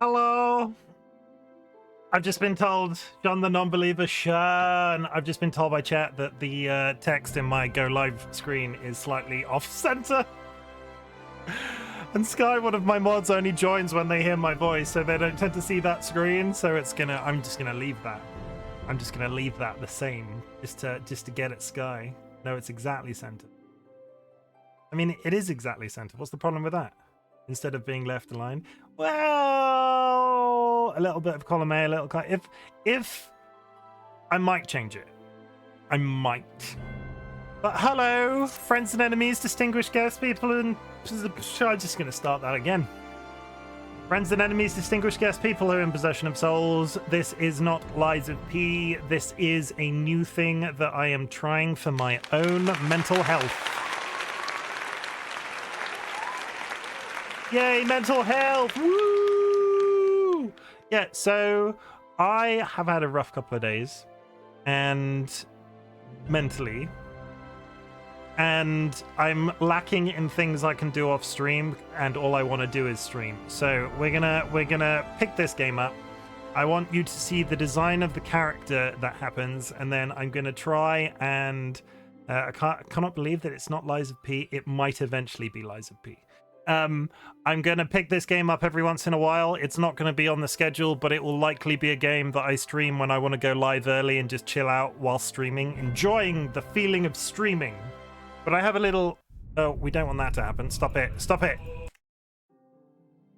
Hello. I've just been told, John the non-believer, Sean. I've just been told by chat that the text in my go live screen is slightly off center. And Sky, one of my mods, only joins when they hear my voice, so they don't tend to see that screen. So I'm just gonna leave that. I'm just gonna leave that the same, just to get at Sky. No, it's exactly centered. I mean, it is exactly centered. What's the problem with that? Instead of being left aligned, well, a little bit of column A, a little if I might change it, I might. But hello, friends and enemies, distinguished guests, people, and I'm just going to start that again. Friends and enemies, distinguished guests, people who are in possession of souls. This is not Lies of P. This is a new thing that I am trying for my own mental health. Yay, mental health! Woo! Yeah, so I have had a rough couple of days, and mentally, and I'm lacking in things I can do off stream, and all I want to do is stream. So we're gonna pick this game up. I want you to see the design of the character that happens, and then I'm gonna try and I cannot believe that it's not Lies of P. It might eventually be Lies of P. I'm going to pick this game up every once in a while. It's not going to be on the schedule, but it will likely be a game that I stream when I want to go live early and just chill out while streaming, enjoying the feeling of streaming. But I have a little... Oh, we don't want that to happen. Stop it. Stop it.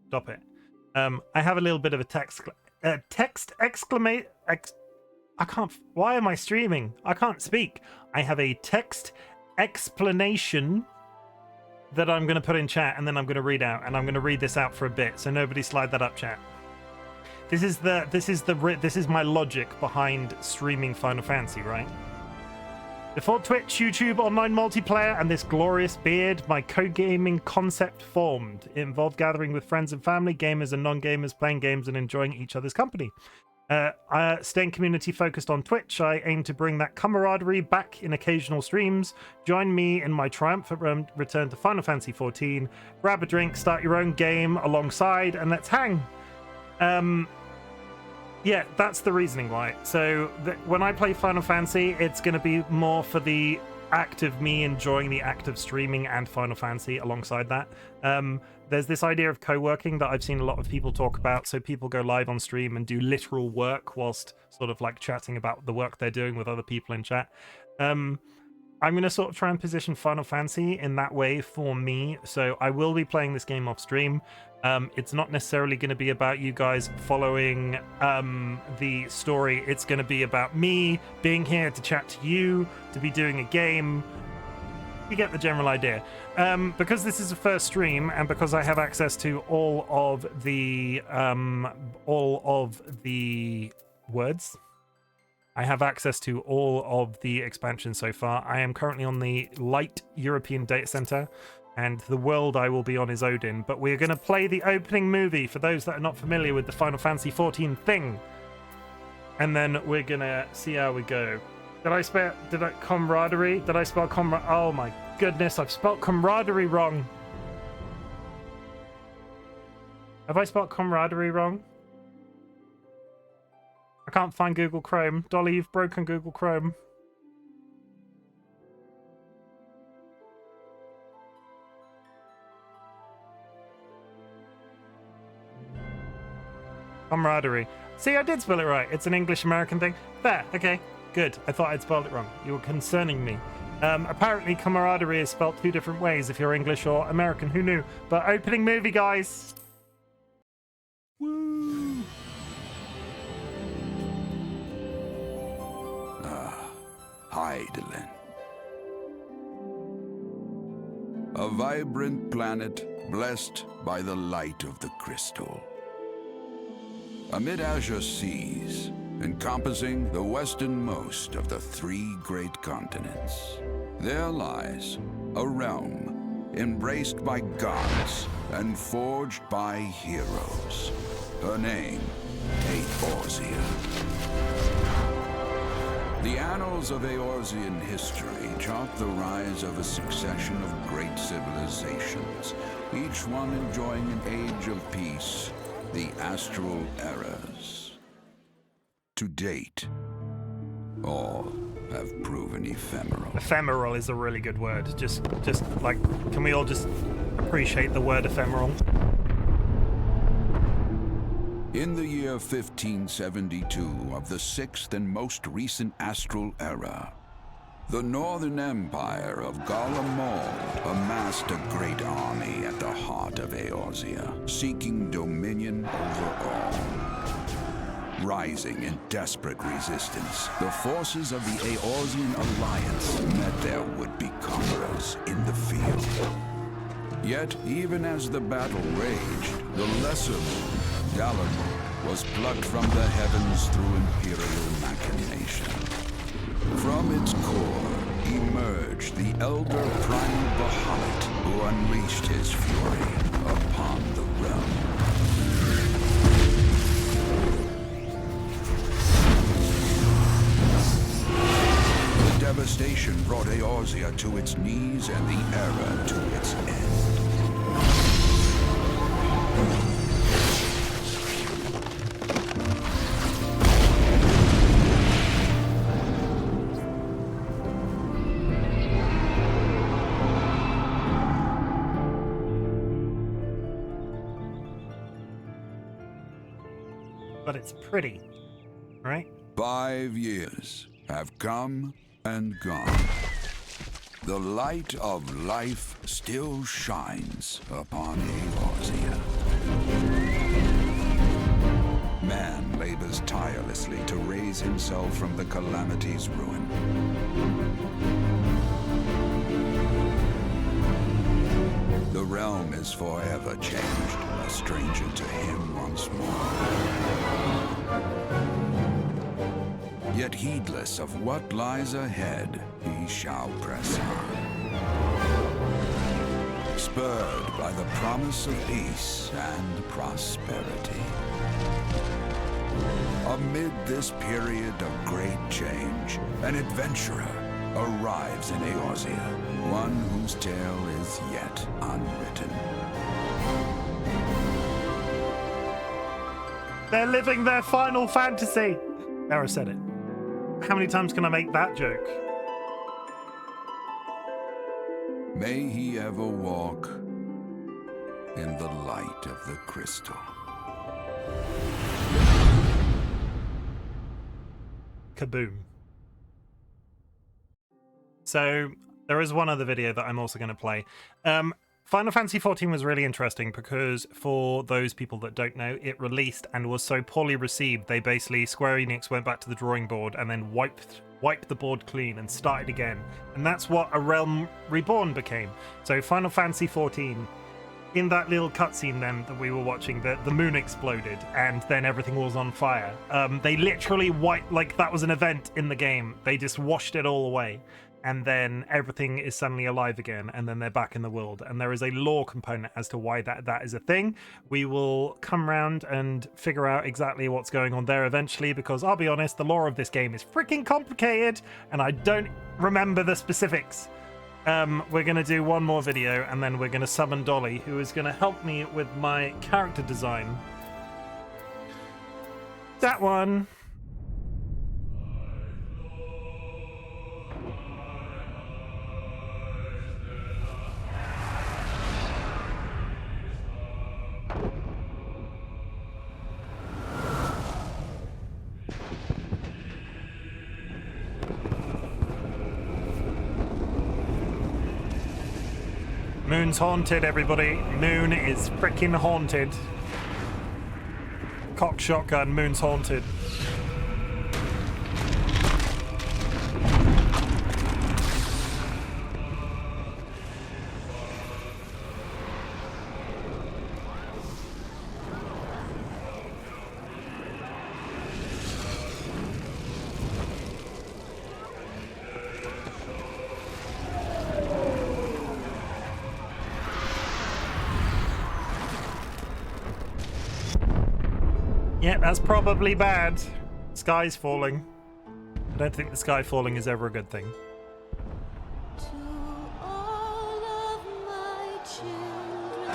Stop it. I have a little bit of a text exclamation... I can't... Why am I streaming? I can't speak. I have a text explanation that I'm going to put in chat, and then I'm going to read out, and I'm going to read this out for a bit, so nobody slide that up, chat. This is my logic behind streaming Final Fantasy, right? Before Twitch, YouTube, online multiplayer, and this glorious beard, my co-gaming concept formed. It involved gathering with friends and family, gamers and non-gamers, playing games and enjoying each other's company. Staying community focused on Twitch, I aim to bring that camaraderie back in occasional streams. Join me in my triumphant return to Final Fantasy XIV. Grab a drink, start your own game alongside, and let's hang. Yeah, that's the reasoning why. So when I play Final Fantasy, it's going to be more for the act of me enjoying the act of streaming and Final Fantasy alongside that. There's this idea of co-working that I've seen a lot of people talk about. So people go live on stream and do literal work whilst sort of like chatting about the work they're doing with other people in chat. I'm going to sort of try and position Final Fantasy in that way for me. So I will be playing this game off stream. It's not necessarily going to be about you guys following the story. It's going to be about me being here to chat to you, to be doing a game. You get the general idea. Because this is a first stream, and because I have access to all of the words, I have access to all of the expansions so far. I am currently on the Light European Data Center, and the world I will be on is Odin. But we're going to play the opening movie for those that are not familiar with the Final Fantasy XIV thing, and then we're going to see how we go. Did I spell camaraderie? Did I spell camaraderie? Oh my goodness, I've spelled camaraderie wrong. Have I spelled camaraderie wrong? I can't find Google Chrome. Dolly, you've broken Google Chrome. Camaraderie. See, I did spell it right. It's an English-American thing. There, okay. Good. I thought I'd spelled it wrong. You were concerning me. Apparently, camaraderie is spelled two different ways if you're English or American. Who knew? But opening movie, guys. Woo! Heidelin. A vibrant planet blessed by the light of the crystal. Amid azure seas, encompassing the westernmost of the three great continents, there lies a realm embraced by gods and forged by heroes. Her name, Eorzea. The annals of Eorzean history chart the rise of a succession of great civilizations, each one enjoying an age of peace the astral eras. To date, all have proven ephemeral. Ephemeral is a really good word. Just like, can we all just appreciate the word ephemeral? In the year 1572 of the sixth and most recent astral era, the Northern Empire of Garlemald amassed a great army at the heart of Eorzea, seeking dominion over all. Rising in desperate resistance, the forces of the Eorzean Alliance met their would-be conquerors in the field. Yet, even as the battle raged, the lesser moon, Dalamud, was plucked from the heavens through imperial machination. From its core emerged the elder primal Bahamut, who unleashed his fury upon the realm. The devastation brought Eorzea to its knees and the era to its end. But it's pretty, right? 5 years have come and gone. The light of life still shines upon Eorzea. Man labors tirelessly to raise himself from the calamity's ruin. The realm is forever changed, a stranger to him once more. Yet heedless of what lies ahead, he shall press on. Spurred by the promise of peace and prosperity. Amid this period of great change, an adventurer arrives in Eorzea, one whose tale is yet unwritten. They're living their final fantasy. There, I said it. How many times can I make that joke? May he ever walk in the light of the crystal. Kaboom. So there is one other video that I'm also going to play. Final Fantasy XIV was really interesting because, for those people that don't know, it released and was so poorly received, they basically, Square Enix went back to the drawing board and then wiped the board clean and started again. And that's what A Realm Reborn became. So Final Fantasy XIV, in that little cutscene then that we were watching, the moon exploded and then everything was on fire. They literally wiped, like that was an event in the game. They just washed it all away. And then everything is suddenly alive again, and then they're back in the world. And there is a lore component as to why that is a thing. We will come around and figure out exactly what's going on there eventually, because I'll be honest, the lore of this game is freaking complicated, and I don't remember the specifics. We're going to do one more video, and then we're going to summon Dolly, who is going to help me with my character design. That one. Moon's haunted, everybody. Moon is freaking haunted. Cock shotgun, Moon's haunted. Yeah, that's probably bad. Sky's falling. I don't think the sky falling is ever a good thing. To all of my children,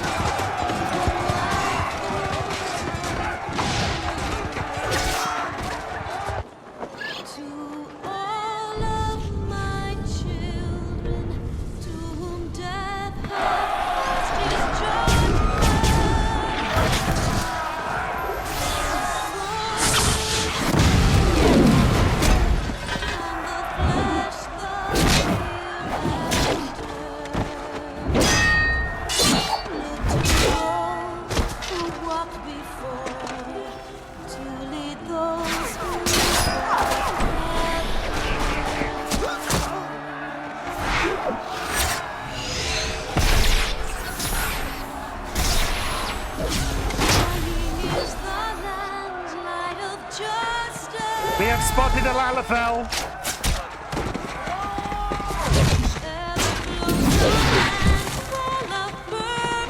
is the land, light of justice. We have spotted a Lalafell.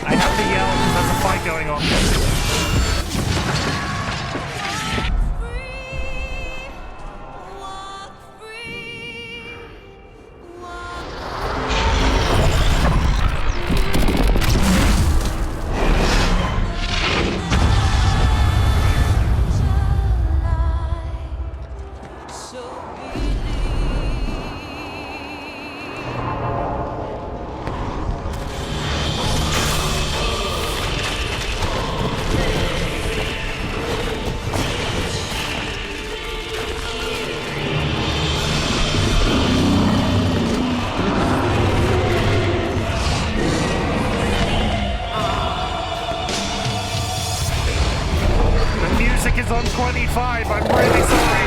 I have to yell because there's a fight going on. Is on 25. I'm really sorry.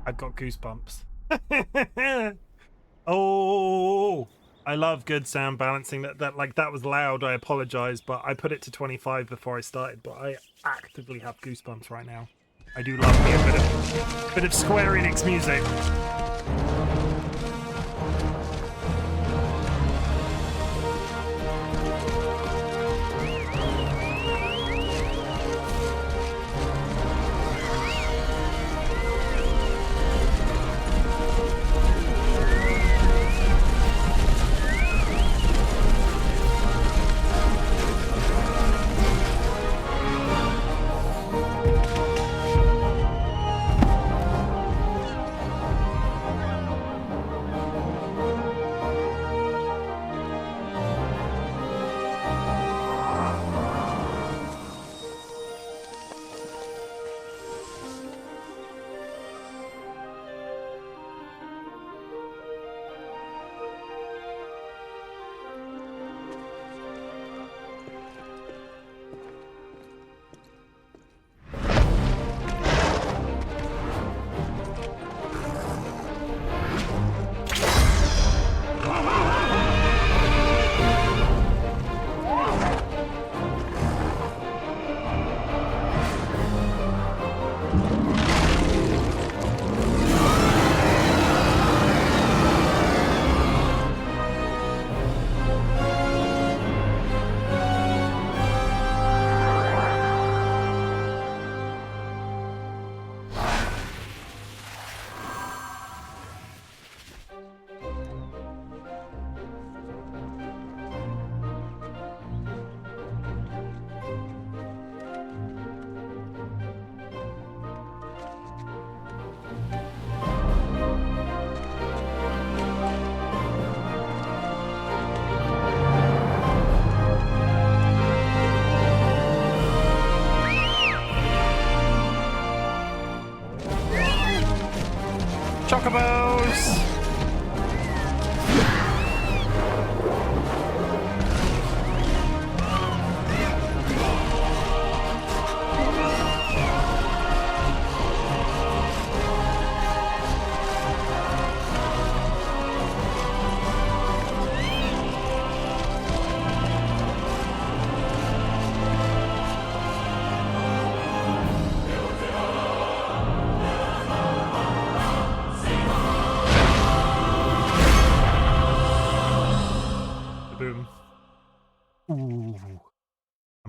I've got goosebumps. Oh, I love good sound balancing. That was loud. I apologize, but I put it to 25 before I started. But I actively have goosebumps right now. I do love me a bit of Square Enix music.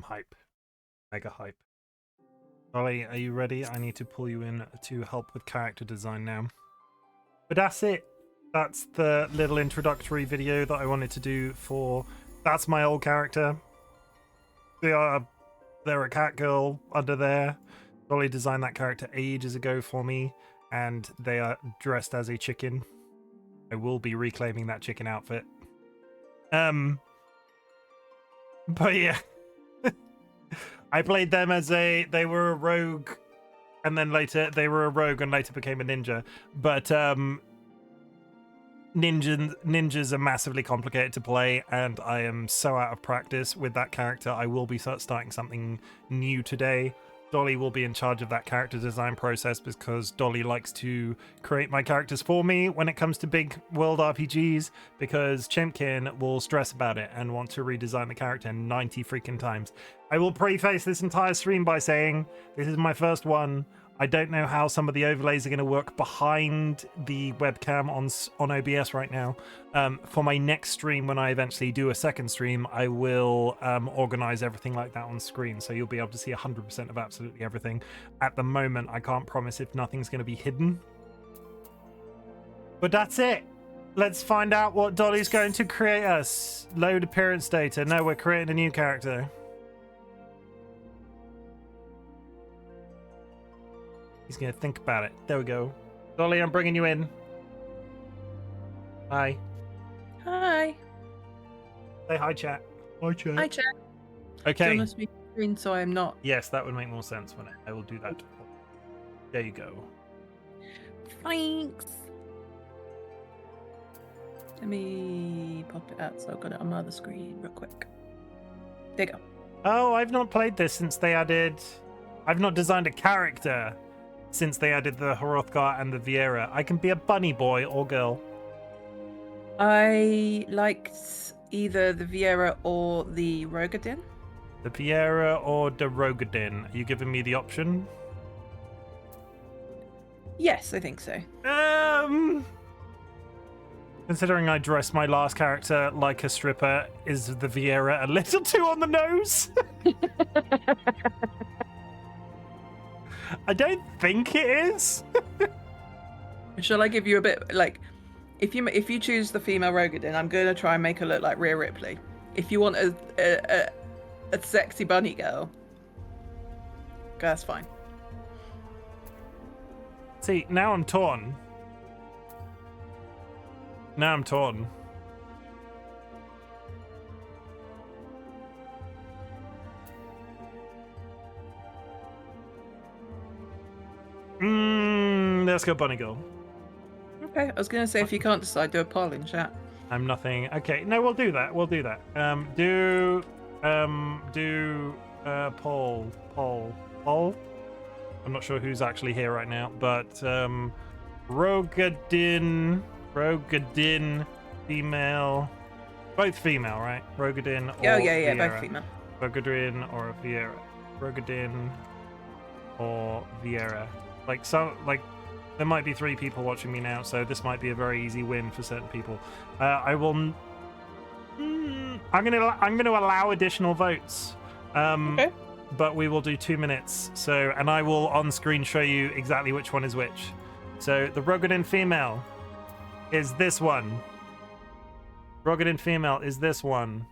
hype. Mega hype. Dolly, are you ready? I need to pull you in to help with character design now. But that's it. That's the little introductory video that I wanted to do for... That's my old character. They're a cat girl under there. Dolly designed that character ages ago for me, and they are dressed as a chicken. I will be reclaiming that chicken outfit. But yeah. I played them as they were a rogue, and then later they were a rogue and later became a ninja. But ninjas are massively complicated to play, and I am so out of practice with that character. I will be starting something new today. Dolly will be in charge of that character design process because Dolly likes to create my characters for me when it comes to big world RPGs, because Chimken will stress about it and want to redesign the character 90 freaking times. I will preface this entire stream by saying this is my first one. I don't know how some of the overlays are going to work behind the webcam on OBS right now. For my next stream, when I eventually do a second stream, I will organize everything like that on screen, so you'll be able to see 100% of absolutely everything. At the moment, I can't promise if nothing's going to be hidden. But that's it. Let's find out what Dolly's going to create us. Load appearance data. No, we're creating a new character. He's gonna think about it. There we go. Dolly, I'm bringing you in. Hi. Hi. Say hi, chat. Hi, chat. Hi, chat. Okay. On a speaker screen, so I'm not. Yes, that would make more sense when I will do that. There you go. Thanks. Let me pop it out so I've got it on my other screen real quick. There you go. Oh, I've not played this since they added... I've not designed a character since they added the Hrothgar and the Vieira. I can be a bunny boy or girl. I liked either the Vieira or the Rogadin. The Vieira or the Rogadin. Are you giving me the option? Yes, I think so. Considering I dressed my last character like a stripper, is the Vieira a little too on the nose? I don't think it is. Shall I give you a bit, like, if you choose the female Rogadin, I'm gonna try and make her look like Rhea Ripley. If you want a sexy bunny girl, that's fine. See, now I'm torn. Now I'm torn. Let's go bunny girl. Okay, I was gonna say if you can't decide, do a poll in chat. I'm nothing. Okay, no, we'll do that. We'll do that. Do poll. I'm not sure who's actually here right now, but Rogadin, female, both female, right? Rogadin or yeah, Vieira. both female. Rogadin or Vieira. Rogadin or Vieira. Like there might be 3 people watching me now, so this might be a very easy win for certain people. I will. I'm gonna allow additional votes. Okay. But we will do 2 minutes. So, and I will on screen show you exactly which one is which. So the Rogadin female is this one. Rogadin female is this one.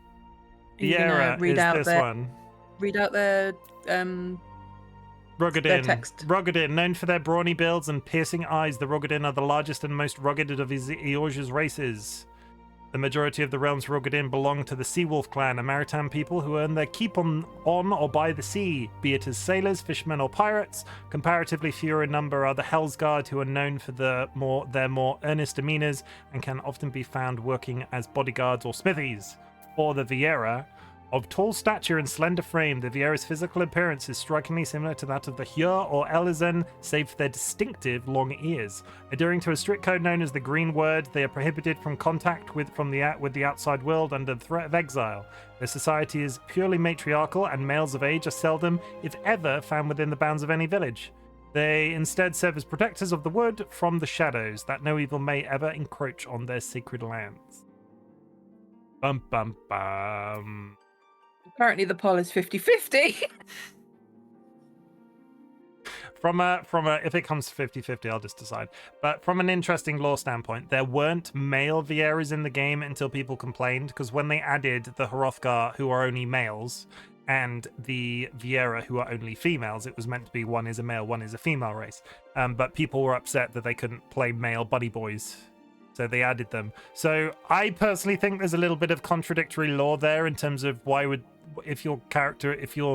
Vieira is this one. Read out their their text. Rogadin, known for their brawny builds and piercing eyes, the Rogadin are the largest and most rugged of Eorge's races. The majority of the realm's Rogadin belong to the Seawolf clan, a maritime people who earn their keep on or by the sea, be it as sailors, fishermen, or pirates. Comparatively fewer in number are the Hellsguard, who are known for their more earnest demeanors and can often be found working as bodyguards or smithies. Or the Vieira. Of tall stature and slender frame, the Vieira's physical appearance is strikingly similar to that of the Hjör or Elizen, save for their distinctive long ears. Adhering to a strict code known as the Green Word, they are prohibited from contact with the outside world under the threat of exile. Their society is purely matriarchal, and males of age are seldom, if ever, found within the bounds of any village. They instead serve as protectors of the wood from the shadows, that no evil may ever encroach on their sacred lands. Bum bum bum. Apparently the poll is 50-50. From a if it comes to 50-50, I'll just decide. But from an interesting lore standpoint, there weren't male Vieras in the game until people complained, because when they added the Hrothgar, who are only males, and the Viera, who are only females, it was meant to be one is a male, one is a female race. But people were upset that they couldn't play male bunny boys, so they added them. So I personally think there's a little bit of contradictory lore there in terms of why would, if your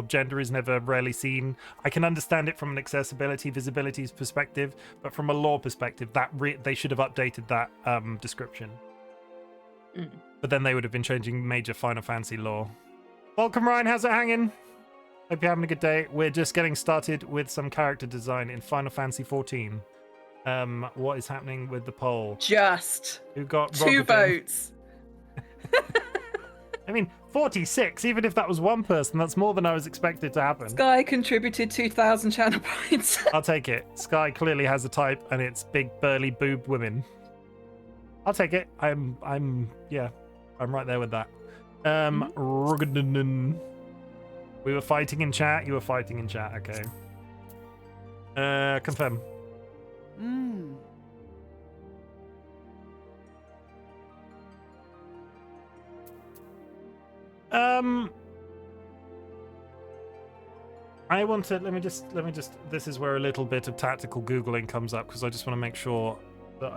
gender is never rarely seen. I can understand it from an accessibility, visibility perspective, but from a lore perspective, that they should have updated that description. But then they would have been changing major Final Fantasy lore. Welcome, Ryan. How's it hanging? Hope you're having a good day. We're just getting started with some character design in Final Fantasy 14. What is happening with the poll? Just Who got 2 votes. I mean, 46, even if that was one person, that's more than I was expected to happen. Sky contributed 2,000 channel points. I'll take it. Sky clearly has a type, and it's big, burly, boobed women. I'll take it. I'm right there with that. We were fighting in chat. You were fighting in chat. Okay. Confirm. I want to let me just this is where a little bit of tactical googling comes up, because I just want to make sure that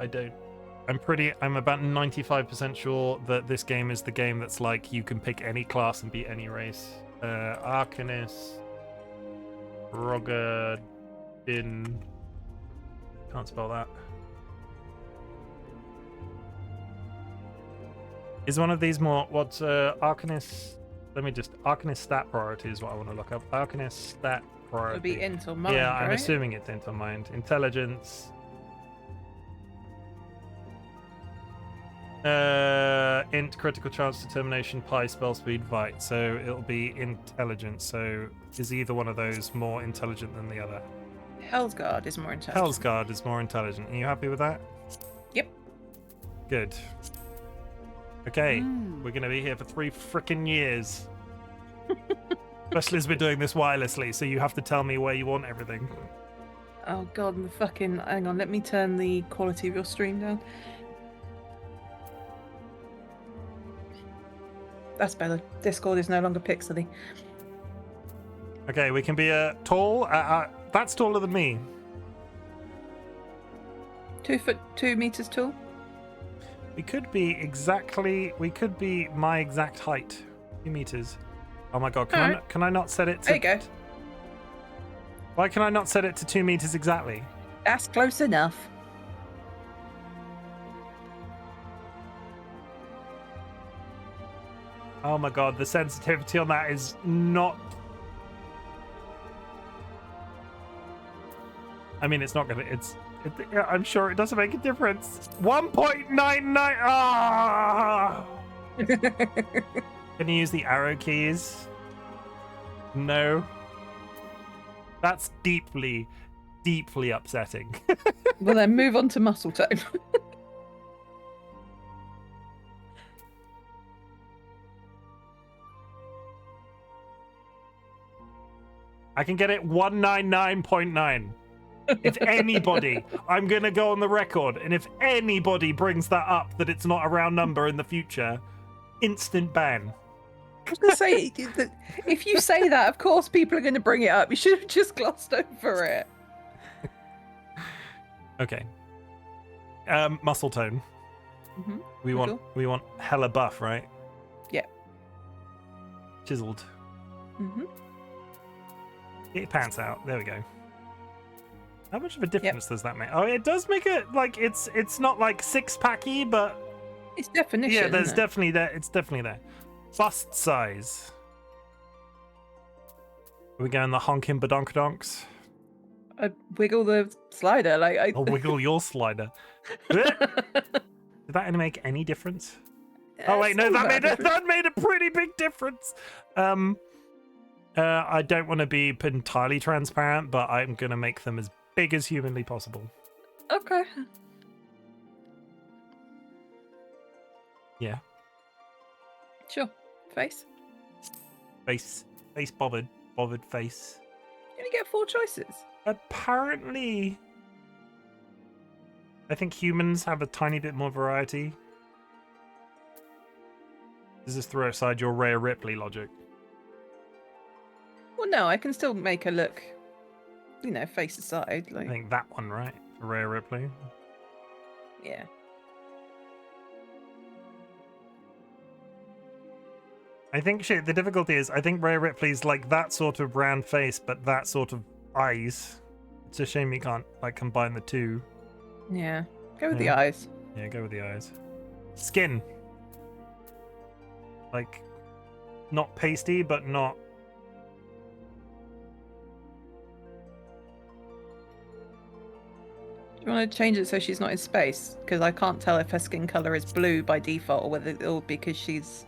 I'm about 95% sure that this game is the game that's like you can pick any class and beat any race. Arcanist, Rogadin, can't spell that. Is one of these more, what's Arcanist? Arcanist stat priority is what I want to look up. Arcanist stat priority. It would be int or mind, yeah, I'm right? assuming it's int or mind. Intelligence. Int, critical chance, determination, pi, spell speed, vite. So it'll be intelligence. So is either one of those more intelligent than the other? Hellsguard is more intelligent. Hellsguard is more intelligent. Are you happy with that? Yep. Good. Okay, we're going to be here for 3 frickin' years. Especially as we're doing this wirelessly, so you have to tell me where you want everything. Oh god, the fucking... Hang on, let me turn the quality of your stream down. That's better. Discord is no longer pixely. Okay, we can be tall. That's taller than me. 2 meters tall? We could be my exact height. 2 meters. Oh my god, can I not set it to... There you go. Why can I not set it to 2 meters exactly? That's close enough. Oh my god, the sensitivity on that is not... I mean, it's not gonna... I'm sure it doesn't make a difference. 1.99... Ah! Can you use the arrow keys? No. That's deeply, deeply upsetting. Well, then move on to muscle tone. I can get it 199.9. If anybody, I'm going to go on the record, and if anybody brings that up, that it's not a round number in the future, instant ban. I was going to say, if you say that, of course people are going to bring it up. You should have just glossed over it. Okay. Muscle tone. Mm-hmm. We want hella buff, right? Yeah. Chiseled. Mm-hmm. Get your pants out. There we go. How much of a difference does that make? Oh, it does make it like it's not like 6-packy, but it's definition. yeah, there's isn't it? definitely there. It's definitely there. Bust size. Are we going the honking badonkadonks? I wiggle the slider I'll wiggle your slider. Did that make any difference? Oh wait, no, that made a pretty big difference. I don't want to be entirely transparent, but I'm gonna make them as big as humanly possible. Okay. Yeah. Sure. Face. Face bothered face. You only get 4 choices. Apparently, I think humans have a tiny bit more variety. Does this throw aside your Rhea Ripley logic? Well, no, I can still make her look, face aside. I Like, think that one, right? For Rhea Ripley. yeah. I think the difficulty is I think Rhea Ripley's like that sort of round face, but that sort of eyes. It's a shame you can't like combine the two. Yeah. Go with the Yeah. eyes. Yeah, go with the eyes. Skin. Like, not pasty, but not. Do you want to change it so she's not in space? Because I can't tell if her skin color is blue by default or whether it'll because she's.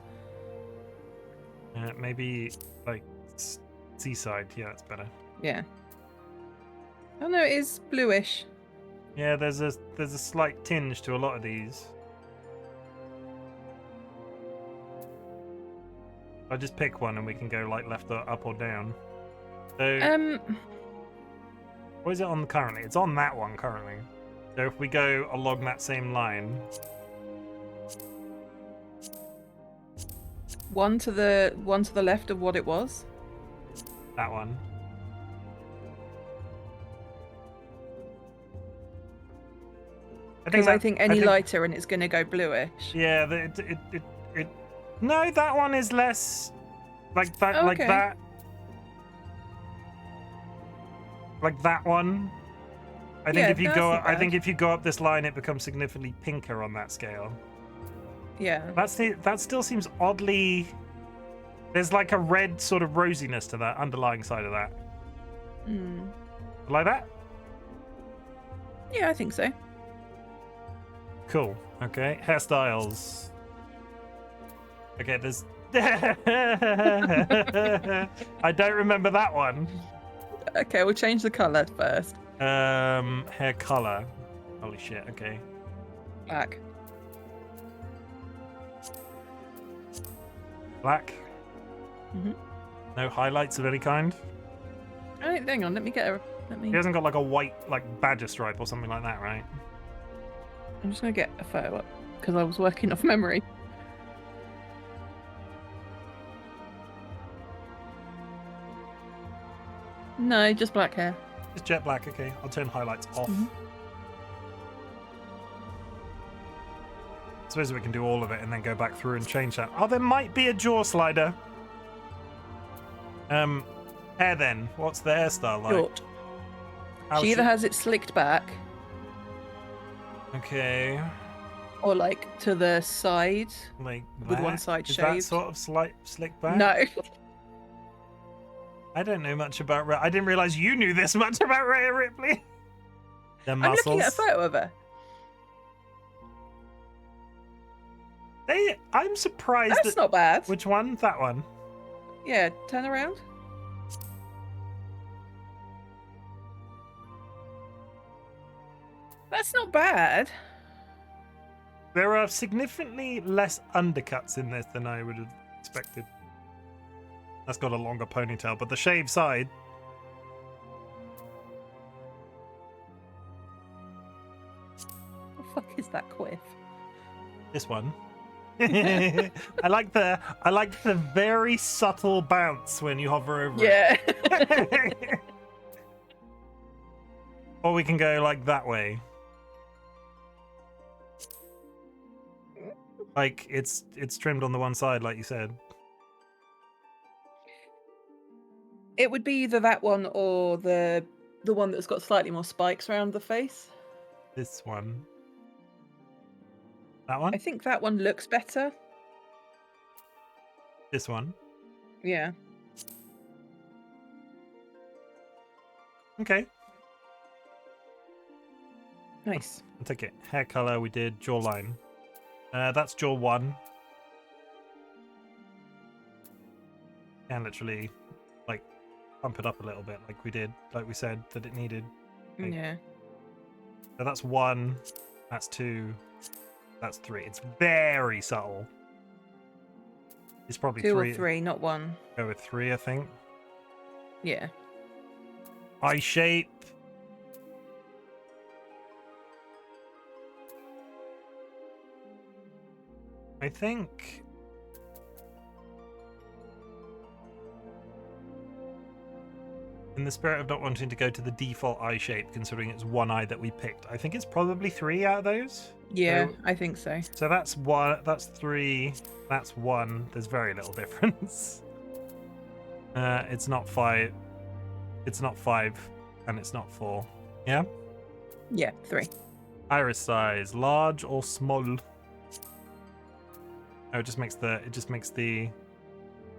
Maybe like seaside. Yeah, that's better. Yeah. Oh no, it is bluish. Yeah, there's a slight tinge to a lot of these. I'll just pick one and we can go like left or up or down. So what is it on currently? It's on that one currently. So if we go along that same line. One to the left of what it was. That one. Because I think any lighter and it's going to go bluish. Yeah, it. No, that one is less like that. Oh, like okay. that. Like that one. I think Yeah, if you that's go, not I think bad. if you go up this line, it becomes significantly pinker on that scale. Yeah. That still seems oddly. There's like a red sort of rosiness to that underlying side of that. Mm. Like that? Yeah, I think so. Cool. Okay. Hairstyles. Okay, there's. I don't remember that one. Okay, we'll change the color first. Hair color. Holy shit. Okay. Black. Black. Mhm. No highlights of any kind. Oh, hang on. Let me get a. He hasn't got like a white like badger stripe or something like that, right? I'm just gonna get a photo up because I was working off memory. No, just black hair. It's jet black. Okay, I'll turn highlights off. Mhm. Suppose we can do all of it and then go back through and change that. Oh, there might be a jaw slider. Hair then. What's the hairstyle like? Short. How She either short- has it slicked back Okay, or like to the side. like With one that? side Is that shaved. sort of slick back? No. I don't know much about. I didn't realize you knew this much about Rhea Ripley. The I'm muscles. looking at a photo of her. I'm surprised. That's not bad. Which one? That one. Yeah, turn around. That's not bad. There are significantly less undercuts in this than I would have expected. That's got a longer ponytail, but the shaved side. The fuck is that quiff? This one. I like the very subtle bounce when you hover over Yeah. it. Or we can go like that way. Like it's trimmed on the one side, like you said. It would be either that one or the one that's got slightly more spikes around the face. This one. That one? I think that one looks better. This one. Yeah. Okay. Nice. I'll take it. Hair color, we did jawline. That's jaw 1. And literally, like, pump it up a little bit, like we did, like we said that it needed. Okay. Yeah. So that's 1. That's 2. That's 3. It's very subtle. It's probably 2 three. or 3, not 1. Go with 3, I think. Yeah. Eye shape. I think. In the spirit of not wanting to go to the default eye shape, considering it's one eye that we picked, I think it's probably 3 out of those. Yeah, So, I think so. so that's 1. That's 3. That's 1. There's very little difference. It's not 5. It's not 5, and it's not 4. Yeah. Yeah, 3. Iris size, large or small? Oh, it just makes the.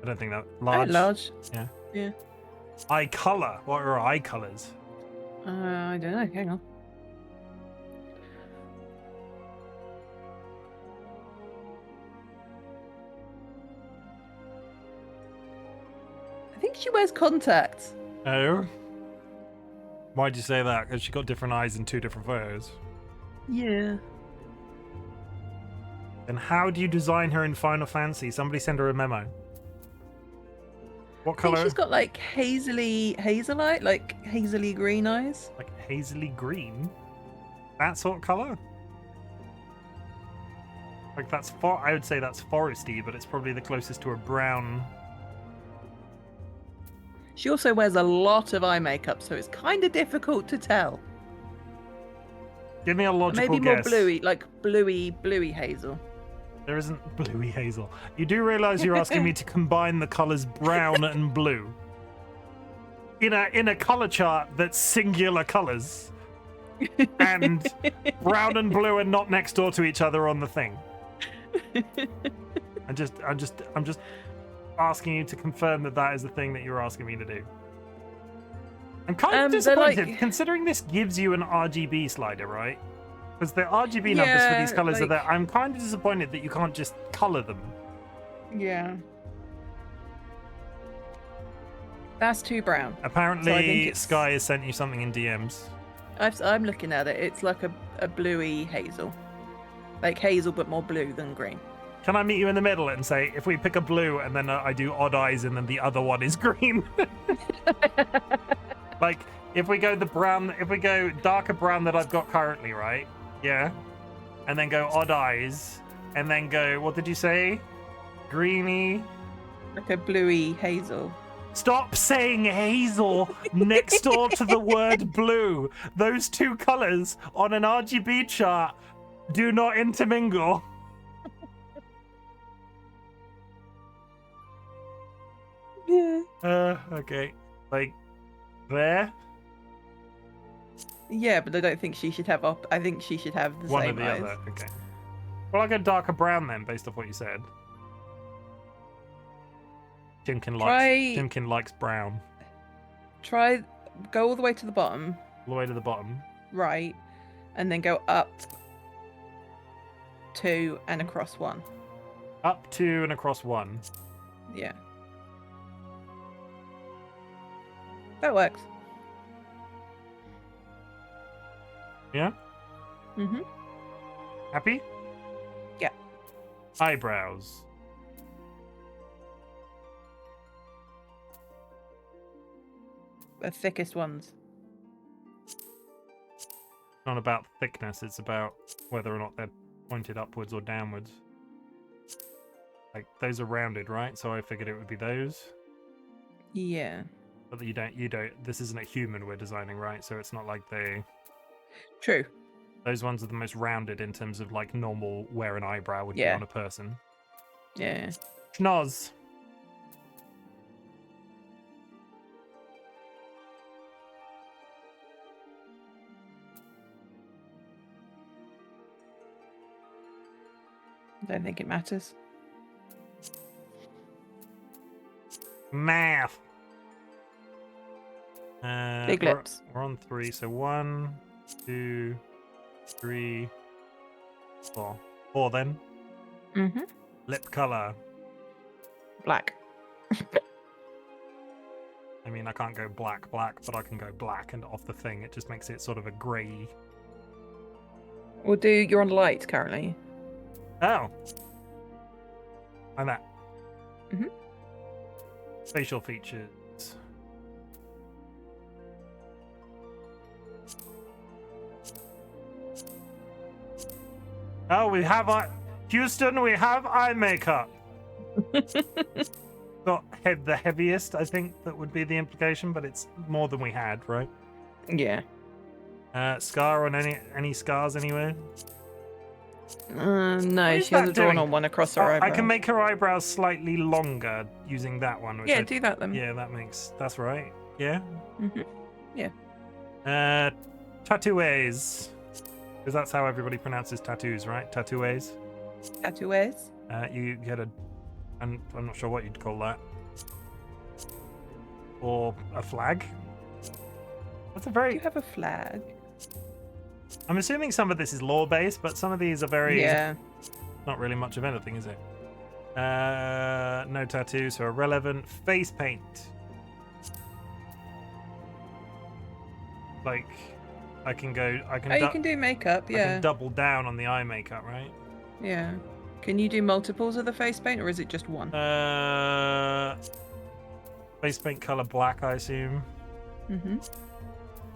I don't think that large. Large. Yeah. Yeah. Eye color. What are eye colors? I don't know. Hang on. I think she wears contacts. Oh. Why'd you say that? Because she got different eyes in 2 different photos. Yeah. And how do you design her in Final Fantasy? Somebody send her a memo. What I think color? she's got like hazelite, like hazily green eyes. Like hazily green. That sort of color. Like that's I would say that's foresty, but it's probably the closest to a brown. She also wears a lot of eye makeup, so it's kind of difficult to tell. Give me a logical Maybe more guess. bluey, like bluey hazel. There isn't bluey hazel. You do realize you're asking me to combine the colors brown and blue in a color chart that's singular colors, and brown and blue are not next door to each other on the thing. I'm just asking you to confirm that is the thing that you're asking me to do. I'm kind of disappointed, considering this gives you an RGB slider, right? Because the RGB numbers for these colors are there. I'm kind of disappointed that you can't just color them. Yeah. That's too brown. Apparently, So Sky has sent you something in DMs. I'm looking at it. It's like a bluey hazel. Like hazel, but more blue than green. Can I meet you in the middle and say, if we pick a blue and then I do odd eyes and then the other one is green? Like, if we go darker brown that I've got currently, right? Yeah. And then go odd eyes. And then go, what did you say? Greeny. Like a bluey hazel. Stop saying hazel next door to the word blue. Those 2 colors on an RGB chart do not intermingle. Yeah. Okay. Like, there? Yeah, but I don't think she should have I think she should have the One or same the eyes. other. Okay. Well, I'll go darker brown then, based off what you said. Chimken likes brown. Go all the way to the bottom. All the way to the bottom. Right. And then go up 2 and across 1. Up 2 and across 1. Yeah. That works. Yeah? Mm-hmm. Happy? Yeah. Eyebrows. The thickest ones. It's not about thickness, it's about whether or not they're pointed upwards or downwards. Like, those are rounded, right? So I figured it would be those. Yeah. But you don't, this isn't a human we're designing, right? So it's not like True. those ones are the most rounded in terms of like normal where an eyebrow would be Yeah. on a person. Yeah. Schnoz. I don't think it matters. Math. Big lips. We're on 3, so 1, 2, 3, 4. 4 then. Mm-hmm. Lip color. Black. I mean, I can't go black, but I can go black, and off the thing, it just makes it sort of a grey. You're on light currently. Oh. And that. Mhm. Facial features. Oh, we have Houston. We have eye makeup. Not the heaviest, I think that would be the implication, but it's more than we had, right? Yeah. Scar on any scars anywhere? No, is she has that a drawn doing? on one across her Oh, eyebrow. I can make her eyebrows slightly longer using that one. Which Yeah, I, do that then. yeah, that's right. Yeah. Mhm. Yeah. Tattoos. Because that's how everybody pronounces tattoos, right? Tattoos. Tattoos. You get I'm not sure what you'd call that. Or a flag. That's a Do very. you have a flag? I'm assuming some of this is law-based, but some of these are very. Yeah. Not really much of anything, is it? No tattoos, so irrelevant. Face paint. Like, I can go. Oh, you can do makeup. I Yeah. can double down on the eye makeup, right? Yeah. Can you do multiples of the face paint, or is it just one? Face paint color black, I assume. Mm-hmm.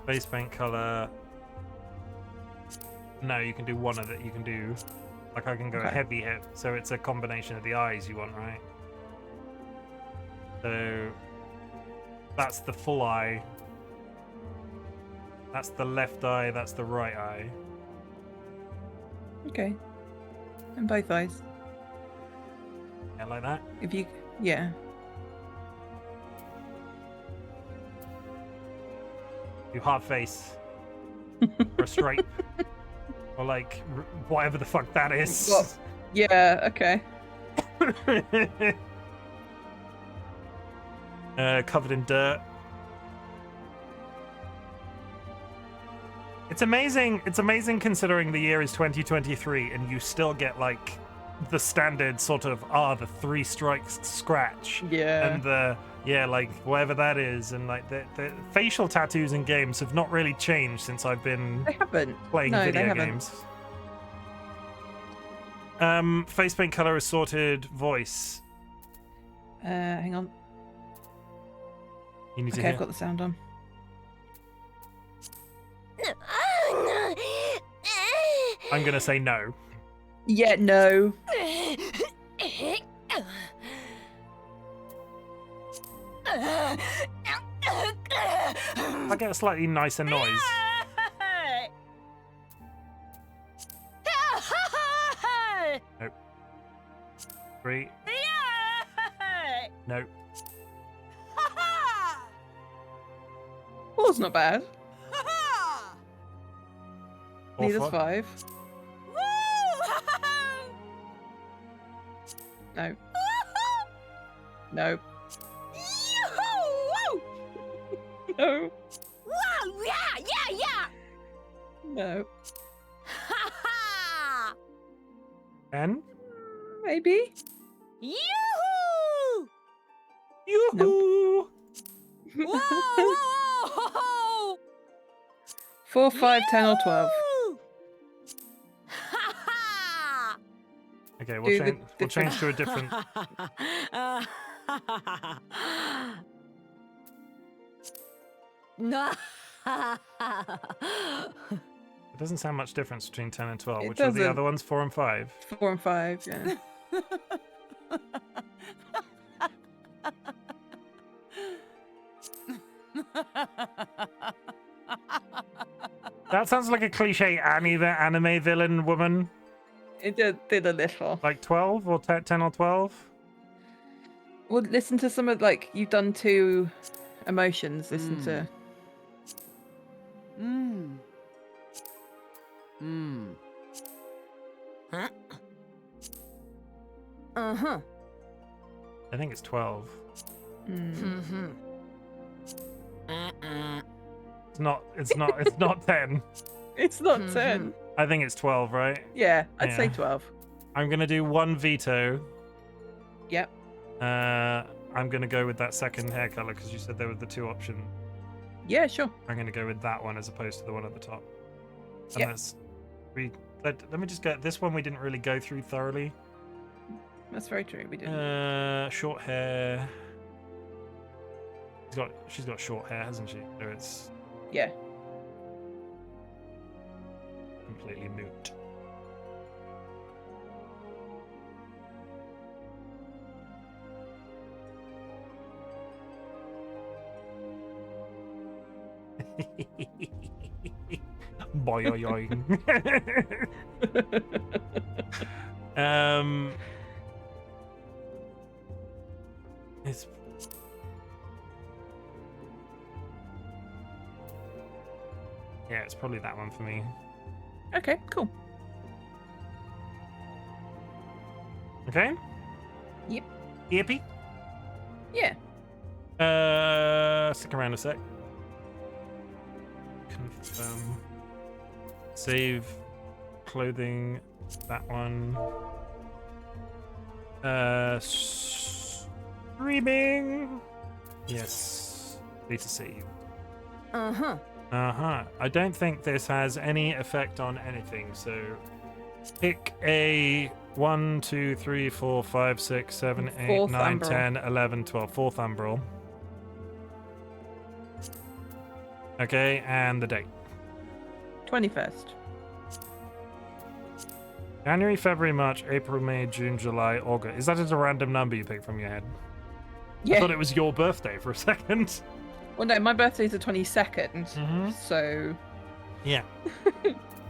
Face paint color. No, you can do one of it. You can do, like, I can go Okay. heavy hit, so it's a combination of the eyes you want, right? So that's the full eye. That's the left eye. That's the right eye. Okay. And both eyes. Yeah, like that. If you, yeah. Do half face. Or a stripe. Or like whatever the fuck that is. What? Yeah. Okay. Covered in dirt. It's amazing. It's amazing considering the year is 2023 and you still get like the standard sort of the 3 strikes scratch Yeah. and the like whatever that is, and like the facial tattoos in games have not really changed since I've been They haven't. playing No, they video haven't. games. Face paint color is sorted. Voice. Hang on. You need to Okay, hear. I've got the sound on. I'm gonna say no. Yeah. No. I get a slightly nicer noise. Nope. 3. Nope. Well, it's not bad. 4, Neither's 4. 5. No. No. No. No. 10. Maybe. Yoo-hoo! 4, 5, 10, or 12. Okay, Do the we'll different- change to a different. No. It doesn't sound much difference between 10 and 12. It Which are the doesn't. other ones? 4 and 5. 4 and 5, yeah. That sounds like a cliche anime villain woman. It did a little. Like 12 or 10 or 12. Well, listen to some of, like, you've done 2 emotions. Listen to... Uh-huh. I think it's 12. Mm-hmm. It's not 10. It's not 10. I think it's 12, right? Yeah, I'd say Yeah. 12. I'm gonna do 1 veto. Yep. I'm gonna go with that second hair color because you said there were the 2 options. Yeah, sure. I'm gonna go with that one as opposed to the one at the top. And Yep. that's let me just get this one we didn't really go through thoroughly. That's very true. We didn't. Short hair. She's got short hair, hasn't she? So it's Yeah. completely moot. Boy, oi, oi. It's yeah, it's probably that one for me. Okay, cool. Okay. Yep. Yippee. Yeah. Stick around a sec. Confirm. Save clothing. That one. Streaming. Yes. Data save. Uh-huh. I don't think this has any effect on anything, so pick a 1, 2, 3, 4, 5, 6, 7, 8, Fourth 9, umbral. 10, 11, 12. Fourth umbral. Okay, and the date. 21st. January, February, March, April, May, June, July, August. Is that just a random number you picked from your head? Yeah. I thought it was your birthday for a second. Well, no, my birthday's the 22nd, Mhm. so... Yeah.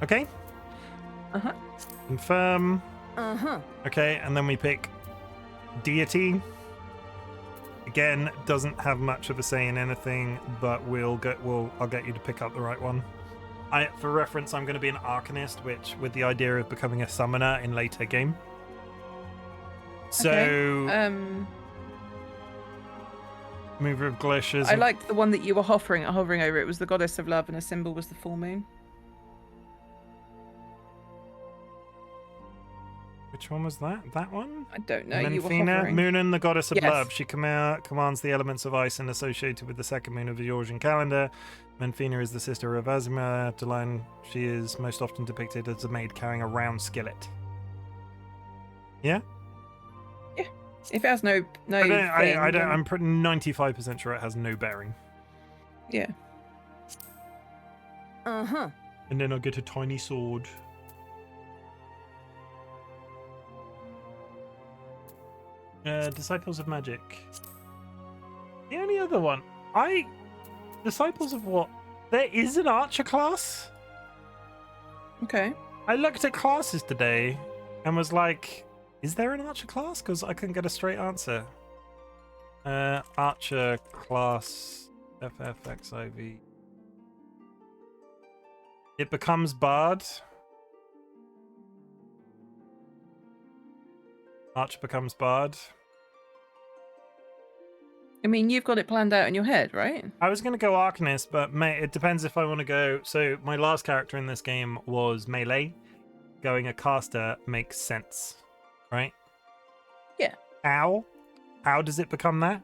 Okay. Uh-huh. Confirm. Uh-huh. Okay, and then we pick deity. Again, doesn't have much of a say in anything, but I'll get you to pick up the right one. For reference, I'm going to be an arcanist, which with the idea of becoming a summoner in later game. So, Okay. mover of glaciers. I liked the one that you were hovering over. It was the goddess of love, and a symbol was the full moon. Which one was that? That one? I don't know. You were Menfina, hovering. Moonin, the goddess of Yes. love. She commands the elements of ice and associated with the second moon of the Georgian calendar. Menfina is the sister of Azima. Deline, she is most often depicted as a maid carrying a round skillet. Yeah? If it has no I don't, thing, then- I'm pretty 95% sure it has no bearing. Yeah. Uh-huh. And then I'll get a tiny sword. Disciples of Magic. The only other one. Disciples of what? There is an archer class? Okay. I looked at classes today and was like, is there an archer class? Because I couldn't get a straight answer. Archer class XIV. It becomes Bard. Archer becomes Bard. I mean, you've got it planned out in your head, right? I was going to go Arcanist, but it depends if I want to go. So my last character in this game was Melee. Going a caster makes sense, right? Yeah. How does it become that?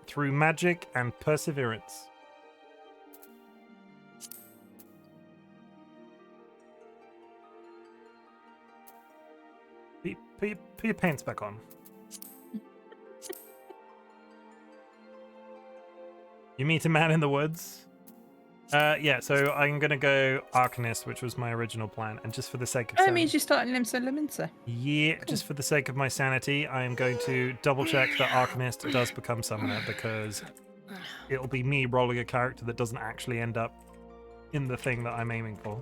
Through magic and perseverance. Put your pants back on. You meet a man in the woods. Yeah, so I'm gonna go Arcanist, which was my original plan, and just for the sake of That means you're starting Limsa Liminsa. yeah, just for the sake of my sanity, I am going to double check that Arcanist does become Summoner, because it'll be me rolling a character that doesn't actually end up in the thing that I'm aiming for.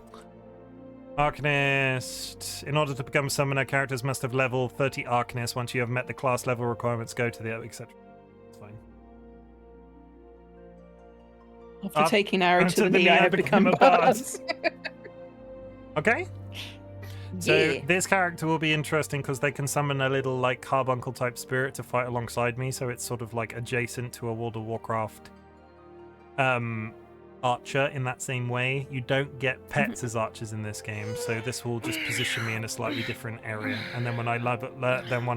Arcanist. In order to become a Summoner, characters must have level 30 Arcanist. Once you have met the class level requirements, go to the etc. It's fine. After taking arrow after to the knee, I have become a a bard. bard. Okay? So Yeah. this character will be interesting because they can summon a little like carbuncle type spirit to fight alongside me, so it's sort of like adjacent to a World of Warcraft archer in that same way. You don't get pets as archers in this game, so this will just position me in a slightly different area. And then when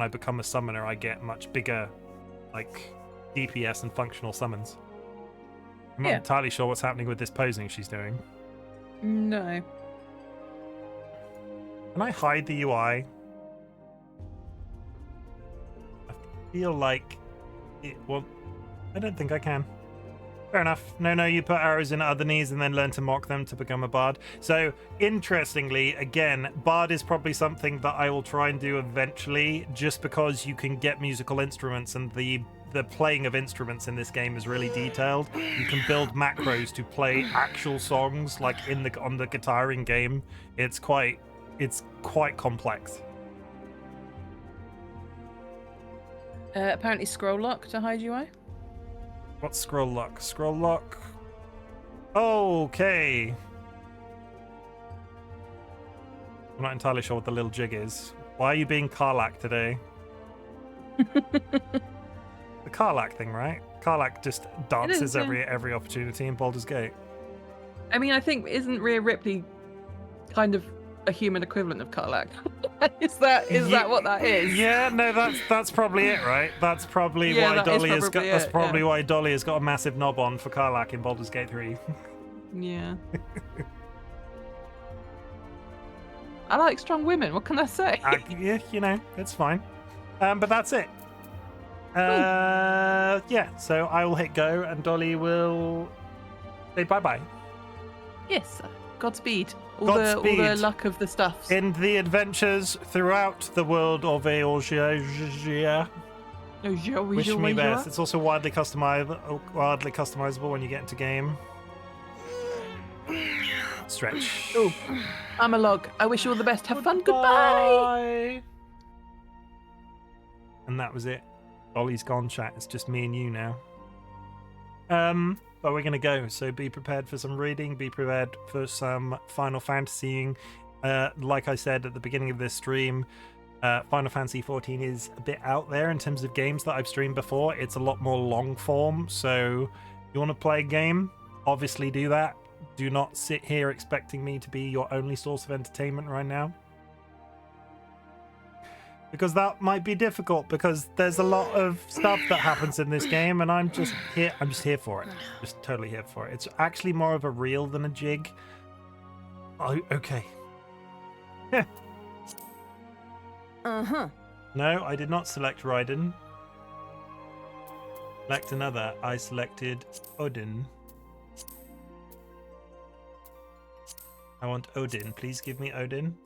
I become a summoner, I get much bigger like DPS and functional summons. I'm not Yeah. entirely sure what's happening with this posing she's doing. No. Can I hide the UI? feel like it. Well, I don't think I can. Fair enough. No, you put arrows in other knees and then learn to mock them to become a bard. So, interestingly, again, bard is probably something that I will try and do eventually, just because you can get musical instruments, and the playing of instruments in this game is really detailed. You can build macros to play actual songs, like on the guitar in game. It's quite complex. Apparently scroll lock to hide UI. What's scroll lock? Scroll lock. Okay. I'm not entirely sure what the little jig is. Why are you being Karlak today? The Karlak thing, right? Karlak just dances every opportunity in Baldur's Gate. I mean, I think isn't Rhea Ripley kind of a human equivalent of Karlak? Is that what that is? Yeah, no, that's probably it, right? That's probably why Dolly has got. That's probably why Dolly has got a massive knob on for Karlak in Baldur's Gate 3. Yeah. I like strong women. What can I say? Yeah, you know, it's fine. But that's it. Yeah. So I will hit go, and Dolly will say bye-bye. Yes. Godspeed. All Godspeed. the luck of the stuffs. In the adventures throughout the world of Eorzea. Wish me best. It's also widely customizable when you get into game. Stretch. Oh, I'm a log. I wish you all the best. Have fun. Goodbye. And that was it. Dolly's gone, chat. It's just me and you now. But we're going to go. So be prepared for some reading. Be prepared for some Final Fantasying. Like I said at the beginning of this stream, Final Fantasy 14 is a bit out there in terms of games that I've streamed before. It's a lot more long form. So you want to play a game? Obviously do that. Do not sit here expecting me to be your only source of entertainment right now. Because that might be difficult, because there's a lot of stuff that happens in this game, and I'm just here for it. Just totally here for it. It's actually more of a reel than a jig. Oh, okay. Uh-huh. No, I did not select Raiden. Select another. I selected Odin. I want Odin. Please give me Odin.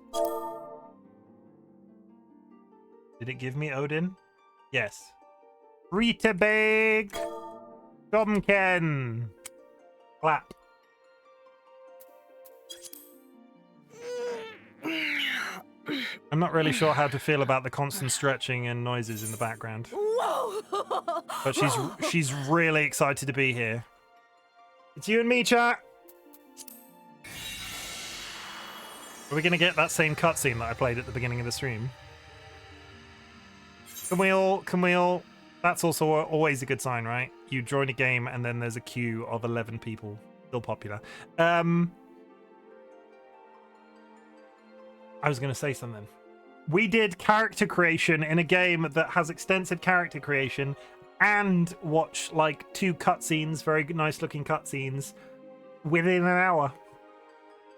Did it give me Odin? Yes. RightBigChimken. Clap. I'm not really sure how to feel about the constant stretching and noises in the background. Whoa! But she's really excited to be here. It's you and me, chat. Are we gonna get that same cutscene that I played at the beginning of the stream? Can we all? That's also always a good sign, right? You join a game and then there's a queue of 11 people. Still popular. I was going to say something. We did character creation in a game that has extensive character creation, and watch like 2 cutscenes, very nice looking cutscenes, within an hour.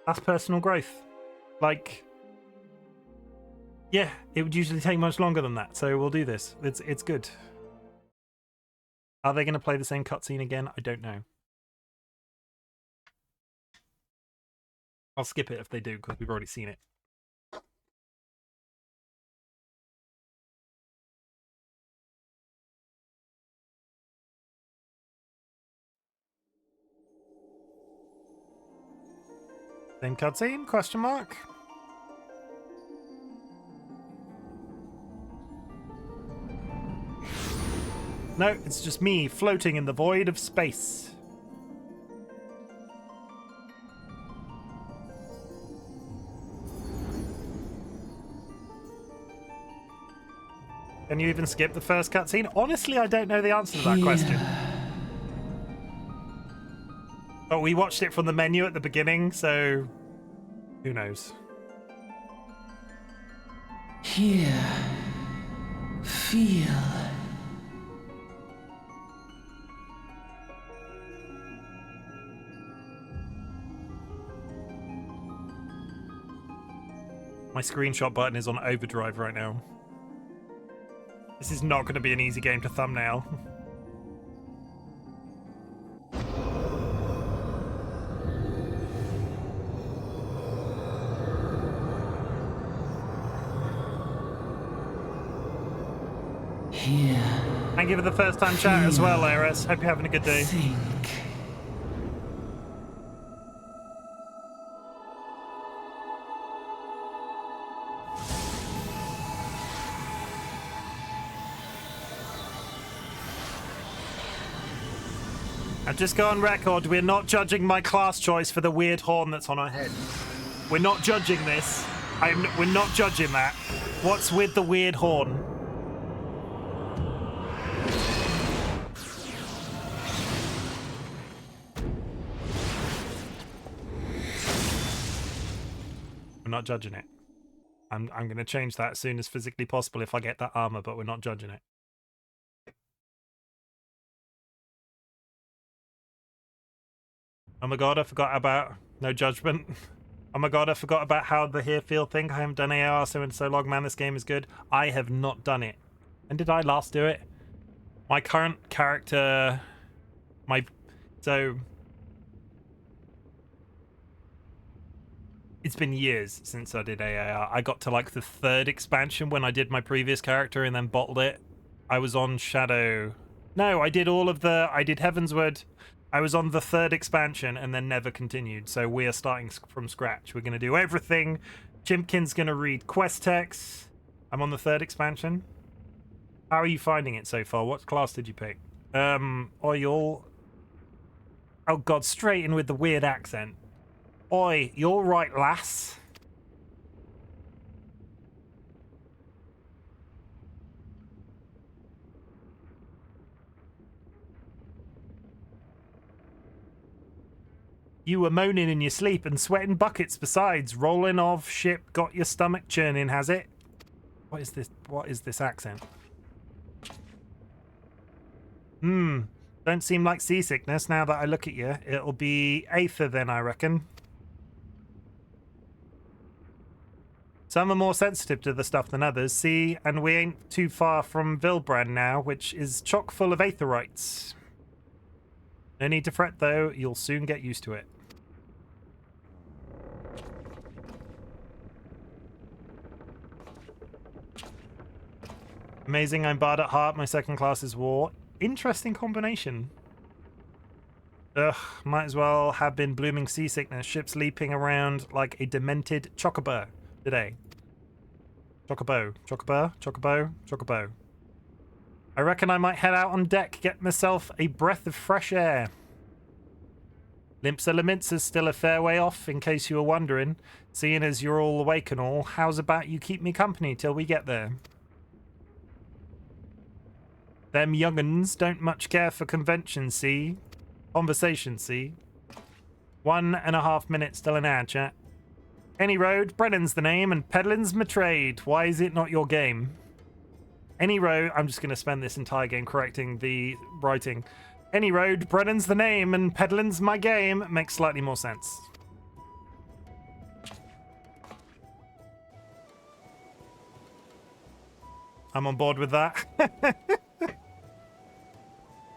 That's personal growth. Like, yeah, it would usually take much longer than that, so we'll do this. It's good. Are they going to play the same cutscene again? I don't know. I'll skip it if they do, because we've already seen it. Same cutscene? Question mark? No, it's just me floating in the void of space. Can you even skip the first cutscene? Honestly, I don't know the answer to that question. But we watched it from the menu at the beginning, so who knows? Here. Feel. My screenshot button is on overdrive right now. This is not going to be an easy game to thumbnail. Here. Thank you for the first time chat as well, Iris. Hope you're having a good day. Think. I've just go on record. We're not judging my class choice for the weird horn that's on our head. We're not judging this. We're not judging that. What's with the weird horn? We're not judging it. I'm going to change that as soon as physically possible if I get that armor, but we're not judging it. Oh my god, I forgot about no judgment. Oh my god, I forgot about how the here feel thing. I haven't done AR so in so long. Man, this game is good. I have not done it. When did I last do it? My current character... It's been years since I did AAR. I got to like the 3rd expansion when I did my previous character and then bottled it. I was on Shadow. No, I did Heavensward. I was on the 3rd expansion and then never continued. So we are starting from scratch. We're going to do everything. Chimken's going to read quest text. I'm on the 3rd expansion. How are you finding it so far? What class did you pick? Oh god, straight in with the weird accent. Oi, you're right, lass. You were moaning in your sleep and sweating buckets besides. Rolling off ship got your stomach churning, has it? What is this? What is this accent? Don't seem like seasickness now that I look at you. It'll be Aether then, I reckon. Some are more sensitive to the stuff than others, see, and we ain't too far from Vilbrand now, which is chock full of aetherites. No need to fret though, you'll soon get used to it. Amazing, I'm bard at heart, my 2nd class is war. Interesting combination. Ugh, might as well have been blooming seasickness, ships leaping around like a demented chocobo today. Chocobo, chocobo, chocobo, chocobo. I reckon I might head out on deck, get myself a breath of fresh air. Limpsa still a fair way off, in case you were wondering. Seeing as you're all awake and all, how's about you keep me company till we get there? Them young'uns don't much care for convention, see? Conversation, see? 1.5 minutes till an hour, chat. Any road, Brennan's the name, and peddling's my trade. Why is it not your game? Any road, I'm just going to spend this entire game correcting the writing. Any road, Brennan's the name, and peddling's my game. Makes slightly more sense. I'm on board with that.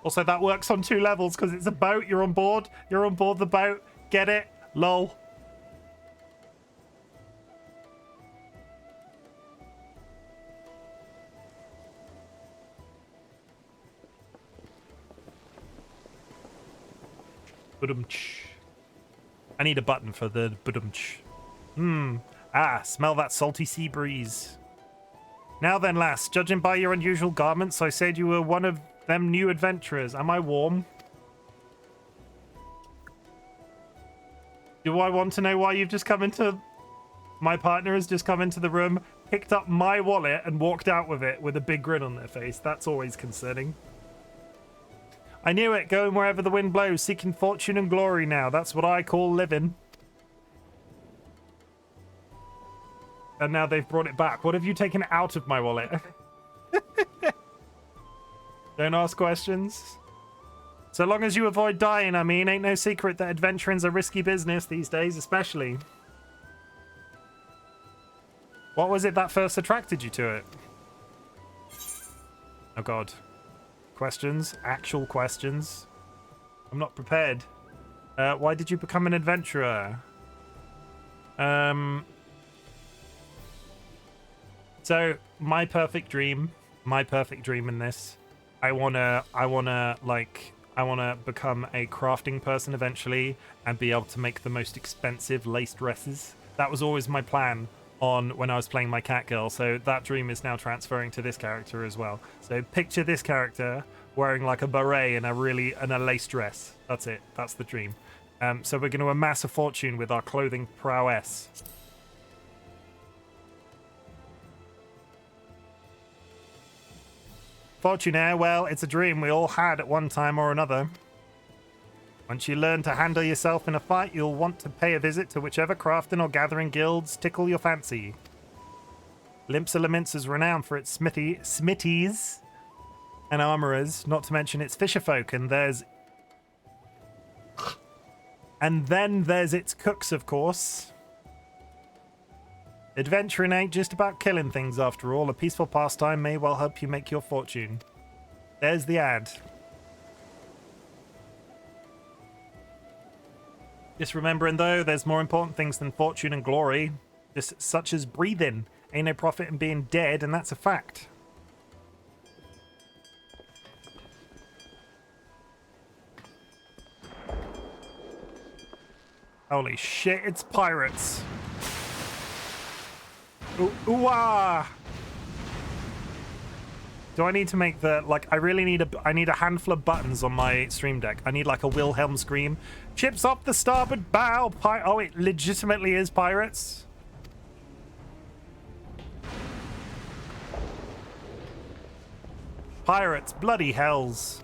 Also, that works on 2 levels, because it's a boat, you're on board the boat, get it? Lol. Budumch. I need a button for the budumch. Smell that salty sea breeze. Now then, lass, judging by your unusual garments, I said you were one of them new adventurers. Am I warm? Do I want to know why you've just come into... My partner has just come into the room, picked up my wallet, and walked out with it with a big grin on their face. That's always concerning. I knew it, going wherever the wind blows, seeking fortune and glory now. That's what I call living. And now they've brought it back. What have you taken out of my wallet? Don't ask questions. So long as you avoid dying, I mean. Ain't no secret that adventuring's a risky business these days, especially. What was it that first attracted you to it? Oh god. Questions? Actual questions? I'm not prepared. Why did you become an adventurer? So my perfect dream in this, I wanna become a crafting person eventually and be able to make the most expensive lace dresses. That was always my plan on when I was playing my cat girl, so that dream is now transferring to this character as well. So picture this character wearing like a beret and a lace dress. That's it. That's the dream. So we're going to amass a fortune with our clothing prowess. Fortunaire, well, it's a dream we all had at one time or another. Once you learn to handle yourself in a fight, you'll want to pay a visit to whichever crafting or gathering guilds tickle your fancy. Limps Elements is renowned for its smithies and armorers, not to mention its fisherfolk, and then there's its cooks, of course. Adventuring ain't just about killing things after all. A peaceful pastime may well help you make your fortune. There's the ad. Just remembering though, there's more important things than fortune and glory, just such as breathing. Ain't no profit in being dead, and that's a fact. Holy shit, it's pirates. Ooh-ah! Do I need to make the, like, I need a handful of buttons on my stream deck. I need like a Wilhelm scream. Chips off the starboard bow. Oh, it legitimately is pirates. Pirates, bloody hells.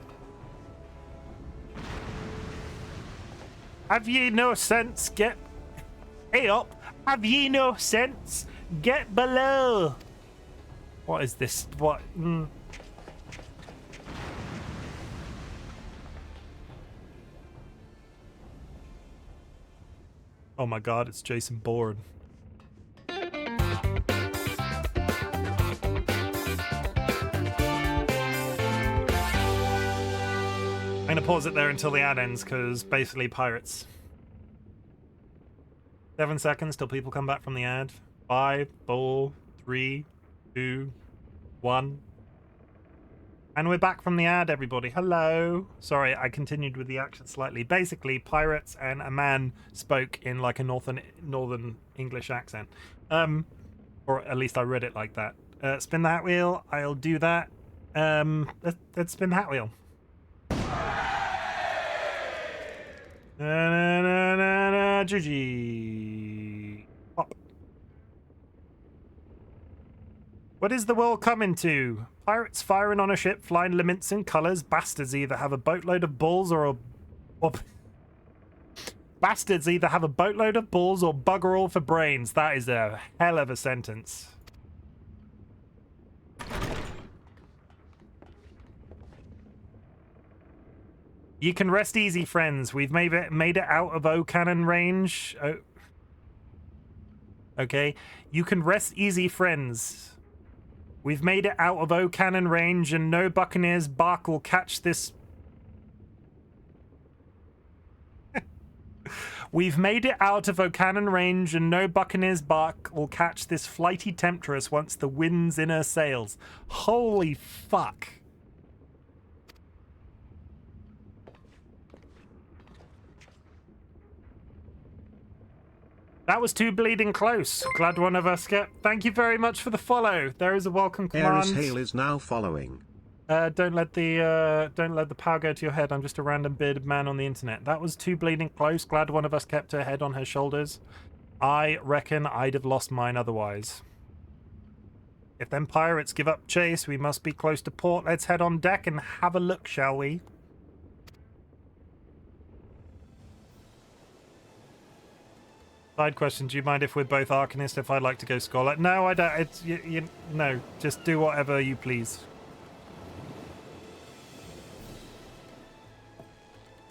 Have ye no sense? Get up. Have ye no sense? Get below. What is this? What? Oh my god, it's Jason Bourne. I'm going to pause it there until the ad ends, because basically pirates. 7 seconds till people come back from the ad. 5, 4, 3, 2, 1. And we're back from the ad, everybody. Hello. Sorry, I continued with the action slightly. Basically, pirates and a man spoke in like a northern English accent. Or at least I read it like that. Spin the hat wheel. I'll do that. Let's spin the hat wheel. GG. Pop. What is the world coming to? Pirates firing on a ship, flying laments and colours. Bastards either have a boatload of balls or bastards either have a boatload of balls or bugger all for brains. That is a hell of a sentence. You can rest easy, friends. We've made it out of O cannon range. Oh. Okay. You can rest easy, friends. We've made it out of O cannon range, and no Buccaneer's bark will catch this. We've made it out of O cannon range, and no Buccaneer's bark will catch this flighty temptress once the wind's in her sails. Holy fuck. That was too bleeding close. Glad one of us kept. Thank you very much for the follow. There is a welcome command. Ares Hale is now following. Don't let the power go to your head. I'm just a random bearded man on the internet. That was too bleeding close. Glad one of us kept her head on her shoulders. I reckon I'd have lost mine otherwise. If them pirates give up chase, we must be close to port. Let's head on deck and have a look, shall we? Side question, do you mind if we're both Arcanist if I'd like to go Scholar? No, I don't. It's, no, just do whatever you please.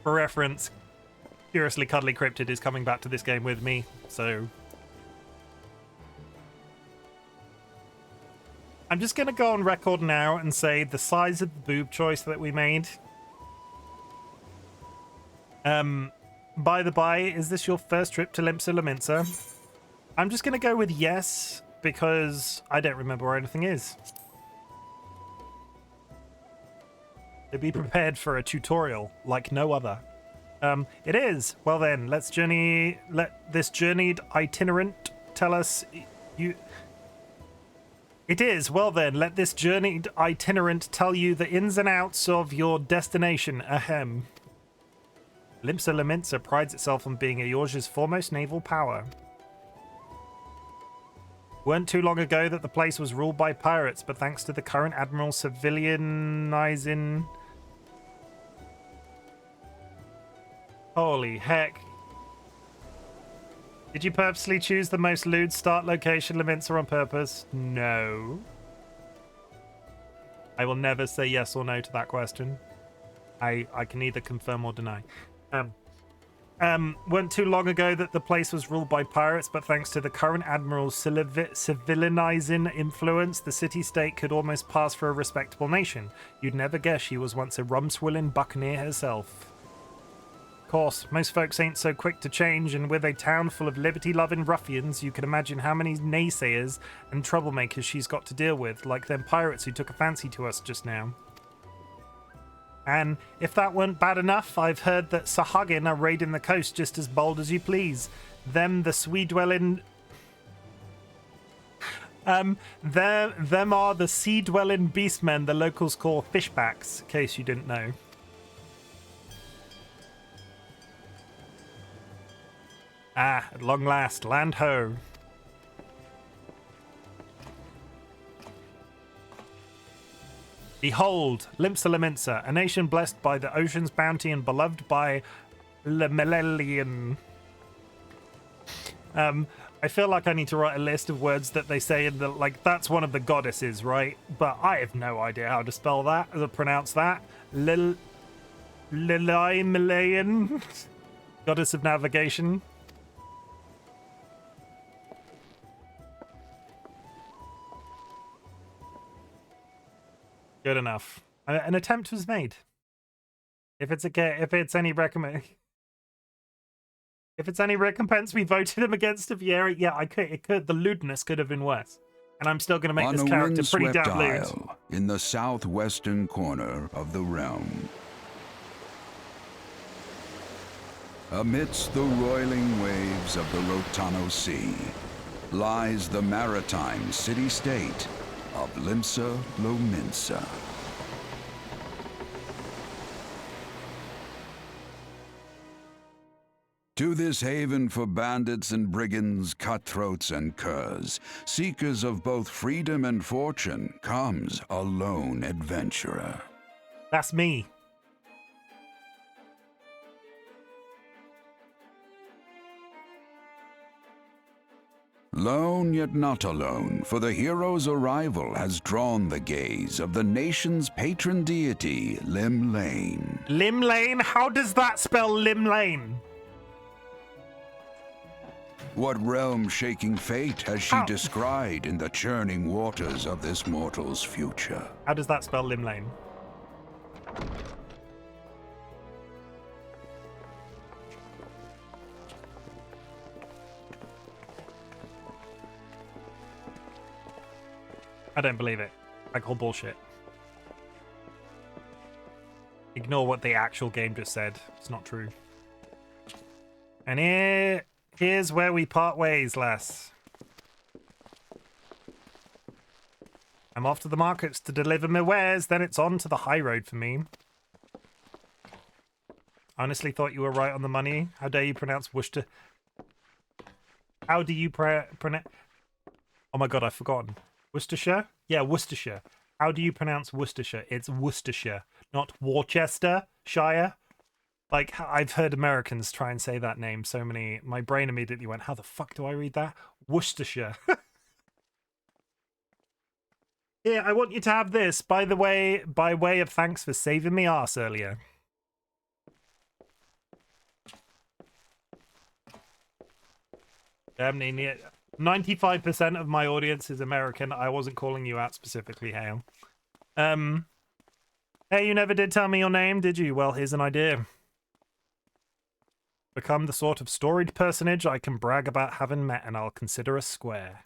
For reference, Curiously Cuddly Cryptid is coming back to this game with me, so... I'm just going to go on record now and say the size of the boob choice that we made. By the by, is this your first trip to Limsa Lominsa? I'm just going to go with yes, because I don't remember where anything is. To be prepared for a tutorial like no other. It is. Well then, let this journeyed itinerant tell us you... It is. Well then, let this journeyed itinerant tell you the ins and outs of your destination. Ahem. Limsa Lominsa prides itself on being Eorzea's foremost naval power. Weren't too long ago that the place was ruled by pirates, but thanks to the current admiral civilianizing... Holy heck. Did you purposely choose the most lewd start location, Lominsa, on purpose? No. I will never say yes or no to that question. I can neither confirm or deny. Weren't too long ago that the place was ruled by pirates, but thanks to the current admiral's civilizing influence, the city-state could almost pass for a respectable nation. You'd never guess she was once a rum-swilling buccaneer herself. Of course, most folks ain't so quick to change, and with a town full of liberty-loving ruffians, you can imagine how many naysayers and troublemakers she's got to deal with, like them pirates who took a fancy to us just now. And if that weren't bad enough, I've heard that Sahagin are raiding the coast just as bold as you please. Them, the sea-dwelling... them are the sea-dwelling beastmen the locals call fishbacks, in case you didn't know. Ah, at long last, land ho. Behold, Limsa Lominsa, a nation blessed by the ocean's bounty and beloved by Lemelelian. I feel like I need to write a list of words that they say in the, like, that's one of the goddesses, right? But I have no idea how to spell that, or pronounce that. Lemelelian, goddess of navigation. Good enough. An attempt was made. If it's any recompense, we voted him against a Viera. Yeah, the lewdness could have been worse. And I'm still going to make this character pretty damn lewd. In the southwestern corner of the realm, amidst the roiling waves of the Rotano Sea, lies the maritime city-state of Limsa Lominsa. To this haven for bandits and brigands, cutthroats and curs, seekers of both freedom and fortune, comes a lone adventurer. That's me. Lone yet not alone, for the hero's arrival has drawn the gaze of the nation's patron deity, Limlane. Limlane? How does that spell Limlane? What realm-shaking fate has she descried in the churning waters of this mortal's future? How does that spell Limlane? I don't believe it. I call bullshit. Ignore what the actual game just said. It's not true. And here's where we part ways, lass. I'm off to the markets to deliver my wares, then it's on to the high road for me. I honestly thought you were right on the money. How dare you pronounce Worcester? How do you pronounce... Oh my god, I've forgotten. Worcestershire? Yeah, Worcestershire. How do you pronounce Worcestershire? It's Worcestershire, not Worcestershire. Like, I've heard Americans try and say that name so many... My brain immediately went, how the fuck do I read that? Worcestershire. Here, I want you to have this, by way of thanks for saving me arse earlier. 95% of my audience is American. I wasn't calling you out specifically, Hale. Hey, you never did tell me your name, did you? Well, here's an idea. Become the sort of storied personage I can brag about having met, and I'll consider a square.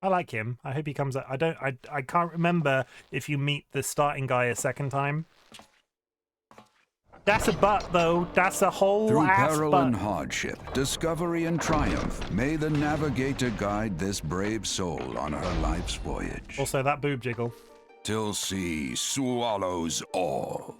I like him. I hope he comes out. I can't remember if you meet the starting guy a second time. That's a butt, though. That's a whole Through ass peril butt. and hardship, discovery and triumph, may the navigator guide this brave soul on her life's voyage. Also, that boob jiggle. Till sea swallows all.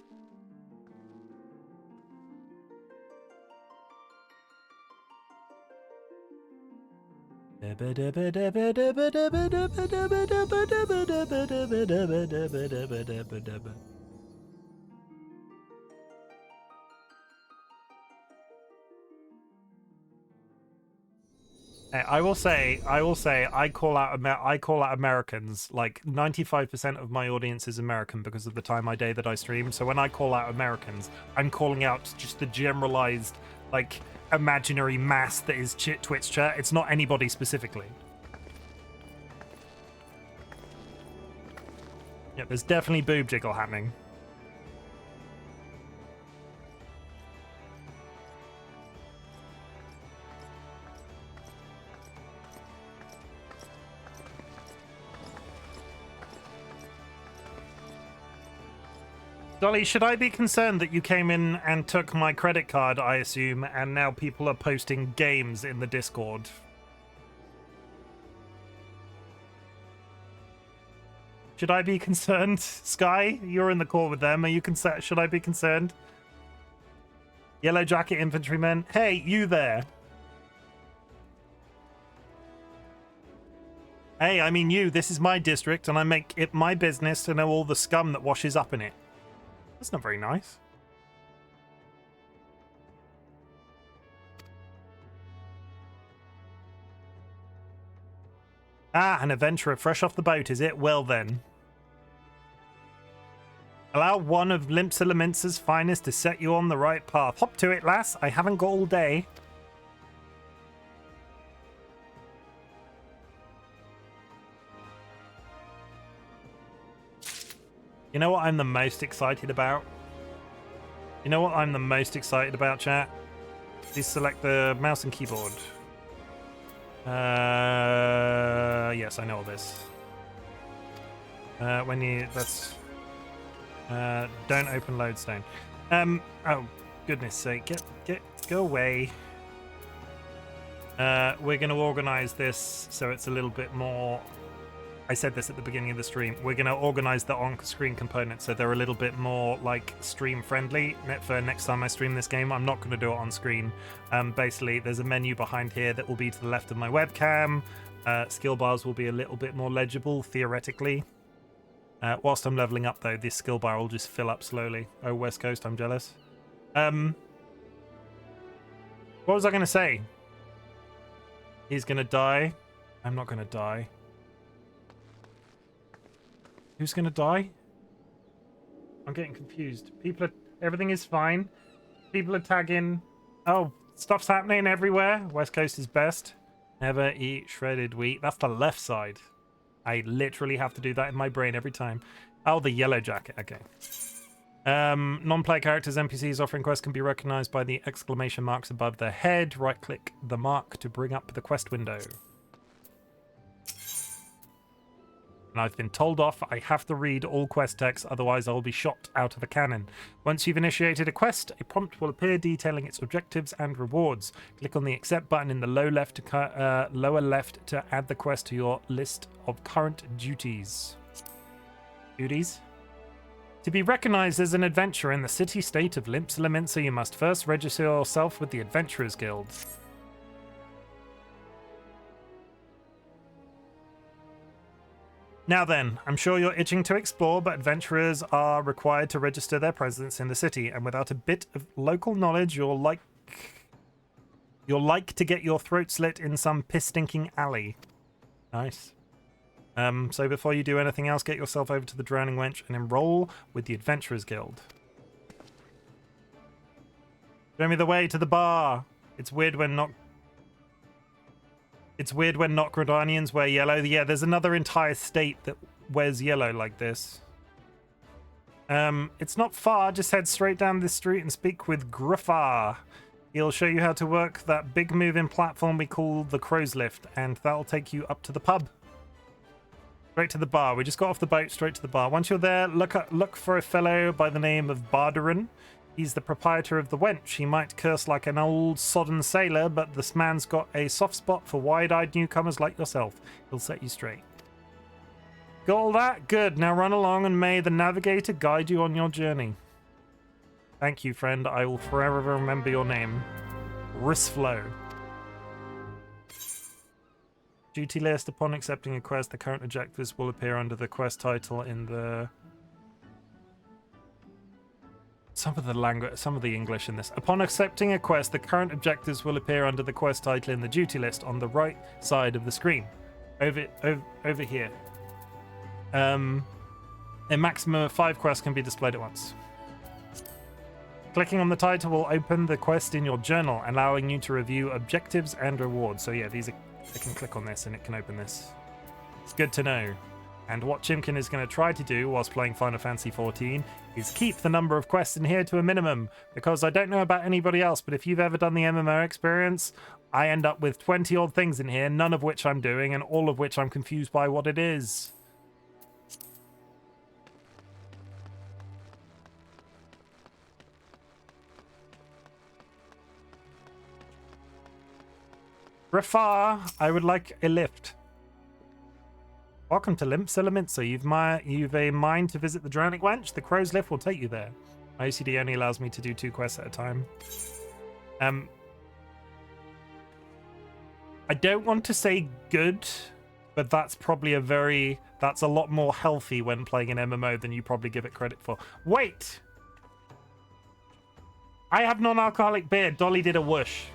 I will say, I call out Americans. Like 95% of my audience is American because of the time of day that I stream. So when I call out Americans, I'm calling out just the generalized, like, imaginary mass that is Twitch chat. It's not anybody specifically. Yeah, there's definitely boob jiggle happening. Dolly, should I be concerned that you came in and took my credit card, I assume, and now people are posting games in the Discord? Should I be concerned? Sky, you're in the call with them. Are you concerned? Should I be concerned? Yellow Jacket Infantryman. Hey, you there. Hey, I mean you. This is my district, and I make it my business to know all the scum that washes up in it. That's not very nice. Ah, an adventurer fresh off the boat, is it? Well then. Allow one of Limpsalaminsa's finest to set you on the right path. Hop to it, lass. I haven't got all day. You know what I'm the most excited about? You know what I'm the most excited about, chat? Please select the mouse and keyboard. Yes, I know all this. When you... That's... don't open Lodestone. Oh, goodness sake. Go away. We're going to organize this so it's a little bit more... I said this at the beginning of the stream. We're going to organize the on-screen components so they're a little bit more like stream-friendly for next time I stream this game. I'm not going to do it on screen. Basically, there's a menu behind here that will be to the left of my webcam. Skill bars will be a little bit more legible, theoretically. Whilst I'm leveling up, though, this skill bar will just fill up slowly. Oh, West Coast, I'm jealous. What was I going to say? He's going to die. I'm not going to die. Who's gonna die? I'm getting confused. Everything is fine. People are tagging. Oh, stuff's happening everywhere. West Coast is best. Never eat shredded wheat. That's the left side. I literally have to do that in my brain every time. Oh, the yellow jacket. Okay. Non-player characters, NPCs offering quests can be recognized by the exclamation marks above their head. Right-click the mark to bring up the quest window. And I've been told off I have to read all quest text, otherwise I'll be shot out of a cannon. Once you've initiated a quest, a prompt will appear detailing its objectives and rewards. Click on the accept button in the lower left to add the quest to your list of current duties. To be recognized as an adventurer in the city-state of Limpsalaminsa, you must first register yourself with the Adventurers Guild. Now then, I'm sure you're itching to explore, but adventurers are required to register their presence in the city, and without a bit of local knowledge, you're like to get your throat slit in some piss-stinking alley. Nice. So before you do anything else, get yourself over to the Drowning Wench and enroll with the Adventurers Guild. Show me the way to the bar. It's weird when not... It's weird when Nocrodanians wear yellow. Yeah, there's another entire state that wears yellow like this. It's not far. Just head straight down this street and speak with Gruffar. He'll show you how to work that big moving platform we call the Crow's Lift, and that'll take you up to the pub. Straight to the bar. We just got off the boat, straight to the bar. Once you're there, look for a fellow by the name of Bardarin. He's the proprietor of the Wench. He might curse like an old sodden sailor, but this man's got a soft spot for wide-eyed newcomers like yourself. He'll set you straight. Got all that? Good. Now run along and may the navigator guide you on your journey. Thank you, friend. I will forever remember your name. Risflow. Duty list. Upon accepting a quest, the current objectives will appear under the quest title in the... Some of the English in this. Upon accepting a quest, the current objectives will appear under the quest title in the duty list on the right side of the screen. Over here. A maximum of 5 quests can be displayed at once. Clicking on the title will open the quest in your journal, allowing you to review objectives and rewards. So yeah, I can click on this and it can open this. It's good to know. And what Chimken is going to try to do whilst playing Final Fantasy XIV is keep the number of quests in here to a minimum, because I don't know about anybody else, but if you've ever done the MMO experience, I end up with 20 odd things in here, none of which I'm doing, and all of which I'm confused by what it is. Rafar, I would like a lift. Welcome to Limpsa. You've a mind to visit the Drowning Wench? The Crow's Lift will take you there. My OCD only allows me to do 2 quests at a time. I don't want to say good, but that's probably that's a lot more healthy when playing an MMO than you probably give it credit for. Wait! I have non-alcoholic beer. Dolly did a whoosh.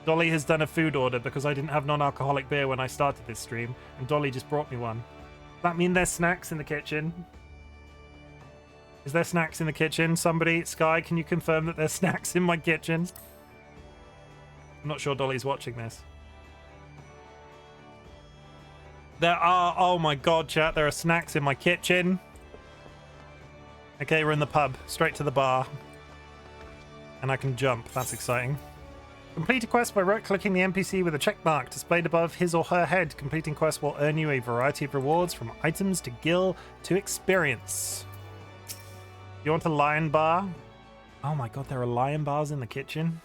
Dolly has done a food order because I didn't have non-alcoholic beer when I started this stream, and Dolly just brought me one. Does that mean there's snacks in the kitchen? Is there snacks in the kitchen? Somebody, Sky, can you confirm that there's snacks in my kitchen? I'm not sure Dolly's watching this. There are, oh my god, chat, there are snacks in my kitchen. Okay, we're in the pub, straight to the bar. And I can jump, that's exciting. Complete a quest by right-clicking the NPC with a check mark displayed above his or her head. Completing quests will earn you a variety of rewards, from items to gil to experience. You want a lion bar? Oh my god, there are lion bars in the kitchen?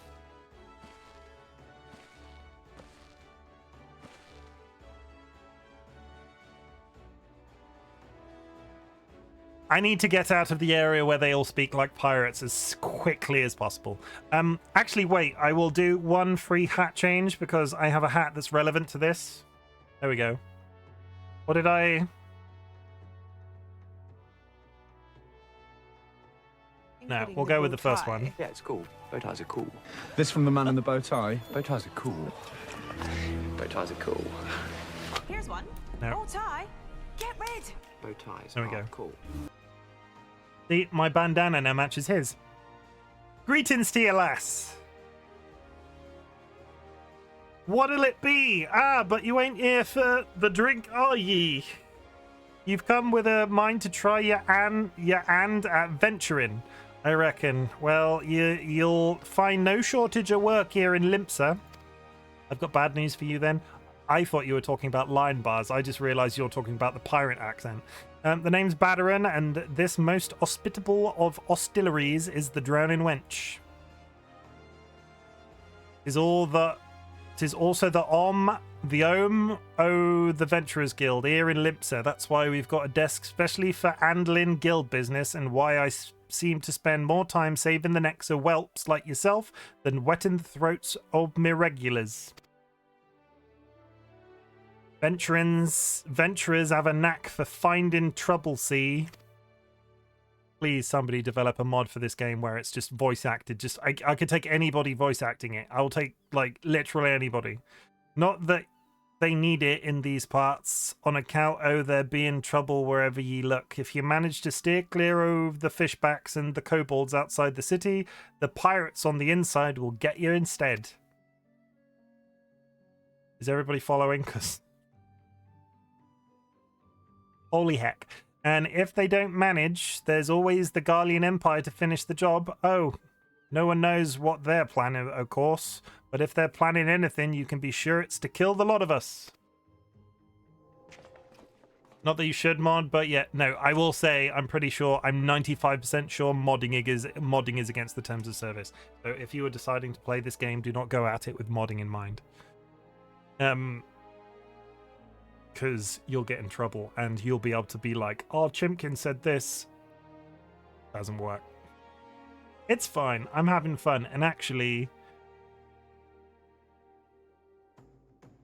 I need to get out of the area where they all speak like pirates as quickly as possible. Actually, wait. I will do 1 free hat change because I have a hat that's relevant to this. There we go. What did I... No, we'll go with the first one. Yeah, it's cool. Bow ties are cool. This from the man in the bow tie. Bow ties are cool. Bow ties are cool. Here's one. No. Bow tie. Get rid. Bow ties There we are go. cool. See, my bandana now matches his. Greetings to you, lass. What'll it be? Ah, but you ain't here for the drink, are ye? You've come with a mind to try your hand at venturing, I reckon. Well, you'll find no shortage of work here in Limpsa. I've got bad news for you then. I thought you were talking about lion bars. I just realized you're talking about the pirate accent. The name's Badarin, and this most hospitable of hostilleries is the Drowning Wench. Tis also the Venturers Guild here in Limpsa. That's why we've got a desk specially for handling guild business, and why I seem to spend more time saving the necks of whelps like yourself than wetting the throats of me regulars. Venturers have a knack for finding trouble, see? Please, somebody develop a mod for this game where it's just voice acted. I could take anybody voice acting it. I'll take, like, literally anybody. Not that they need it in these parts on account of there being trouble wherever ye look. If you manage to steer clear of the fishbacks and the kobolds outside the city, the pirates on the inside will get you instead. Is everybody following? Because holy heck. And if they don't manage, there's always the Garlean Empire to finish the job. Oh, no one knows what they're planning, of course. But if they're planning anything, you can be sure it's to kill the lot of us. Not that you should mod, but yeah, no, I will say I'm pretty sure, I'm 95% sure modding is against the terms of service. So if you are deciding to play this game, do not go at it with modding in mind. Because you'll get in trouble and you'll be able to be like, oh, Chimken said this. Doesn't work. It's fine. I'm having fun. And actually,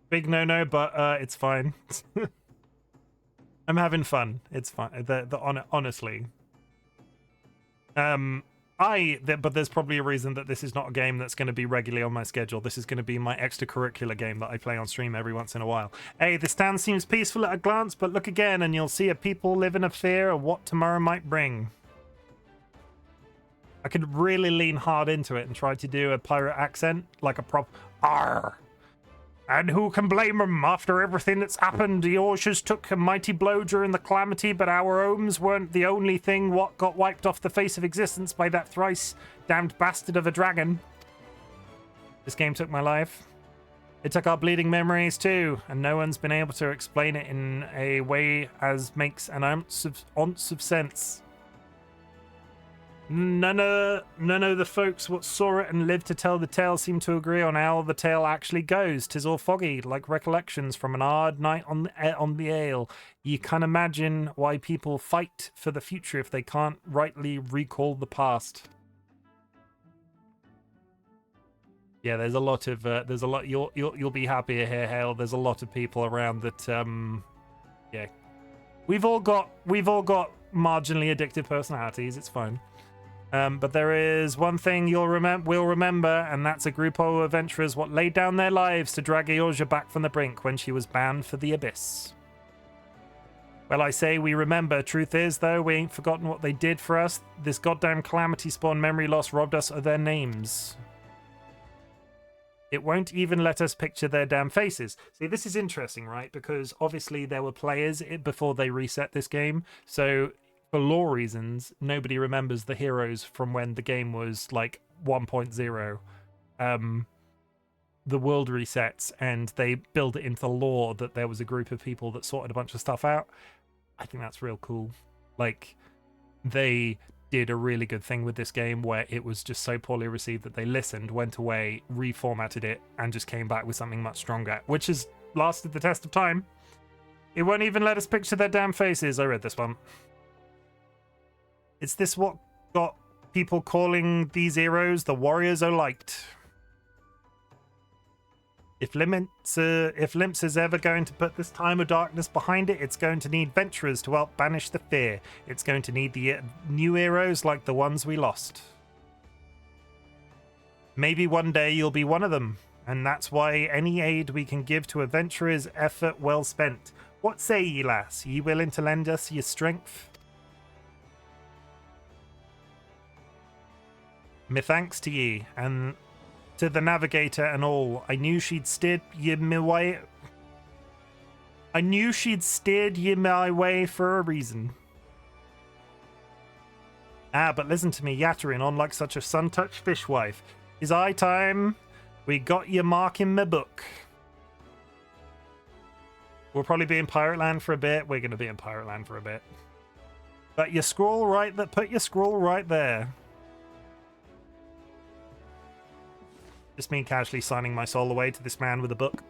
big no, but it's fine. I'm having fun. It's fine. Honestly. But there's probably a reason that this is not a game that's going to be regularly on my schedule. This is going to be my extracurricular game that I play on stream every once in a while. Hey, this town seems peaceful at a glance, but look again and you'll see a people live in a fear of what tomorrow might bring. I could really lean hard into it and try to do a pirate accent, like a prop. Arr! And who can blame him after everything that's happened? The Orshers took a mighty blow during the calamity, but our homes weren't the only thing what got wiped off the face of existence by that thrice damned bastard of a dragon. This game took my life. It took our bleeding memories too, and no one's been able to explain it in a way as makes an ounce of sense. None of the folks what saw it and lived to tell the tale seem to agree on how the tale actually goes. 'Tis all foggy, like recollections from an hard night on the ale. You can't imagine why people fight for the future if they can't rightly recall the past. Yeah, there's a lot of you'll be happier here, Hale. There's a lot of people around that yeah. We've all got marginally addictive personalities. It's fine. But there is one thing we'll remember, and that's a group of adventurers what laid down their lives to drag Eorzea back from the brink when she was bound for the abyss. Well, I say we remember. Truth is, though, we ain't forgotten what they did for us. This goddamn calamity spawn memory loss robbed us of their names. It won't even let us picture their damn faces. See, this is interesting, right? Because obviously there were players before they reset this game, so for lore reasons, nobody remembers the heroes from when the game was like 1.0. The world resets and they build it into the lore that there was a group of people that sorted a bunch of stuff out. I think that's real cool. Like, they did a really good thing with this game where it was just so poorly received that they listened, went away, reformatted it, and just came back with something much stronger, which has lasted the test of time. It won't even let us picture their damn faces. I read this one. Is this what got people calling these heroes the Warriors O' Light? If Limps is ever going to put this time of darkness behind it, it's going to need venturers to help banish the fear. It's going to need the new heroes like the ones we lost. Maybe one day you'll be one of them, and that's why any aid we can give to adventurers effort well spent. What say ye, lass? Ye willing to lend us your strength? Me thanks to ye, and to the navigator and all. I knew she'd steered ye my way. I knew she'd steered ye my way for a reason. Ah, but listen to me yattering on like such a sun-touched fishwife. Is high time we got your mark in my book. We'll probably be in Pirate Land for a bit. We're going to be in Pirate Land for a bit. But your scroll right there. Put your scroll right there. Just me casually signing my soul away to this man with a book.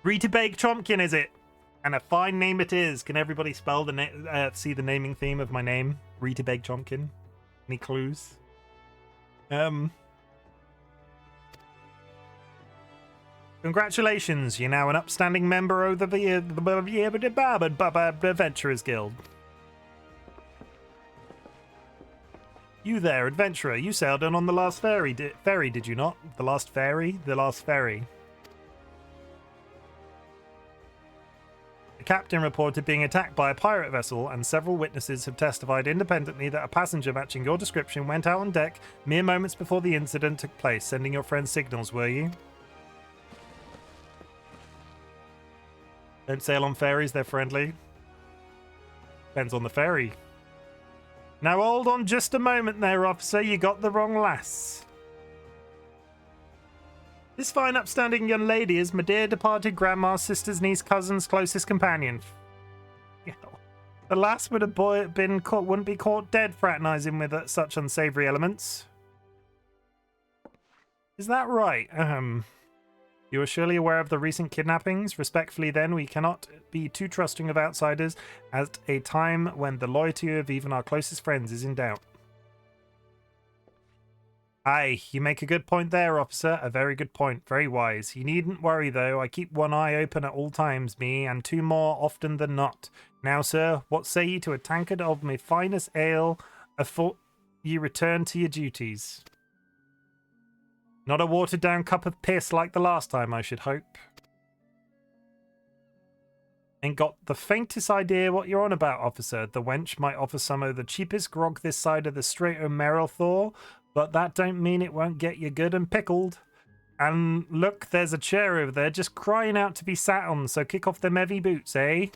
RightBigChimken, is it? And a fine name it is. Can everybody spell the see the naming theme of my name? RightBigChimken. Any clues? Congratulations, you're now an upstanding member of the Adventurers Guild. You there, adventurer, you sailed in on the last ferry, did you not? The last ferry? The last ferry. The captain reported being attacked by a pirate vessel, and several witnesses have testified independently that a passenger matching your description went out on deck mere moments before the incident took place. Sending your friends signals, were you? Don't sail on ferries, they're friendly. Depends on the ferry. Now hold on just a moment there, officer. You got the wrong lass. This fine upstanding young lady is my dear departed grandma's sister's niece cousin's closest companion. The lass would have wouldn't be caught dead fraternizing with such unsavory elements. Is that right? You are surely aware of the recent kidnappings. Respectfully, then, we cannot be too trusting of outsiders at a time when the loyalty of even our closest friends is in doubt. Aye, you make a good point there, officer. A very good point. Very wise. You needn't worry, though. I keep one eye open at all times, me, and two more often than not. Now, sir, what say ye to a tankard of my finest ale afore ye return to your duties? Not a watered-down cup of piss like the last time, I should hope. Ain't got the faintest idea what you're on about, officer. The wench might offer some of the cheapest grog this side of the Strait o' Merelthor, but that don't mean it won't get you good and pickled. And look, there's a chair over there just crying out to be sat on, so kick off them heavy boots, eh?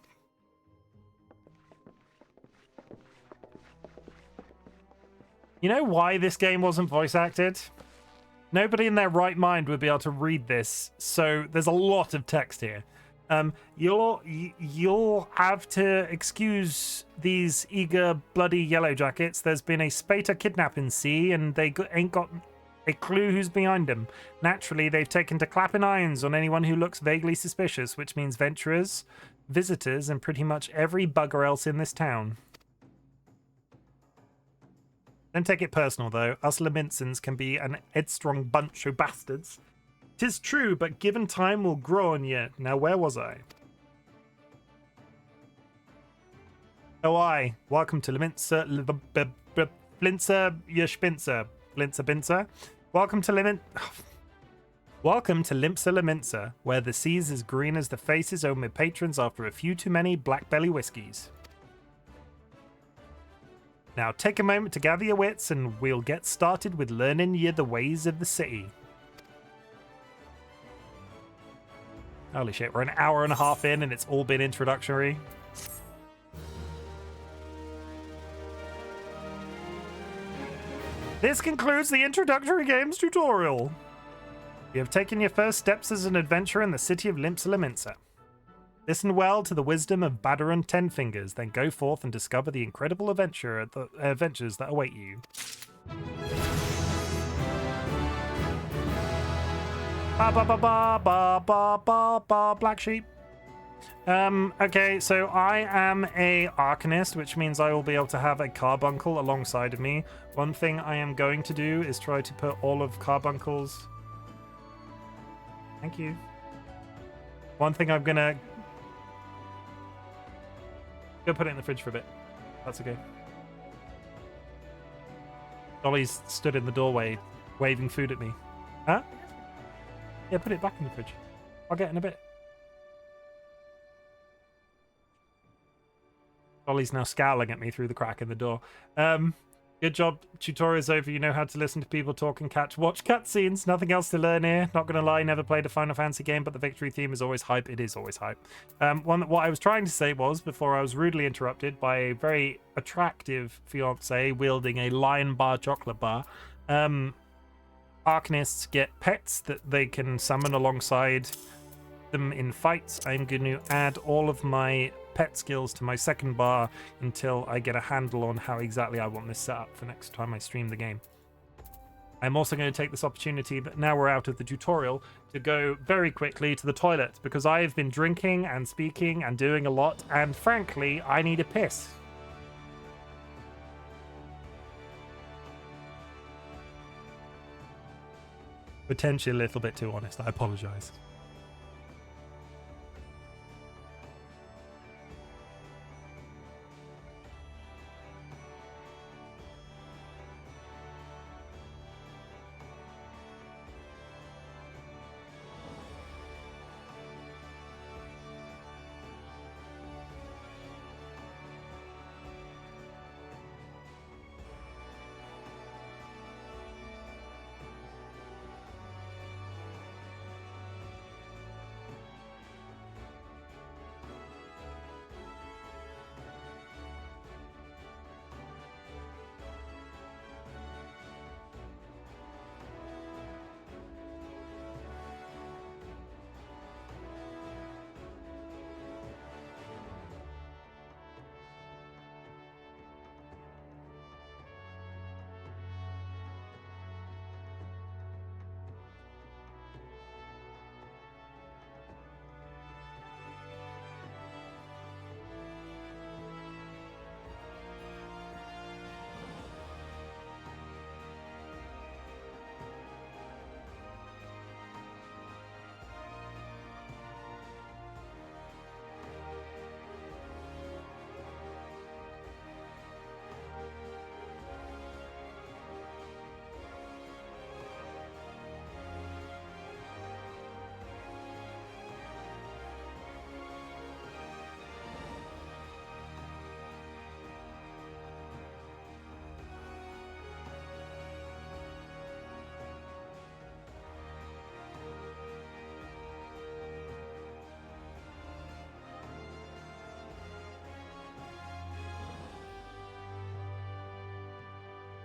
You know why this game wasn't voice acted? Nobody in their right mind would be able to read this, so there's a lot of text here. You'll have to excuse these eager, bloody yellow jackets. There's been a Spater kidnapping sea, and they ain't got a clue who's behind them. Naturally, they've taken to clapping irons on anyone who looks vaguely suspicious, which means venturers, visitors, and pretty much every bugger else in this town. Don't take it personal, though. Us Leminsons can be an headstrong bunch of bastards. 'Tis true, but given time will grow on ye. Now, where was I? Oh, I. Welcome to Leminster, Blinzer, your Spinzer. Blinzer, Binzer. Welcome to Welcome to Limpser Leminster, where the sea's as green as the faces of my patrons after a few too many black belly whiskies. Now take a moment to gather your wits and we'll get started with learning ye the ways of the city. Holy shit, we're an hour and a half in and it's all been introductory. This concludes the introductory games tutorial. You have taken your first steps as an adventurer in the city of Limpsa. Listen well to the wisdom of Badaran Tenfingers, then go forth and discover the incredible adventures that await you. Ba ba ba ba ba ba ba ba, black sheep. Okay, so I am a Arcanist, which means I will be able to have a carbuncle alongside of me. One thing I am going to do is try to put all of carbuncles... Thank you. One thing I'm gonna... Go put it in the fridge for a bit. That's okay. Dolly's stood in the doorway, waving food at me. Huh? Yeah, put it back in the fridge. I'll get in a bit. Dolly's now scowling at me through the crack in the door. Good job. Tutorial's over. You know how to listen to people talk and watch cutscenes. Nothing else to learn here. Not gonna lie, never played a Final Fantasy game, but the victory theme is always hype. It is always hype. What I was trying to say was, before I was rudely interrupted by a very attractive fiance wielding a Lion Bar chocolate bar, Arcanists get pets that they can summon alongside them in fights. I'm going to add all of my pet skills to my second bar until I get a handle on how exactly I want this set up for next time I stream the game. I'm also going to take this opportunity that now we're out of the tutorial to go very quickly to the toilet because I've been drinking and speaking and doing a lot, and frankly, I need a piss. Potentially a little bit too honest. I apologize.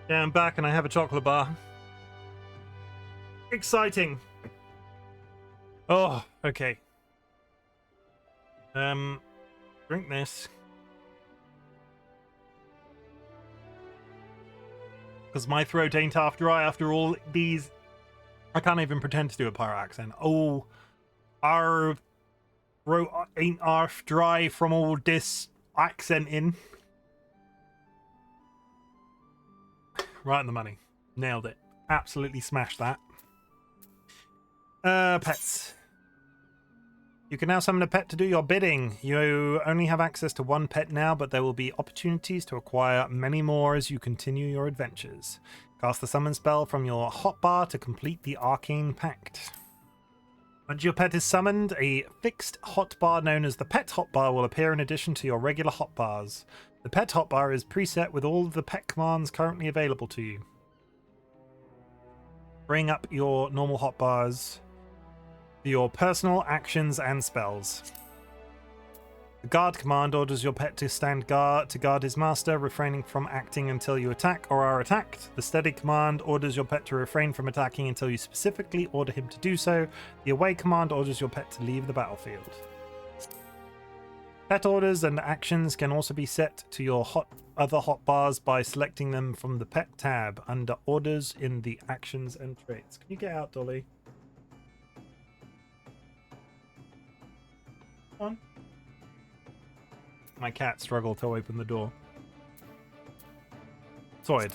Yeah, I'm back and I have a chocolate bar. Exciting. Oh, okay. Drink this. Because my throat ain't half dry after all these. I can't even pretend to do a pirate accent. Oh, our throat ain't half dry from all this accenting. Right on the money. Nailed it. Absolutely smashed that. Pets. You can now summon a pet to do your bidding. You only have access to one pet now, but there will be opportunities to acquire many more as you continue your adventures. Cast the summon spell from your hotbar to complete the arcane pact. Once your pet is summoned, a fixed hotbar known as the pet hotbar will appear in addition to your regular hotbars. The pet hotbar is preset with all of the pet commands currently available to you. Bring up your normal hotbars for your personal actions and spells. The guard command orders your pet to stand guard to guard his master, refraining from acting until you attack or are attacked. The steady command orders your pet to refrain from attacking until you specifically order him to do so. The away command orders your pet to leave the battlefield. Pet orders and actions can also be set to your other hotbars by selecting them from the pet tab under orders in the actions and traits. Can you get out, Dolly? Come on. My cat struggled to open the door. Sorted.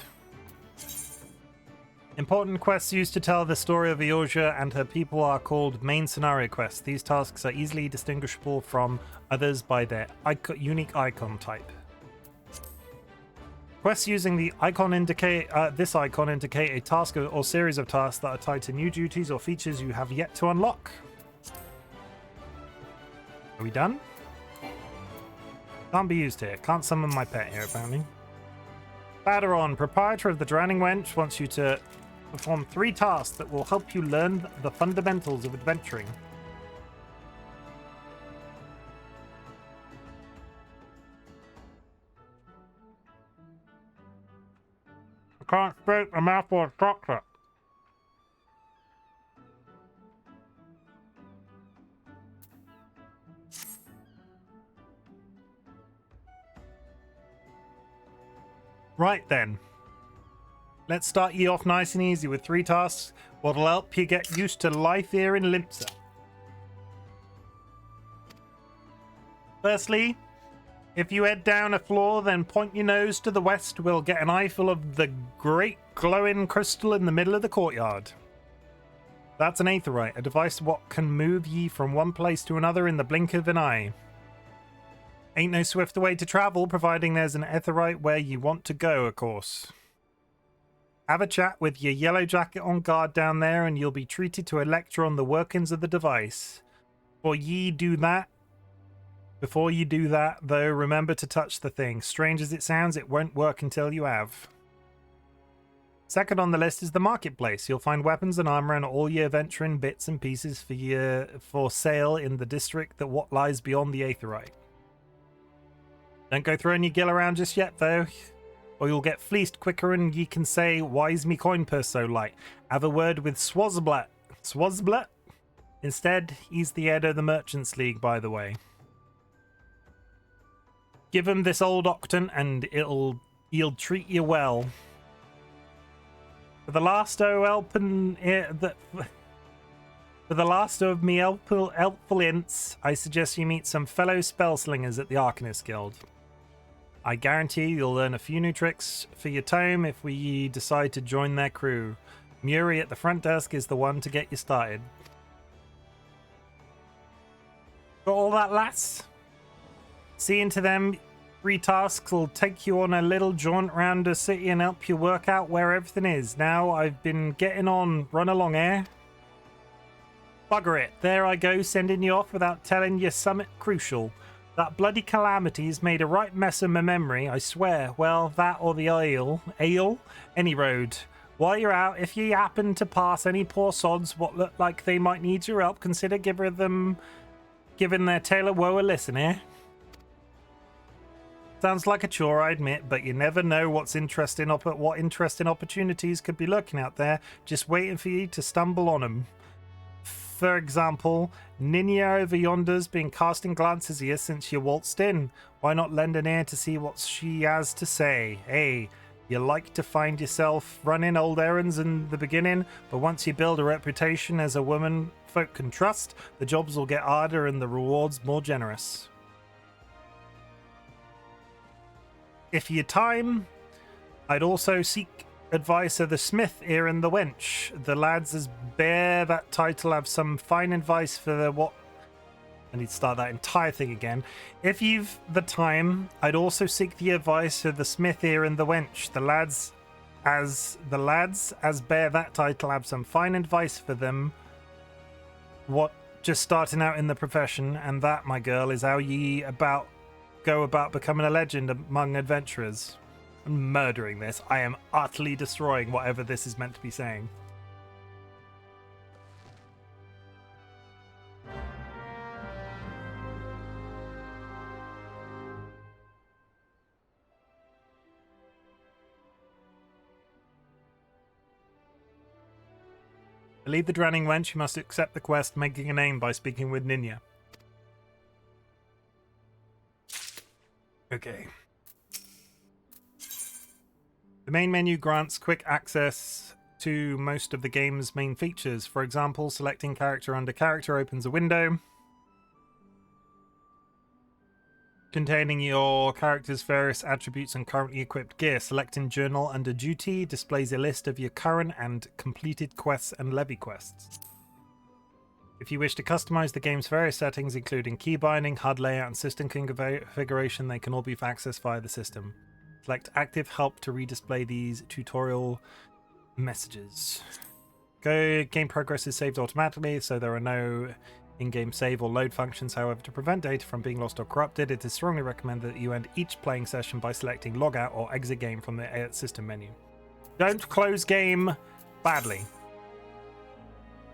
Important quests used to tell the story of Eorzea and her people are called main scenario quests. These tasks are easily distinguishable from others by their unique icon type. Quests using the icon indicate a task or series of tasks that are tied to new duties or features you have yet to unlock. Are we done? Can't be used here. Can't summon my pet here, apparently. Baderon, proprietor of the Drowning Wench, wants you to perform 3 tasks that will help you learn the fundamentals of adventuring. I can't speak a mouthful of chocolate. Right then. Let's start you off nice and easy with 3 tasks what'll help you get used to life here in Limsa. Firstly, if you head down a floor, then point your nose to the west, we'll get an eyeful of the great glowing crystal in the middle of the courtyard. That's an aetherite, a device what can move ye from one place to another in the blink of an eye. Ain't no swifter way to travel, providing there's an aetherite where you want to go, of course. Have a chat with your yellow jacket on guard down there and you'll be treated to a lecture on the workings of the device. Before you do that, though, remember to touch the thing. Strange as it sounds, it won't work until you have. Second on the list is the marketplace. You'll find weapons and armor and all your adventuring bits and pieces for sale in the district that what lies beyond the aetherite. Don't go throwing your gill around just yet, though, or you'll get fleeced quicker and ye can say, why's me coin purse so light? Have a word with Swazblet. Swazblet? Instead, he's the head of the Merchants League, by the way. Give him this old octant and he'll treat you well. For the last of me helpful ints, I suggest you meet some fellow spellslingers at the Arcanist Guild. I guarantee you'll learn a few new tricks for your tome if we decide to join their crew. Muri at the front desk is the one to get you started. Got all that, lass? Seeing to them 3 tasks will take you on a little jaunt around the city and help you work out where everything is. Now I've been getting on. Run along, eh? Bugger it. There I go, sending you off without telling you something crucial. That bloody calamity's made a right mess of my memory, I swear. Well, that or the ale, any road. While you're out, if you happen to pass any poor sods what look like they might need your help, consider giving their tale of woe a listen, eh? Sounds like a chore, I admit, but you never know what interesting opportunities could be lurking out there, just waiting for you to stumble on them. For example, Ninya over yonder's been casting glances here since you waltzed in. Why not lend an ear to see what she has to say? Hey, you like to find yourself running old errands in the beginning, but once you build a reputation as a woman folk can trust, the jobs will get harder and the rewards more generous. If you time, I'd also seek advice of the smith here in the wench. The lads as bear that title have some fine advice for the what. I need to start that entire thing again. If you've the time, I'd also seek the advice of the smith here in the wench. The lads as bear that title have some fine advice for them. What just starting out in the profession, and that, my girl, is how ye go about becoming a legend among adventurers. I'm murdering this. I am utterly destroying whatever this is meant to be saying. Leave the drowning wench. You must accept the quest, making a name by speaking with Ninya. Okay. The main menu grants quick access to most of the game's main features. For example, selecting character under character opens a window containing your character's various attributes and currently equipped gear. Selecting journal under duty displays a list of your current and completed quests and levy quests. If you wish to customize the game's various settings, including key binding, HUD layout, and system configuration, they can all be accessed via the system. Select active help to redisplay these tutorial messages. Game progress is saved automatically, so there are no in-game save or load functions. However, to prevent data from being lost or corrupted, it is strongly recommended that you end each playing session by selecting log out or exit game from the system menu. Don't close game badly.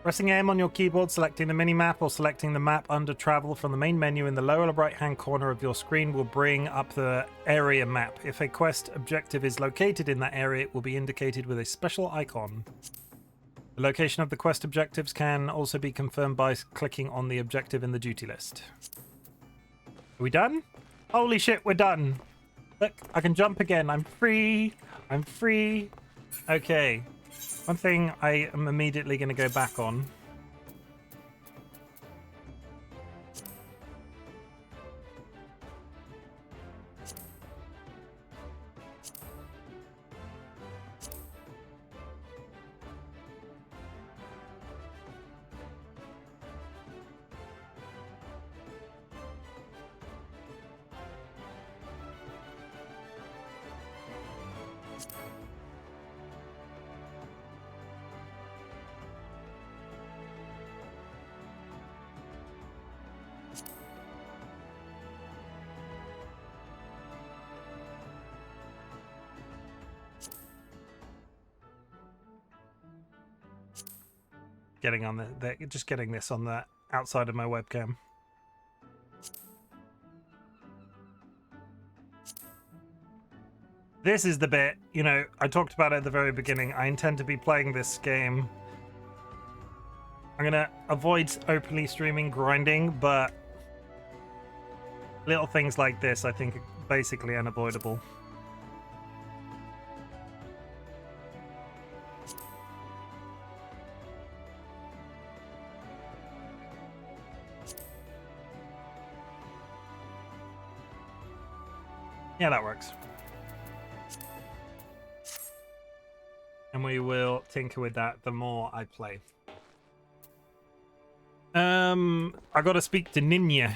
Pressing M on your keyboard, selecting the mini-map, or selecting the map under travel from the main menu in the lower right-hand corner of your screen will bring up the area map. If a quest objective is located in that area, it will be indicated with a special icon. The location of the quest objectives can also be confirmed by clicking on the objective in the duty list. Are we done? Holy shit, we're done! Look, I can jump again. I'm free! I'm free! Okay. One thing I am immediately going to go back on. Getting on just getting this on the outside of my webcam. This is the bit, you know, I talked about it at the very beginning. I intend to be playing this game. I'm gonna avoid openly streaming grinding, but little things like this I think are basically unavoidable. Yeah, that works. And we will tinker with that the more I play. I gotta speak to Ninya.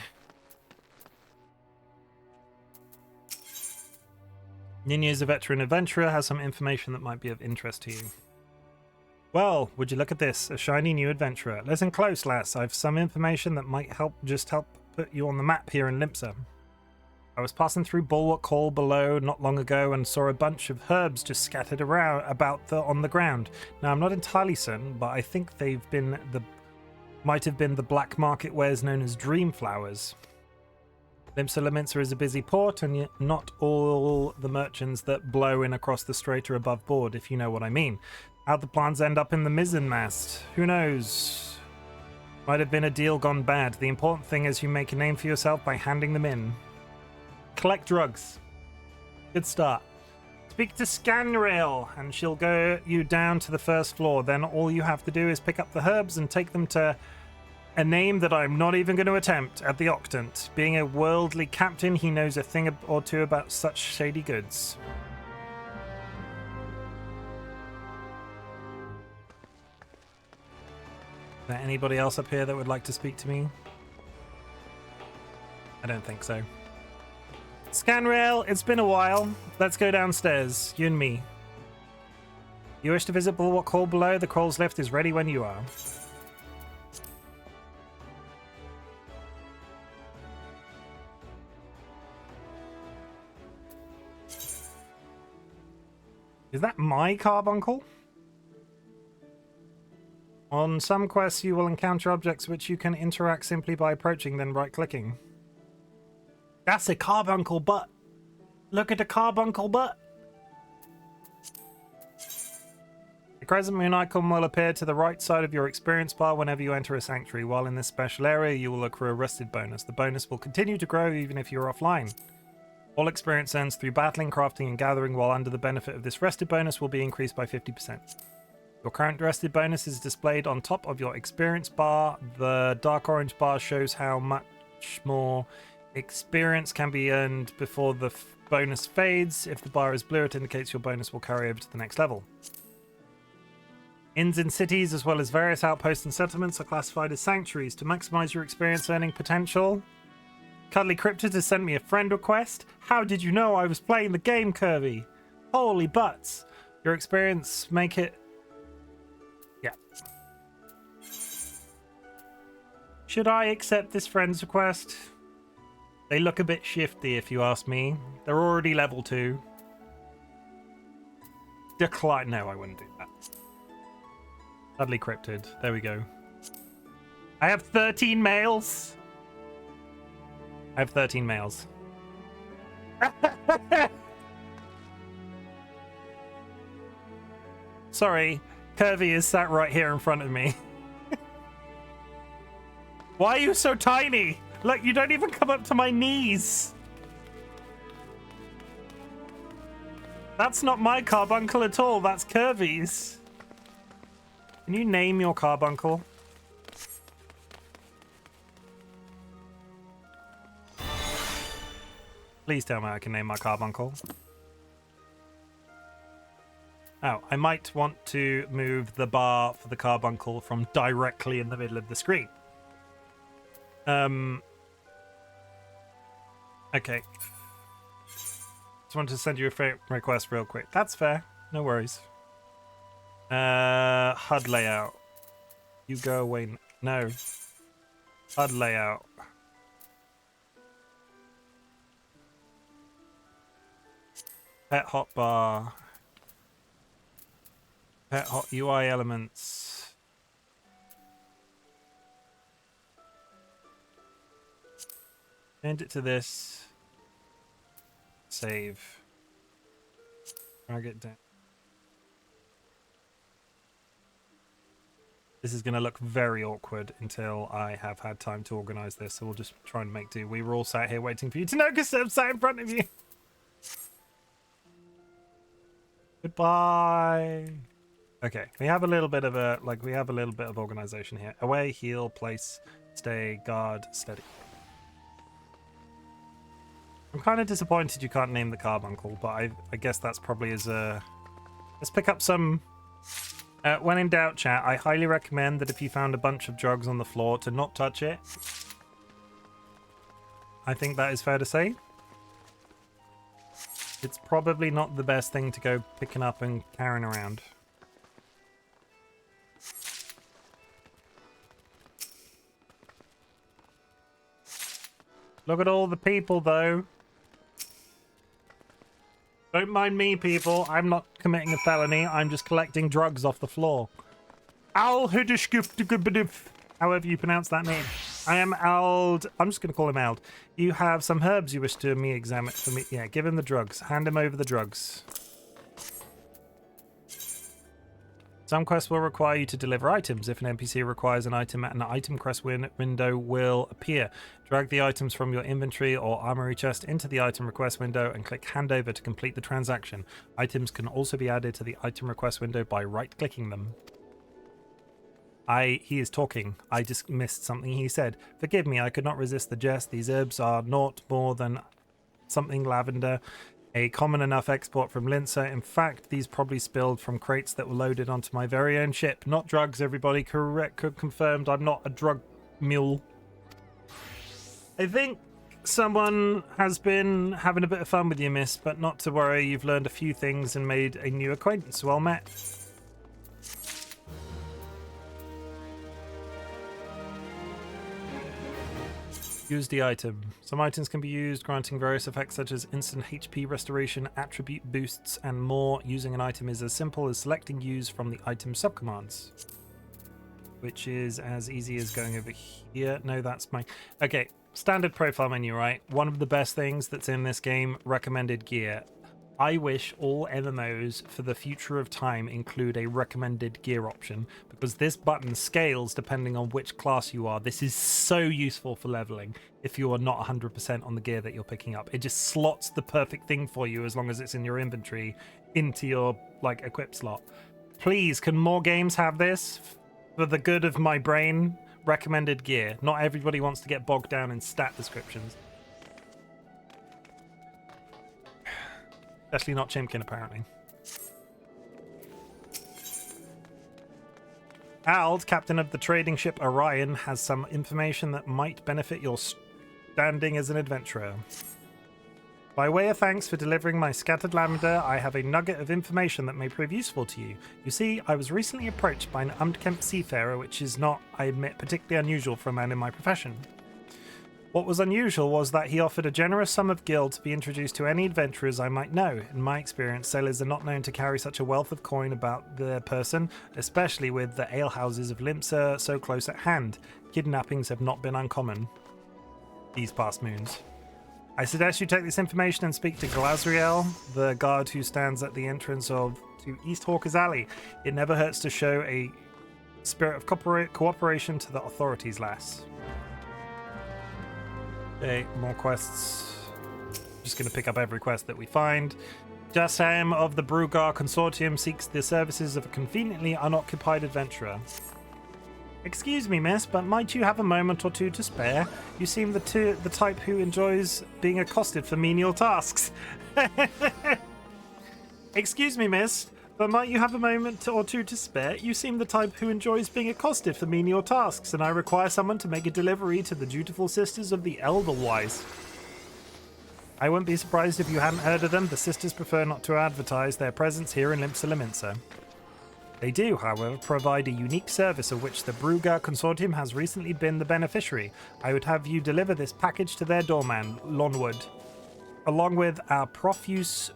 Ninya is a veteran adventurer, has some information that might be of interest to you. Well, would you look at this? A shiny new adventurer. Listen close, lass. I've some information that might help put you on the map here in Limsa. I was passing through Bulwark Hall below not long ago and saw a bunch of herbs just scattered around on the ground. Now, I'm not entirely certain, but I think might have been the black market wares known as dream flowers. Limsa is a busy port, and yet not all the merchants that blow in across the strait are above board, if you know what I mean. How'd the plans end up in the mizzen mast? Who knows? Might have been a deal gone bad. The important thing is you make a name for yourself by handing them in. Collect drugs. Good start. Speak to Scanrail, and she'll go you down to the first floor. Then all you have to do is pick up the herbs and take them to a name that I'm not even going to attempt at the Octant. Being a worldly captain, he knows a thing or two about such shady goods. Is there anybody else up here that would like to speak to me? I don't think so. Scanrail, it's been a while. Let's go downstairs, you and me. You wish to visit Bulwark Hall below? The Kroll's lift is ready when you are. Is that my carbuncle? On some quests, you will encounter objects which you can interact simply by approaching, then right-clicking. That's a carbuncle butt. Look at the carbuncle butt. The crescent moon icon will appear to the right side of your experience bar whenever you enter a sanctuary. While in this special area, you will accrue a rested bonus. The bonus will continue to grow even if you're offline. All experience earned through battling, crafting, and gathering while under the benefit of this rested bonus will be increased by 50%. Your current rested bonus is displayed on top of your experience bar. The dark orange bar shows how much more experience can be earned before the bonus fades. If the bar is blue, it indicates your bonus will carry over to the next level. Inns in cities, as well as various outposts and settlements, are classified as sanctuaries. To maximize your experience earning potential, Cuddly Cryptid has sent me a friend request. How did you know I was playing the game, Kirby? Holy butts. Your experience make it... Yeah. Should I accept this friend's request? They look a bit shifty, if you ask me. They're already level 2. Decline. No, I wouldn't do that. Cuddly Cryptid. There we go. I have 13 males. I have 13 males. Sorry, Curvy is sat right here in front of me. Why are you so tiny? Look, you don't even come up to my knees. That's not my carbuncle at all. That's Curvy's. Can you name your carbuncle? Please tell me I can name my carbuncle. Oh, I might want to move the bar for the carbuncle from directly in the middle of the screen. Okay. Just wanted to send you a friend request real quick. That's fair. No worries. HUD layout. You go away. No. HUD layout. Pet hotbar. Pet hot UI elements. Change it to this. Save. Drag it down. This is going to look very awkward until I have had time to organize this, so we'll just try and make do. We were all sat here waiting for you to know because I'm sat in front of you. Goodbye. Okay, we have a little bit of organization here. Away, heal, place, stay, guard, steady. I'm kind of disappointed you can't name the carbuncle, but I guess that's probably as a... Let's pick up some... when in doubt, chat, I highly recommend that if you found a bunch of drugs on the floor to not touch it. I think that is fair to say. It's probably not the best thing to go picking up and carrying around. Look at all the people, though. Don't mind me, people. I'm not committing a felony. I'm just collecting drugs off the floor. However you pronounce that name. I am Ald. I'm just going to call him Ald. You have some herbs you wish to me examine for me. Yeah, give him the drugs. Hand him over the drugs. Some quests will require you to deliver items. If an NPC requires an item, an item quest window will appear. Drag the items from your inventory or armory chest into the item request window and click hand over to complete the transaction. Items can also be added to the item request window by right-clicking them. He is talking. I just missed something he said. Forgive me, I could not resist the jest. These herbs are naught more than something lavender. A common enough export from Linzer. In fact, these probably spilled from crates that were loaded onto my very own ship. Not drugs, everybody. Correct, confirmed. I'm not a drug mule. I think someone has been having a bit of fun with you, miss, but not to worry. You've learned a few things and made a new acquaintance. Well met. Use the item. Some items can be used, granting various effects such as instant HP restoration, attribute boosts, and more. Using an item is as simple as selecting use from the item subcommands, which is as easy as going over here. No, that's my... Okay, standard profile menu, right? One of the best things that's in this game, recommended gear. I wish all MMOs for the future of time include a recommended gear option, because this button scales depending on which class you are. This is so useful for leveling if you are not 100% on the gear that you're picking up. It just slots the perfect thing for you as long as it's in your inventory into your like equip slot. Please, can more games have this for the good of my brain? Recommended gear. Not everybody wants to get bogged down in stat descriptions. Especially not Chimken, apparently. Ald, captain of the trading ship Orion, has some information that might benefit your standing as an adventurer. By way of thanks for delivering my scattered lavender, I have a nugget of information that may prove useful to you. You see, I was recently approached by an unkempt seafarer, which is not, I admit, particularly unusual for a man in my profession. What was unusual was that he offered a generous sum of gil to be introduced to any adventurers I might know. In my experience, sailors are not known to carry such a wealth of coin about their person, especially with the alehouses of Linzer so close at hand. Kidnappings have not been uncommon these past moons. I suggest you take this information and speak to Glazriel, the guard who stands at the entrance to East Hawker's Alley. It never hurts to show a spirit of cooperation to the authorities, lass. Okay, more quests. Just going to pick up every quest that we find. Jassam of the Brugar Consortium seeks the services of a conveniently unoccupied adventurer. Excuse me, miss, but might you have a moment or two to spare? You seem the type who enjoys being accosted for menial tasks. Excuse me, miss, but might you have a moment or two to spare? You seem the type who enjoys being accosted for menial tasks, and I require someone to make a delivery to the dutiful sisters of the Elderwise. I wouldn't be surprised if you hadn't heard of them. The sisters prefer not to advertise their presence here in Limsa. They do, however, provide a unique service of which the Brugar Consortium has recently been the beneficiary. I would have you deliver this package to their doorman, Lonwood, along with our profuse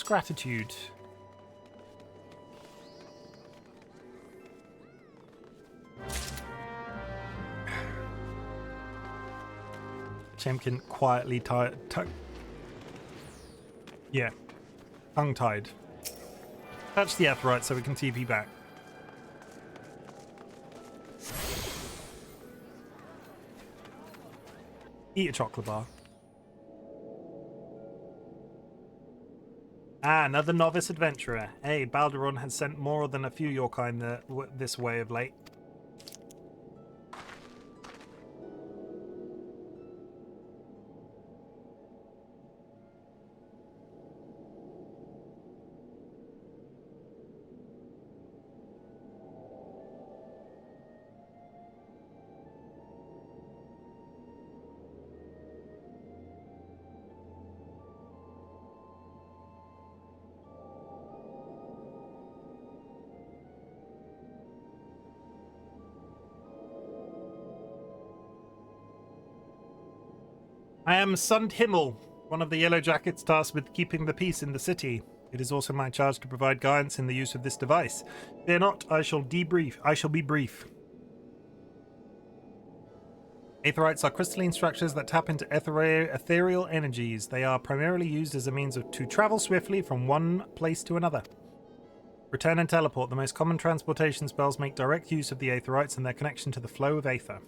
gratitude. Chimken quietly tongue-tied. Touch the Aetheryte so we can TP back. Eat a chocolate bar. Ah, another novice adventurer. Hey, Balderon has sent more than a few your kind this way of late. I am Sundhimmel, one of the Yellow Jackets tasked with keeping the peace in the city. It is also my charge to provide guidance in the use of this device. Fear not, I shall be brief. Aetherites are crystalline structures that tap into ethereal energies. They are primarily used as a means to travel swiftly from one place to another. Return and teleport. The most common transportation spells make direct use of the Aetherites and their connection to the flow of Aether.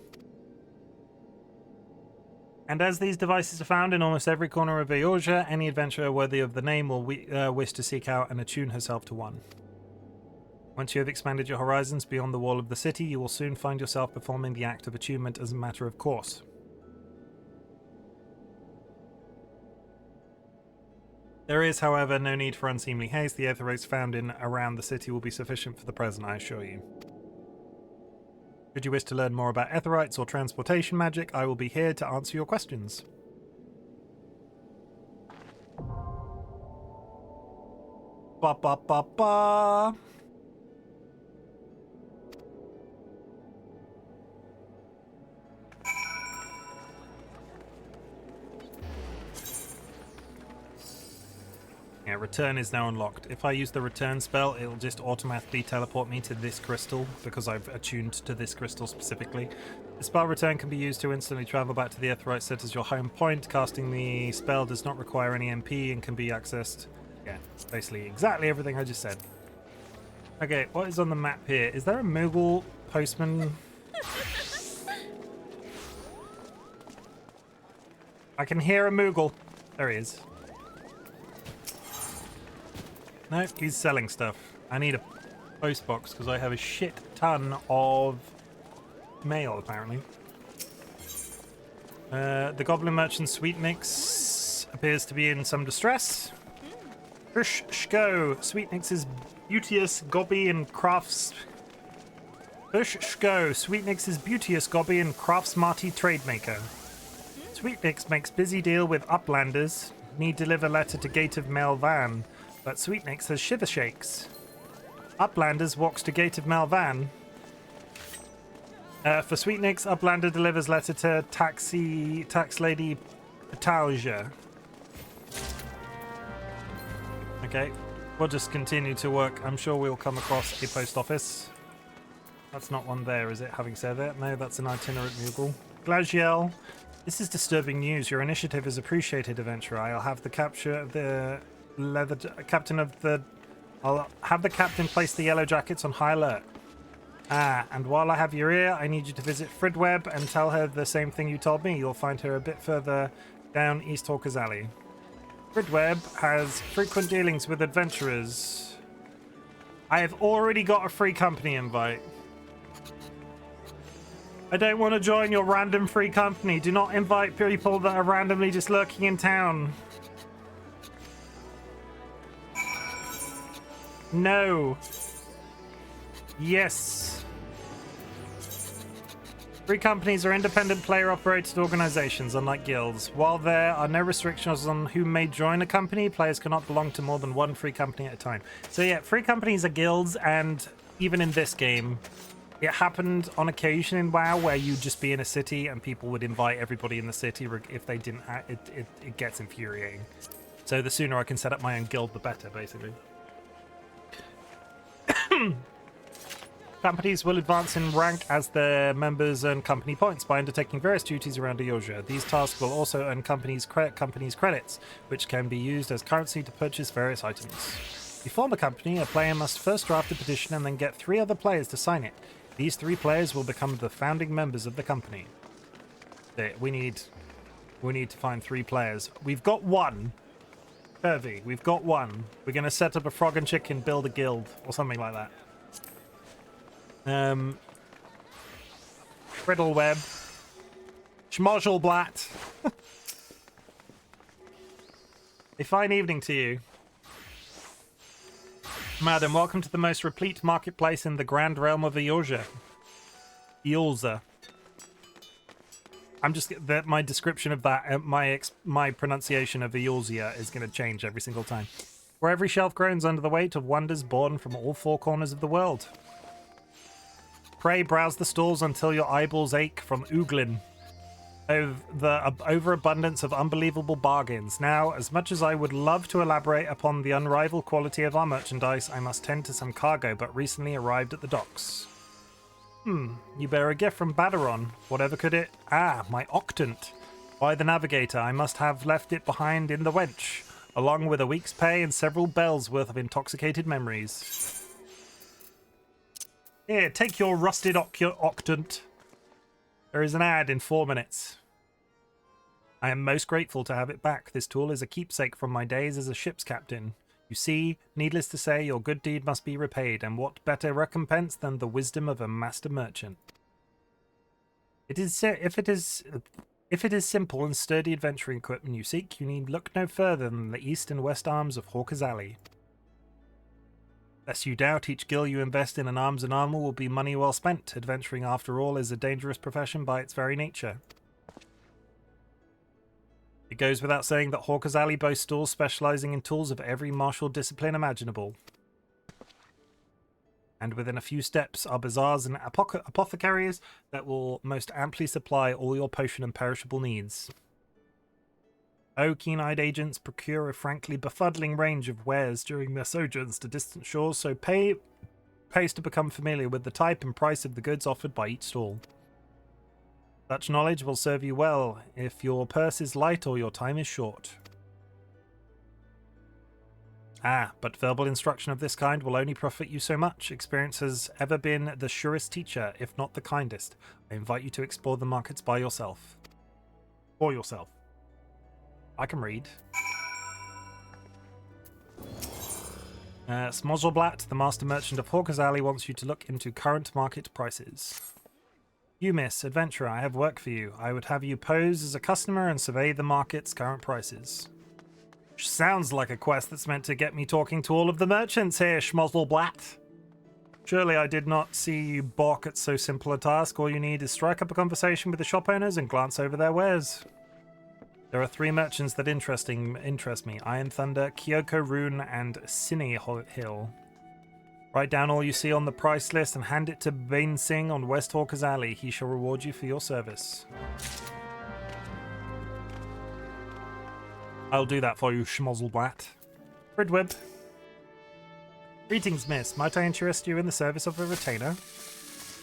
And as these devices are found in almost every corner of Eorzea, any adventurer worthy of the name will wish to seek out and attune herself to one. Once you have expanded your horizons beyond the wall of the city, you will soon find yourself performing the act of attunement as a matter of course. There is, however, no need for unseemly haste. The Aetherites found in around the city will be sufficient for the present, I assure you. Should you wish to learn more about Aetherites or transportation magic, I will be here to answer your questions. Ba ba ba ba. Yeah, return is now unlocked. If I use the return spell, it'll just automatically teleport me to this crystal because I've attuned to this crystal specifically. The spell return can be used to instantly travel back to the Aetherite set as your home point. Casting the spell does not require any MP and can be accessed. Yeah, it's basically exactly everything I just said. Okay, what is on the map here? Is there a Moogle postman? I can hear a Moogle. There he is. No, he's selling stuff. I need a post box because I have a shit ton of mail, apparently. The Goblin Merchant Sweet Mix appears to be in some distress. Hush, Shko. Sweet Mix is beauteous, gobby, and crafts. Hush, Shko. Sweet Mix is beauteous, gobby, and craftsmarty trade maker. Sweet Mix makes busy deal with uplanders. Need deliver letter to Gate of Melvan. But Sweet Mix has shiver shakes. Uplanders walks to Gate of Malvan. For Sweet Mix, Uplander delivers letter to Tax Lady Patalja. Okay, we'll just continue to work. I'm sure we'll come across a post office. That's not one there, is it? Having said that, no, that's an itinerant Moogle. Glaziel, this is disturbing news. Your initiative is appreciated, adventurer. I'll have the capture of the I'll have the captain place the yellow jackets on high alert. And while I have your ear, I need you to visit Fridweb and tell her the same thing you told me. You'll find her a bit further down East Hawker's Alley. Fridweb has frequent dealings with adventurers. I have already got a free company invite. I don't want to join your random free company. Do not invite people that are randomly just lurking in town. No. Yes. Free companies are independent player-operated organizations, unlike guilds. While there are no restrictions on who may join a company, players cannot belong to more than one free company at a time. So yeah, free companies are guilds, and even in this game, it happened on occasion in WoW where you'd just be in a city and people would invite everybody in the city if they didn't. It gets infuriating. So the sooner I can set up my own guild, the better, basically. Companies will advance in rank as their members earn company points by undertaking various duties around Eorzea. These tasks will also earn companies credits, which can be used as currency to purchase various items. To form a company, a player must first draft a petition and then get 3 other players to sign it. These 3 players will become the founding members of the company. We need to find 3 players. We've got 1. Hervey, we've got 1. We're going to set up a frog and chicken, build a guild, or something like that. Friddleweb. Schmozzleblatt. A fine evening to you. Madam, welcome to the most replete marketplace in the grand realm of Eorzea. Eorzea. I'm just that my description of that, my pronunciation of Eorzea is going to change every single time. Where every shelf groans under the weight of wonders born from all 4 corners of the world. Pray browse the stalls until your eyeballs ache from oogling over the overabundance of unbelievable bargains. Now, as much as I would love to elaborate upon the unrivaled quality of our merchandise, I must tend to some cargo but recently arrived at the docks. You bear a gift from Badaron. Whatever could it... Ah, my octant. By the navigator, I must have left it behind in the wench, along with a week's pay and several bells worth of intoxicated memories. Here, take your rusted octant. There is an ad in 4 minutes. I am most grateful to have it back. This tool is a keepsake from my days as a ship's captain. You see, needless to say, your good deed must be repaid, and what better recompense than the wisdom of a master merchant? If it is simple and sturdy adventuring equipment you seek, you need look no further than the east and west arms of Hawker's Alley. Lest you doubt, each gil you invest in an arms and armor will be money well spent. Adventuring, after all, is a dangerous profession by its very nature. It goes without saying that Hawker's Alley boasts stores specializing in tools of every martial discipline imaginable. And within a few steps are bazaars and apothecaries that will most amply supply all your potion and perishable needs. Oh, keen-eyed agents procure a frankly befuddling range of wares during their sojourns to distant shores, so pays to become familiar with the type and price of the goods offered by each stall. Such knowledge will serve you well if your purse is light or your time is short. Ah, but verbal instruction of this kind will only profit you so much. Experience has ever been the surest teacher, if not the kindest. I invite you to explore the markets by yourself. For yourself. I can read. Smozelblatt, the master merchant of Hawker's Alley, wants you to look into current market prices. You, miss, adventurer, I have work for you. I would have you pose as a customer and survey the market's current prices. Sounds like a quest that's meant to get me talking to all of the merchants here, Schmozelblatt. Surely I did not see you balk at so simple a task. All you need is strike up a conversation with the shop owners and glance over their wares. There are 3 merchants that interest me. Iron Thunder, Kyoko Rune, and Sinny Hill. Write down all you see on the price list and hand it to Bain Singh on West Hawker's Alley. He shall reward you for your service. I'll do that for you, Schmozelblatt. Fridwib. Greetings, miss. Might I interest you in the service of a retainer?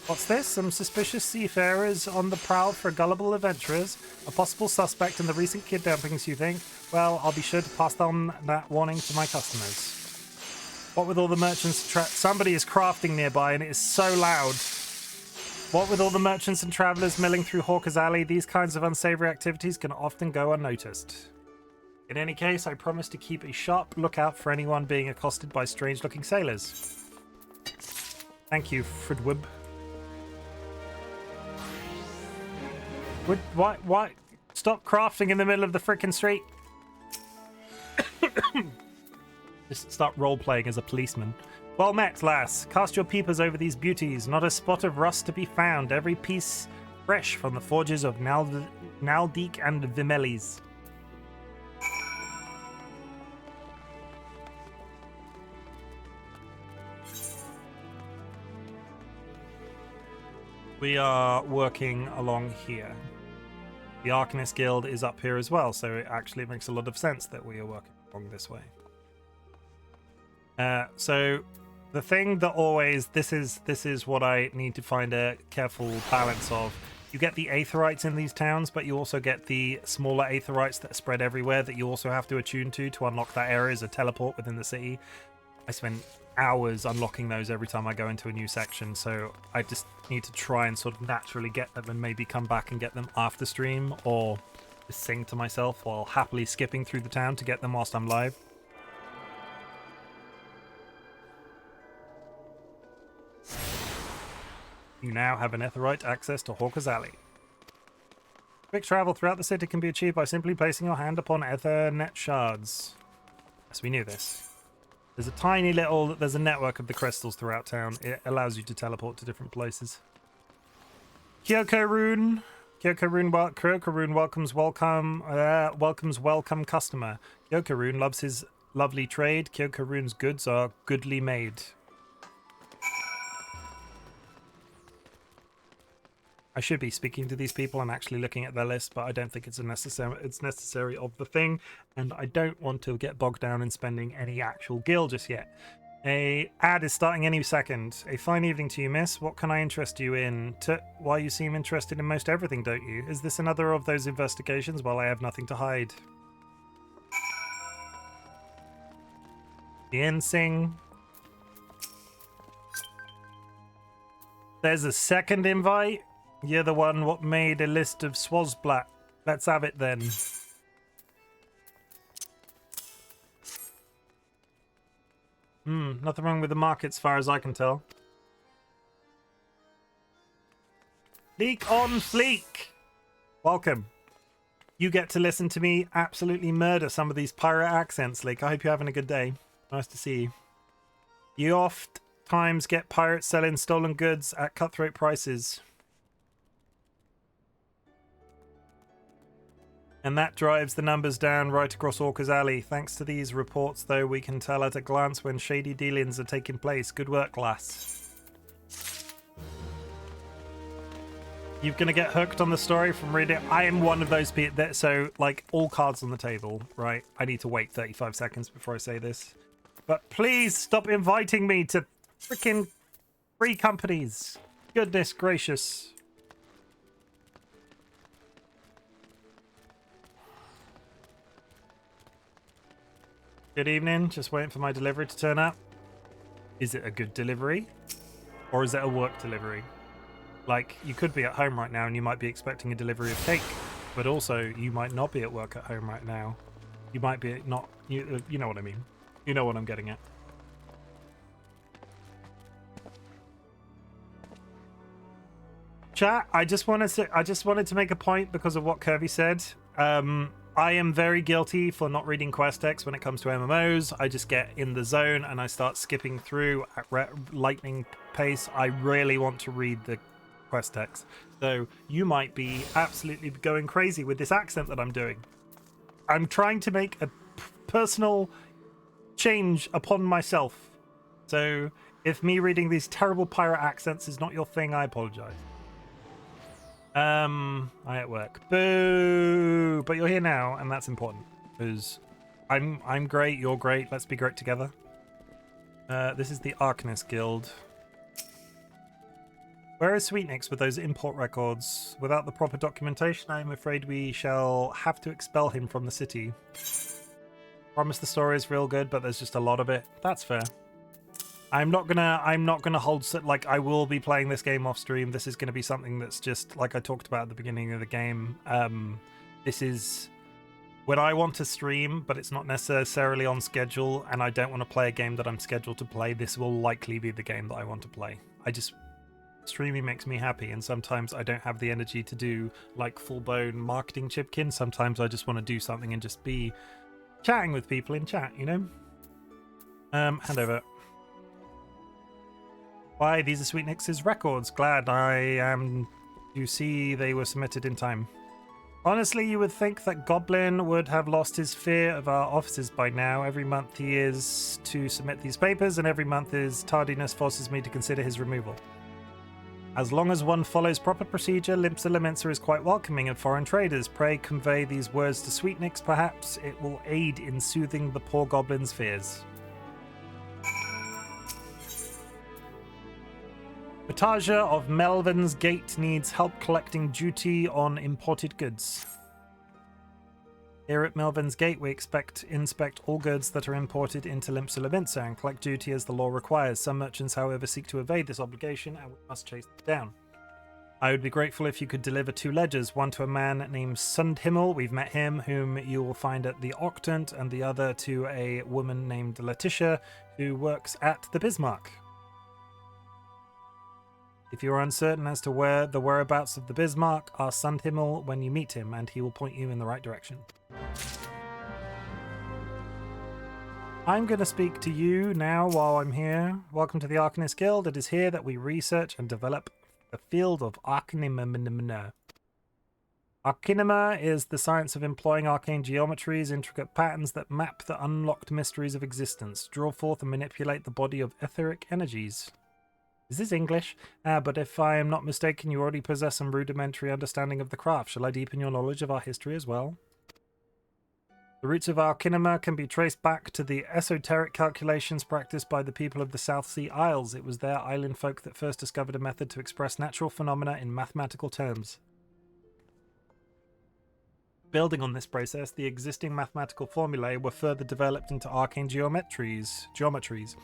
What's this? Some suspicious seafarers on the prowl for gullible adventurers? A possible suspect in the recent kidnappings, you think? Well, I'll be sure to pass on that warning to my customers. What with all the merchants... Somebody is crafting nearby and it is so loud. What with all the merchants and travellers milling through Hawker's Alley, these kinds of unsavoury activities can often go unnoticed. In any case, I promise to keep a sharp lookout for anyone being accosted by strange-looking sailors. Thank you, Fridwib. Why? Stop crafting in the middle of the frickin' street. Just start role-playing as a policeman. Well met, lass. Cast your peepers over these beauties. Not a spot of rust to be found. Every piece fresh from the forges of Naldeek and Vimelis. We are working along here. The Arcanist Guild is up here as well, so it actually makes a lot of sense that we are working along this way. So the thing that always this is what I need to find a careful balance of. You get the aetherites in these towns, but you also get the smaller aetherites that are spread everywhere that you also have to attune to unlock that area as a teleport within the city. I spend hours unlocking those every time I go into a new section, so I just need to try and sort of naturally get them and maybe come back and get them after stream, or just sing to myself while happily skipping through the town to get them whilst I'm live. You now have an Etherite access to Hawker's Alley. Quick travel throughout the city can be achieved by simply placing your hand upon Ethernet shards. Yes, we knew this. There's a network of the crystals throughout town. It allows you to teleport to different places. Kyoko Rune welcomes welcome customer. Kyoko Rune loves his lovely trade. Kyoko Rune's goods are goodly made. I should be speaking to these people and actually looking at their list, but I don't think it's necessary of the thing, and I don't want to get bogged down in spending any actual gil just yet. A ad is starting any second. A fine evening to you, miss. What can I interest you in? Why you seem interested in most everything, don't you? Is this another of those investigations? Well, I have nothing to hide. Dancing. There's a second invite. You're the one what made a list of Swazblat. Let's have it then. Nothing wrong with the market as far as I can tell. Leak on Fleek. Welcome. You get to listen to me absolutely murder some of these pirate accents, Leak. I hope you're having a good day. Nice to see you. You oft times get pirates selling stolen goods at cutthroat prices. And that drives the numbers down right across Orca's Alley. Thanks to these reports, though, we can tell at a glance when shady dealings are taking place. Good work, lass. You're going to get hooked on the story from reading. I am one of those people that, so, like, all cards on the table, right? I need to wait 35 seconds before I say this. But please stop inviting me to freaking free companies. Goodness gracious. Good evening. Just waiting for my delivery to turn up. Is it a good delivery? Or is it a work delivery? Like, you could be at home right now and you might be expecting a delivery of cake. But also, you might not be at work at home right now. You might be not... You know what I mean. You know what I'm getting at. Chat, I just wanted to make a point because of what Kirby said. I am very guilty for not reading quest text when it comes to MMOs. I just get in the zone and I start skipping through at lightning pace. I really want to read the quest text. So you might be absolutely going crazy with this accent that I'm doing. I'm trying to make a personal change upon myself. So if me reading these terrible pirate accents is not your thing, I apologize. I at work. Boo! But you're here now, and that's important. Because I'm great, you're great, let's be great together. This is the Arcanist Guild. Where is Sweetnix with those import records? Without the proper documentation, I'm afraid we shall have to expel him from the city. Promise the story is real good, but there's just a lot of it. That's fair. I'm not gonna hold, like, I will be playing this game off stream. This is gonna be something that's just like I talked about at the beginning of the game. This is when I want to stream, but it's not necessarily on schedule, and I don't want to play a game that I'm scheduled to play. This will likely be the game that I want to play. Streaming makes me happy, and sometimes I don't have the energy to do like full-blown marketing chipkin. Sometimes I just want to do something and just be chatting with people in chat, you know? Hand over. Why, these are Sweetnix's records. Glad I am to see they were submitted in time. Honestly, you would think that Goblin would have lost his fear of our offices by now. Every month he is to submit these papers, and every month his tardiness forces me to consider his removal. As long as one follows proper procedure, Limpsa Laminsa is quite welcoming of foreign traders. Pray convey these words to Sweetnix. Perhaps it will aid in soothing the poor Goblin's fears. Bataja of Melvin's Gate needs help collecting duty on imported goods. Here at Melvin's Gate, we inspect all goods that are imported into Limpsa Laminsa and collect duty as the law requires. Some merchants, however, seek to evade this obligation, and we must chase them down. I would be grateful if you could deliver 2 ledgers, one to a man named Sundhimmel, we've met him, whom you will find at the Octant, and the other to a woman named Letitia, who works at the Bismarck. If you are uncertain as to where the whereabouts of the Bismarck, ask Sundhimmel when you meet him, and he will point you in the right direction. I'm going to speak to you now while I'm here. Welcome to the Arcanist Guild. It is here that we research and develop the field of Arcanima. Arcanima is the science of employing arcane geometries, intricate patterns that map the unlocked mysteries of existence, draw forth and manipulate the body of etheric energies. Is this English? But if I am not mistaken, you already possess some rudimentary understanding of the craft. Shall I deepen your knowledge of our history as well? The roots of our kinema can be traced back to the esoteric calculations practiced by the people of the South Sea Isles. It was their island folk that first discovered a method to express natural phenomena in mathematical terms. Building on this process, the existing mathematical formulae were further developed into arcane geometries.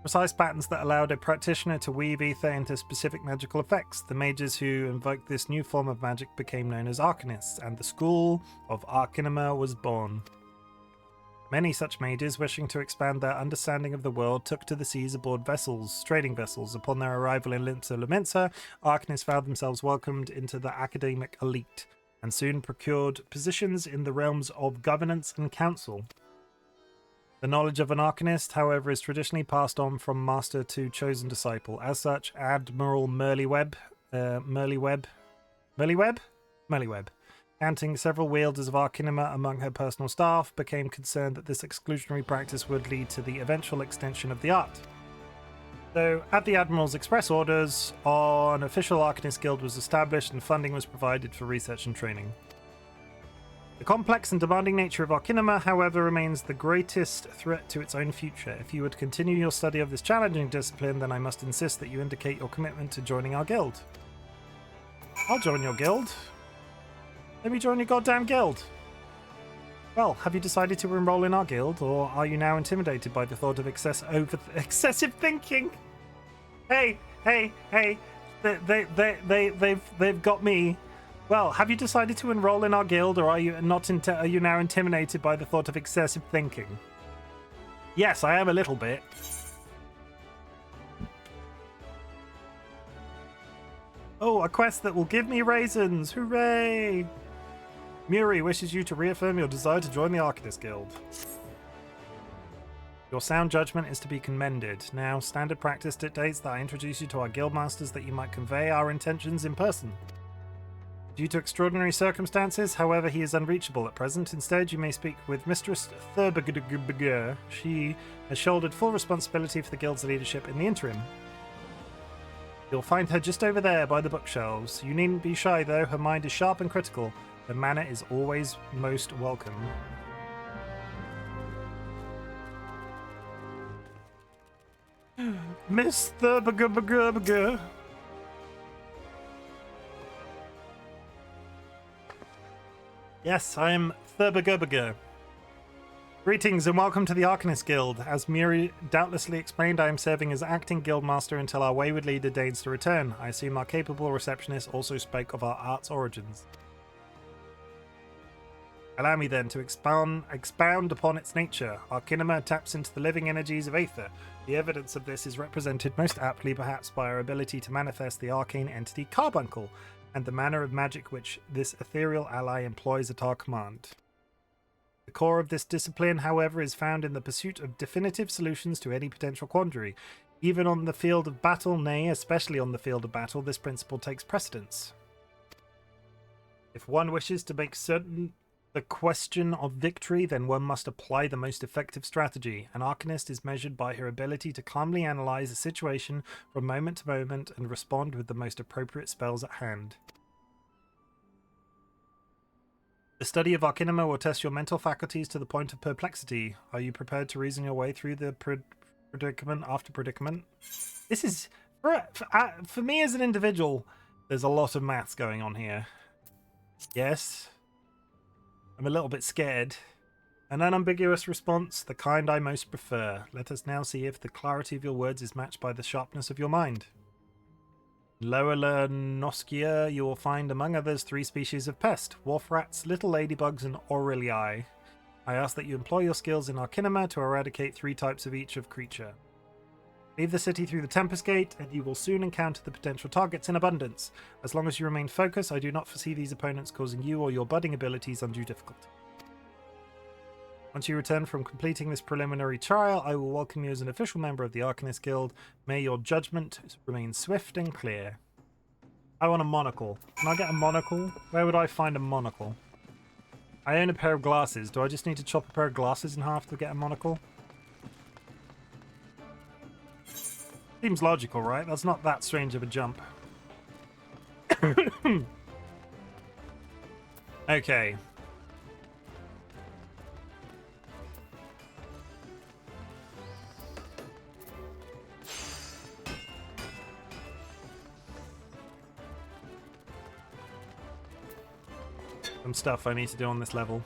Precise patterns that allowed a practitioner to weave ether into specific magical effects. The mages who invoked this new form of magic became known as arcanists, and the school of Arcanema was born. Many such mages, wishing to expand their understanding of the world, took to the seas aboard vessels, trading vessels. Upon their arrival in Linsa Lumensa, arcanists found themselves welcomed into the academic elite, and soon procured positions in the realms of governance and council. The knowledge of an arcanist, however, is traditionally passed on from master to chosen disciple. As such, Admiral Merlyweb, counting several wielders of Arcanema among her personal staff, became concerned that this exclusionary practice would lead to the eventual extinction of the art. So, at the Admiral's express orders, an official Arcanist Guild was established and funding was provided for research and training. The complex and demanding nature of Arcanema, however, remains the greatest threat to its own future. If you would continue your study of this challenging discipline, then I must insist that you indicate your commitment to joining our guild. I'll join your guild. Let me join your goddamn guild. Well, have you decided to enroll in our guild, or are you now intimidated by the thought of excessive thinking? Hey, they've got me. Well, have you decided to enroll in our guild, or are you now intimidated by the thought of excessive thinking? Yes, I am a little bit. Oh, a quest that will give me raisins! Hooray! Muri wishes you to reaffirm your desire to join the Arcanist Guild. Your sound judgment is to be commended. Now, standard practice dictates that I introduce you to our guildmasters that you might convey our intentions in person. Due to extraordinary circumstances, however, he is unreachable at present. Instead, you may speak with Mistress Thurbagger. She has shouldered full responsibility for the guild's leadership in the interim. You'll find her just over there by the bookshelves. You needn't be shy, though. Her mind is sharp and critical. Her manner is always most welcome. Miss Thurbagger. Yes, I am Thurbagger. Greetings and welcome to the Arcanist Guild. As Muri doubtlessly explained, I am serving as acting guildmaster until our wayward leader deigns to return. I assume our capable receptionist also spoke of our art's origins. Allow me then to expound upon its nature. Arcanema taps into the living energies of Aether. The evidence of this is represented most aptly perhaps by our ability to manifest the arcane entity Carbuncle, and the manner of magic which this ethereal ally employs at our command. The core of this discipline, however, is found in the pursuit of definitive solutions to any potential quandary. Even on the field of battle, nay, especially on the field of battle, this principle takes precedence. If one wishes to make certain the question of victory, then one must apply the most effective strategy. An arcanist is measured by her ability to calmly analyze a situation from moment to moment and respond with the most appropriate spells at hand. The study of Arcanema will test your mental faculties to the point of perplexity. Are you prepared to reason your way through the predicament after predicament? This is, for me as an individual, there's a lot of maths going on here. Yes. I'm a little bit scared. An unambiguous response, the kind I most prefer. Let us now see if the clarity of your words is matched by the sharpness of your mind. Lower Lernoskia, you will find among others 3 species of pest: wharf rats, little ladybugs, and Aurelii. I ask that you employ your skills in Arcanema to eradicate 3 types of each of creature. Leave the city through the Tempest Gate, and you will soon encounter the potential targets in abundance. As long as you remain focused, I do not foresee these opponents causing you or your budding abilities undue difficulty. Once you return from completing this preliminary trial, I will welcome you as an official member of the Arcanist Guild. May your judgment remain swift and clear. I want a monocle. Can I get a monocle? Where would I find a monocle? I own a pair of glasses. Do I just need to chop a pair of glasses in half to get a monocle? Seems logical, right? That's not that strange of a jump. Okay. Some stuff I need to do on this level.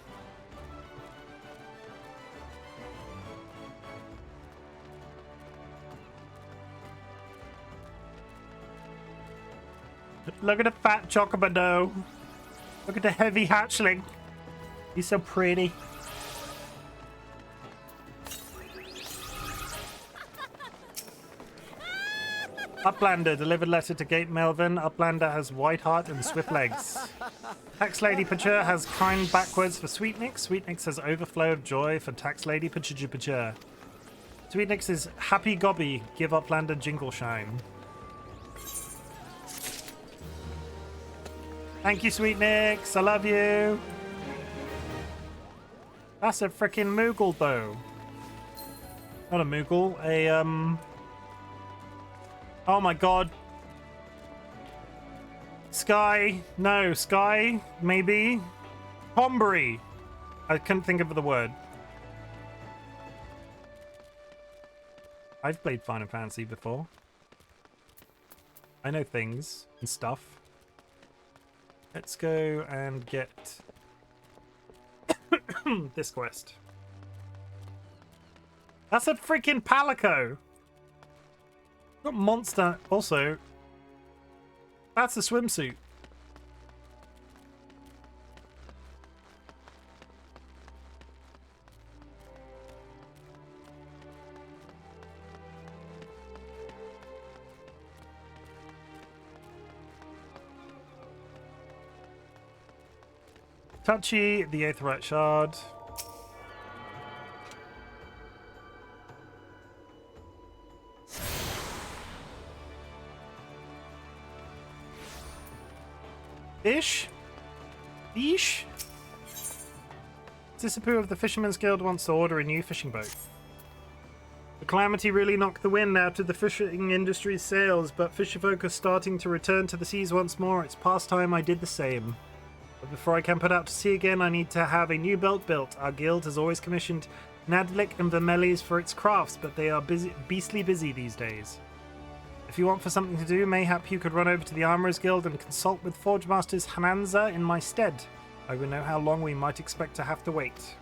Look at the fat chocobo. Look at the heavy hatchling. He's so pretty. Uplander delivered letter to Gate Melvin. Uplander has white heart and swift legs. Tax Lady Pachur has kind backwards for Sweetnix. Sweetnix has overflow of joy for Tax Lady Pachur. Sweetnix is happy gobby. Give Uplander jingle shine. Thank you, Sweetnix. I love you. That's a freaking Moogle, though. Not a Moogle. Oh my god. Sky. No, Sky. Maybe. Pombury. I couldn't think of the word. I've played Final Fantasy before. I know things and stuff. Let's go and get this quest. That's a freaking Palico. Got monster. Also, that's a swimsuit. Touchy, the Aetherite Shard. Fish? Fish? Disapprove of the Fisherman's Guild wants to order a new fishing boat. The calamity really knocked the wind out of the fishing industry's sails, but fisherfolk are starting to return to the seas once more. It's past time I did the same. But before I can put out to sea again, I need to have a new boat built. Our guild has always commissioned Nadlik and Vermelis for its crafts, but they are beastly busy these days. If you want for something to do, mayhap you could run over to the Armourers Guild and consult with Forge Masters Hananza in my stead. I will know how long we might expect to have to wait.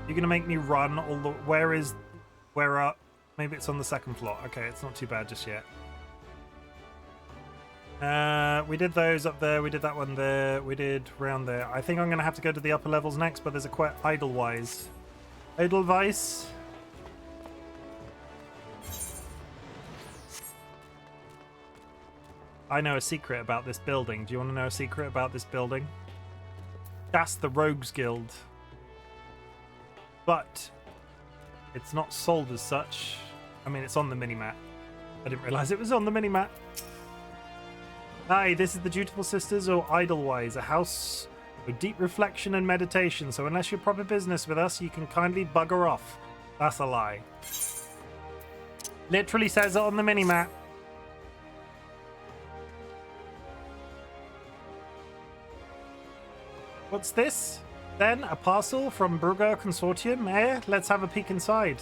You're gonna make me run all the... Where are... Maybe it's on the second floor. Okay, it's not too bad just yet. We did those up there. We did that one there. We did round there. I think I'm gonna have to go to the upper levels next, but there's a quite Idlewise. Edelweiss. I know a secret about this building. Do you want to know a secret about this building? That's the Rogues Guild. But it's not sold as such. I mean, it's on the minimap. I didn't realize it was on the minimap. Hi, this is the Dutiful Sisters, or Idlewise, a house with deep reflection and meditation. So unless you're proper business with us, you can kindly bugger off. That's a lie. Literally says it on the minimap. What's this? Then a parcel from Brugger Consortium, eh? Let's have a peek inside.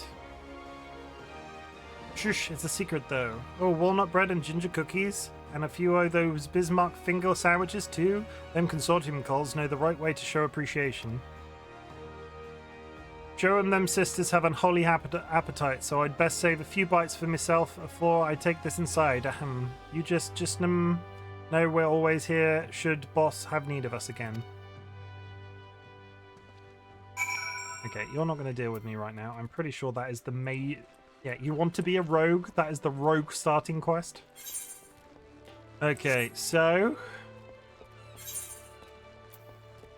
Shush, it's a secret though. Oh, walnut bread and ginger cookies. And a few of those Bismarck finger sandwiches too. Them Consortium calls know the right way to show appreciation. Joe and them sisters have unholy appetite, so I'd best save a few bites for myself before I take this inside. Ahem. You just know we're always here should boss have need of us again. Okay, you're not going to deal with me right now. I'm pretty sure that is the main... Yeah, you want to be a rogue? That is the rogue starting quest. Okay, so...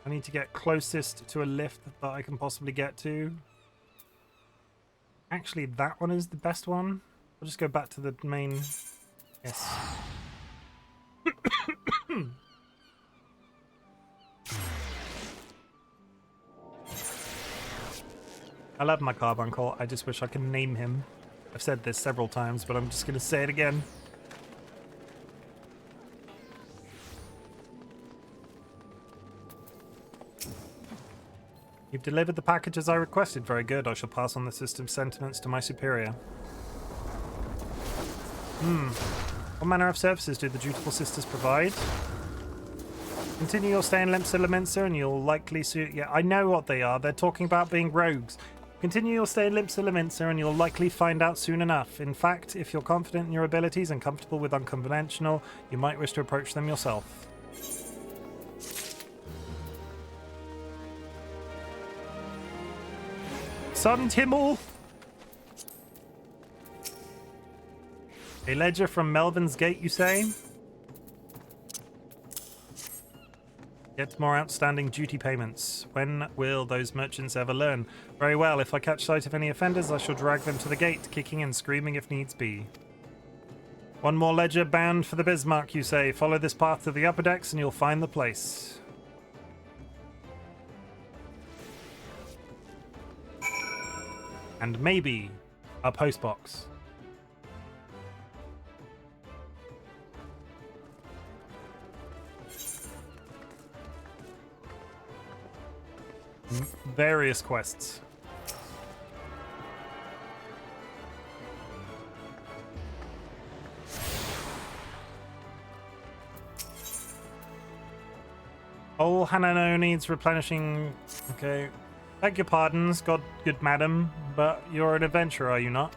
I need to get closest to a lift that I can possibly get to. Actually, that one is the best one. I'll just go back to the main... Yes. I love my carbuncle. I just wish I could name him. I've said this several times, but I'm just going to say it again. delivered the package as I requested. Very good. I shall pass on the system's sentiments to my superior. What manner of services do the dutiful sisters provide? Continue your stay in Limsa and you'll likely yeah, I know what they are. They're talking about being rogues. Continue your stay in Limsa and you'll likely find out soon enough. In fact, if you're confident in your abilities and comfortable with unconventional, you might wish to approach them yourself. Son Timmel! A ledger from Melvin's Gate, you say? Get more outstanding duty payments. When will those merchants ever learn? Very well, if I catch sight of any offenders, I shall drag them to the gate, kicking and screaming if needs be. One more ledger bound for the Bismarck, you say. Follow this path to the upper decks and you'll find the place. And maybe a postbox. Various quests. Old Hanano needs replenishing. Okay. Beg your pardons, good madam, but you're an adventurer, are you not?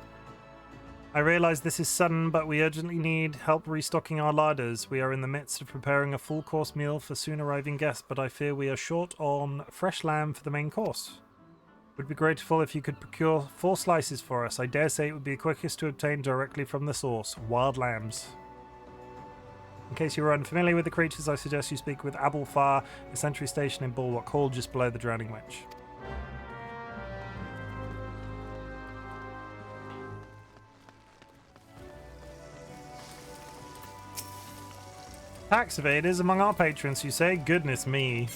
I realize this is sudden, but we urgently need help restocking our larders. We are in the midst of preparing a full-course meal for soon-arriving guests, but I fear we are short on fresh lamb for the main course. Would be grateful if you could procure 4 slices for us. I dare say it would be quickest to obtain directly from the source, wild lambs. In case you are unfamiliar with the creatures, I suggest you speak with Abulfar, a sentry station in Bulwark Hall just below the Drowning Witch. Tax evaders among our patrons, you say? Goodness me.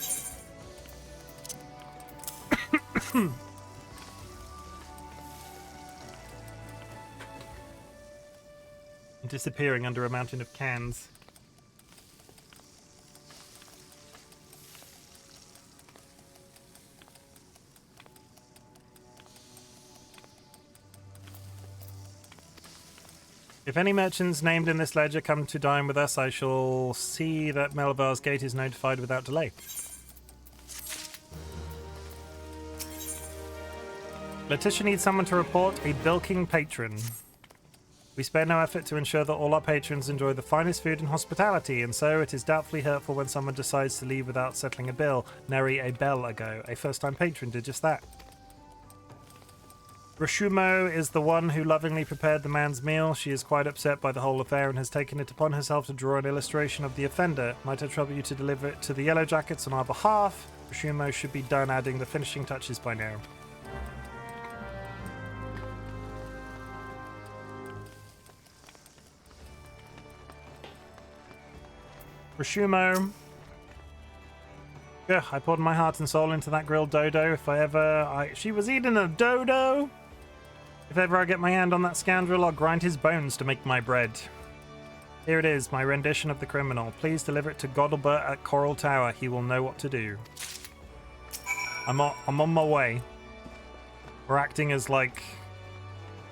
Disappearing under a mountain of cans. If any merchants named in this ledger come to dine with us, I shall see that Melvar's Gate is notified without delay. Letitia needs someone to report a bilking patron. We spare no effort to ensure that all our patrons enjoy the finest food and hospitality, and so it is doubtfully hurtful when someone decides to leave without settling a bill. Nary a bell ago. A first-time patron did just that. Rashumo is the one who lovingly prepared the man's meal. She is quite upset by the whole affair and has taken it upon herself to draw an illustration of the offender. Might I trouble you to deliver it to the Yellow Jackets on our behalf? Rashumo should be done adding the finishing touches by now. Rashumo. Yeah, I poured my heart and soul into that grilled dodo. If she was eating a dodo. If ever I get my hand on that scoundrel, I'll grind his bones to make my bread. Here it is, my rendition of the criminal. Please deliver it to Goddelbert at Coral Tower. He will know what to do. I'm on my way. We're acting as like...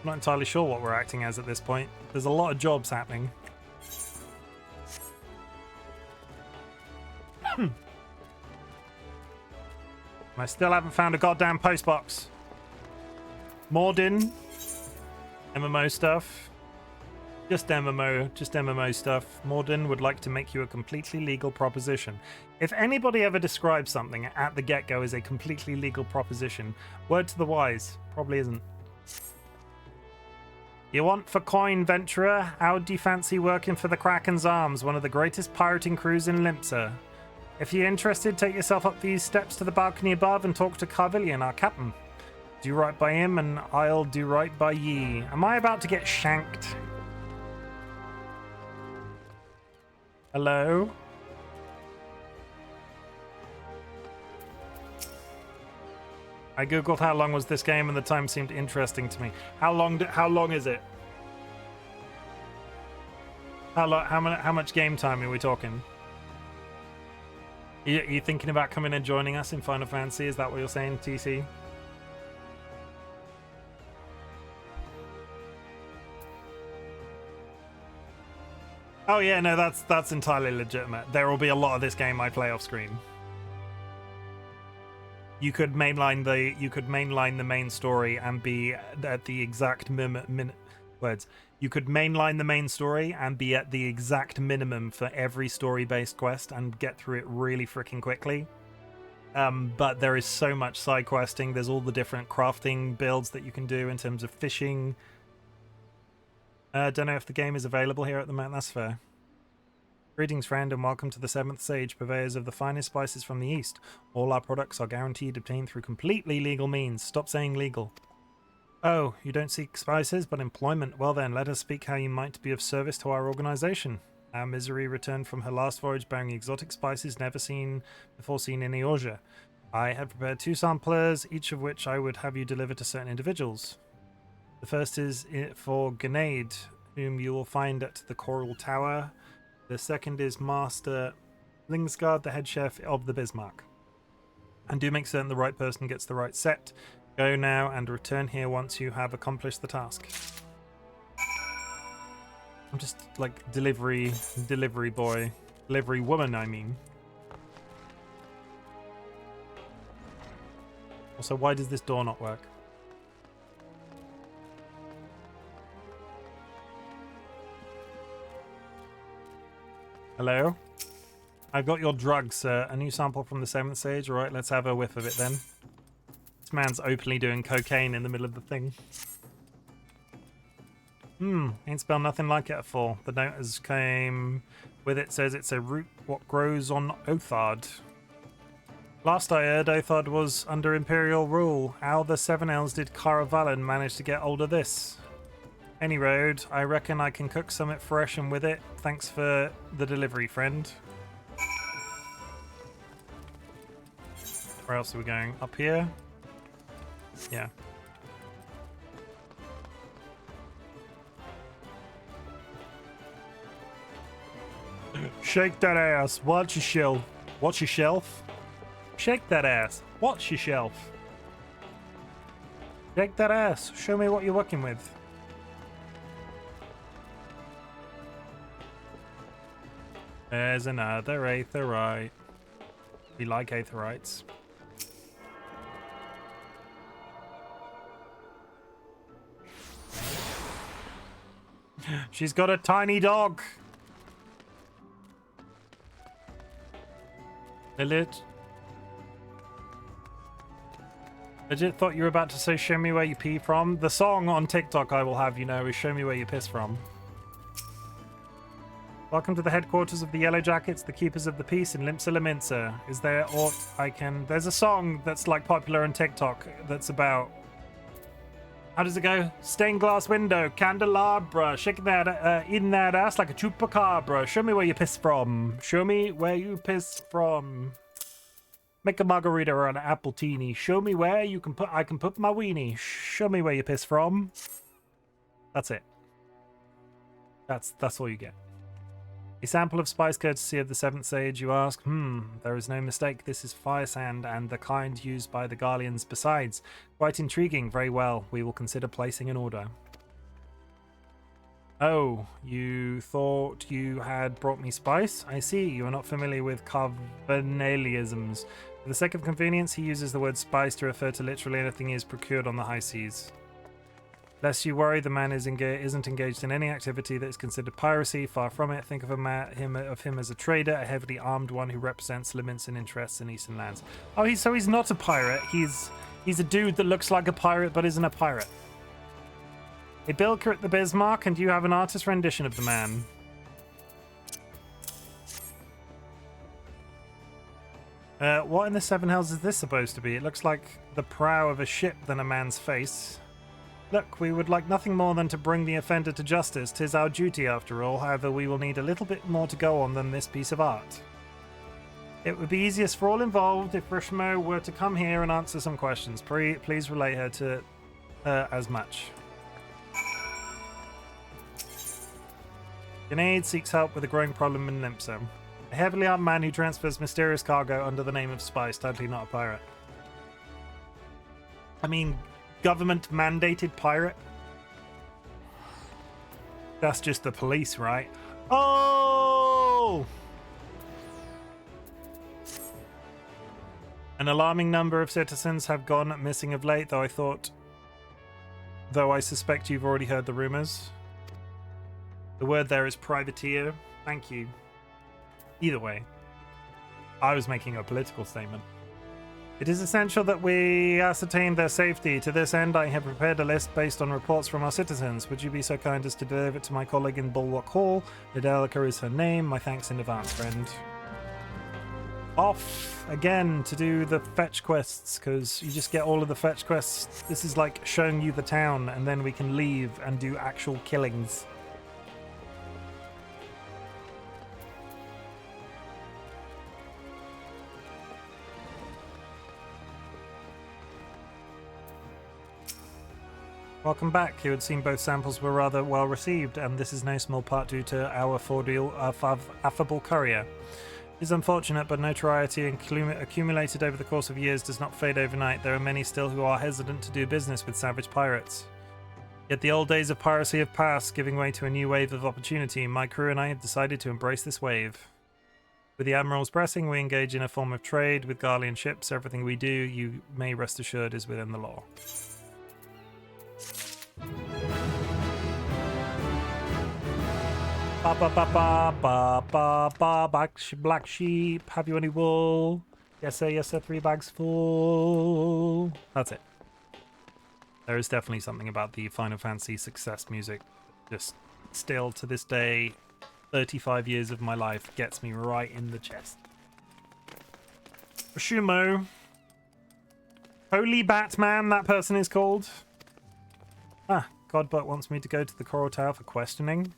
I'm not entirely sure what we're acting as at this point. There's a lot of jobs happening. I still haven't found a goddamn postbox. Mordin. MMO stuff. Just MMO stuff. Mordin would like to make you a completely legal proposition. If anybody ever describes something at the get-go as a completely legal proposition, word to the wise, probably isn't. You want for coin, venturer? How do you fancy working for the Kraken's Arms, one of the greatest pirating crews in Limsa? If you're interested, take yourself up these steps to the balcony above and talk to Carvillian, our captain. Do right by him, and I'll do right by ye. Am I about to get shanked? Hello? I googled how long was this game, and the time seemed interesting to me. How long is it? How much game time are we talking? You thinking about coming and joining us in Final Fantasy? Is that what you're saying, TC? Oh yeah, no, that's entirely legitimate. There will be a lot of this game I play off screen. You could mainline the main story and be at the exact You could mainline the main story and be at the exact minimum for every story-based quest and get through it really freaking quickly. But there is so much side questing. There's all the different crafting builds that you can do in terms of fishing. Don't know if the game is available here at the moment. That's fair. Greetings, friend, and welcome to the Seventh Sage, purveyors of the finest spices from the East. All our products are guaranteed obtained through completely legal means. Stop saying legal. Oh, you don't seek spices, but employment. Well then, let us speak how you might be of service to our organization. Our Misery returned from her last voyage bearing exotic spices never before seen in Eorzea. I have prepared 2 samplers, each of which I would have you deliver to certain individuals. The first is for Grenade, whom you will find at the Coral Tower. The second is Master Lingsgard, the head chef of the Bismarck. And do make certain the right person gets the right set. Go now and return here once you have accomplished the task. I'm just like delivery boy. Delivery woman, I mean. Also, why does this door not work? Hello? I've got your drugs, sir. A new sample from the Seventh Sage. Alright, let's have a whiff of it then. This man's openly doing cocaine in the middle of the thing. Ain't spelled nothing like it afore. The note as came with it says it's a root what grows on Othard. Last I heard, Othard was under Imperial rule. How the Seven Elves did Caravallan manage to get hold of this? Any road, I reckon I can cook something fresh and with it. Thanks for the delivery, friend. Where else are we going? Up here? Yeah. Shake that ass. Watch your shelf. Watch your shelf. Shake that ass. Watch your shelf. Shake that ass. Show me what you're working with. There's another aetherite. We like aetherites. She's got a tiny dog. Legit thought you were about to say show me where you pee from. The song on TikTok I will have you know is show me where you piss from. Welcome to the headquarters of the Yellow Jackets, the keepers of the peace in Limsa Laminsa. Is there aught I can... There's a song that's like popular on TikTok that's about... How does it go? Stained glass window, candelabra, shaking that in that ass like a chupacabra. Show me where you piss from. Show me where you piss from. Make a margarita or an apple teeny. Show me where you can put... I can put my weenie. Show me where you piss from. That's it. That's all you get. A sample of spice courtesy of the Seventh Sage, you ask? There is no mistake. This is fire sand and the kind used by the Garleans. Besides, quite intriguing. Very well. We will consider placing an order. Oh, you thought you had brought me spice? I see. You are not familiar with Carvanalianisms. For the sake of convenience, he uses the word spice to refer to literally anything he has procured on the high seas. Lest you worry, the man isn't engaged in any activity that is considered piracy. Far from it. Think of him as a trader, a heavily armed one who represents Laminsan interests in Eastern lands. Oh, he's not a pirate. He's a dude that looks like a pirate but isn't a pirate. A bilker at the Bismarck, and you have an artist rendition of the man. What in the Seven Hells is this supposed to be? It looks like the prow of a ship than a man's face. Look, we would like nothing more than to bring the offender to justice. 'Tis our duty, after all. However, we will need a little bit more to go on than this piece of art. It would be easiest for all involved if Rishmo were to come here and answer some questions. Please relay her to as much. Grenade seeks help with a growing problem in Limsa. A heavily armed man who transfers mysterious cargo under the name of spice, totally not a pirate. I mean, government mandated pirate? That's just the police, right? Oh! An alarming number of citizens have gone missing of late, though I suspect you've already heard the rumors. The word there is privateer. Thank you. Either way, I was making a political statement. It is essential that we ascertain their safety. To this end, I have prepared a list based on reports from our citizens. Would you be so kind as to deliver it to my colleague in Bulwark Hall? Idelica is her name. My thanks in advance, friend. Off again to do the fetch quests, because you just get all of the fetch quests. This is like showing you the town, and then we can leave and do actual killings. Welcome back. It would seem both samples were rather well received, and this is no small part due to our affable courier. It is unfortunate, but notoriety accumulated over the course of years does not fade overnight. There are many still who are hesitant to do business with savage pirates. Yet the old days of piracy have passed, giving way to a new wave of opportunity. My crew and I have decided to embrace this wave. With the Admiral's blessing, we engage in a form of trade with Garlean ships. Everything we do, you may rest assured, is within the law. Ba ba ba ba ba ba ba. Black sheep. Have you any wool? Yes sir. 3 bags full. That's it. There is definitely something about the Final Fantasy success music. Just still to this day, 35 years of my life gets me right in the chest. Shumo. Holy Batman, that person is called. Ah, Godbutt wants me to go to the Coral Tower for questioning.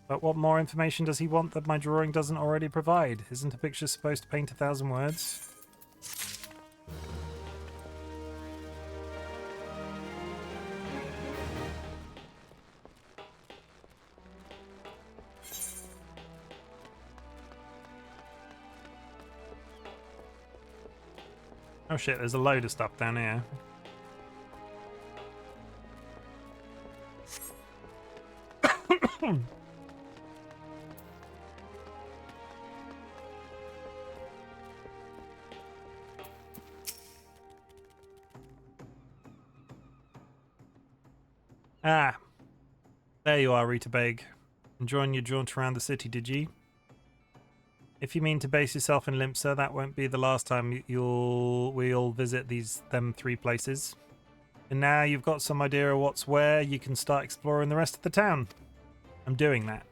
But what more information does he want that my drawing doesn't already provide? Isn't a picture supposed to paint 1,000 words? Oh shit, there's a load of stuff down here. Ah, there you are, Rita Beg. Enjoying your jaunt around the city, did you? If you mean to base yourself in Limpsa, that won't be the last time we'll visit them 3 places. And now you've got some idea of what's where, you can start exploring the rest of the town. I'm doing that.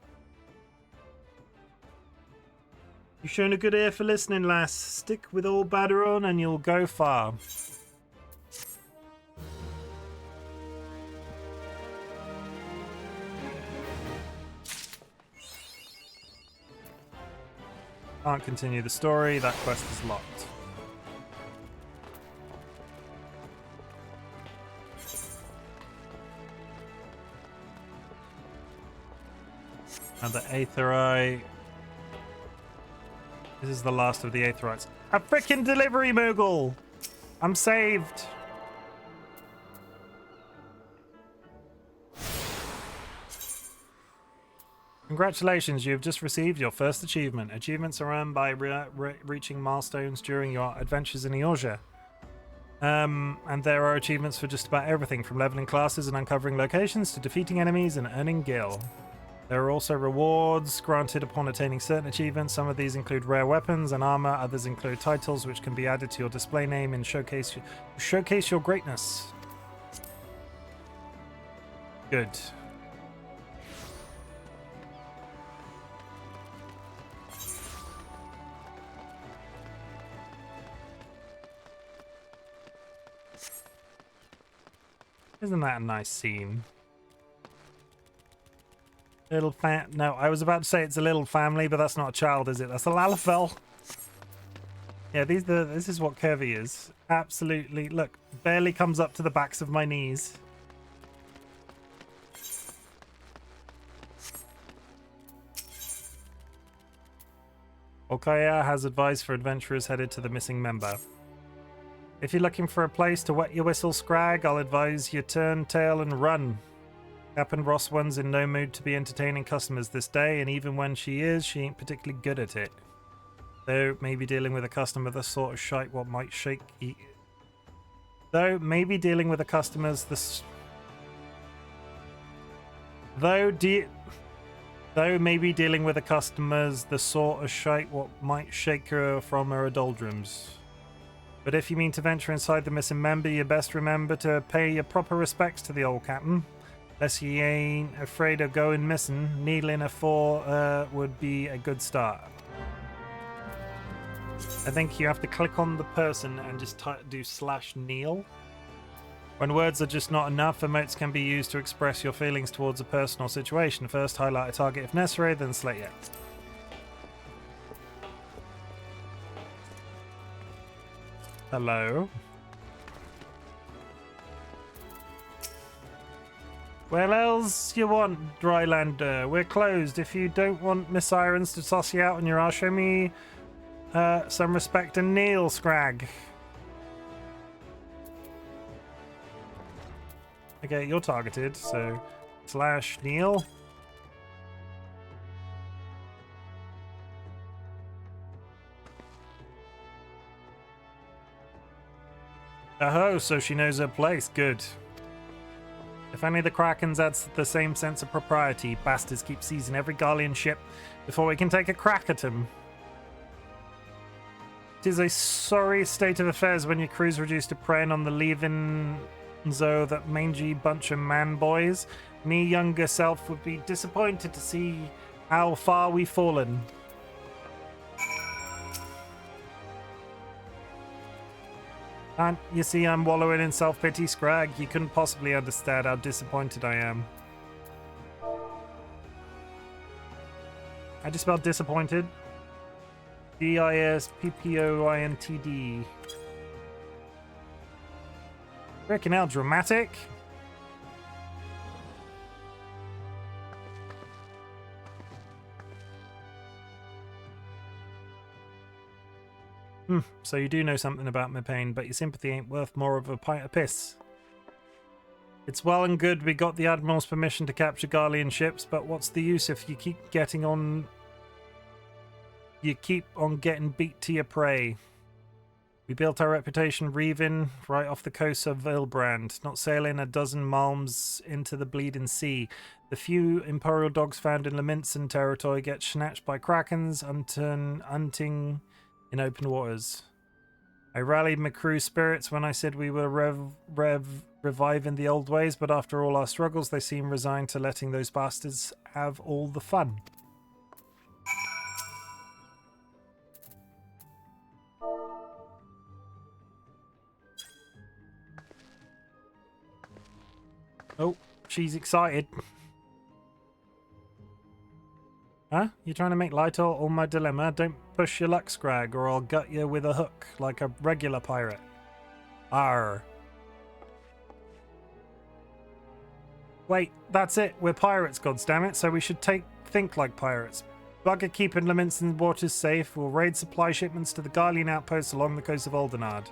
You've shown a good ear for listening, lass. Stick with old Baderon and you'll go far. Can't continue the story, that quest is locked. Another Aetherite. This is the last of the Aetherites. A frickin' delivery, Moogle! I'm saved! Congratulations, you've just received your first achievement. Achievements are earned by reaching milestones during your adventures in Eorzea. And there are achievements for just about everything, from leveling classes and uncovering locations to defeating enemies and earning gil. There are also rewards granted upon attaining certain achievements. Some of these include rare weapons and armor. Others include titles which can be added to your display name and showcase your greatness. Good. Isn't that a nice scene? Little no, I was about to say it's a little family, but that's not a child, is it? That's a Lalafell. Yeah, this is what Kirby is. Absolutely, look, barely comes up to the backs of my knees. Okaya has advice for adventurers headed to the missing member. If you're looking for a place to wet your whistle, Scrag, I'll advise you turn tail and run. Captain Ross one's in no mood to be entertaining customers this day, and even when she is, she ain't particularly good at it. Though maybe dealing with a customer the sort of shite what might shake Though maybe dealing with a customer's Though maybe dealing with a customer's the sort of shite what might shake her from her doldrums. But if you mean to venture inside the missing member, you best remember to pay your proper respects to the old captain. Unless ye ain't afraid of going missing, needling a four would be a good start. I think you have to click on the person and just do /kneel. When words are just not enough, emotes can be used to express your feelings towards a person or situation. First, highlight a target if necessary, then select yes. Hello. Where else you want, Drylander? We're closed. If you don't want Miss Irons to toss you out on your arse, show me some respect and kneel, Scrag. Okay, you're targeted, so /kneel. Oh, so she knows her place. Good. If only the Krakens had the same sense of propriety. Bastards keep seizing every Garlean ship before we can take a crack at them. It is a sorry state of affairs when your crew's reduced to preying on the leaving that mangy bunch of man boys. Me younger self would be disappointed to see how far we've fallen. And you see, I'm wallowing in self-pity, Scrag. You couldn't possibly understand how disappointed I am. I just spelled disappointed. D-I-S-P-P-O-I-N-T-D. Freaking hell, dramatic. So you do know something about my pain, but your sympathy ain't worth more of a pint of piss. It's well and good we got the Admiral's permission to capture Garlean ships, but what's the use if you keep on getting beat to your prey? We built our reputation reaving right off the coast of Ilbrand, not sailing a dozen malms into the bleeding sea. The few Imperial dogs found in Leminson territory get snatched by Krakens, hunting in open waters. I rallied my crew's spirits when I said we were reviving the old ways, but after all our struggles, they seem resigned to letting those bastards have all the fun. Oh, she's excited. Huh? You trying to make light of all my dilemma? Don't push your luck, Scrag, or I'll gut you with a hook like a regular pirate. Arr. Wait, that's it. We're pirates, goddammit, so we should think like pirates. Bugger keeping Leminson waters safe. We'll raid supply shipments to the Garlean outposts along the coast of Aldenard.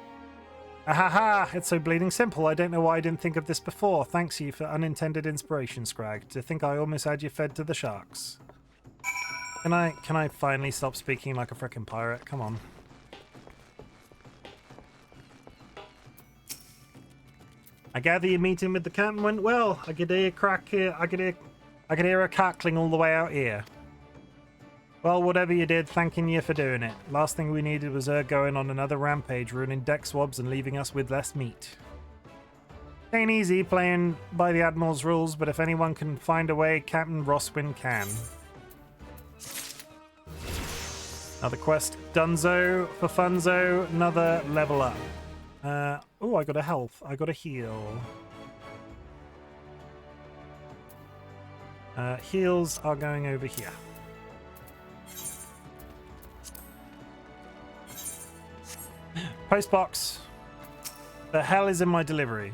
Ahaha! It's so bleeding simple. I don't know why I didn't think of this before. Thanks you for unintended inspiration, Scrag. To think I almost had you fed to the sharks. Can I finally stop speaking like a frickin' pirate? Come on. I gather your meeting with the captain went well. I could hear her cackling all the way out here. Well, whatever you did, thanking you for doing it. Last thing we needed was her going on another rampage, ruining deck swabs and leaving us with less meat. Ain't easy playing by the Admiral's rules, but if anyone can find a way, Captain Rosswin can. Another quest dunzo for funzo, another level up. Oh, I got a health. I got a heal. Heals are going over here. Postbox. The hell is in my delivery?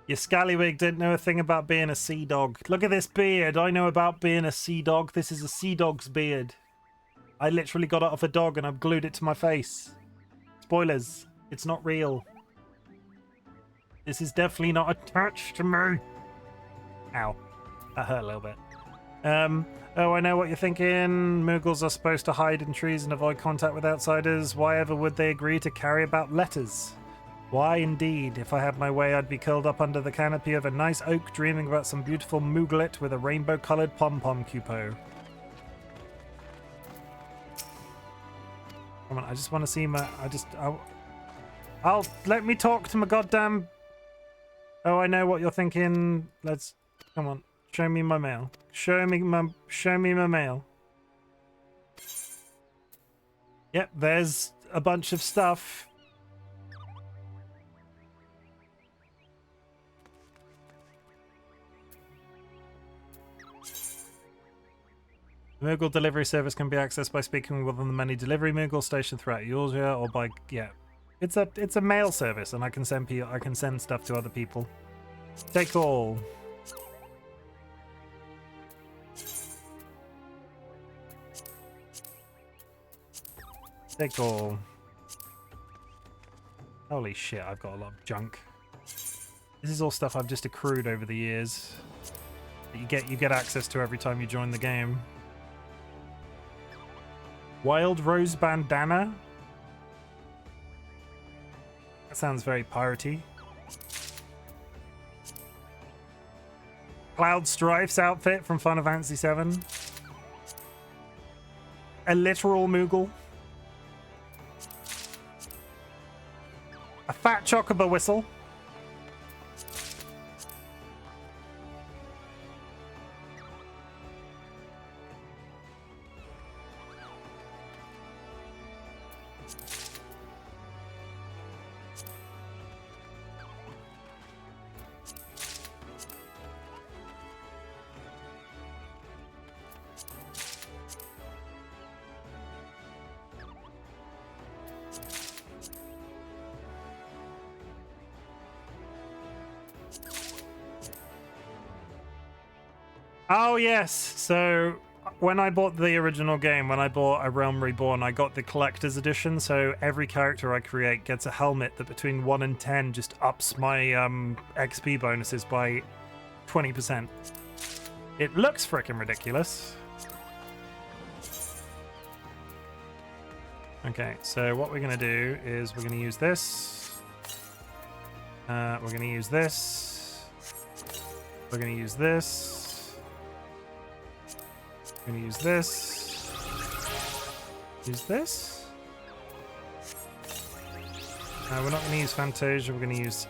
You scallywig didn't know a thing about being a sea dog. Look at this beard. I know about being a sea dog. This is a sea dog's beard. I literally got it off a dog and I've glued it to my face. Spoilers. It's not real. This is definitely not attached to me. Ow. That hurt a little bit. Oh, I know what you're thinking. Moogles are supposed to hide in trees and avoid contact with outsiders. Why ever would they agree to carry about letters? Why indeed? If I had my way, I'd be curled up under the canopy of a nice oak, dreaming about some beautiful mooglet with a rainbow-coloured pom-pom cupo. Come on, I just want to see my... I'll let me talk to my goddamn... Oh, I know what you're thinking. Let's... Come on. Show me my mail. Show me my mail. Yep, there's a bunch of stuff. The Moogle delivery service can be accessed by speaking with one of the many delivery Moogle stationed throughout Eurasia, or by it's a mail service, and I can send stuff to other people. Take all. Take all. Holy shit, I've got a lot of junk. This is all stuff I've just accrued over the years. That you get access to every time you join the game. Wild Rose Bandana? That sounds very piratey. Cloud Strife's outfit from Final Fantasy VII. A literal Moogle. A fat chocobo whistle. Oh yes, so when I bought the original game, when I bought A Realm Reborn, I got the collector's edition, so every character I create gets a helmet that between 1 and 10 just ups my XP bonuses by 20%. It looks freaking ridiculous. Okay, so what we're going to do is we're going to use this. We're going to use this. We're going to use this. I'm gonna use this. Use this. No, we're not gonna use Fantasia. We're gonna use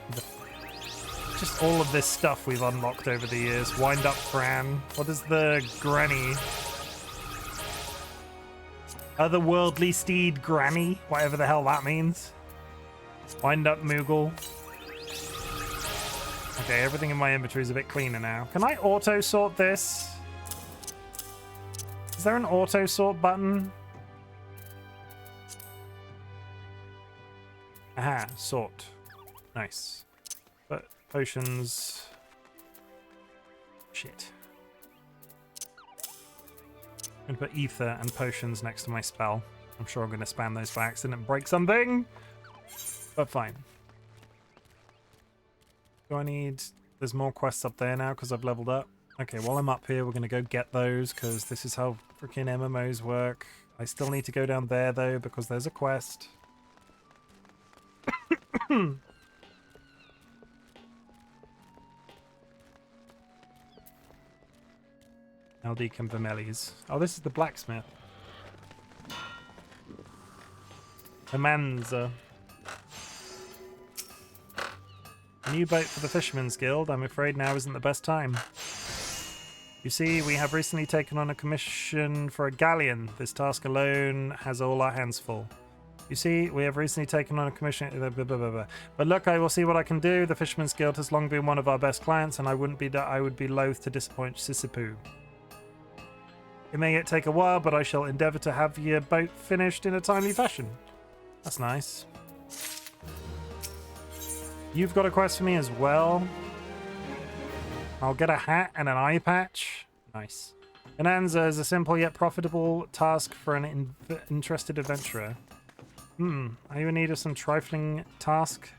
just all of this stuff we've unlocked over the years. Wind up Fran. What is the granny? Otherworldly steed granny. Whatever the hell that means. Wind up Moogle. Okay, everything in my inventory is a bit cleaner now. Can I auto sort this? Is there an auto sort button? Aha, sort. Nice. But potions. Shit. I'm gonna put ether and potions next to my spell. I'm sure I'm gonna spam those by accident and break something. But fine. Do I need... There's more quests up there now because I've leveled up. Okay, while I'm up here, we're going to go get those, because this is how freaking MMOs work. I still need to go down there, though, because there's a quest. LD Vermelis. Oh, this is the blacksmith. Amanza. A new boat for the Fisherman's Guild. I'm afraid now isn't the best time. You see, we have recently taken on a commission for a galleon. This task alone has all our hands full. You see, we have recently taken on a commission... But look, I will see what I can do. The Fisherman's Guild has long been one of our best clients, and I would be loath to disappoint Sissipu. It may yet take a while, but I shall endeavour to have your boat finished in a timely fashion. That's nice. You've got a quest for me as well. I'll get a hat and an eye patch. Nice. Bonanza is a simple yet profitable task for an interested adventurer. Are you in need of some trifling task?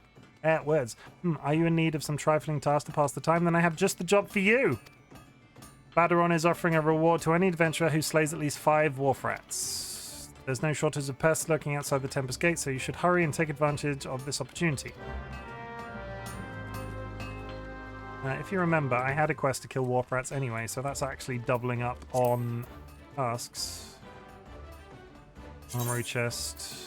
Words. Are you in need of some trifling task to pass the time? Then I have just the job for you. Baderon is offering a reward to any adventurer who slays at least 5 wharf rats. There's no shortage of pests lurking outside the Tempest Gate, so you should hurry and take advantage of this opportunity. If you remember, I had a quest to kill wharf rats anyway, so that's actually doubling up on tasks. Armory chest.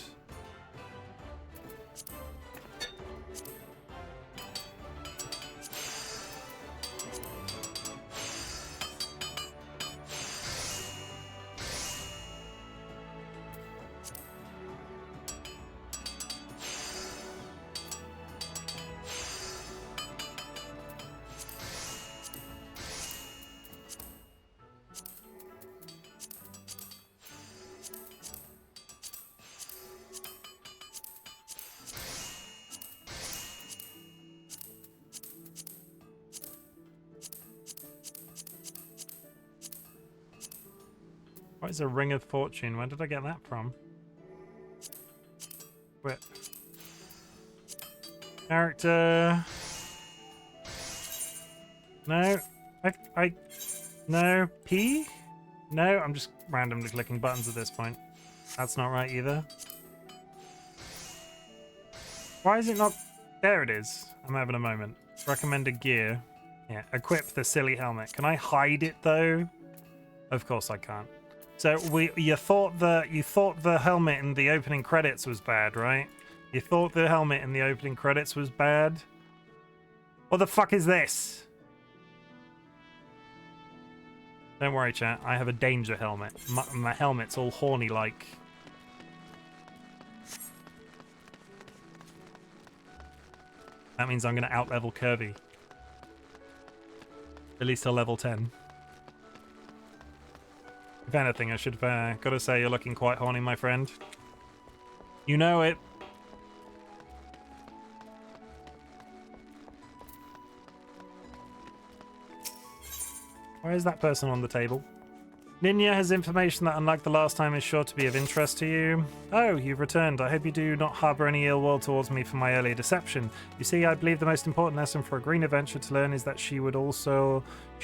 What is a Ring of Fortune? Where did I get that from? Whip. Character. No. No. P? No, I'm just randomly clicking buttons at this point. That's not right either. Why is it not... There it is. I'm having a moment. Recommended gear. Yeah, equip the silly helmet. Can I hide it though? Of course I can't. So you thought the helmet in the opening credits was bad, right? You thought the helmet in the opening credits was bad? What the fuck is this? Don't worry, chat. I have a danger helmet. My helmet's all horny-like. That means I'm going to out-level Kirby. At least till level 10. If anything, I should have got to say you're looking quite horny, my friend. You know it. Where is that person on the table? Ninya has information that, unlike the last time, is sure to be of interest to you. Oh, you've returned. I hope you do not harbour any ill will towards me for my earlier deception. You see, I believe the most important lesson for a green adventurer to learn is that she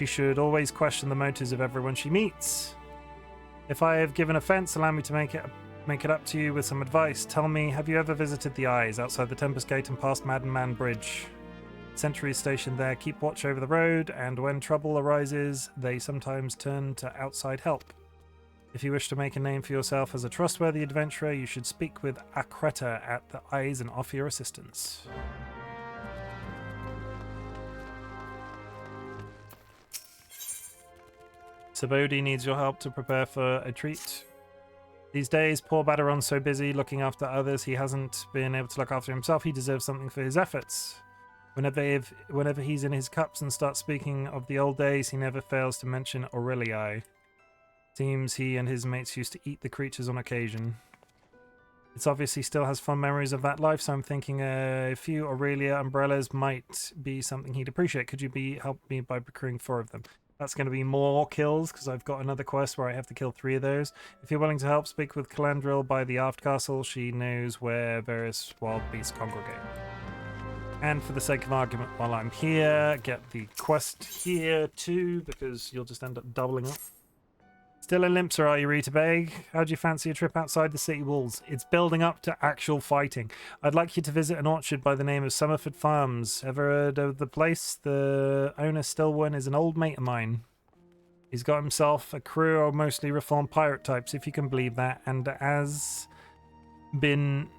should always question the motives of everyone she meets. If I have given offence, allow me to make it up to you with some advice. Tell me, have you ever visited the Eyes outside the Tempest Gate and past Madden Man Bridge? Sentry is stationed there. Keep watch over the road, and when trouble arises, they sometimes turn to outside help. If you wish to make a name for yourself as a trustworthy adventurer, you should speak with Akreta at the Eyes and offer your assistance. Sabodi needs your help to prepare for a treat. These days, poor Baderon's so busy looking after others, he hasn't been able to look after himself. He deserves something for his efforts. Whenever he's in his cups and starts speaking of the old days, he never fails to mention Aurelii. Seems he and his mates used to eat the creatures on occasion. It's obvious he still has fond memories of that life, so I'm thinking a few Aurelia umbrellas might be something he'd appreciate. Could you help me by procuring 4 of them? That's going to be more kills, because I've got another quest where I have to kill 3 of those. If you're willing to help, speak with Calandril by the Aft Castle. She knows where various wild beasts congregate. And for the sake of argument, while I'm here, get the quest here too, because you'll just end up doubling up. Still in Limpsa, are you, Rita Beg? How do you fancy a trip outside the city walls? It's building up to actual fighting. I'd like you to visit an orchard by the name of Summerford Farms. Ever heard of the place? The owner, Stillwyn, is an old mate of mine. He's got himself a crew of mostly reformed pirate types, if you can believe that, and has been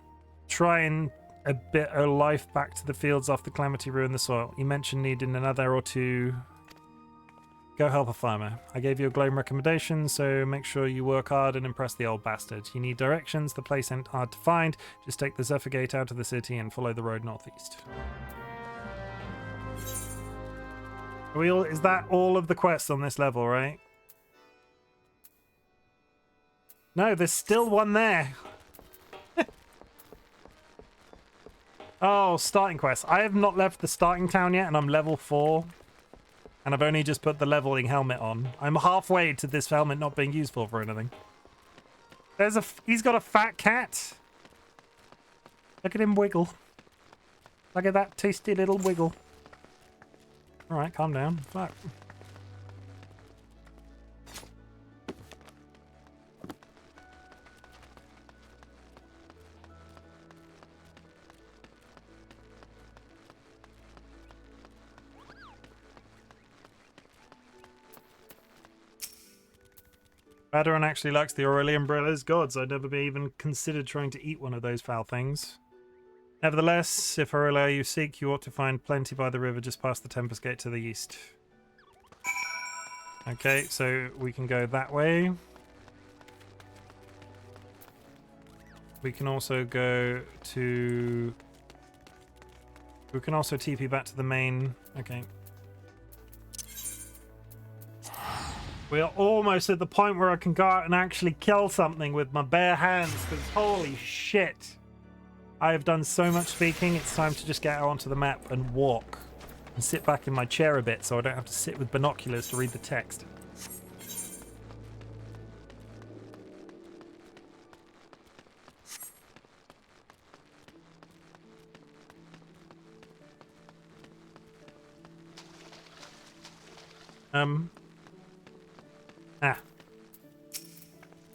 trying a bit of life back to the fields after Calamity ruined the soil. He mentioned needing another or 2. Go help a farmer. I gave you a glowing recommendation, so make sure you work hard and impress the old bastard. You need directions. The place ain't hard to find. Just take the Zephyr Gate out of the city and follow the road northeast. Is that all of the quests on this level, right? No, there's still one there. Oh, starting quest. I have not left the starting town yet, and I'm level 4. And I've only just put the leveling helmet on. I'm halfway to this helmet not being useful for anything. He's got a fat cat. Look at him wiggle. Look at that tasty little wiggle. Alright, calm down. Fuck. Baderon actually likes the Aurelian umbrellas. Gods, I'd never even considered trying to eat one of those foul things. Nevertheless, if Aurelia you seek, you ought to find plenty by the river just past the Tempest Gate to the east. Okay, so we can go that way. We can also go to... We can also TP back to the main... Okay. We are almost at the point where I can go out and actually kill something with my bare hands, because holy shit. I have done so much speaking, it's time to just get out onto the map and walk. And sit back in my chair a bit so I don't have to sit with binoculars to read the text.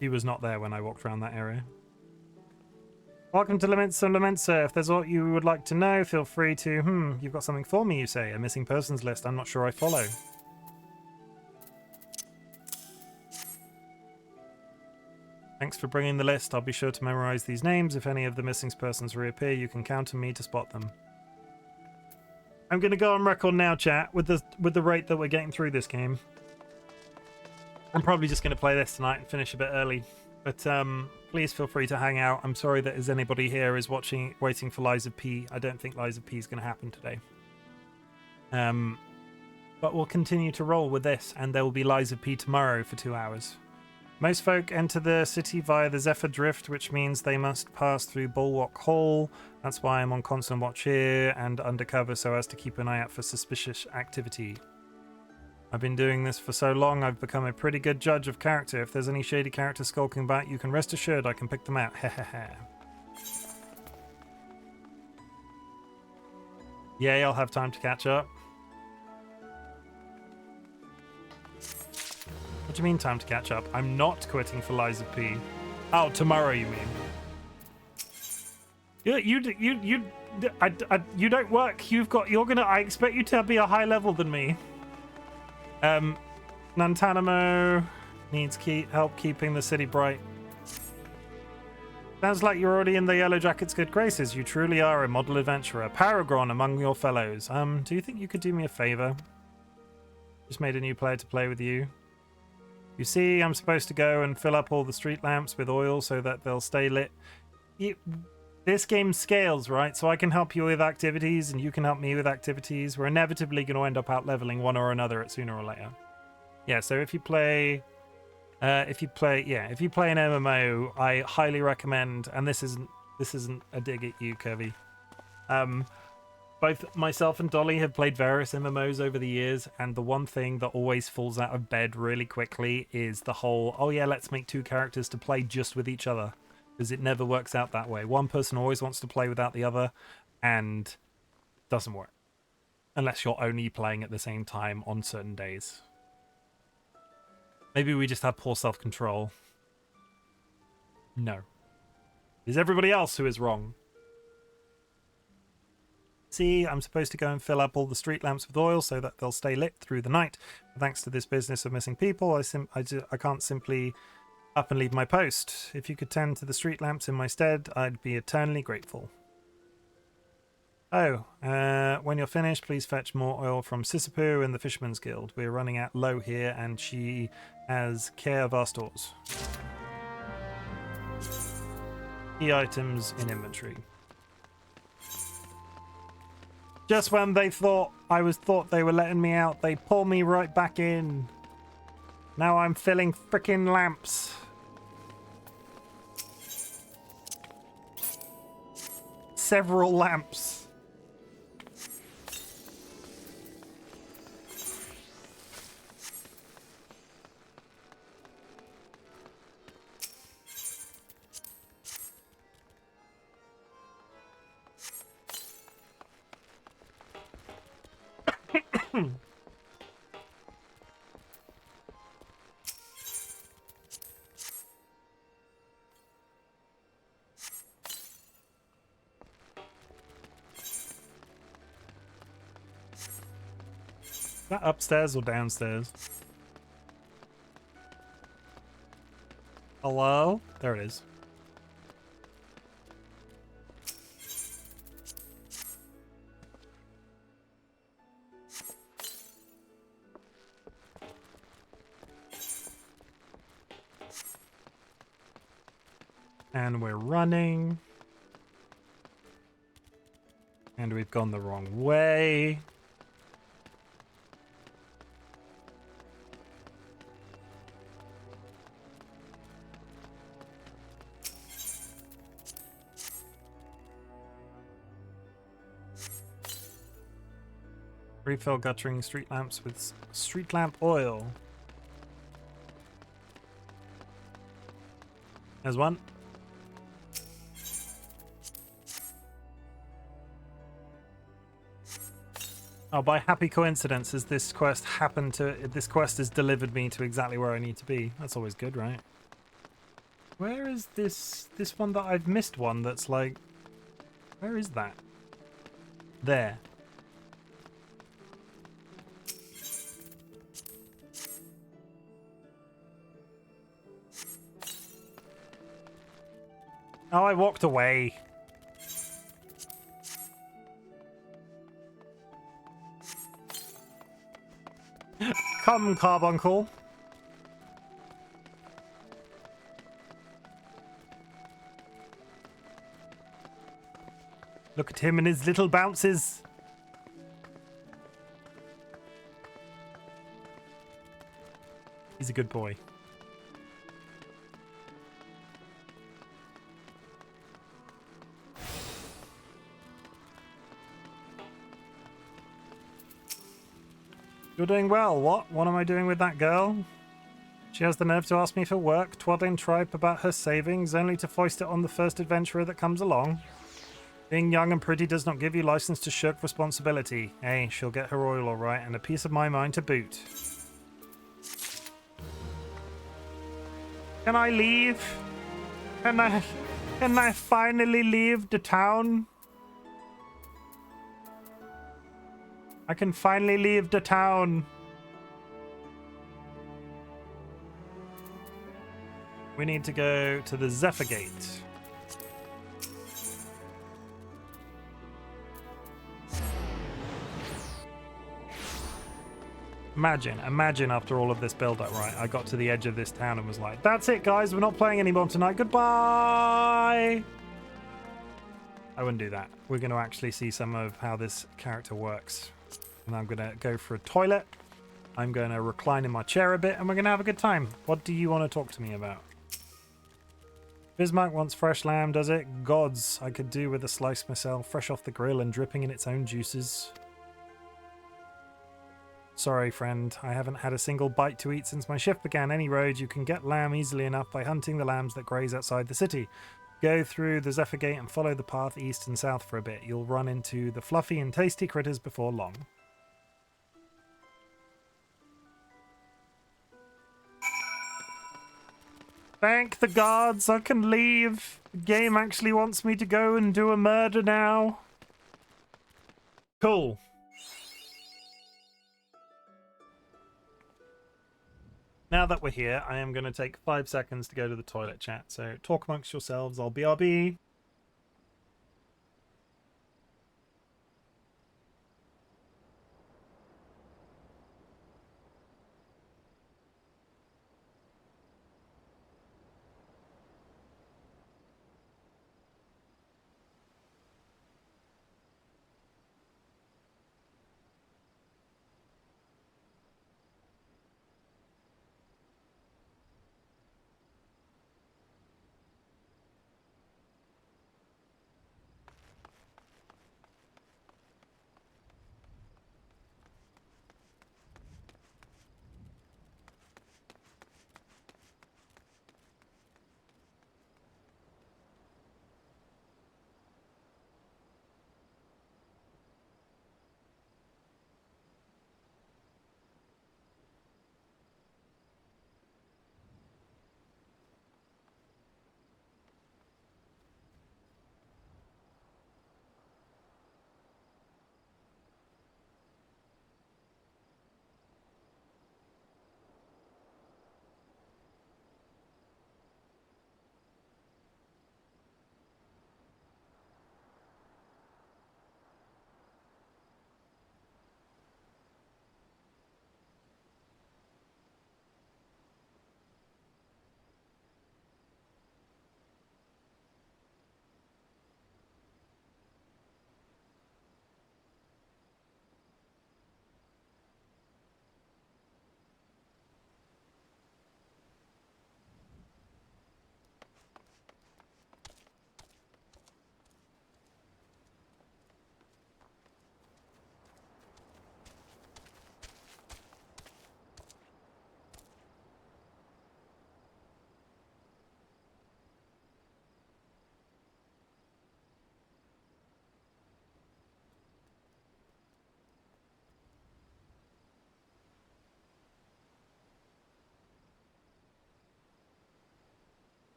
He was not there when I walked around that area. Welcome to Laments and Lamentsa. If there's what you would like to know, feel free to... you've got something for me, you say. A missing persons list. I'm not sure I follow. Thanks for bringing the list. I'll be sure to memorize these names. If any of the missing persons reappear, you can count on me to spot them. I'm going to go on record now, chat, with the rate that we're getting through this game. I'm probably just going to play this tonight and finish a bit early. But please feel free to hang out. I'm sorry that as anybody here is waiting for Lies of P. I don't think Lies of P is going to happen today. But we'll continue to roll with this, and there will be Lies of P tomorrow for 2 hours. Most folk enter the city via the Zephyr Drift, which means they must pass through Bulwark Hall. That's why I'm on constant watch here and undercover so as to keep an eye out for suspicious activity. I've been doing this for so long, I've become a pretty good judge of character. If there's any shady characters skulking about, you can rest assured I can pick them out. Hehehe. Yay, I'll have time to catch up. What do you mean time to catch up? I'm not quitting for Lies of P. Oh, tomorrow you mean? You don't work. I expect you to be a high level than me. Nantanamo needs help keeping the city bright. Sounds like you're already in the Yellow Jacket's good graces. You truly are a model adventurer, paragon among your fellows. Do you think you could do me a favor? Just made a new player to play with you. You see, I'm supposed to go and fill up all the street lamps with oil so that they'll stay lit. This game scales, right? So I can help you with activities and you can help me with activities. We're inevitably going to end up out-leveling one or another at sooner or later. Yeah, so if you play an MMO, I highly recommend, and this isn't a dig at you, Kirby. Both myself and Dolly have played various MMOs over the years, and the one thing that always falls out of bed really quickly is the whole, oh yeah, let's make 2 characters to play just with each other. Because it never works out that way. One person always wants to play without the other, and doesn't work. Unless you're only playing at the same time on certain days. Maybe we just have poor self-control. No. It's everybody else who is wrong. See, I'm supposed to go and fill up all the street lamps with oil so that they'll stay lit through the night. But thanks to this business of missing people, I can't simply up and leave my post. If you could tend to the street lamps in my stead, I'd be eternally grateful. Oh, when you're finished, please fetch more oil from Sissipu and the Fisherman's Guild. We're running out low here, and she has care of our stores. Key items in inventory. Just when they thought they were letting me out, they pull me right back in. Now I'm filling frickin' lamps. Several lamps. Is that upstairs or downstairs? Hello? There it is. And we're running. And we've gone the wrong way. Refill guttering street lamps with street lamp oil. There's one. Oh, by happy coincidence, this quest has delivered me to exactly where I need to be. That's always good, right? Where is this one that I've missed one that's like, where is that? There. Oh, I walked away. Come, Carbuncle. Look at him and his little bounces. He's a good boy. You're doing well. What? What am I doing with that girl? She has the nerve to ask me for work, twaddling tripe about her savings, only to foist it on the first adventurer that comes along. Being young and pretty does not give you license to shirk responsibility. Hey, she'll get her oil all right, and a piece of my mind to boot. Can I leave? Can I finally leave the town? I can finally leave the town. We need to go to the Zephyr Gate. Imagine after all of this build-up, right? I got to the edge of this town and was like, that's it, guys. We're not playing anymore tonight. Goodbye. I wouldn't do that. We're going to actually see some of how this character works. And I'm going to go for a toilet. I'm going to recline in my chair a bit, and we're going to have a good time. What do you want to talk to me about? Bismarck wants fresh lamb, does it? Gods, I could do with a slice myself, fresh off the grill and dripping in its own juices. Sorry, friend. I haven't had a single bite to eat since my shift began. Any road, you can get lamb easily enough by hunting the lambs that graze outside the city. Go through the Zephyr Gate and follow the path east and south for a bit. You'll run into the fluffy and tasty critters before long. Thank the gods, I can leave. The game actually wants me to go and do a murder now. Cool. Now that we're here, I am going to take 5 seconds to go to the toilet chat. So talk amongst yourselves, I'll BRB.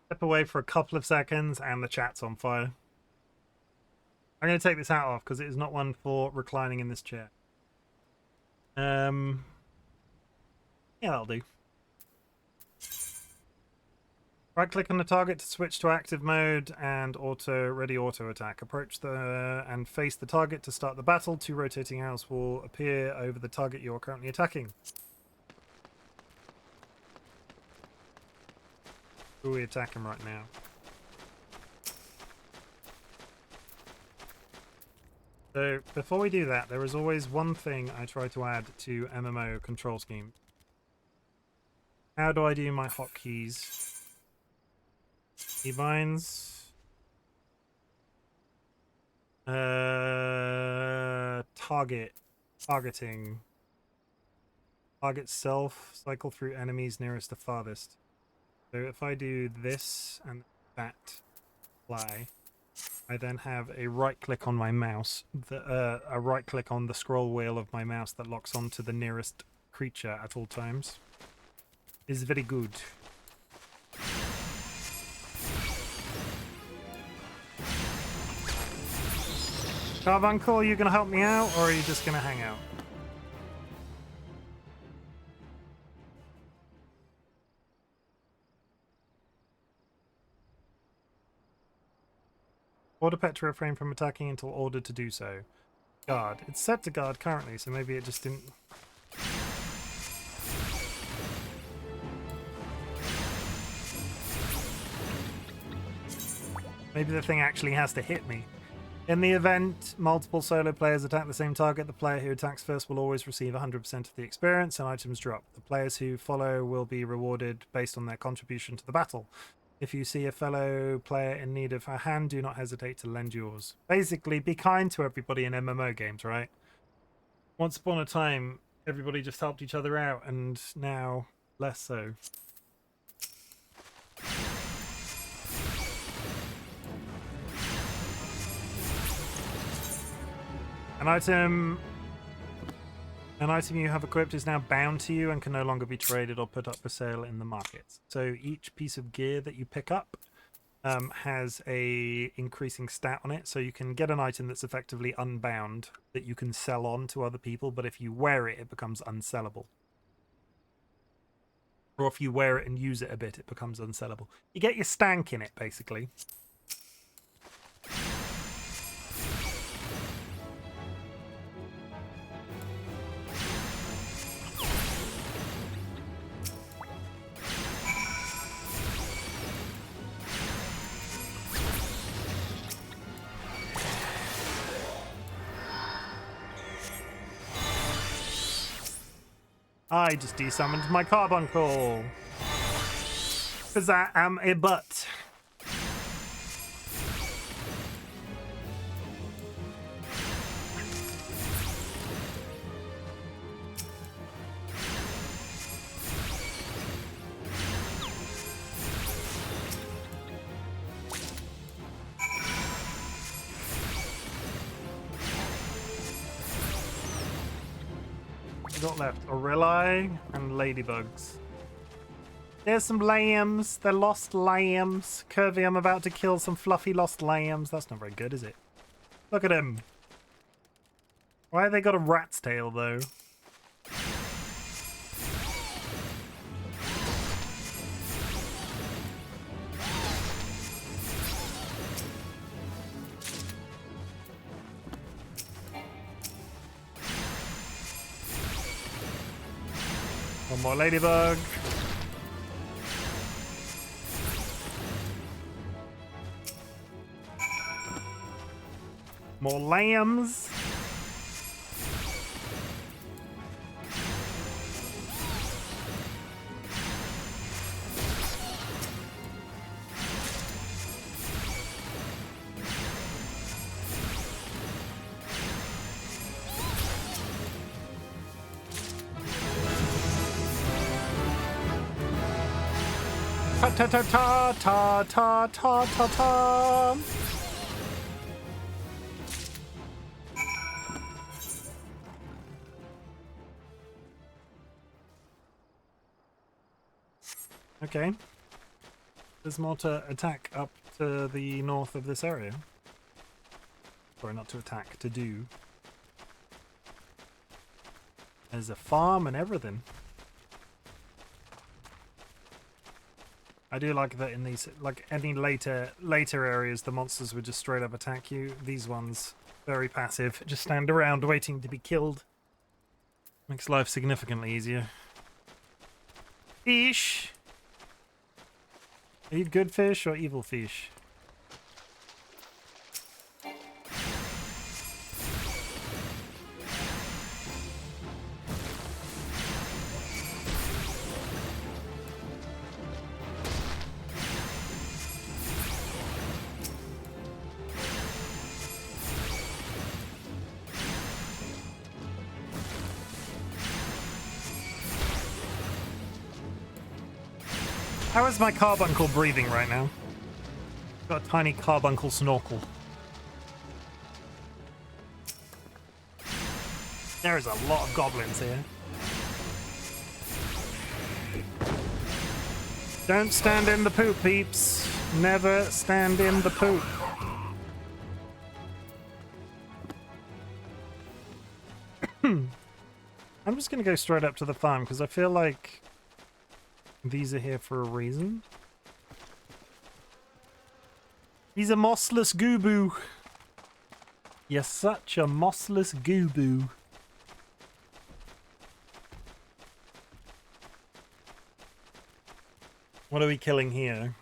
Step away for a couple of seconds and the chat's on fire. I'm going to take this hat off because it is not one for reclining in this chair. Yeah, that'll do. Right click on the target to switch to active mode and ready auto attack. Approach and face the target to start the battle. 2 rotating arrows will appear over the target you are currently attacking. Who are we attacking right now? So before we do that, there is always one thing I try to add to MMO control scheme. How do I do my hotkeys? Keybinds. Targeting. Target self, cycle through enemies nearest the farthest. So if I do this and that fly, I then have a right click on my mouse, a right click on the scroll wheel of my mouse that locks onto the nearest creature at all times. Is very good. Carbuncle, are you going to help me out, or are you just going to hang out? Order pet to refrain from attacking until ordered to do so. Guard. It's set to guard currently, so maybe it just didn't... Maybe the thing actually has to hit me. In the event multiple solo players attack the same target, the player who attacks first will always receive 100% of the experience and items drop. The players who follow will be rewarded based on their contribution to the battle. If you see a fellow player in need of a hand, do not hesitate to lend yours. Basically, be kind to everybody in MMO games, right? Once upon a time, everybody just helped each other out, and now less so. An item you have equipped is now bound to you and can no longer be traded or put up for sale in the markets. So each piece of gear that you pick up has a increasing stat on it. So you can get an item that's effectively unbound that you can sell on to other people, but if you wear it, it becomes unsellable. Or if you wear it and use it a bit, it becomes unsellable. You get your stank in it, basically. I just desummoned my carbuncle. Because I am a butt. Got left Aurelie and ladybugs. There's some lambs. They're lost lambs. Curvy, I'm about to kill some fluffy lost lambs. That's not very good, is it? Look at him. Why have they got a rat's tail, though? One more ladybug. More lambs. Ta ta ta ta ta ta ta ta. Okay. There's more to attack up to the north of this area. Sorry, not to attack, to do. There's a farm and everything. I do like that in these, like any later areas, the monsters would just straight up attack you. These ones, very passive, just stand around waiting to be killed. Makes life significantly easier. Fish! Are you good fish or evil fish? How is my carbuncle breathing right now? Got a tiny carbuncle snorkel. There is a lot of goblins here. Don't stand in the poop, peeps. Never stand in the poop. I'm just gonna go straight up to the farm because I feel like these are here for a reason. He's a mossless gooboo. You're such a mossless gooboo. What are we killing here?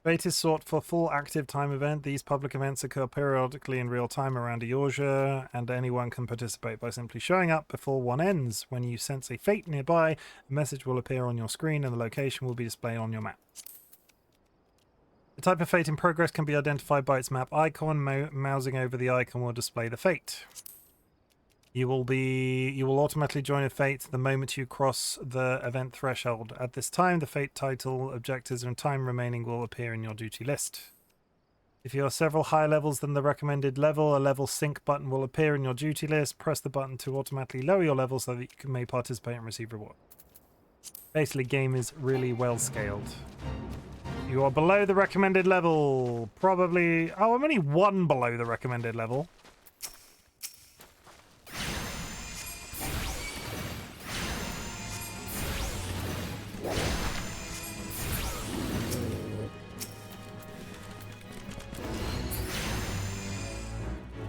Fate is sought for full active time event. These public events occur periodically in real time around Eorzea, and anyone can participate by simply showing up before one ends. When you sense a fate nearby, a message will appear on your screen and the location will be displayed on your map. The type of fate in progress can be identified by its map icon. Mousing over the icon will display the fate. You will automatically join a fate the moment you cross the event threshold. At this time, the fate title, objectives, and time remaining will appear in your duty list. If you are several higher levels than the recommended level, a level sync button will appear in your duty list. Press the button to automatically lower your level so that you may participate and receive reward. Basically, game is really well scaled. You are below the recommended level. Probably... Oh, I'm only one below the recommended level.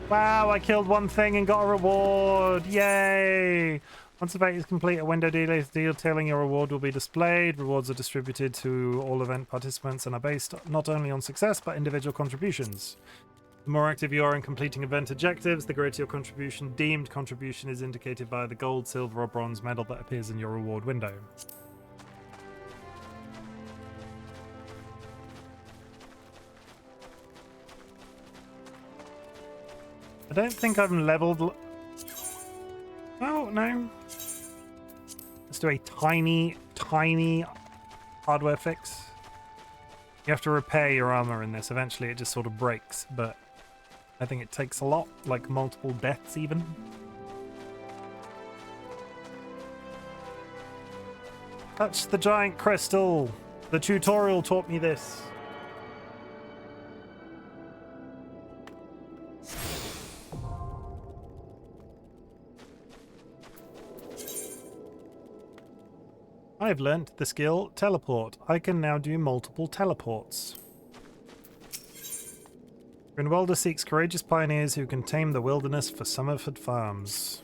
Wow, I killed one thing and got a reward. Yay! Once the fate is complete, a window detailing your reward will be displayed. Rewards are distributed to all event participants and are based not only on success, but individual contributions. The more active you are in completing event objectives, the greater your contribution. Deemed contribution is indicated by the gold, silver, or bronze medal that appears in your reward window. I don't think I've leveled... Oh, no. Let's do a tiny hardware fix. You have to repair your armor in this. Eventually it just sort of breaks, but I think it takes a lot, like multiple deaths even. Touch the giant crystal. The tutorial taught me this. I've learnt the skill Teleport. I can now do multiple teleports. Grinwalder seeks courageous pioneers who can tame the wilderness for Summerford Farms.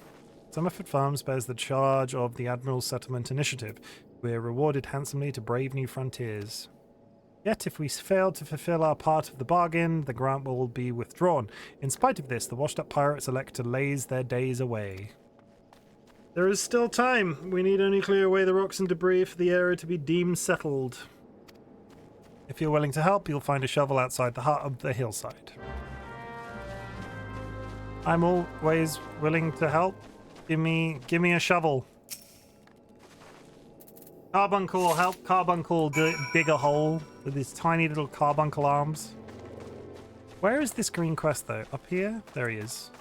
Summerford Farms bears the charge of the Admiral's Settlement Initiative. We are rewarded handsomely to brave new frontiers. Yet, if we fail to fulfill our part of the bargain, the grant will be withdrawn. In spite of this, the washed-up pirates elect to laze their days away. There is still time. We need only clear away the rocks and debris for the area to be deemed settled. If you're willing to help, you'll find a shovel outside the hut of the hillside. I'm always willing to help. Give me a shovel. Carbuncle will help Carbuncle dig a hole with his tiny little carbuncle arms. Where is this green quest though? Up here? There he is.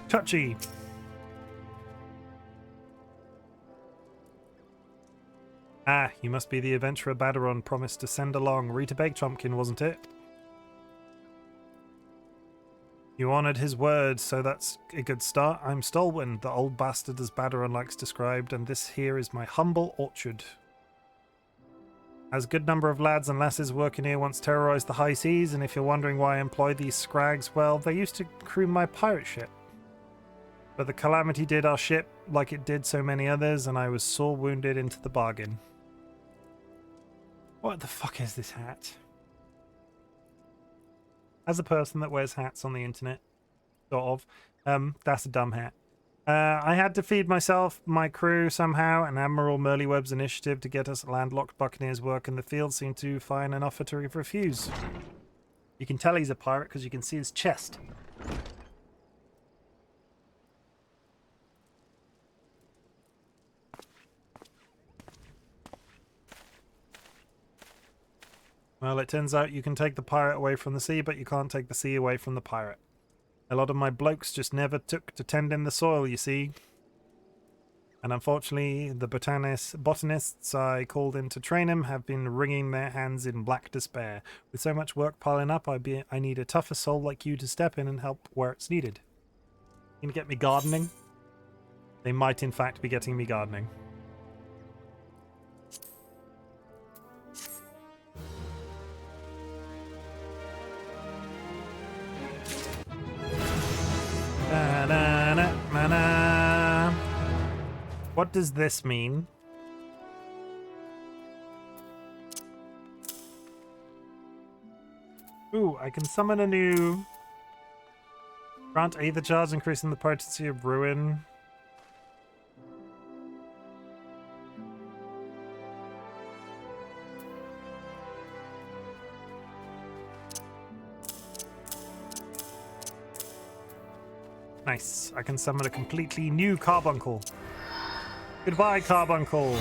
Touchy. Ah, you must be the adventurer Baderon promised to send along. Rita RightBigChimken, wasn't it? You honoured his word, so that's a good start. I'm Stolwyn, the old bastard as Baderon likes described, and this here is my humble orchard. As a good number of lads and lasses working here once terrorised the high seas, and if you're wondering why I employ these scrags, well, they used to crew my pirate ship. But the calamity did our ship like it did so many others, and I was sore wounded into the bargain. What the fuck is this hat? As a person that wears hats on the internet, sort of, that's a dumb hat. I had to feed myself, my crew somehow, and Admiral Merlywebb's initiative to get us landlocked buccaneers work in the field seemed to find an offer to refuse. You can tell he's a pirate because you can see his chest. Well, it turns out you can take the pirate away from the sea, but you can't take the sea away from the pirate. A lot of my blokes just never took to tending the soil, you see. And unfortunately, the botanists I called in to train him have been wringing their hands in black despair. With so much work piling up, I need a tougher soul like you to step in and help where it's needed. You gonna get me gardening? They might in fact be getting me gardening. What does this mean? Ooh, I can summon a new... Grant Aether charge, increasing the potency of Ruin. Nice. I can summon a completely new carbuncle. Goodbye, carbuncle.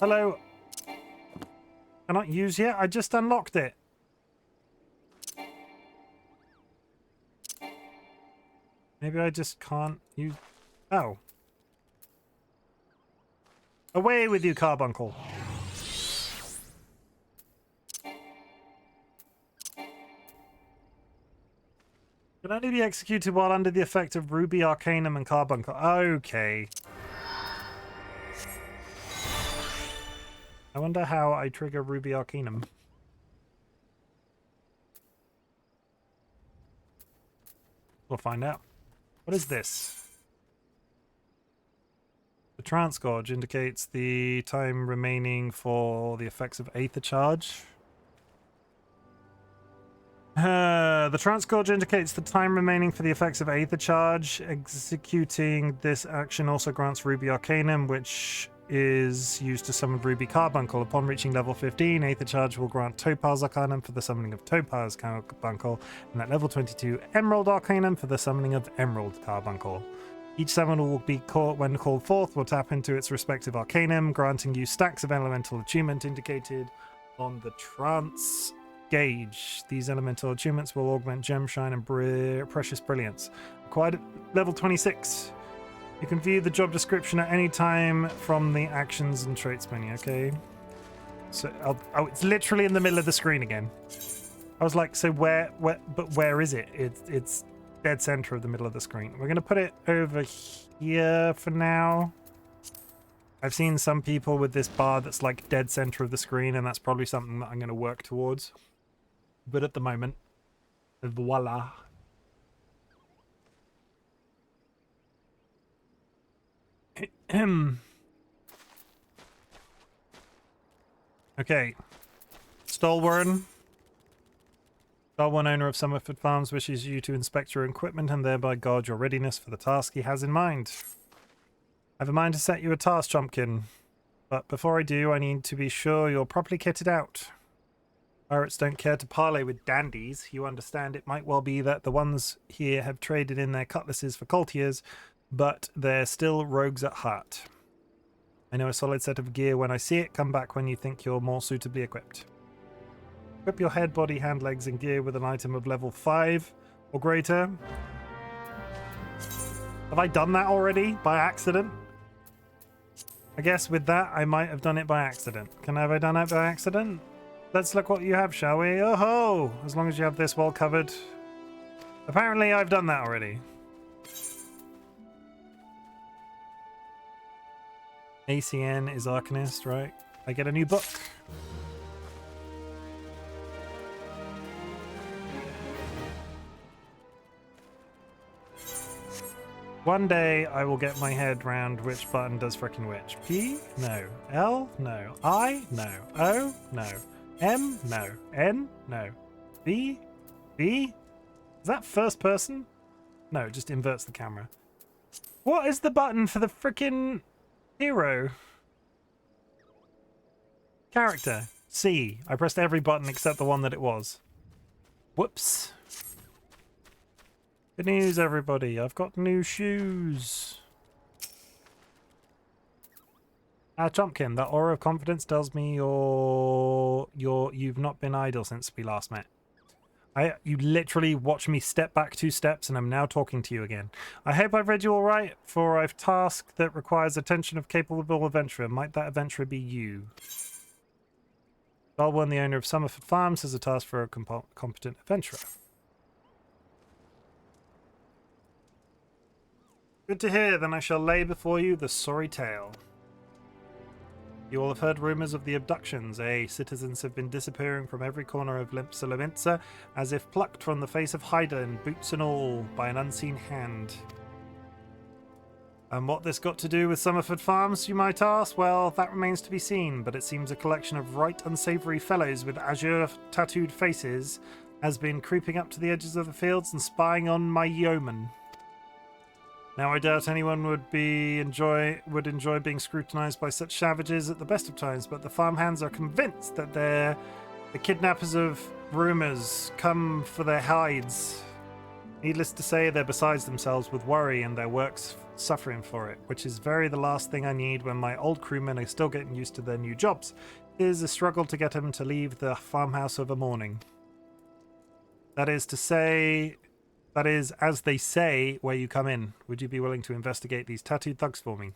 Hello. Cannot use yet? I just unlocked it. Maybe I just can't use... Oh. Away with you, carbuncle. Can only be executed while under the effect of Ruby Arcanum and Carbuncle. Okay. I wonder how I trigger Ruby Arcanum. We'll find out. What is this? The Trance Gorge indicates the time remaining for the effects of Aether Charge. The Trance Gorge indicates the time remaining for the effects of Aether Charge. Executing this action also grants Ruby Arcanum, which is used to summon Ruby Carbuncle. Upon reaching level 15, Aether Charge will grant Topaz Arcanum for the summoning of Topaz Carbuncle, and at level 22, Emerald Arcanum for the summoning of Emerald Carbuncle. Each summon will be caught when called forth, will tap into its respective Arcanum, granting you stacks of elemental attunement indicated on the Trance Gauge. These elemental attunements will augment Gem Shine and Precious Brilliance. Acquired at level 26. You can view the job description at any time from the actions and traits menu, okay? So, oh, it's literally in the middle of the screen again. I was like, so where is it? It's dead center of the middle of the screen. We're going to put it over here for now. I've seen some people with this bar that's like dead center of the screen, and that's probably something that I'm going to work towards. But at the moment, voila. Okay. Stolwyn, owner of Summerford Farms, wishes you to inspect your equipment and thereby guard your readiness for the task he has in mind. I have a mind to set you a task, Chompkin. But before I do, I need to be sure you're properly kitted out. Pirates don't care to parley with dandies. You understand it might well be that the ones here have traded in their cutlasses for courtiers, but they're still rogues at heart. I know a solid set of gear when I see it. Come back when you think you're more suitably equipped. Equip your head, body, hand, legs, and gear with an item of level 5 or greater. Have I done that already by accident? I guess with that, I might have done it by accident. Have I done it by accident? Let's look what you have, shall we? Oh ho! As long as you have this well covered. Apparently, I've done that already. ACN is Arcanist, right? I get a new book. One day I will get my head round which button does frickin' which. P? No. L? No. I? No. O? No. M? No. N? No. B? B? Is that first person? No, it just inverts the camera. What is the button for the frickin' hero? Character. C. I pressed every button except the one that it was. Whoops. Good news, everybody. I've got new shoes. Chomkin, that aura of confidence tells me you've not been idle since we last met. You literally watched me step back 2 steps and I'm now talking to you again. I hope I've read you all right, for I've task that requires attention of capable adventurer. Might that adventurer be you? Darwin, the owner of Summerford Farms, has a task for a competent adventurer. Good to hear, then I shall lay before you the sorry tale. You all have heard rumours of the abductions, eh? Citizens have been disappearing from every corner of Solominsa, as if plucked from the face of Haydn, boots and all, by an unseen hand. And what this got to do with Summerford Farms, you might ask? Well, that remains to be seen, but it seems a collection of right unsavoury fellows with azure tattooed faces has been creeping up to the edges of the fields and spying on my yeomen. Now I doubt anyone would enjoy being scrutinised by such savages at the best of times, but the farmhands are convinced that they're the kidnappers of rumours come for their hides. Needless to say, they're beside themselves with worry and their work's suffering for it, which is very the last thing I need when my old crewmen are still getting used to their new jobs. It is a struggle to get them to leave the farmhouse of a morning. That is, as they say, where you come in. Would you be willing to investigate these tattooed thugs for me?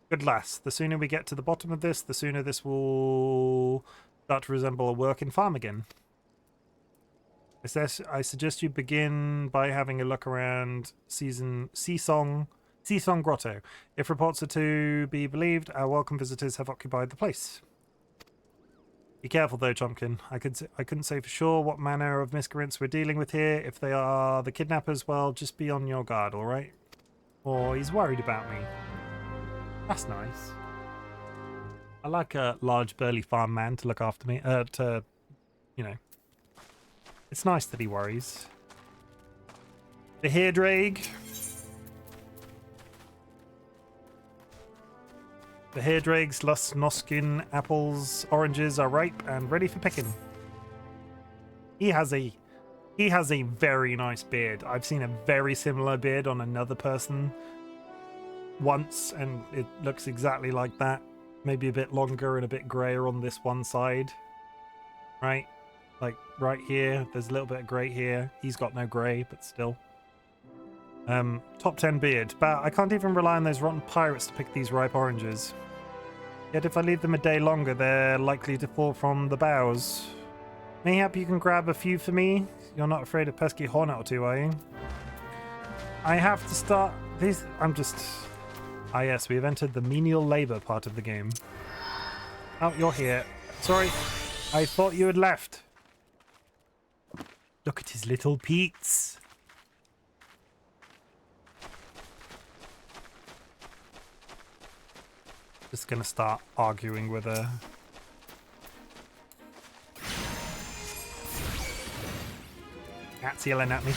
Good lass. The sooner we get to the bottom of this, the sooner this will start to resemble a working farm again. I suggest you begin by having a look around Seasong Grotto. If reports are to be believed, our welcome visitors have occupied the place. Be careful though, Chomkin. I couldn't say for sure what manner of miscreants we're dealing with here. If they are the kidnappers, well, just be on your guard, alright? Or he's worried about me. That's nice. I like a large burly farm man to look after me. You know. It's nice that he worries. The Hairdraig. The Hairdraig's Lusnoskin apples, oranges are ripe and ready for picking. He has a very nice beard. I've seen a very similar beard on another person once, and it looks exactly like that. Maybe a bit longer and a bit grayer on this one side. Right? Like right here, there's a little bit of grey here. He's got no grey, but still. Top 10 beard. But I can't even rely on those rotten pirates to pick these ripe oranges. Yet if I leave them a day longer, they're likely to fall from the boughs. Mayhap you can grab a few for me? You're not afraid of pesky hornet or two, are you? I have to start these. Ah yes, we have entered the menial labour part of the game. Oh, you're here. Sorry, I thought you had left. Look at his little peats. Just gonna start arguing with her. Cat's yelling at me.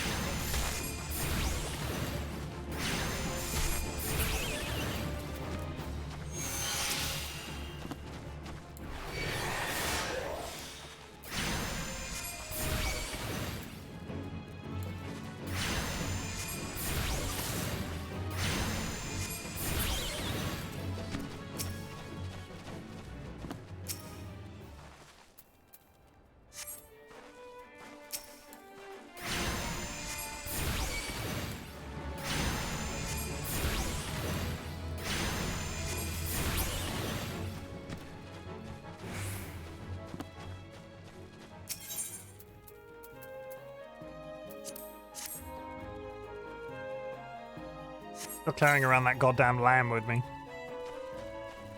Stop carrying around that goddamn lamb with me.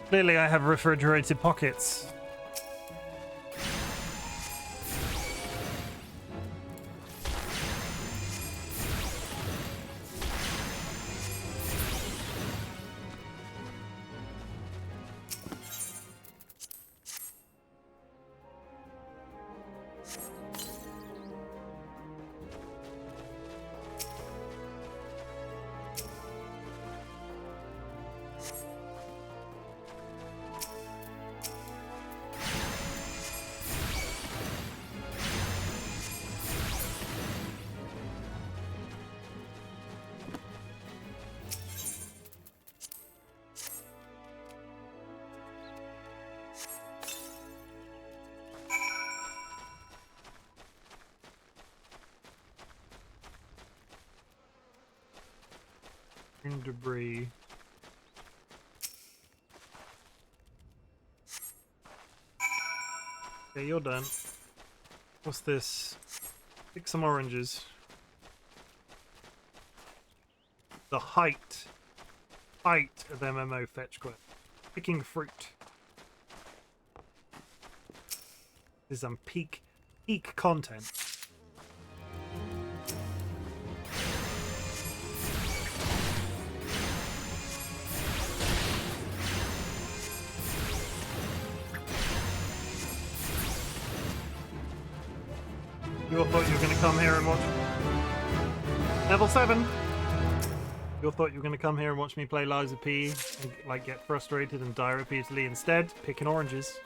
Clearly I have refrigerated pockets. Debris. Okay, you're done. What's this? Pick some oranges. The height of MMO fetch quest. Picking fruit. This is some peak content. You all thought you were going to come here and watch... Level 7! You all thought you were going to come here and watch me play Lies of P and, like, get frustrated and die repeatedly. Instead, picking oranges.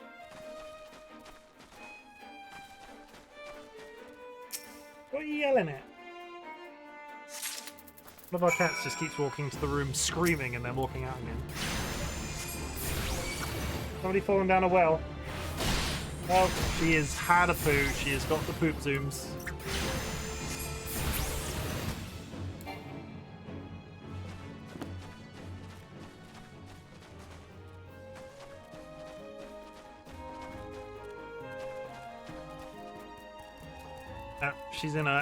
What are you yelling at? One of our cats just keeps walking to the room screaming and then walking out again. Somebody falling down a well. Well, she has had a poo. She has got the poop zooms.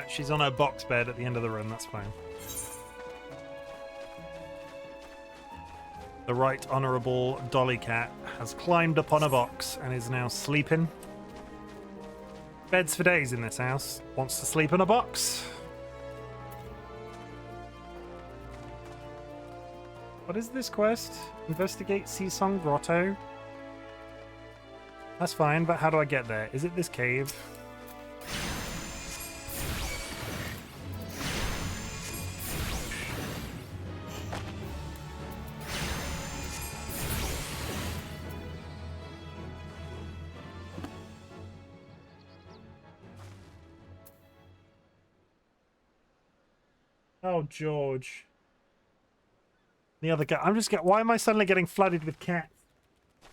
She's on her box bed at the end of the room. That's fine. The Right Honourable Dolly Cat has climbed upon a box and is now sleeping. Beds for days in this house. Wants to sleep in a box. What is this quest? Investigate Seasong Grotto. That's fine, but how do I get there? Is it this cave? Oh, George. The other guy. Why am I suddenly getting flooded with cats?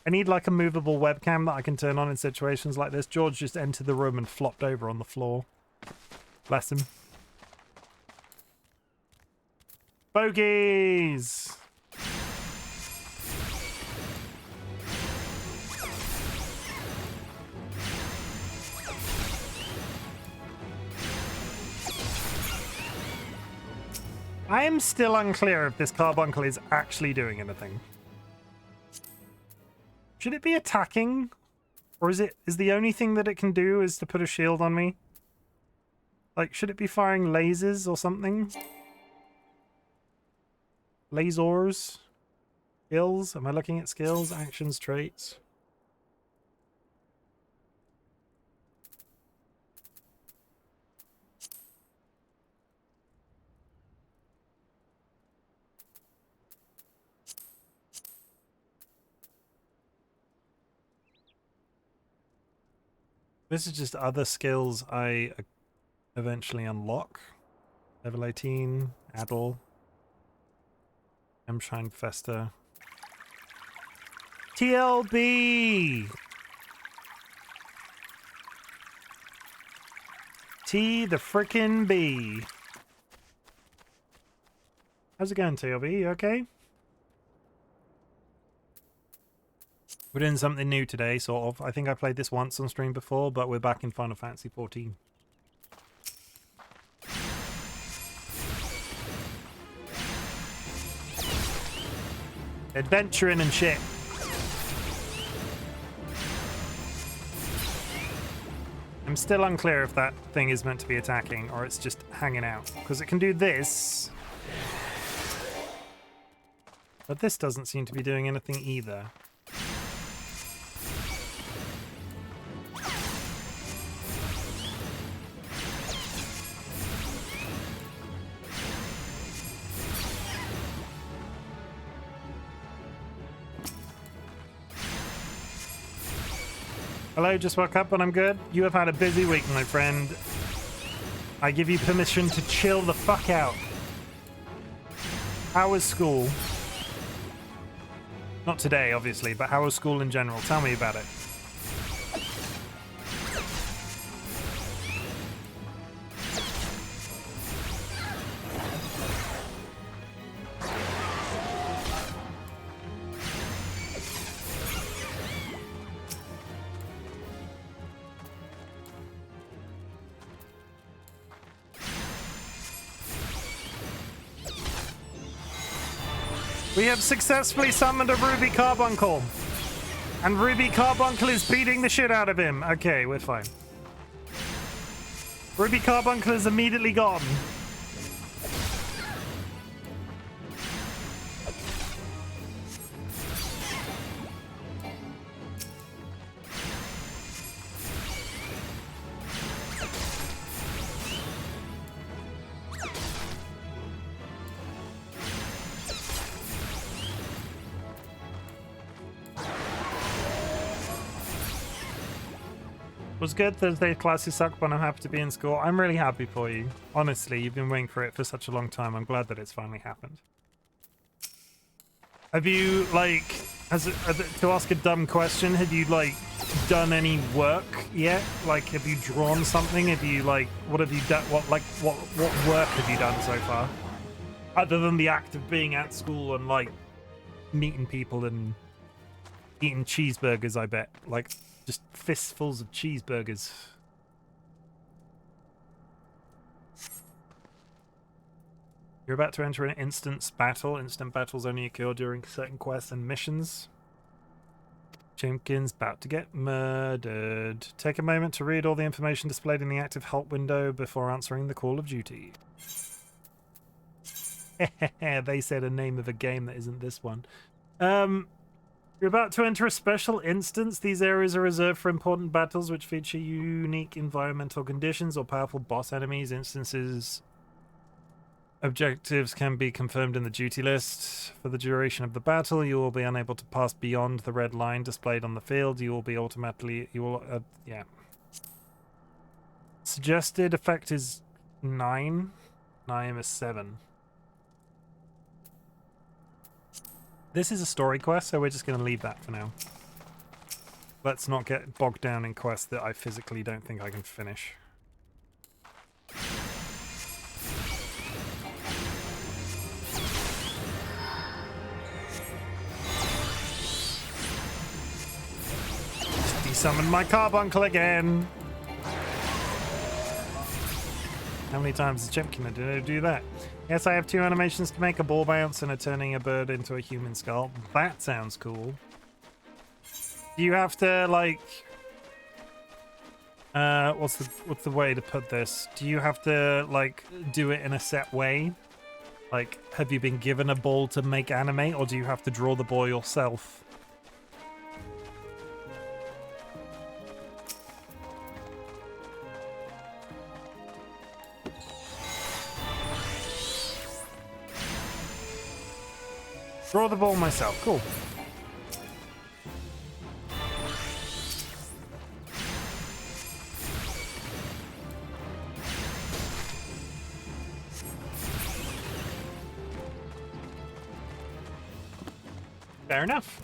I need like a movable webcam that I can turn on in situations like this. George just entered the room and flopped over on the floor. Bless him. Bogies! I am still unclear if this carbuncle is actually doing anything. Should it be attacking? Or is the only thing that it can do is to put a shield on me? Like, should it be firing lasers or something? Lasers? Skills? Am I looking at skills? Actions, traits? This is just other skills I eventually unlock. Level 18, Addle, Shine Festa. TLB! T the frickin' B. How's it going, TLB? You okay? We're doing something new today, sort of. I think I played this once on stream before, but we're back in Final Fantasy 14. Adventuring and shit. I'm still unclear if that thing is meant to be attacking or it's just hanging out. Because it can do this. But this doesn't seem to be doing anything either. Hello, just woke up and I'm good. You have had a busy week, my friend. I give you permission to chill the fuck out. How was school? Not today, obviously, but how was school in general? Tell me about it. We have successfully summoned a Ruby Carbuncle. And Ruby Carbuncle is beating the shit out of him. Okay, we're fine. Ruby Carbuncle is immediately gone. Was good. Thursday classes suck, but I'm happy to be in school. I'm really happy for you. Honestly, you've been waiting for it for such a long time. I'm glad that it's finally happened. Have you, like, to ask a dumb question, have you, like, done any work yet? Like, have you drawn something? Have you, like, what have you done? What work have you done so far? Other than the act of being at school and, like, meeting people and eating cheeseburgers, I bet. Like, just fistfuls of cheeseburgers. You're about to enter an instance battle. Instant battles only occur during certain quests and missions. Chimken's about to get murdered. Take a moment to read all the information displayed in the active help window before answering the call of duty. They said a name of a game that isn't this one. You're about to enter a special instance. These areas are reserved for important battles which feature unique environmental conditions or powerful boss enemies. Instances objectives can be confirmed in the duty list. For the duration of the battle, you will be unable to pass beyond the red line displayed on the field. You will be yeah. Suggested effect is 9. I am a 7. This is a story quest, so we're just going to leave that for now. Let's not get bogged down in quests that I physically don't think I can finish. Desummoned my carbuncle again! How many times has Chimken do that? Yes, I have 2 animations to make, a ball bounce and a turning a bird into a human skull. That sounds cool. Do you have to, like... what's the way to put this? Do you have to, like, do it in a set way? Like, have you been given a ball to make animate, or do you have to draw the ball yourself? Draw the ball myself. Cool. Fair enough.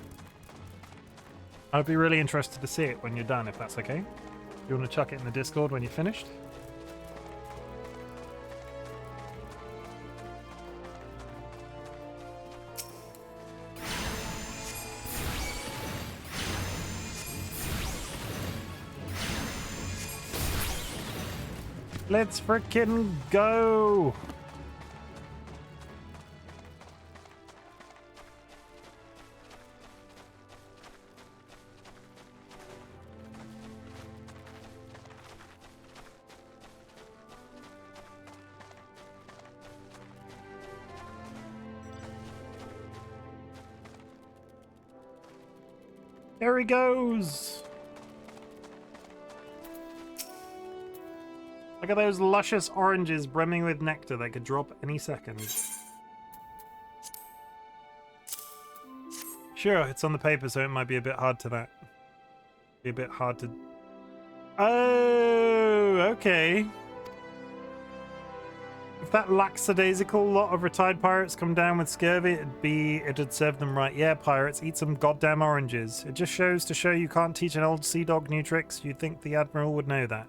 I'd be really interested to see it when you're done, if that's okay. You want to chuck it in the Discord when you're finished? Let's frickin' go! There he goes. Look at those luscious oranges brimming with nectar. They could drop any second. Sure, it's on the paper, so it might be a bit hard to that. Be a bit hard to... Oh, okay. If that lackadaisical lot of retired pirates come down with scurvy, it'd serve them right. Yeah, pirates, eat some goddamn oranges. It just shows to show you can't teach an old sea dog new tricks. You'd think the Admiral would know that.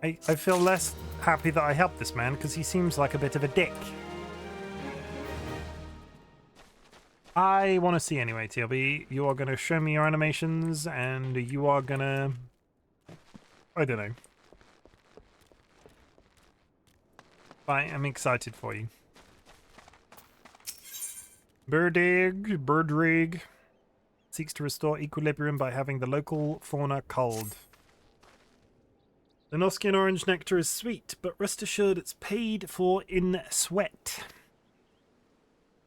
I feel less happy that I helped this man, because he seems like a bit of a dick. I want to see anyway, TLB. You are going to show me your animations, and you are going to... I don't know. I'm excited for you. Birdrig seeks to restore equilibrium by having the local fauna culled. The Noskian orange nectar is sweet, but rest assured it's paid for in sweat.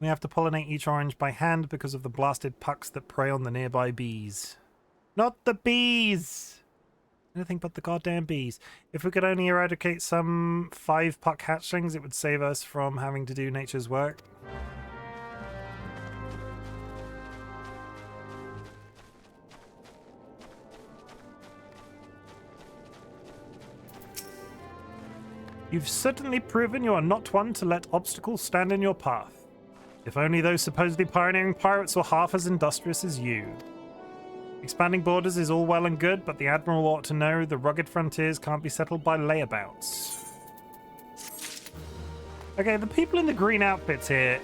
We have to pollinate each orange by hand because of the blasted pucks that prey on the nearby bees. Not the bees! Anything but the goddamn bees. If we could only eradicate some 5 puck hatchlings, it would save us from having to do nature's work. You've certainly proven you are not one to let obstacles stand in your path. If only those supposedly pioneering pirates were half as industrious as you. Expanding borders is all well and good, but the Admiral ought to know the rugged frontiers can't be settled by layabouts. Okay, the people in the green outfits here,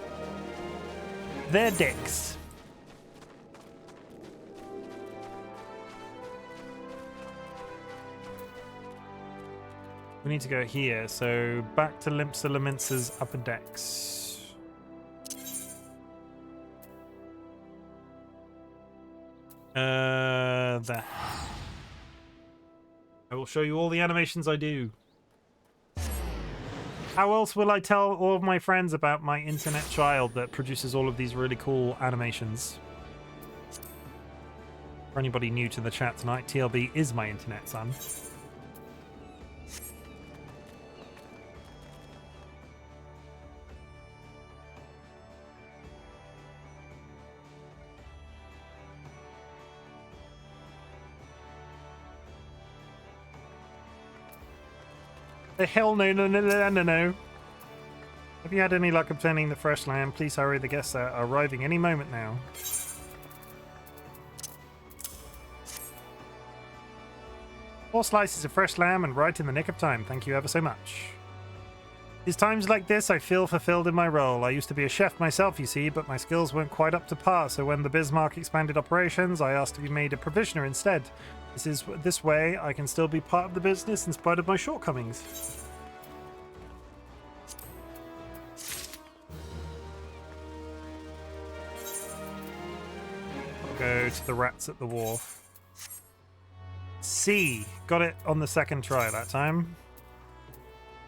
they're dicks. We need to go here, so back to Limpsa Laminsa's upper decks. There. I will show you all the animations I do. How else will I tell all of my friends about my internet child that produces all of these really cool animations? For anybody new to the chat tonight, TLB is my internet son. The hell no. Have you had any luck obtaining the fresh lamb? Please hurry, the guests are arriving any moment now. 4 slices of fresh lamb and right in the nick of time. Thank you ever so much. It's times like this I feel fulfilled in my role. I used to be a chef myself, you see, but my skills weren't quite up to par, so when the Bismarck expanded operations, I asked to be made a provisioner instead. This way I can still be part of the business in spite of my shortcomings. I'll go to the rats at the wharf. C. Got it on the second try that time.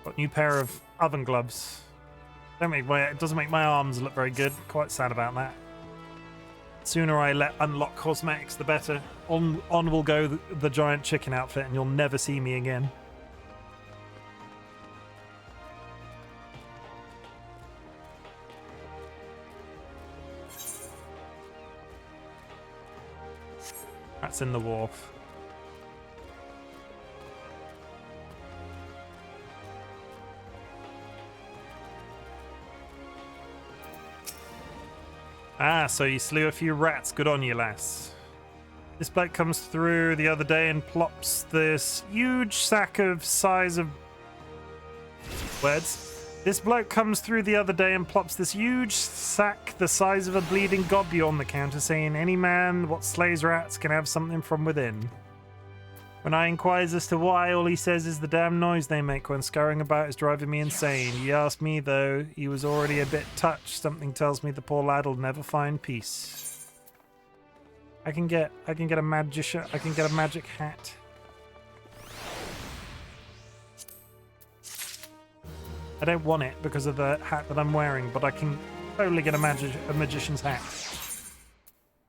Got a new pair of oven gloves. It doesn't make my arms look very good. Quite sad about that. Sooner I unlock cosmetics, the better. On will go the giant chicken outfit, and you'll never see me again. That's in the wharf. Ah, so you slew a few rats. Good on you, lass. This bloke comes through the other day and plops this huge sack of size of... Words. This bloke comes through the other day and plops this huge sack the size of a bleeding gobby on the counter, saying any man what slays rats can have something from within. When I inquires as to why, all he says is the damn noise they make when scurrying about is driving me insane. You ask me, though, he was already a bit touched. Something tells me the poor lad'll never find peace. I can get a magic hat. I don't want it because of the hat that I'm wearing, but I can totally get a magician's hat.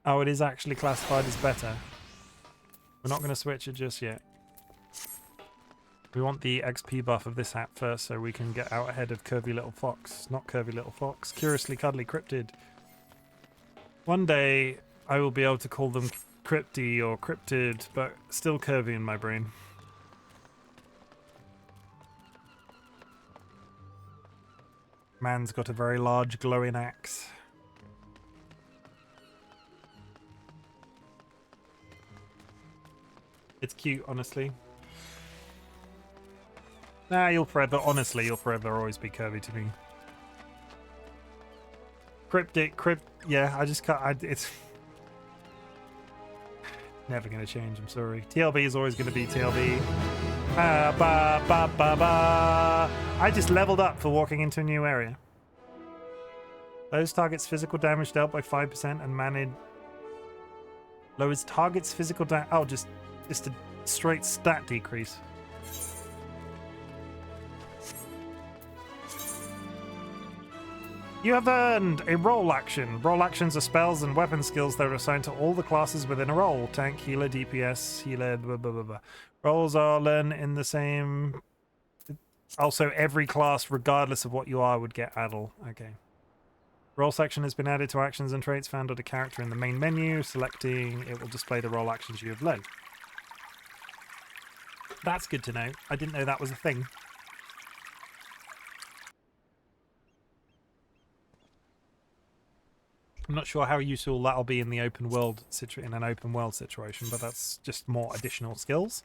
Oh, it is actually classified as better. We're not going to switch it just yet. We want the XP buff of this hat first so we can get out ahead of Curvy Little Fox. Not Curvy Little Fox. Curiously Cuddly Cryptid. One day I will be able to call them Crypty or Cryptid, but still Curvy in my brain. Man's got a very large glowing axe. It's cute, honestly. Nah, honestly, you'll forever always be Curvy to me. Yeah, I just can't, it's never gonna change, I'm sorry. TLB is always gonna be TLB. I just leveled up for walking into a new area. Lowers target's physical damage dealt by 5% and managed. Lowers target's physical damage. Oh, just a straight stat decrease. You have earned a role action. Role actions are spells and weapon skills that are assigned to all the classes within a role. Tank, healer, DPS, healer, blah, blah, blah, blah. Roles are learned in the same... Also, every class, regardless of what you are, would get addle. Okay. Role section has been added to actions and traits found on a character in the main menu. Selecting it will display the role actions you have led. That's good to know. I didn't know that was a thing. I'm not sure how useful that'll be in the open world in an open world situation, but that's just more additional skills.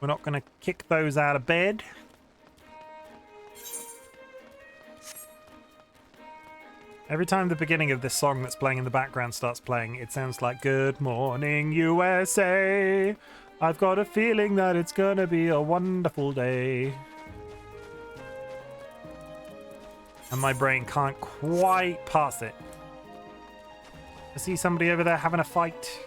We're not going to kick those out of bed. Every time the beginning of this song that's playing in the background starts playing, it sounds like "Good Morning USA. I've got a feeling that it's gonna be a wonderful day." And my brain can't quite pass it. I see somebody over there having a fight.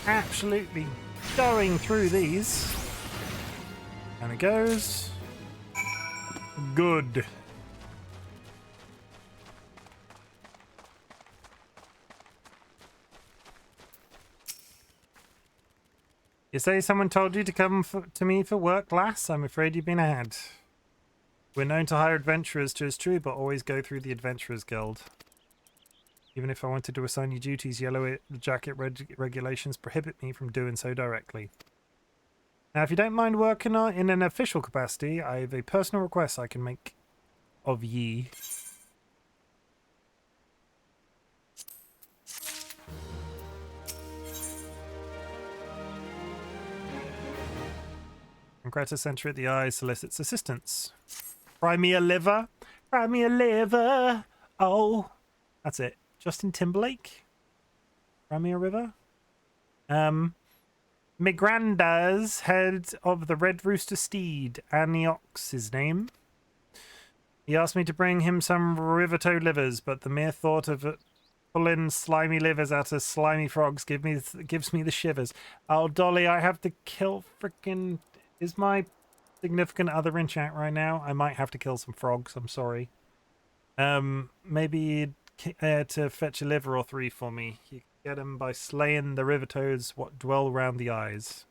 Absolutely going through these. And it goes. Good. You say someone told you to come to me for work, lass? I'm afraid you've been had. We're known to hire adventurers, 'tis true, but always go through the Adventurers Guild. Even if I wanted to assign you duties, Yellow Jacket regulations prohibit me from doing so directly. Now, if you don't mind working in an official capacity, I have a personal request I can make of ye. Concretus Center at the Eye solicits assistance. Fry me a liver. Fry me a liver. Oh, that's it. Justin Timberlake? Ramia River? Migranda's head of the Red Rooster Steed, Aniox his name. He asked me to bring him some Rivertoad livers, but the mere thought of pulling slimy livers out of slimy frogs gives me the shivers. Oh, Dolly, I have to kill frickin'... Is my significant other in chat right now? I might have to kill some frogs, I'm sorry. Maybe... to fetch a liver or three for me. You can get them by slaying the river toads what dwell around the eyes.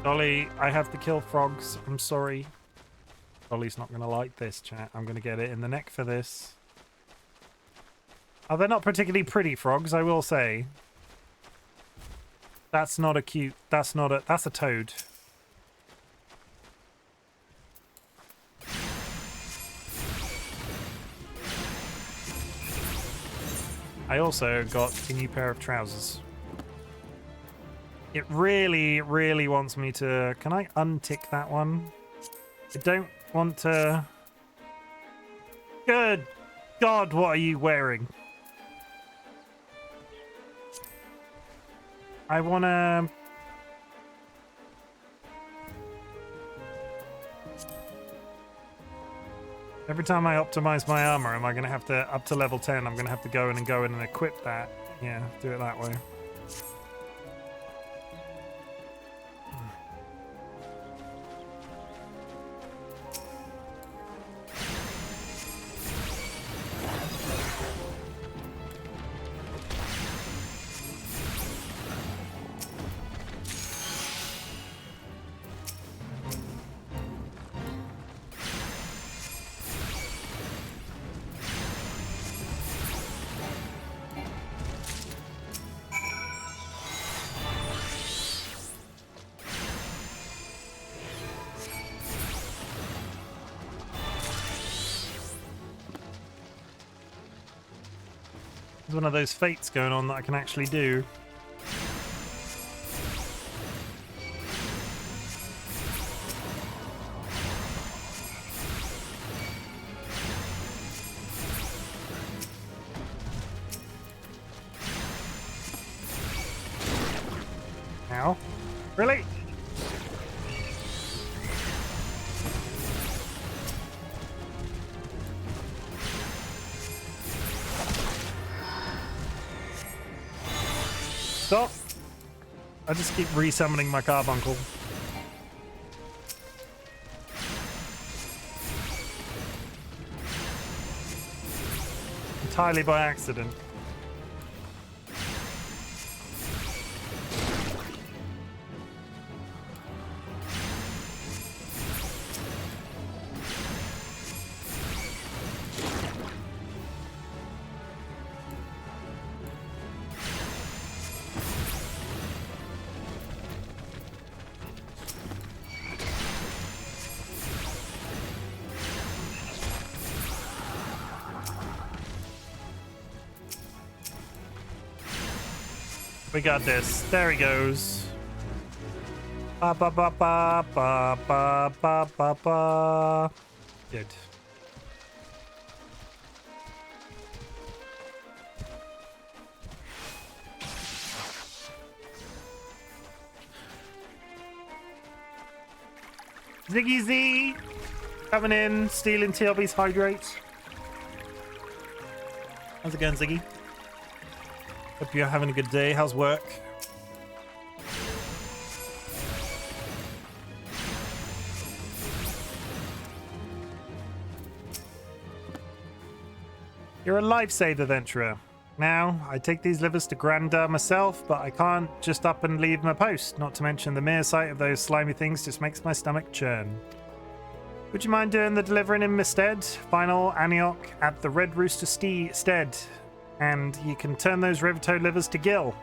Dolly, I have to kill frogs. I'm sorry. Dolly's not going to like this, chat. I'm going to get it in the neck for this. Oh, they're not particularly pretty frogs, I will say. That's not a cute... That's not a... That's a toad. I also got a new pair of trousers. It really, really wants me to... Can I untick that one? I don't want to... Good God, what are you wearing? I want to... Every time I optimize my armor, am I going to have to... Up to level 10, I'm going to have to go in and equip that. Yeah, do it that way. There's one of those fates going on that I can actually do. Ow. Really? Stop! I just keep resummoning my carbuncle. Entirely by accident. We got this. There he goes. Ba ba ba ba ba ba ba ba ba. Good. Ziggy Z coming in, stealing TLB's hydrates. How's it going, Ziggy? Hope you're having a good day. How's work? You're a lifesaver, Venturer. Now, I take these livers to Grandeur myself, but I can't just up and leave my post. Not to mention the mere sight of those slimy things just makes my stomach churn. Would you mind doing the delivering in my stead? Final Antioch at the Red Rooster stead. And you can turn those Rivertoe livers to gill.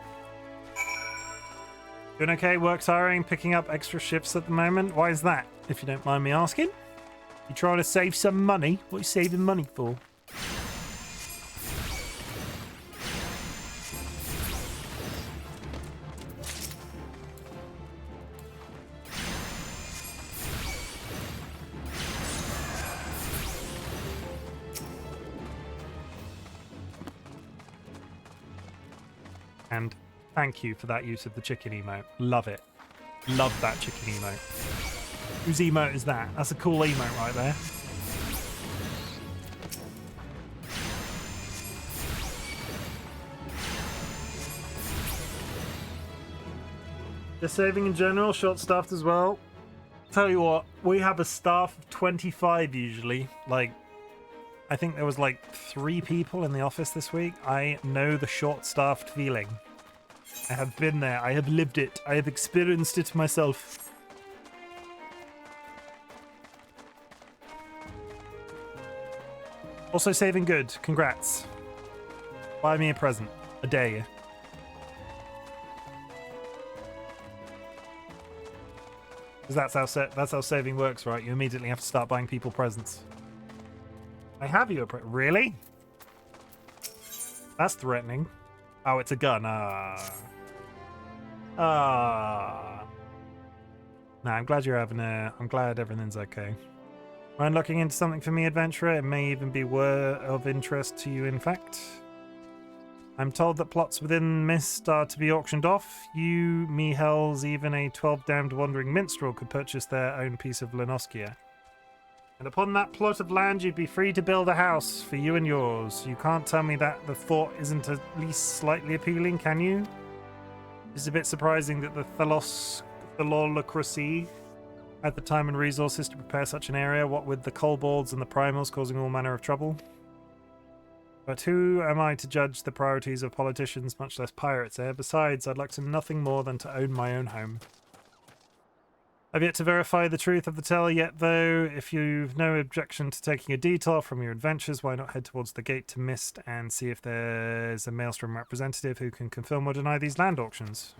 Doing okay? Works hiring, picking up extra shifts at the moment. Why is that, if you don't mind me asking? You trying to save some money? What are you saving money for? And thank you for that use of the chicken emote. Love it. Love that chicken emote. Whose emote is that? That's a cool emote right there. They're saving in general, short-staffed as well. Tell you what, we have a staff of 25 usually. Like, I think there was like 3 people in the office this week. I know the short-staffed feeling. I have been there. I have lived it. I have experienced it myself. Also saving good. Congrats. Buy me a present. A day. Because that's how saving works, right? You immediately have to start buying people presents. I have you a really? That's threatening. Oh, it's a gun. Nah, I'm glad you're having I'm glad everything's okay. Mind looking into something for me, adventurer? It may even be of interest to you, in fact. I'm told that plots within Mist are to be auctioned off. You, me hells, even a 12-damned wandering minstrel could purchase their own piece of Lenoskia. And upon that plot of land, you'd be free to build a house for you and yours. You can't tell me that the thought isn't at least slightly appealing, can you? It's a bit surprising that the Thalolocracy had the time and resources to prepare such an area, what with the kobolds and the primals causing all manner of trouble. But who am I to judge the priorities of politicians, much less pirates, eh? Besides, I'd like to nothing more than to own my own home. I've yet to verify the truth of the tale yet, though. If you've no objection to taking a detour from your adventures, why not head towards the gate to Mist and see if there's a Maelstrom representative who can confirm or deny these land auctions.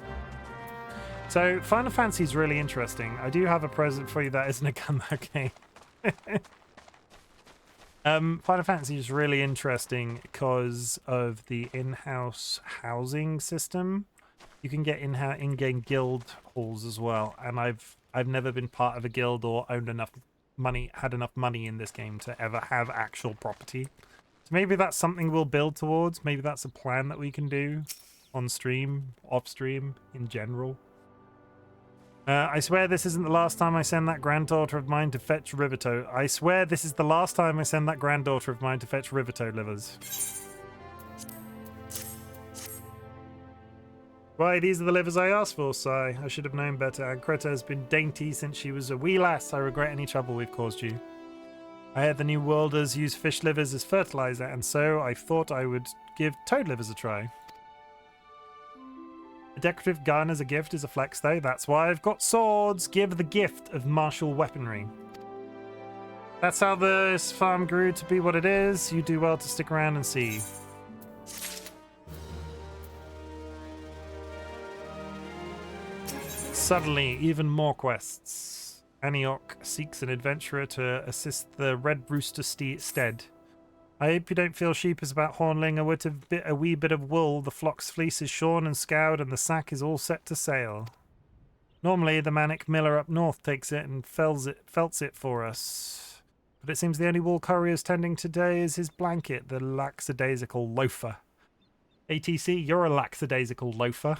So, Final Fantasy is really interesting. I do have a present for you that isn't a gun, okay? Final Fantasy is really interesting because of the in-house housing system. You can get in-game guild halls as well, and I've never been part of a guild or owned enough money, had enough money in this game to ever have actual property. So maybe that's something we'll build towards. Maybe that's a plan that we can do on stream, off stream, in general. I swear this isn't the last time I send that granddaughter of mine to fetch Rivertoe. I swear this is the last time I send that granddaughter of mine to fetch Rivertoe livers. Why, these are the livers I asked for, Sai. I should have known better. And Greta has been dainty since she was a wee lass. I regret any trouble we've caused you. I heard the New Worlders use fish livers as fertilizer, and so I thought I would give toad livers a try. A decorative gun as a gift is a flex, though. That's why I've got swords. Give the gift of martial weaponry. That's how this farm grew to be what it is. You do well to stick around and see. Suddenly, even more quests. Antioch seeks an adventurer to assist the Red Rooster stead. I hope you don't feel sheepish about hornling a wee bit of wool. The flock's fleece is shorn and scoured, and the sack is all set to sail. Normally, the manic miller up north takes it and felts it for us. But it seems the only wool courier's tending today is his blanket, the lackadaisical loafer. ATC, you're a lackadaisical loafer.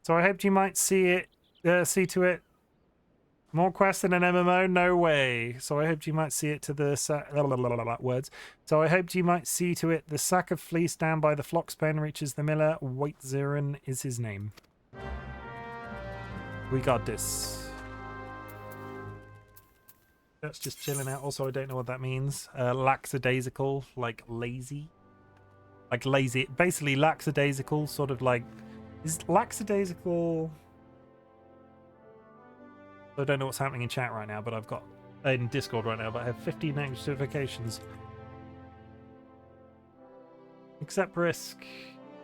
So I hoped you might see to it. More quests than an MMO? No way. So I hoped you might see it to the words. So I hoped you might see to it the sack of fleece down by the flock's pen reaches the miller. Waitzirin is his name. We got this. That's just chilling out. Also, I don't know what that means. Lackadaisical, like lazy. Like lazy. Basically, lackadaisical, sort of like... Is lackadaisical... I don't know what's happening in chat right now, but I've got... In Discord right now, but I have 15 notifications. Accept risk.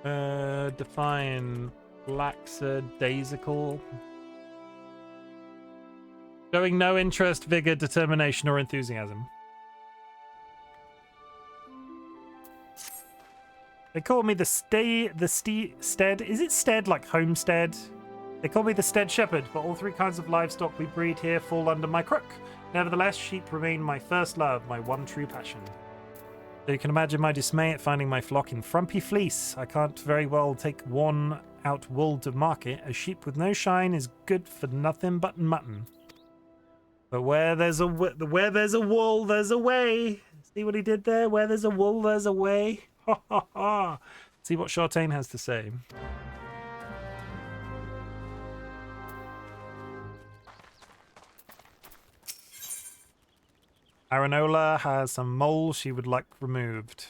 Define lackadaisical. Showing no interest, vigor, determination, or enthusiasm. They call me the stead. Is it stead like homestead? They call me the stead shepherd, but all three kinds of livestock we breed here fall under my crook. Nevertheless, sheep remain my first love, my one true passion. So you can imagine my dismay at finding my flock in frumpy fleece. I can't very well take worn out wool to market. A sheep with no shine is good for nothing but mutton. But where there's a wool, there's a way. See what he did there? Where there's a wool, there's a way. Ha ha ha. See what Shartain has to say. Aranola has some moles she would like removed.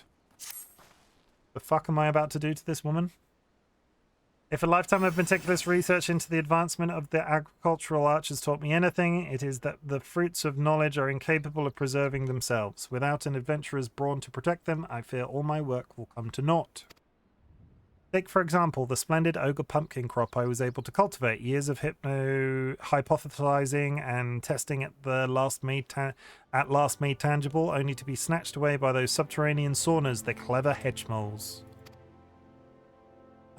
The fuck am I about to do to this woman? If a lifetime of meticulous research into the advancement of the agricultural arts has taught me anything, it is that the fruits of knowledge are incapable of preserving themselves. Without an adventurer's brawn to protect them, I fear all my work will come to naught. Take, for example, the splendid ogre pumpkin crop I was able to cultivate. Years of hypothesizing and testing at last made tangible, only to be snatched away by those subterranean saunas, the clever hedge moles.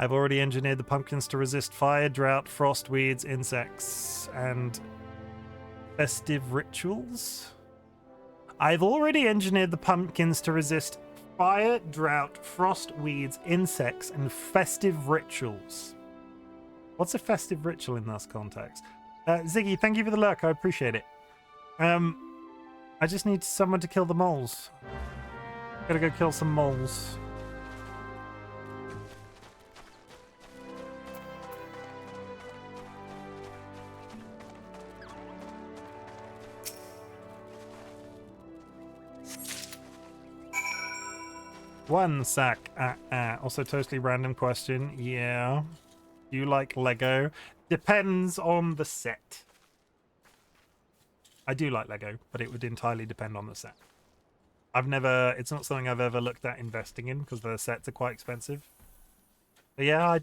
I've already engineered the pumpkins to resist fire, drought, frost, weeds, insects, and festive rituals. I've already engineered the pumpkins to resist fire, drought, frost, weeds, insects, and festive rituals. What's a festive ritual in this context? Ziggy, thank you for the lurk. I appreciate it. I just need someone to kill the moles. Gotta go kill some moles. One sack. Also, totally random question. Yeah. Do you like Lego? Depends on the set. I do like Lego, but it would entirely depend on the set. It's not something I've ever looked at investing in because the sets are quite expensive. But yeah, I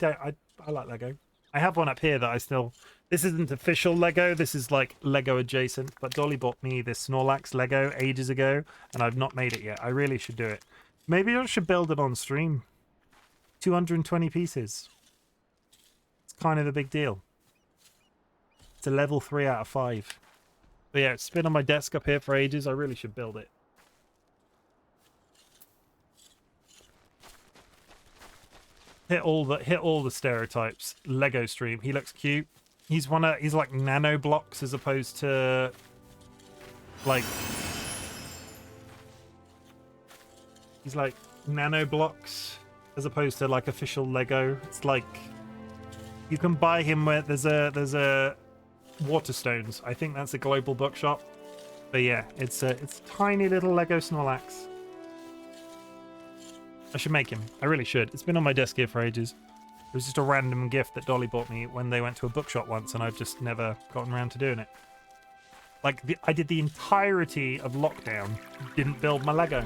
like Lego. I have one up here that I still... This isn't official Lego. This is like Lego adjacent. But Dolly bought me this Snorlax Lego ages ago, and I've not made it yet. I really should do it. Maybe I should build it on stream. 220 pieces. It's kind of a big deal. It's a level 3 out of 5. But yeah, it's been on my desk up here for ages. I really should build it. Hit all the stereotypes. Lego stream. He looks cute. He's like nano blocks as opposed to like... He's like nano blocks as opposed to like official Lego. It's like you can buy him where there's a Waterstones. I think that's a global bookshop. But yeah, it's tiny little Lego Snorlax. I should make him. I really should. It's been on my desk here for ages. It was just a random gift that Dolly bought me when they went to a bookshop once, and I've just never gotten around to doing it. Like I did the entirety of lockdown, didn't build my Lego.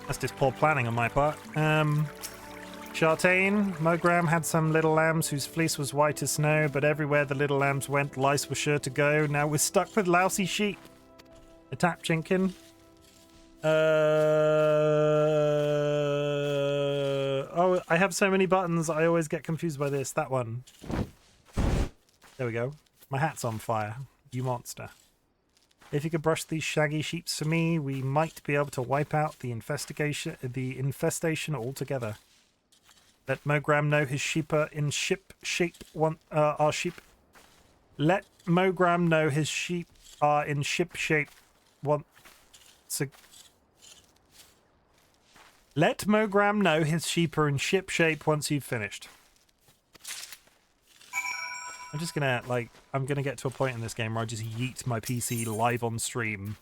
That's just poor planning on my part. Chartain, Mogram had some little lambs whose fleece was white as snow, but everywhere the little lambs went, lice were sure to go. Now we're stuck with lousy sheep. Attack Chinken. Oh, I have so many buttons. I always get confused by this. That one. There we go. My hat's on fire. You monster. If you could brush these shaggy sheeps for me, we might be able to wipe out the infestation altogether. Let Mogram know his sheep are in ship shape. Our sheep. Let Mogram know his sheep are in ship shape. Let Mogram know his sheep are in ship shape once you've finished. I'm just gonna, I'm gonna get to a point in this game where I just yeet my PC live on stream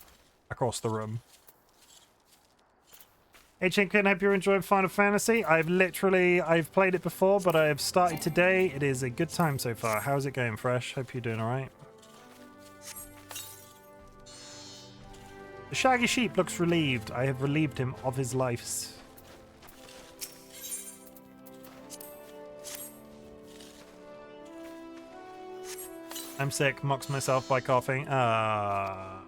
across the room. Hey Chimken, hope you're enjoying Final Fantasy. I've played it before, but I've started today. It is a good time so far. How's it going, Fresh? Hope you're doing alright. The shaggy sheep looks relieved. I have relieved him of his lives. I'm sick. Mocks myself by coughing. That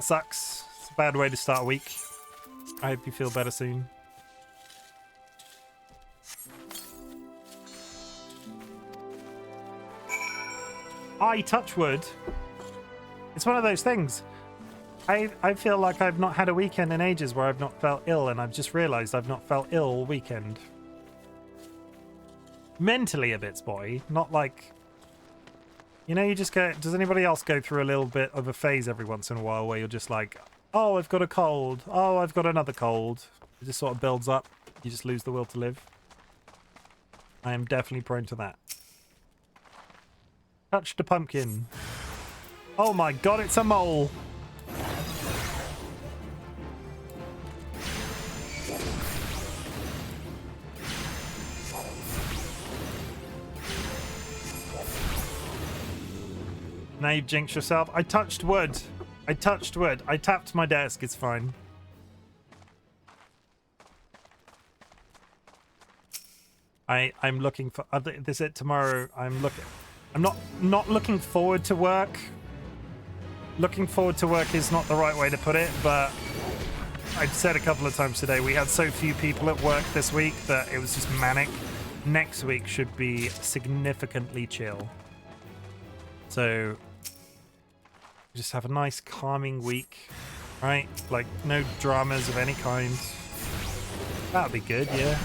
sucks. It's a bad way to start a week. I hope you feel better soon. I touch wood. It's one of those things. I feel like I've not had a weekend in ages where I've not felt ill, and I've just realised I've not felt ill all weekend. Mentally a bit spotty, not like... You know, you just go... Does anybody else go through a little bit of a phase every once in a while where you're just like, oh, I've got a cold. Oh, I've got another cold. It just sort of builds up. You just lose the will to live. I am definitely prone to that. Touch the pumpkin. Oh my god, it's a mole. Now you've jinxed yourself. I touched wood. I touched wood. I tapped my desk. It's fine. I'm looking for this it tomorrow. I'm not looking forward to work. Looking forward to work is not the right way to put it, but I've said a couple of times today, we had so few people at work this week that it was just manic. Next week should be significantly chill. So just have a nice calming week, right? Like no dramas of any kind. That'd be good, yeah.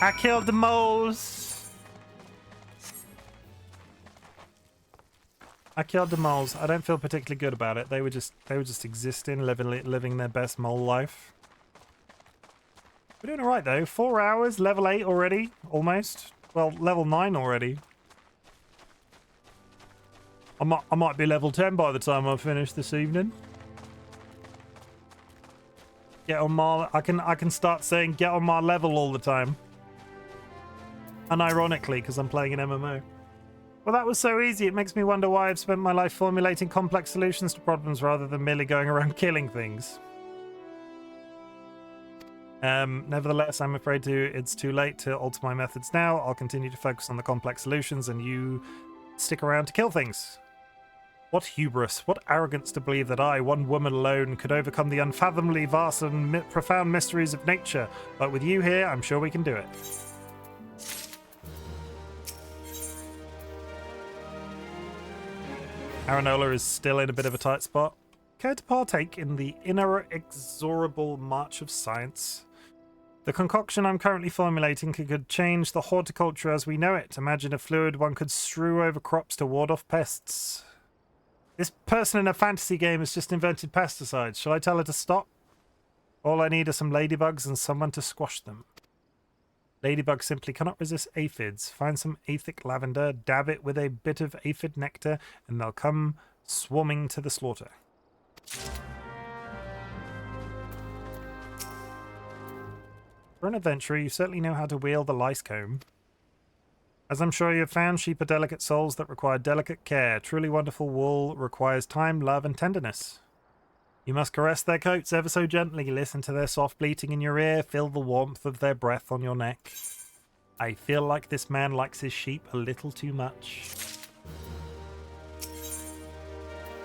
I killed the moles. I killed the moles. I don't feel particularly good about it. They were just existing, living their best mole life. We're doing all right though. 4 hours, level 8 already, almost. Well, level 9 already. I might be level 10 by the time I finish this evening. Get on my. I can start saying get on my level all the time. Unironically, because I'm playing an MMO. Well, that was so easy. It makes me wonder why I've spent my life formulating complex solutions to problems rather than merely going around killing things. Nevertheless, I'm afraid it's too late to alter my methods now. I'll continue to focus on the complex solutions and you stick around to kill things. What hubris, what arrogance to believe that I, one woman alone, could overcome the unfathomably vast and profound mysteries of nature. But with you here, I'm sure we can do it. Aranola is still in a bit of a tight spot. Care to partake in the inexorable march of science? The concoction I'm currently formulating could change the horticulture as we know it. Imagine a fluid one could strew over crops to ward off pests. This person in a fantasy game has just invented pesticides. Shall I tell her to stop? All I need are some ladybugs and someone to squash them. Ladybugs simply cannot resist aphids. Find some aphic lavender, dab it with a bit of aphid nectar, and they'll come swarming to the slaughter. For an adventurer, you certainly know how to wield the lice comb. As I'm sure you have found, sheep are delicate souls that require delicate care. Truly wonderful wool requires time, love, and tenderness. You must caress their coats ever so gently, listen to their soft bleating in your ear, feel the warmth of their breath on your neck. I feel like this man likes his sheep a little too much.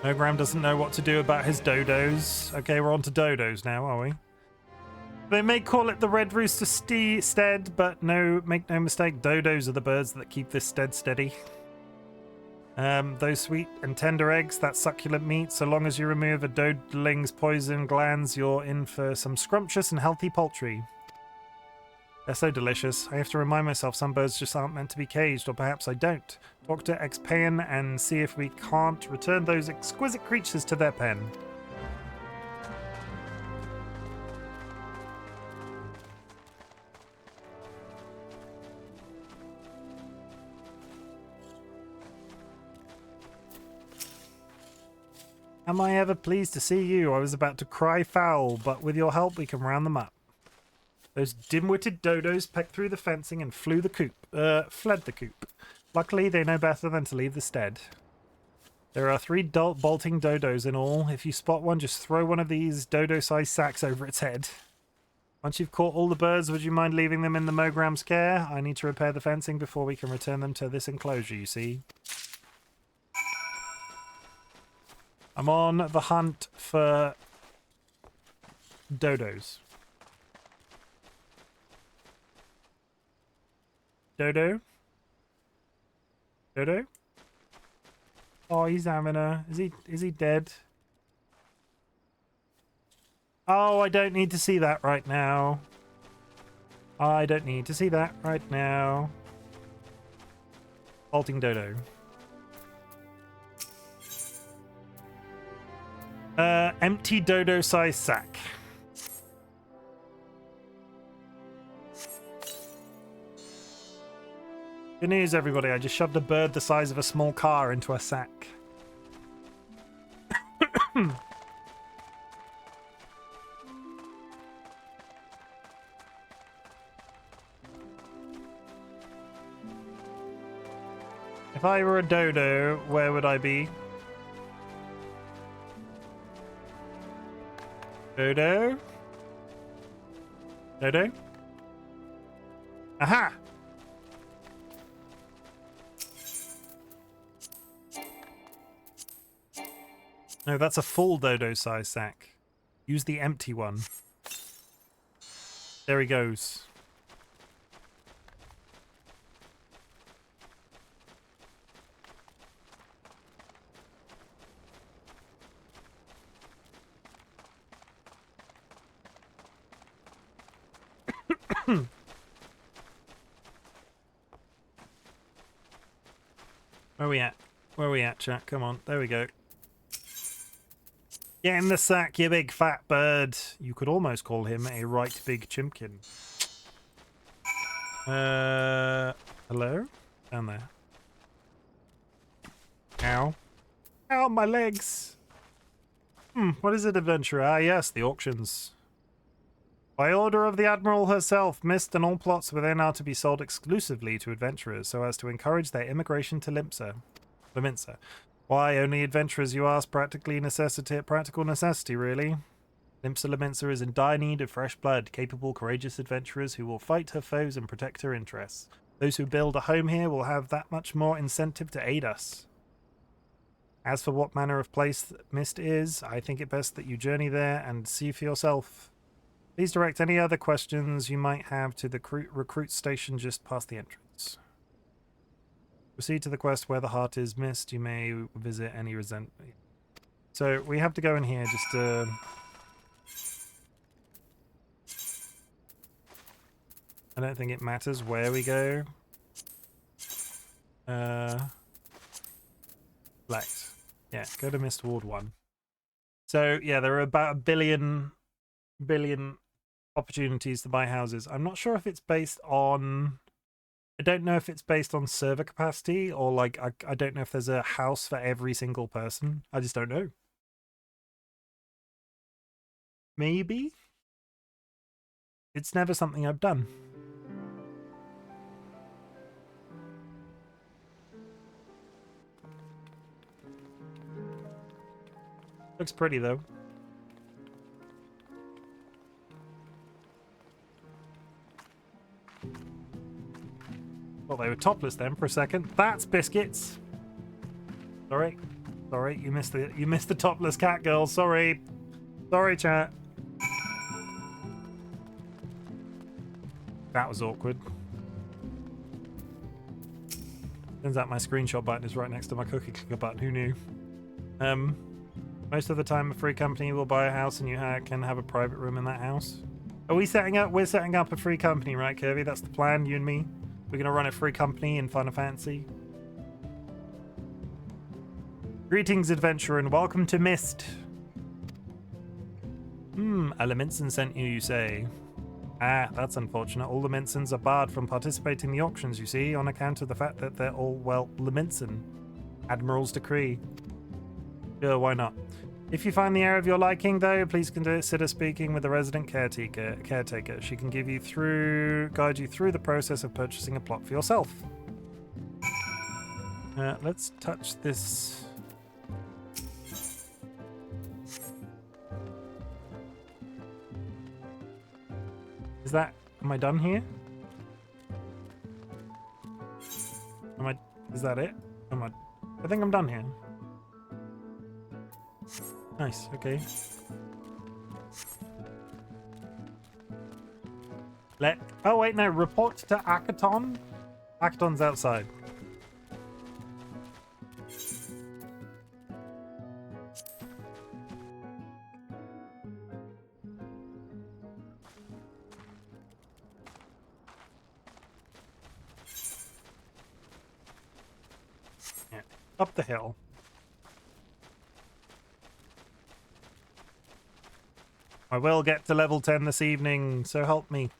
Mogram doesn't know what to do about his dodos. Okay, we're on to dodos now, are we? They may call it the Red Rooster stead, but make no mistake, dodos are the birds that keep this stead steady. Those sweet and tender eggs, that succulent meat, so long as you remove a dodling's poison glands, you're in for some scrumptious and healthy poultry. They're so delicious. I have to remind myself some birds just aren't meant to be caged, or perhaps I don't. Talk to XIV and see if we can't return those exquisite creatures to their pen. Am I ever pleased to see you? I was about to cry foul, but with your help we can round them up. Those dim-witted dodos pecked through the fencing and fled the coop. Luckily, they know better than to leave the stead. There are 3 bolting dodos in all. If you spot one, just throw one of these dodo-sized sacks over its head. Once you've caught all the birds, would you mind leaving them in the Mogram's care? I need to repair the fencing before we can return them to this enclosure, you see. I'm on the hunt for dodos. Dodo? Dodo? Oh, he's having a... Is he dead? Oh, I don't need to see that right now. I don't need to see that right now. Halting dodo. Empty dodo-sized sack. Good news, everybody. I just shoved a bird the size of a small car into a sack. If I were a dodo, where would I be? Dodo? Dodo? Aha! No, that's a full dodo size sack. Use the empty one. There he goes. Where are we at? Where are we at, chat? Come on. There we go. Get in the sack, you big fat bird. You could almost call him a RightBigChimken. Hello? Down there. Ow. Ow, my legs. What is it, adventurer? Ah, yes, the auctions. By order of the Admiral herself, Mist and all plots within are to be sold exclusively to adventurers so as to encourage their immigration to Liminsa. Why, only adventurers, you ask? Practical necessity, really. Liminsa is in dire need of fresh blood, capable, courageous adventurers who will fight her foes and protect her interests. Those who build a home here will have that much more incentive to aid us. As for what manner of place Mist is, I think it best that you journey there and see for yourself. Please direct any other questions you might have to the recruit station just past the entrance. Proceed to the quest where the heart is missed. You may visit any resentment. So we have to go in here just to... I don't think it matters where we go. Select. Yeah, go to Mist Ward 1. So yeah, there are about a billion opportunities to buy houses. I'm not sure if it's based on... I don't know if it's based on server capacity or like I don't know if there's a house for every single person. I just don't know. Maybe? It's never something I've done. Looks pretty though. Well, they were topless then for a second. That's biscuits. Sorry, you missed the topless cat girl. Sorry, chat. That was awkward. Turns out my screenshot button is right next to my cookie clicker button. Who knew? Most of the time, a free company will buy a house, and you can have a private room in that house. Are we setting up? We're setting up a free company, right, Kirby? That's the plan. You and me. We're gonna run a free company in Final Fantasy. Greetings, adventurer, and welcome to Mist. Elementson sent you, you say? Ah, that's unfortunate. All Leminsons are barred from participating in the auctions, you see, on account of the fact that they're all, well, Leminson. Admiral's decree. Sure, why not? If you find the area of your liking, though, please consider speaking with the resident caretaker. She can guide you through the process of purchasing a plot for yourself. Let's touch this. Am I done here? Is that it? I think I'm done here. Nice, okay. Oh wait, no, report to Akaton? Akaton's outside. Yeah, up the hill. I will get to level 10 this evening, so help me.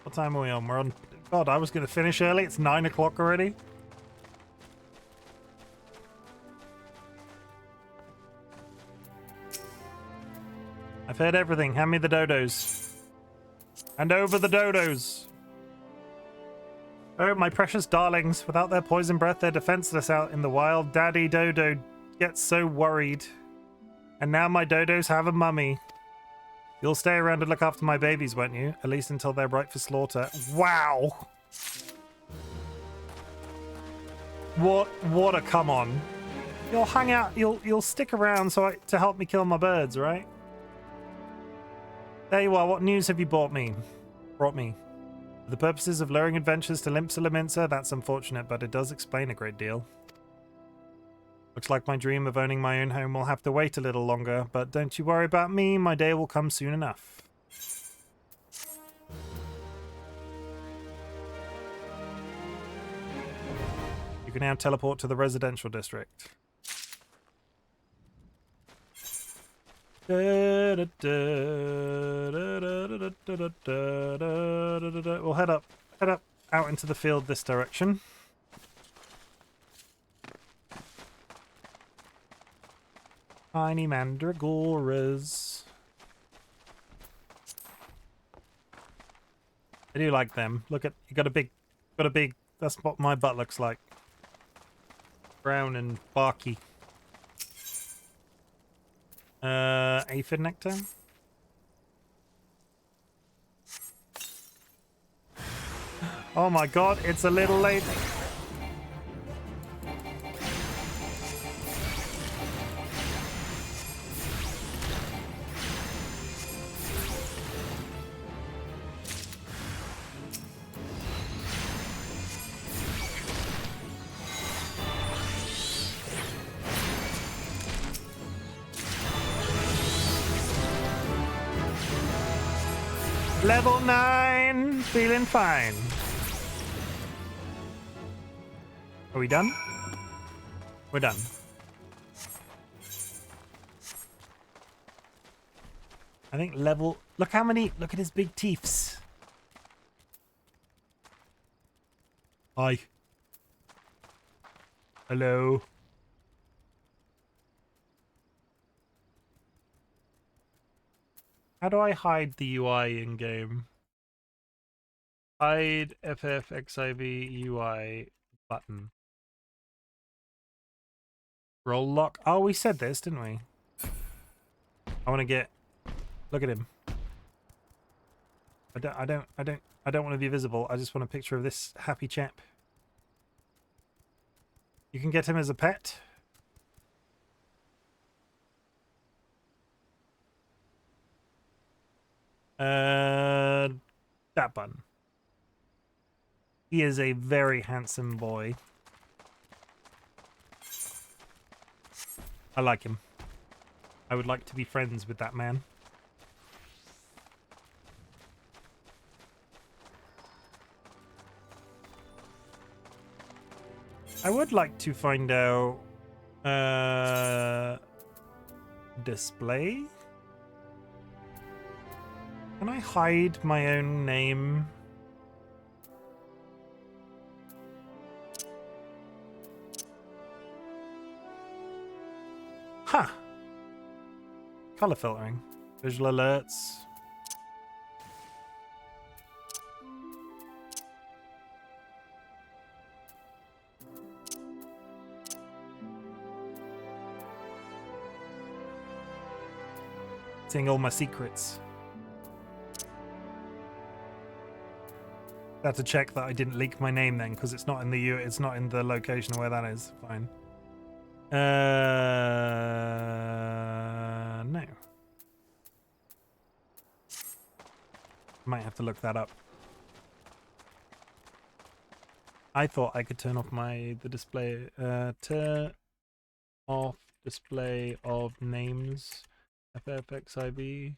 What time are we on? We're on... God, I was going to finish early. It's 9 o'clock already. I've heard everything. Hand me the dodos. Hand over the dodos. Oh, my precious darlings. Without their poison breath, they're defenseless out in the wild. Daddy Dodo gets so worried. And now my dodos have a mummy. You'll stay around to look after my babies, won't you? At least until they're ripe for slaughter. Wow! What a come on. You'll hang out, you'll stick around to help me kill my birds, right? There you are, what news have you brought me? For the purposes of luring adventures to Limpsa Laminsa, that's unfortunate, but it does explain a great deal. Looks like my dream of owning my own home will have to wait a little longer, but don't you worry about me, my day will come soon enough. You can now teleport to the residential district. We'll head up out into the field this direction. Tiny mandragoras. I do like them. Look at, you got a big, that's what my butt looks like. Brown and barky. Aphid nectar. Oh my god, it's a little late. Level 9, feeling fine. Are we done? We're done. I think level... Look how many... Look at his big teeths. Hi. Hello. How do I hide the UI in game? Hide FF XIV UI button. Roll lock. Oh, we said this, didn't we? I want to get. Look at him. I don't want to be visible. I just want a picture of this happy chap. You can get him as a pet. That button. He is a very handsome boy. I like him. I would like to be friends with that man. I would like to find out display. Can I hide my own name? Huh. Color filtering. Visual alerts. Seeing all my secrets. Have to check that I didn't leak my name then, because it's not in the it's not in the location where that is. Fine. No. Might have to look that up. I thought I could turn off the display. Turn off display of names. FFXIV.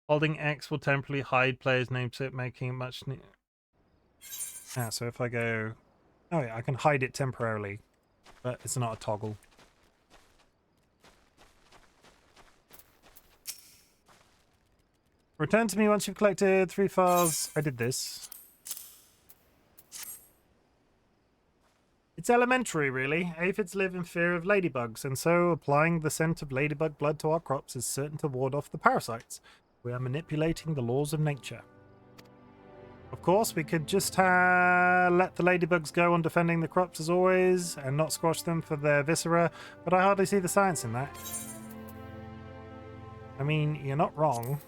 Holding X will temporarily hide players' names, making it much. Ah, so if I go... Oh yeah, I can hide it temporarily, but it's not a toggle. Return to me once you've collected 3 files. I did this. It's elementary, really. Aphids live in fear of ladybugs, and so applying the scent of ladybug blood to our crops is certain to ward off the parasites. We are manipulating the laws of nature. Of course, we could just let the ladybugs go on defending the crops as always and not squash them for their viscera, but I hardly see the science in that. I mean, you're not wrong.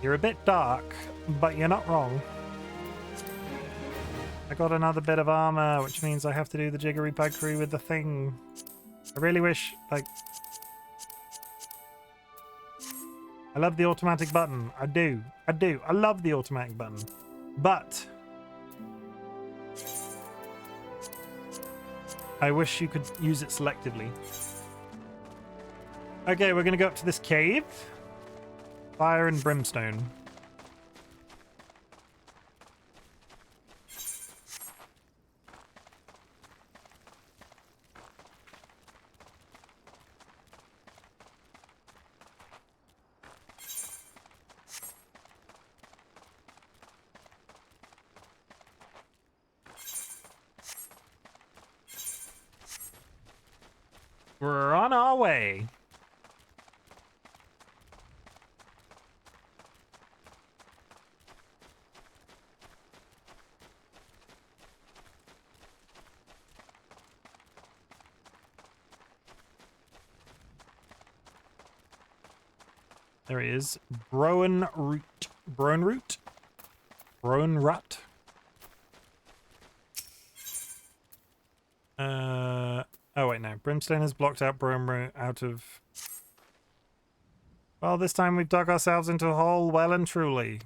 You're a bit dark, but you're not wrong. I got another bit of armor, which means I have to do the jiggery pokery with the thing. I really wish, like... I love the automatic button. I do. I do. I love the automatic button. But... I wish you could use it selectively. Okay, we're going to go up to this cave. Fire and brimstone. We're on our way. There he is. Broen root. Broen root? Broen rut? Oh wait, no. Brimstone has blocked out Broen root out of... Well, this time we've dug ourselves into a hole well and truly.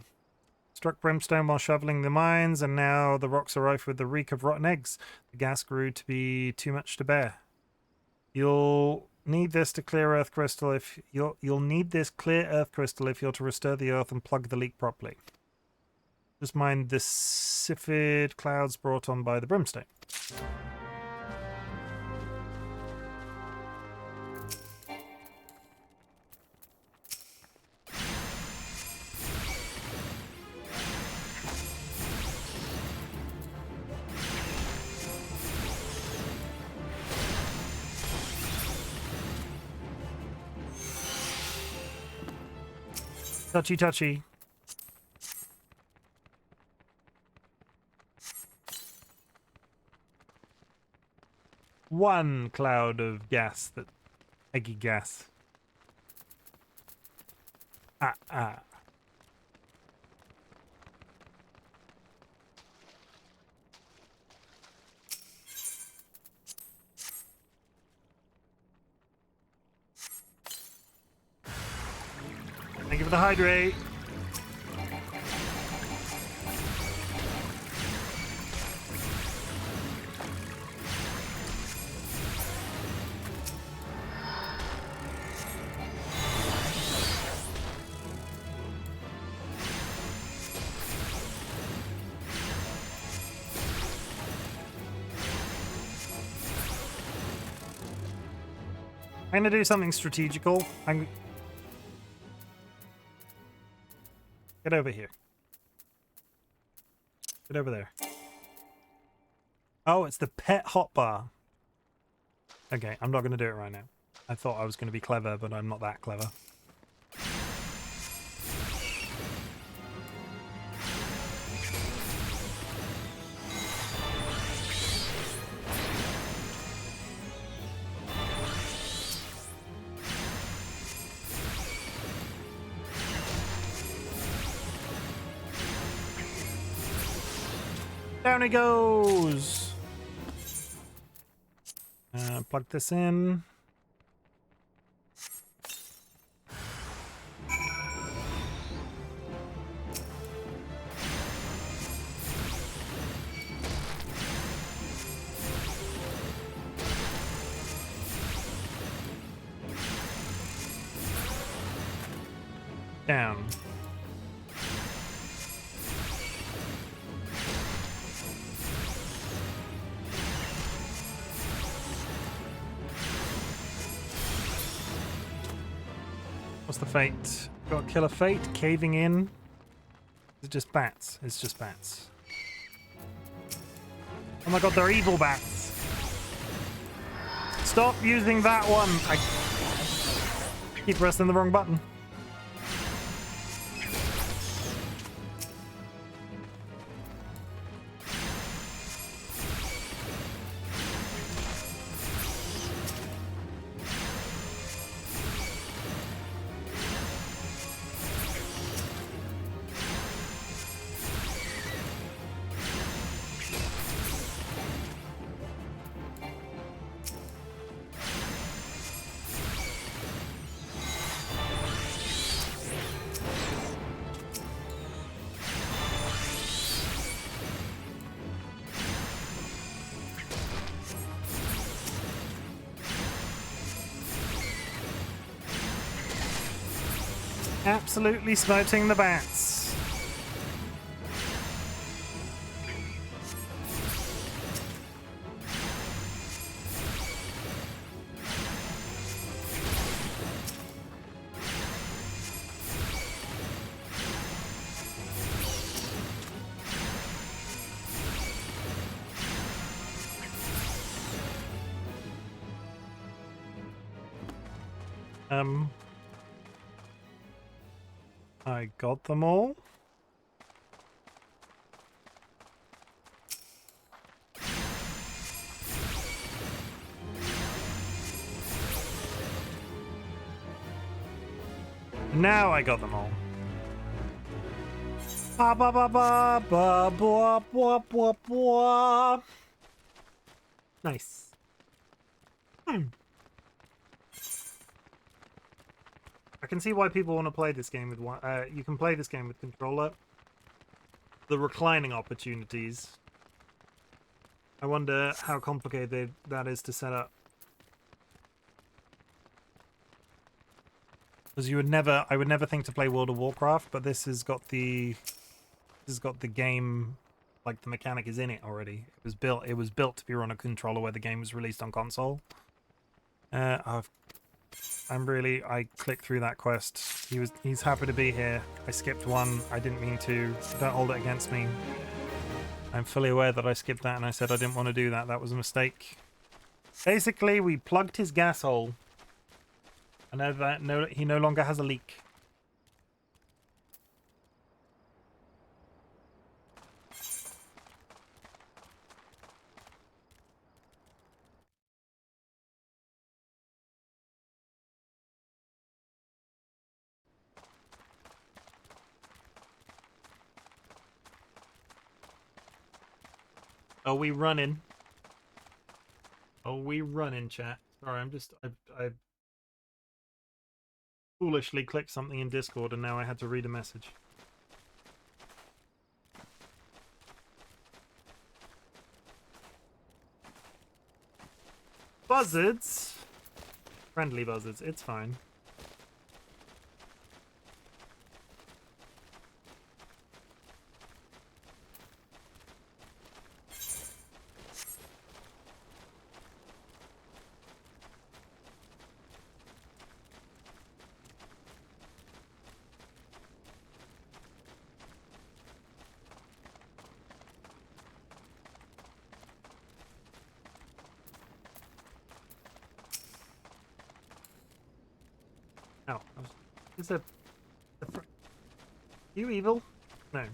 Struck brimstone while shoveling the mines, and now the rocks are rife with the reek of rotten eggs. The gas grew to be too much to bear. You'll need this to clear earth crystal if you'll need this clear earth crystal if you're to restore the earth and plug the leak properly. Just mind the siphid clouds brought on by the brimstone. Touchy, touchy. One cloud of gas, that eggy gas. Ah. Thank you for the hydrate. I'm gonna do something strategical. Get over here. Get over there. Oh, it's the pet hotbar. Okay, I'm not going to do it right now. I thought I was going to be clever, but I'm not that clever. Down he goes. Plug this in. Down. What's the fate? Got killer fate, caving in. Is it just bats? It's just bats. Oh my god, they're evil bats. Stop using that one. I keep pressing the wrong button. Absolutely smoting the bats. I got them all. Now I got them all. Ba ba ba ba ba ba ba ba ba. Nice. I can see why people want to play this game with one. You can play this game with controller. The reclining opportunities. I wonder how complicated that is to set up. Because I would never think to play World of Warcraft, but this has got the game, like the mechanic is in it already. It was built to be run on a controller where the game was released on console. I clicked through that quest. He's happy to be here. I skipped one. I didn't mean to. Don't hold it against me. I'm fully aware that I skipped that and I said I didn't want to do that. That was a mistake. Basically, we plugged his gas hole. I know that he no longer has a leak. Are we running? Are we running, chat? Sorry, I foolishly clicked something in Discord and now I had to read a message. Buzzards? Friendly buzzards, it's fine. Oh, is a you evil? No.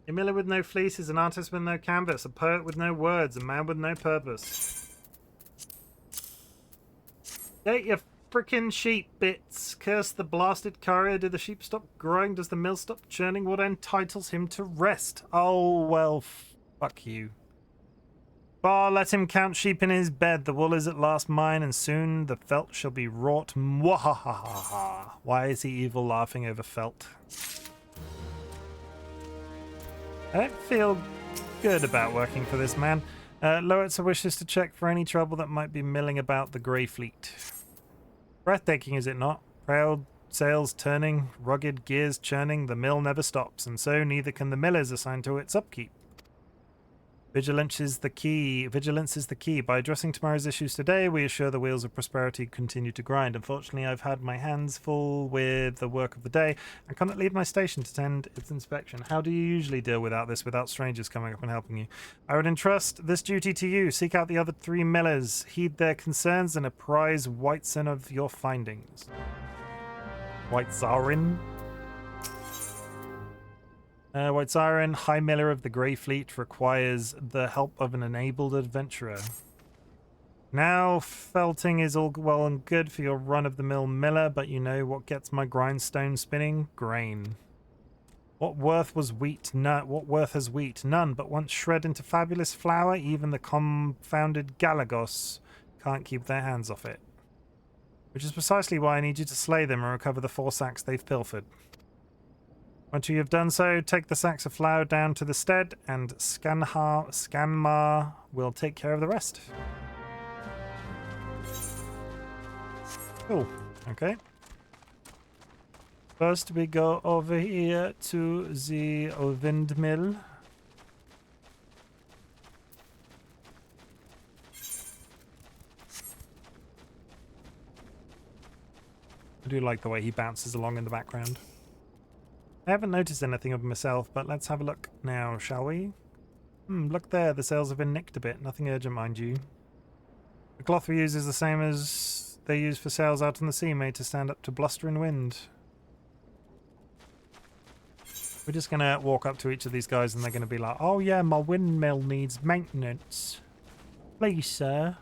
A miller with no fleece is an artist with no canvas, a poet with no words, a man with no purpose. Get your frickin' sheep bits. Curse the blasted courier. Did the sheep stop growing? Does the mill stop churning? What entitles him to rest? Oh, well, fuck you. Bar, let him count sheep in his bed. The wool is at last mine, and soon the felt shall be wrought. Mwahahaha. Why is he evil laughing over felt? I don't feel good about working for this man. Loetzer wishes to check for any trouble that might be milling about the Grey Fleet. Breathtaking, is it not? Proud sails turning, rugged gears churning, the mill never stops, and so neither can the millers assigned to its upkeep. Vigilance is the key. Vigilance is the key. By addressing tomorrow's issues today, we assure the wheels of prosperity continue to grind. Unfortunately, I've had my hands full with the work of the day and cannot leave my station to attend its inspection. How do you usually deal without strangers coming up and helping you? I would entrust this duty to you. Seek out the other 3 millers, heed their concerns, and apprise Whiteson of your findings. White Zarin? White Siren, High Miller of the Grey Fleet, requires the help of an enabled adventurer. Now, felting is all well and good for your run-of-the-mill miller, but you know what gets my grindstone spinning? Grain. What worth has wheat? None, but once shred into fabulous flour, even the confounded Galagos can't keep their hands off it. Which is precisely why I need you to slay them and recover the 4 sacks they've pilfered. Once you have done so, take the sacks of flour down to the stead, and Scanmar will take care of the rest. Cool. Okay. First, we go over here to the windmill. I do like the way he bounces along in the background. I haven't noticed anything of myself, but let's have a look now, shall we? Look there, the sails have been nicked a bit. Nothing urgent, mind you. The cloth we use is the same as they use for sails out on the sea, made to stand up to blustering wind. We're just going to walk up to each of these guys and they're going to be like, oh yeah, my windmill needs maintenance. Please, sir.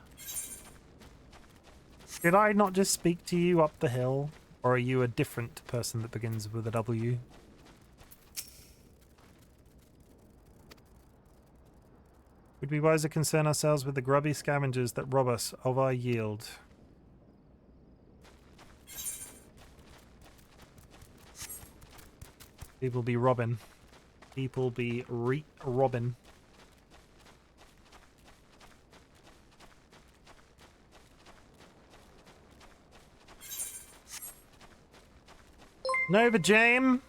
Did I not just speak to you up the hill? Or are you a different person that begins with a W? Would we wiser concern ourselves with the grubby scavengers that rob us of our yield? People be robbing. People be robbing. Nova Jame.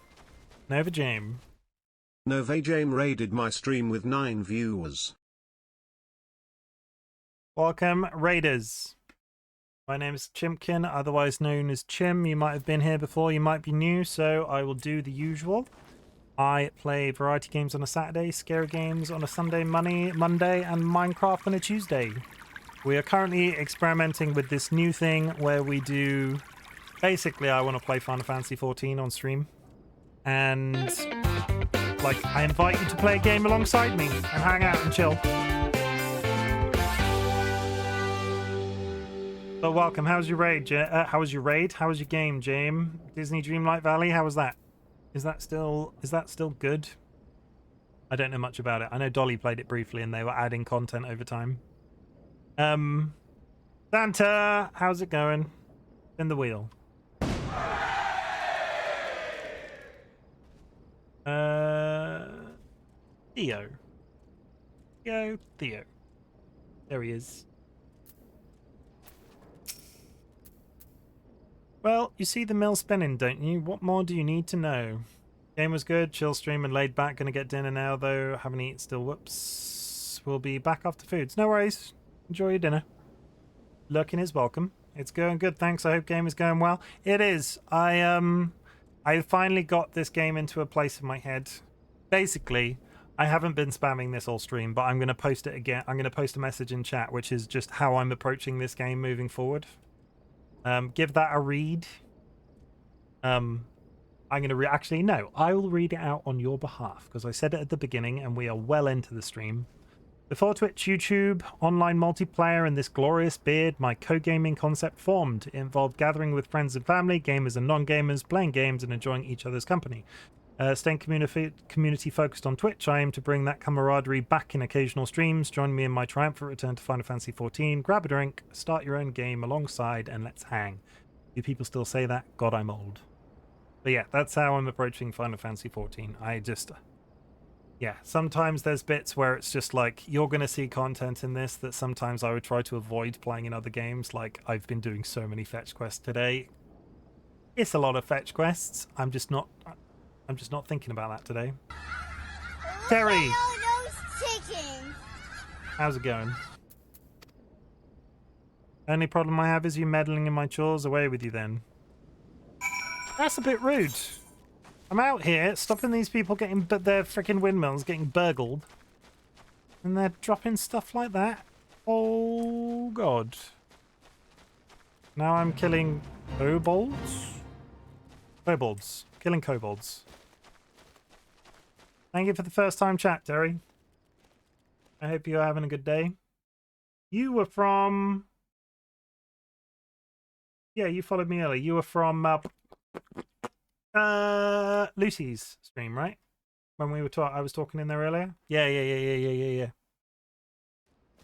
Nova Jame. Nova Jame raided my stream with 9 viewers. Welcome, Raiders. My name is Chimken, otherwise known as Chim. You might have been here before, you might be new, so I will do the usual. I play variety games on a Saturday, scary games on a Sunday, Monday, and Minecraft on a Tuesday. We are currently experimenting with this new thing where we do... Basically, I want to play Final Fantasy XIV on stream. And, like, I invite you to play a game alongside me and hang out and chill. So welcome. How's your raid? How was your raid? How was your game, James? Disney Dreamlight Valley. How was that? Is that still good? I don't know much about it. I know Dolly played it briefly, and they were adding content over time. Santa, how's it going? In the wheel. Theo. Theo. There he is. Well, you see the mill spinning, don't you? What more do you need to know? Game was good, chill stream and laid back. Gonna get dinner now, though. Haven't eaten still. Whoops. We'll be back after foods. No worries. Enjoy your dinner. Lurking is welcome. It's going good, thanks. I hope game is going well. It is. I finally got this game into a place in my head. Basically, I haven't been spamming this all stream, but I'm going to post it again. I'm going to post a message in chat, which is just how I'm approaching this game moving forward. Give that a read. I'm going to actually, no, I will read it out on your behalf because I said it at the beginning and we are well into the stream. Before Twitch, YouTube, online multiplayer, and this glorious beard, my co-gaming concept formed. It involved gathering with friends and family, gamers and non-gamers, playing games and enjoying each other's company. Staying community focused on Twitch, I aim to bring that camaraderie back in occasional streams. Join me in my triumphant return to Final Fantasy XIV. Grab a drink, start your own game alongside, and let's hang. Do people still say that? God, I'm old. But yeah, that's how I'm approaching Final Fantasy XIV. Yeah, sometimes there's bits where it's just like, you're going to see content in this that sometimes I would try to avoid playing in other games. Like, I've been doing so many fetch quests today. It's a lot of fetch quests. I'm just not thinking about that today. Terry! How's it going? Only problem I have is you meddling in my chores. Away with you then. That's a bit rude. I'm out here stopping these people getting their freaking windmills getting burgled. And they're dropping stuff like that. Oh, God. Now I'm killing kobolds? Kobolds. Killing kobolds. Thank you for the first time chat, Terry. I hope you're having a good day. You were from... Yeah, you followed me earlier. You were from Lucy's stream, right? When we were I was talking in there earlier. Yeah.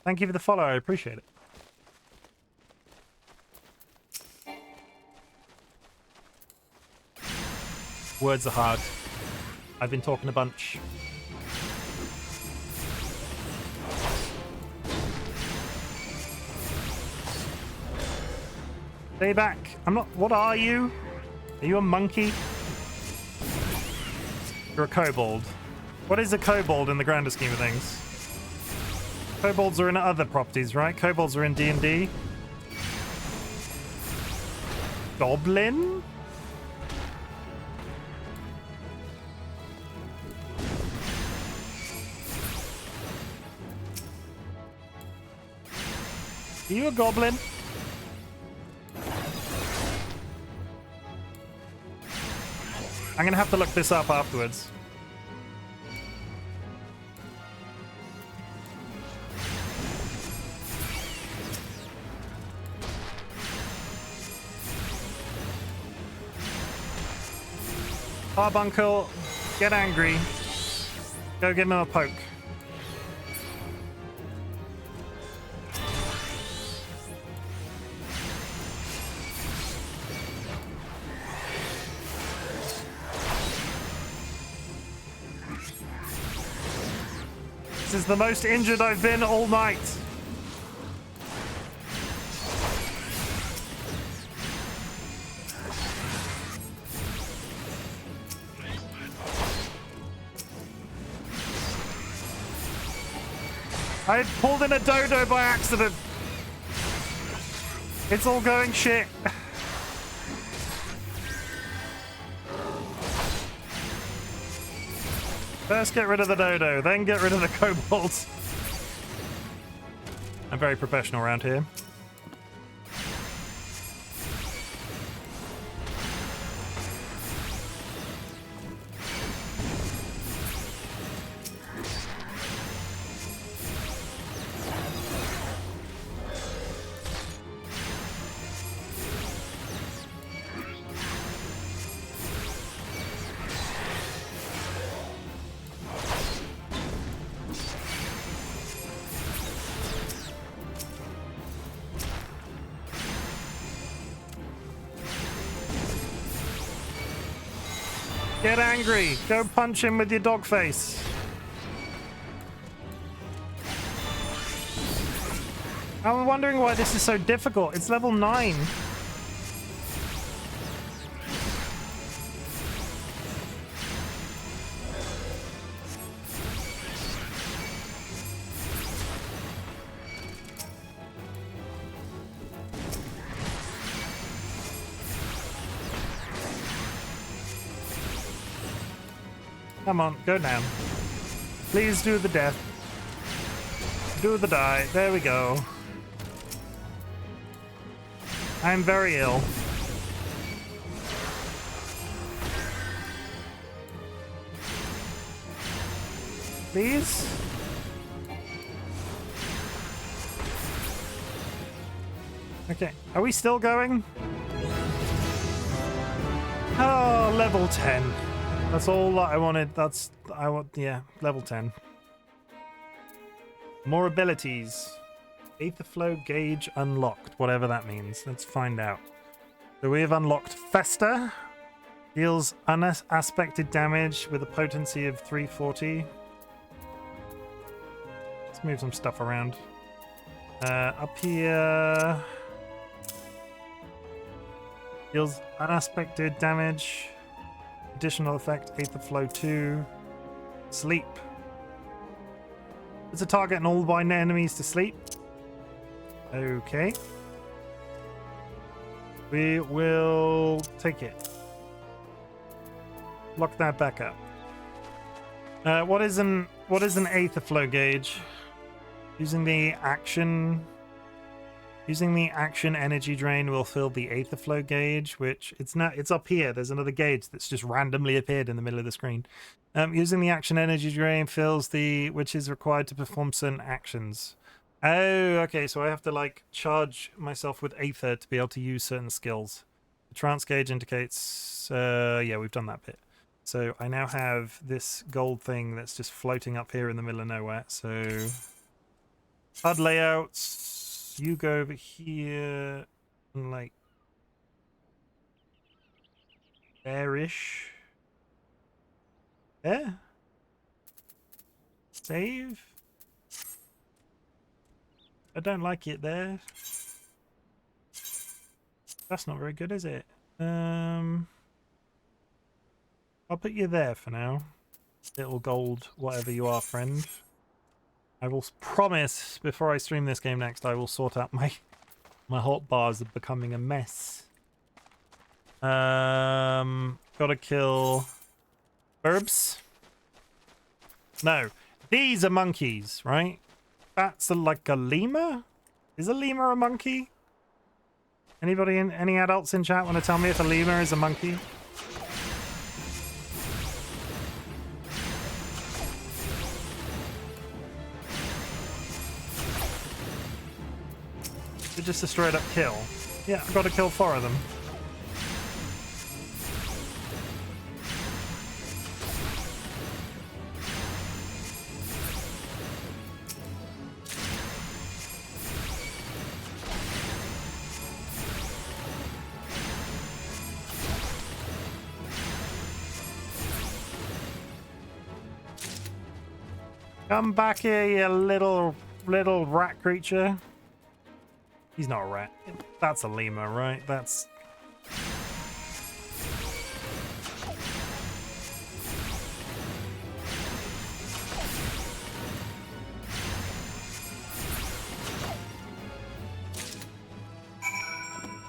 Thank you for the follow. I appreciate it. Words are hard. I've been talking a bunch. Stay back. I'm not... What are you? Are you a monkey? You're a kobold. What is a kobold in the grander scheme of things? Kobolds are in other properties, right? Kobolds are in D&D. Goblin? Are you a goblin? I'm gonna have to look this up afterwards. Carbuncle, get angry. Go give him a poke. This is the most injured I've been all night. I pulled in a dodo by accident. It's all going shit. First get rid of the dodo, then get rid of the kobolds. I'm very professional around here. Get angry. Go punch him with your dog face. I'm wondering why this is so difficult. It's level 9. Come on, go down. Please do the death. Do the die. There we go. I'm very ill. Please? Okay, are we still going? Oh, level 10. That's all that I wanted. Yeah, level 10. More abilities. Aether flow gauge unlocked, whatever that means. Let's find out. So we have unlocked Fester. Deals unaspected damage with a potency of 340. Let's move some stuff around. Up here. Deals unaspected damage. Additional effect, Aether Flow 2. Sleep. It's a target and all bind enemies to sleep. Okay. We will take it. Lock that back up. What is an Aether Flow gauge? Using the action energy drain will fill the Aether Flow gauge, which it's up here. There's another gauge that's just randomly appeared in the middle of the screen. Using the action energy drain fills which is required to perform certain actions. Oh, okay, so I have to like charge myself with Aether to be able to use certain skills. The trance gauge indicates, yeah, we've done that bit. So I now have this gold thing that's just floating up here in the middle of nowhere. So HUD layouts, you go over here and like there-ish. There? Save? I don't like it there. That's not very good, is it? I'll put you there for now. little gold, whatever you are, friend. I will promise before I stream this game next, I will sort out my hot bars are becoming a mess. Gotta kill herbs. No, these are monkeys, right? That's like a lemur. Is a lemur a monkey? Anybody in any adults in chat want to tell me if a lemur is a monkey? It's just a straight up kill. Yeah, I've got to kill 4 of them. Come back here, you little rat creature. He's not a rat. That's a lemur, right? That's...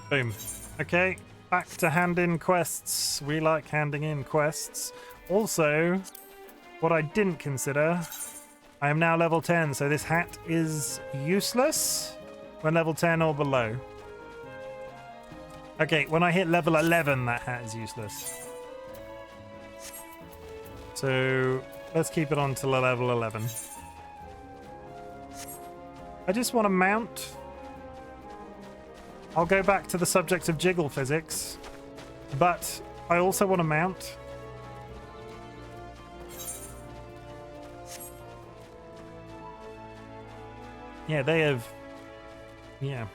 Boom. Okay, back to hand in quests. We like handing in quests. Also, what I didn't consider, I am now level 10, so this hat is useless when level 10 or below. Okay, when I hit level 11, that hat is useless. So let's keep it on to level 11. I just want to mount. I'll go back to the subject of jiggle physics, but I also want to mount. Yeah, they have... Yeah.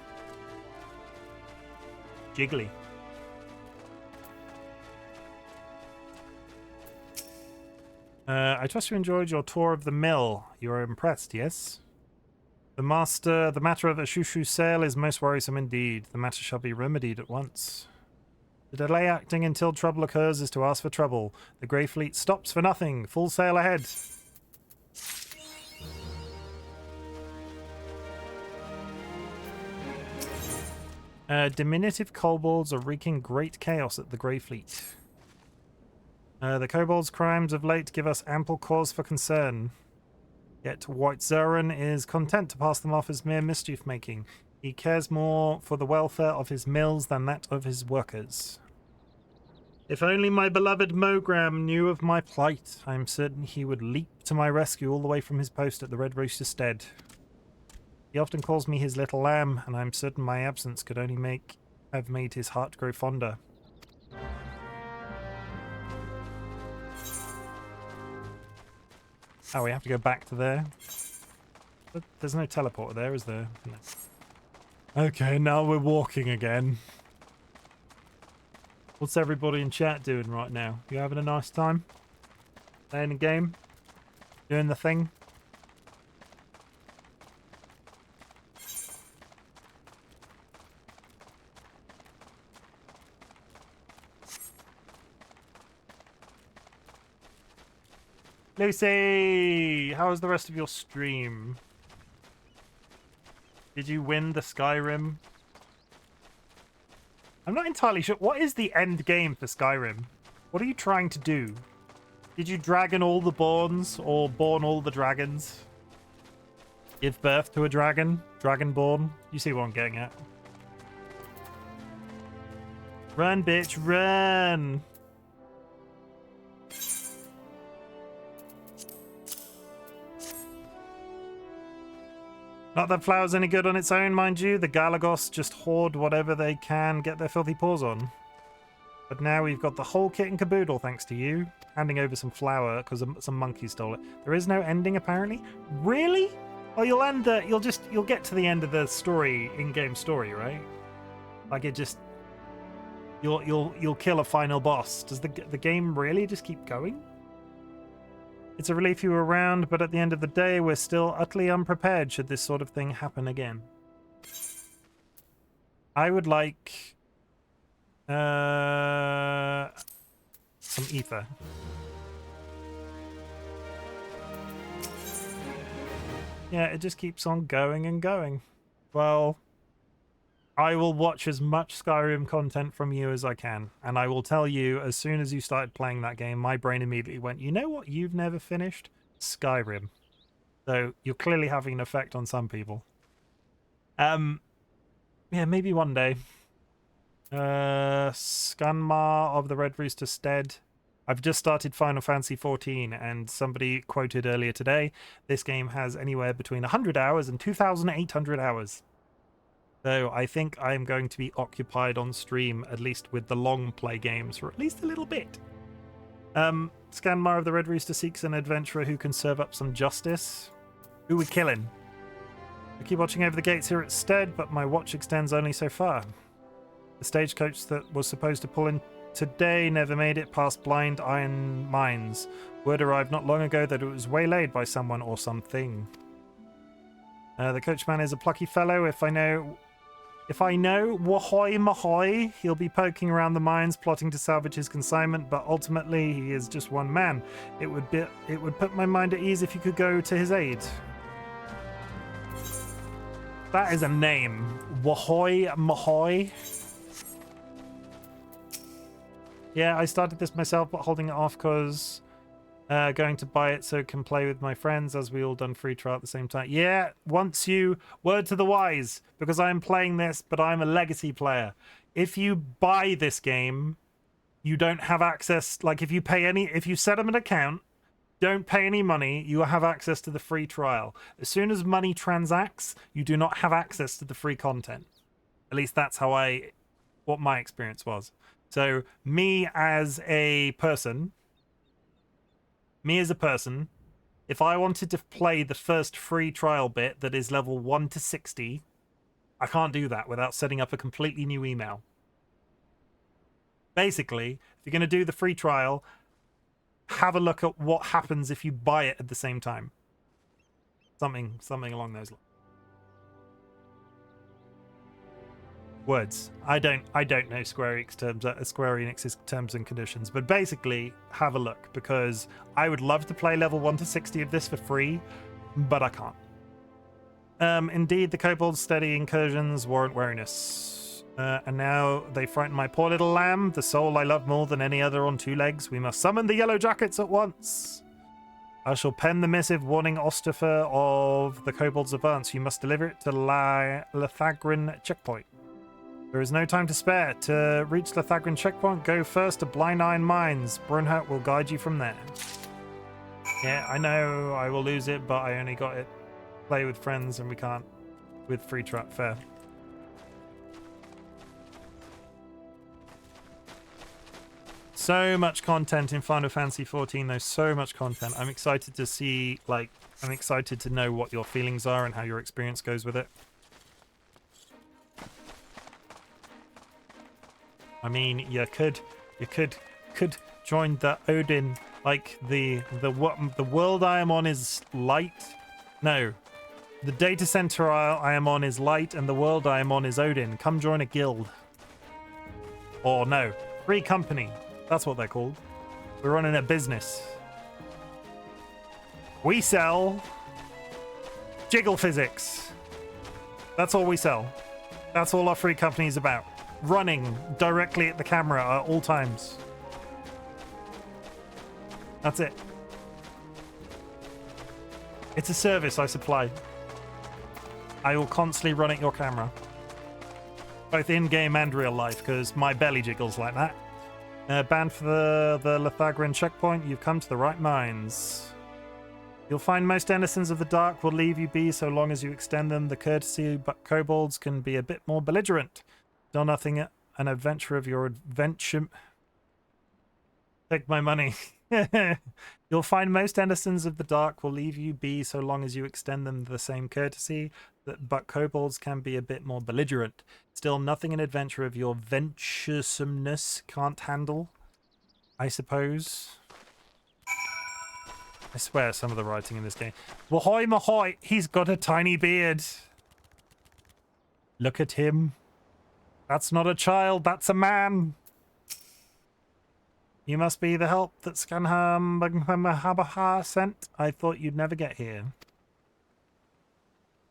Jiggly. I trust you enjoyed your tour of the mill. You are impressed, yes? The matter of a shushu sale is most worrisome indeed. The matter shall be remedied at once. To delay acting until trouble occurs is to ask for trouble. The Grey Fleet stops for nothing. Full sail ahead. Diminutive kobolds are wreaking great chaos at the Grey Fleet. The kobolds' crimes of late give us ample cause for concern. Yet White Zarin is content to pass them off as mere mischief-making. He cares more for the welfare of his mills than that of his workers. If only my beloved Mogram knew of my plight, I am certain he would leap to my rescue all the way from his post at the Red Rooster Stead. He often calls me his little lamb, and I am certain my absence could only have made his heart grow fonder. Oh, we have to go back to there? But there's no teleporter there, is there? No. Okay, now we're walking again. What's everybody in chat doing right now? You having a nice time? Playing a game? Doing the thing? Lucy! How was the rest of your stream? Did you win the Skyrim? I'm not entirely sure. What is the end game for Skyrim? What are you trying to do? Did you dragon all the Borns or born all the dragons? Give birth to a dragon? Dragonborn? You see what I'm getting at. Run, bitch, run! Not that flour's any good on its own, mind you. The Galagos just hoard whatever they can get their filthy paws on. But now we've got the whole kit and caboodle thanks to you. Handing over some flour because some monkey stole it. There is no ending apparently. Really? Oh, you'll end the... You'll get to the end of the story, in-game story, right? Like it just... You'll kill a final boss. Does the game really just keep going? It's a relief you were around, but at the end of the day, we're still utterly unprepared should this sort of thing happen again. I would like... some ether. Yeah, it just keeps on going and going. Well, I will watch as much Skyrim content from you as I can, and I will tell you, as soon as you started playing that game, my brain immediately went, you know what you've never finished? Skyrim. So you're clearly having an effect on some people. Yeah, maybe one day. Scanmar of the Red Rooster Stead. I've just started Final Fantasy XIV, and somebody quoted earlier today, this game has anywhere between 100 hours and 2,800 hours. So I think I'm going to be occupied on stream, at least with the long play games, for at least a little bit. Scanmar of the Red Rooster seeks an adventurer who can serve up some justice. Who we killing? I keep watching over the gates here at Stead, but my watch extends only so far. The stagecoach that was supposed to pull in today never made it past Blind Iron Mines. Word arrived not long ago that it was waylaid by someone or something. The coachman is a plucky fellow. If I know Wahoy Mahoy, he'll be poking around the mines plotting to salvage his consignment, but ultimately he is just one man. It would put my mind at ease if you could go to his aid. That is a name. Wahoy Mahoy. Yeah, I started this myself, but holding it off because going to buy it so I can play with my friends, as we all done free trial at the same time. Yeah, once you... Word to the wise, because I'm playing this, but I'm a legacy player. If you buy this game, you don't have access... Like, if you set up an account, don't pay any money, you have access to the free trial. As soon as money transacts, you do not have access to the free content. At least that's how what my experience was. So me as a person, if I wanted to play the first free trial bit that is level 1 to 60, I can't do that without setting up a completely new email. Basically, if you're going to do the free trial, have a look at what happens if you buy it at the same time. Something along those lines. Words. I don't know Square Enix's terms and conditions, but basically have a look, because I would love to play level 1 to 60 of this for free, but I can't. Indeed, the kobold's steady incursions warrant wariness. And now they frighten my poor little lamb, the soul I love more than any other on two legs. We must summon the yellow jackets at once. I shall pen the missive warning Ostifer of the kobold's advance. You must deliver it to Lethagrin checkpoint. There is no time to spare. To reach Lethagrin checkpoint, go first to Blind Iron Mines. Brunhart will guide you from there. Yeah, I know I will lose it, but I only got it. Play with friends, and we can't with free trap fair. So much content in Final Fantasy XIV, though. So much content. I'm excited to see, I'm excited to know what your feelings are and how your experience goes with it. I mean, you could join the Odin, like the world I am on is light. No, the data center I am on is light, and the world I am on is Odin. Come join a guild. Or no, free company. That's what they're called. We're running a business. We sell jiggle physics. That's all we sell. That's all our free company is about. Running directly at the camera at all times. That's it. It's a service I supply. I will constantly run at your camera. Both in-game and real life, because my belly jiggles like that. Banned for the Lethagrin checkpoint. You've come to the right mines. You'll find most denizens of the dark will leave you be so long as you extend them. The courtesy but kobolds can be a bit more belligerent. Still nothing an adventure of your adventure. Take my money. You'll find most denizens of the dark will leave you be so long as you extend them the same courtesy, but kobolds can be a bit more belligerent. Still nothing an adventure of your venturesomeness can't handle, I suppose. I swear some of the writing in this game. Wahoy mahoy, he's got a tiny beard. Look at him. That's not a child, that's a man. You must be the help that Scanham sent. I thought you'd never get here.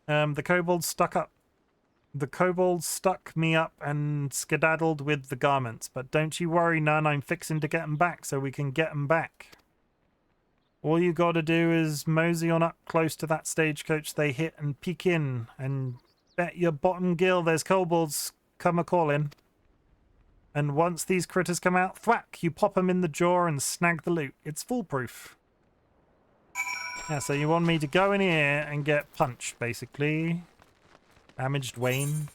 The kobold stuck up. The kobold stuck me up and skedaddled with the garments. But don't you worry, none. I'm fixing to get 'em back so we can get 'em back. All you gotta do is mosey on up close to that stagecoach they hit and peek in. And bet your bottom gill there's kobolds come a-calling. And once these critters come out, thwack, you pop 'em in the jaw and snag the loot. It's foolproof. Yeah, so you want me to go in here and get punched, basically. Damaged Wayne.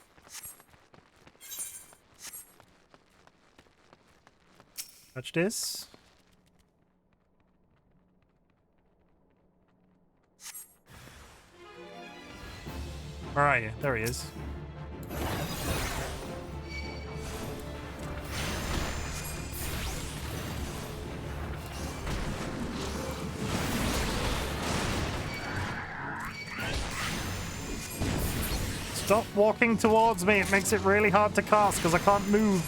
Touch this. Where are you? There he is. Stop walking towards me. It makes it really hard to cast because I can't move.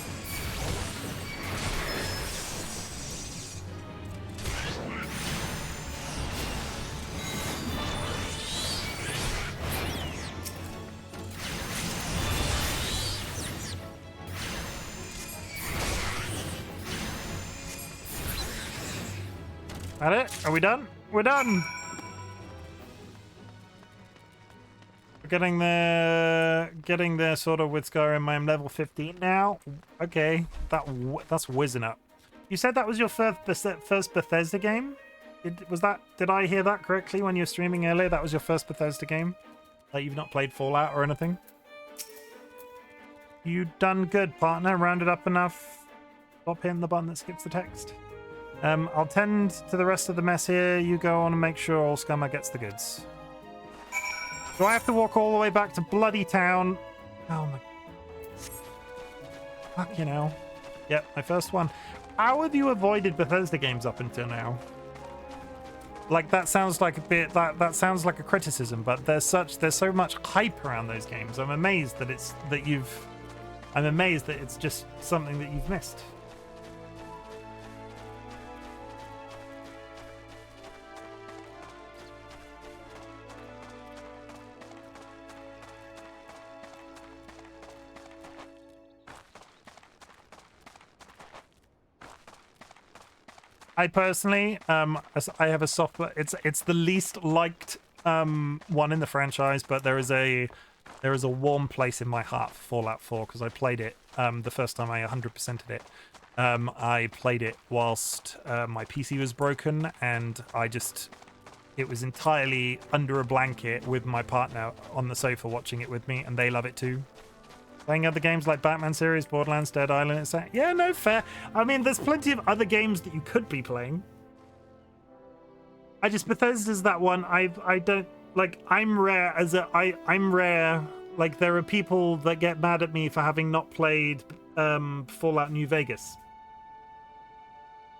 That it? Are we done? We're done! Getting there sort of with Skyrim. I'm level 15 now. Okay, that's whizzing up. You said that was your first Bethesda game? Did I hear that correctly when you were streaming earlier? That was your first Bethesda game? Like you've not played Fallout or anything? You done good, partner. Rounded up enough. Stop hitting the button that skips the text. I'll tend to the rest of the mess here. You go on and make sure all Scummer gets the goods. Do I have to walk all the way back to bloody town? Oh my... Fuck you know. Yep, my first one. How have you avoided Bethesda games up until now? Like that sounds like a bit... That sounds like a criticism, but there's so much hype around those games. I'm amazed that I'm amazed that it's just something that you've missed. I personally, I have a soft. It's the least liked one in the franchise, but there is a warm place in my heart for Fallout 4 because I played it the first time I 100%ed it. I played it whilst my PC was broken, and it was entirely under a blanket with my partner on the sofa watching it with me, and they love it too. Playing other games like Batman series, Borderlands, Dead Island, etc. Yeah, no, fair. I mean, there's plenty of other games that you could be playing. Bethesda's that one. I don't like. I'm rare I'm rare. Like there are people that get mad at me for having not played Fallout New Vegas.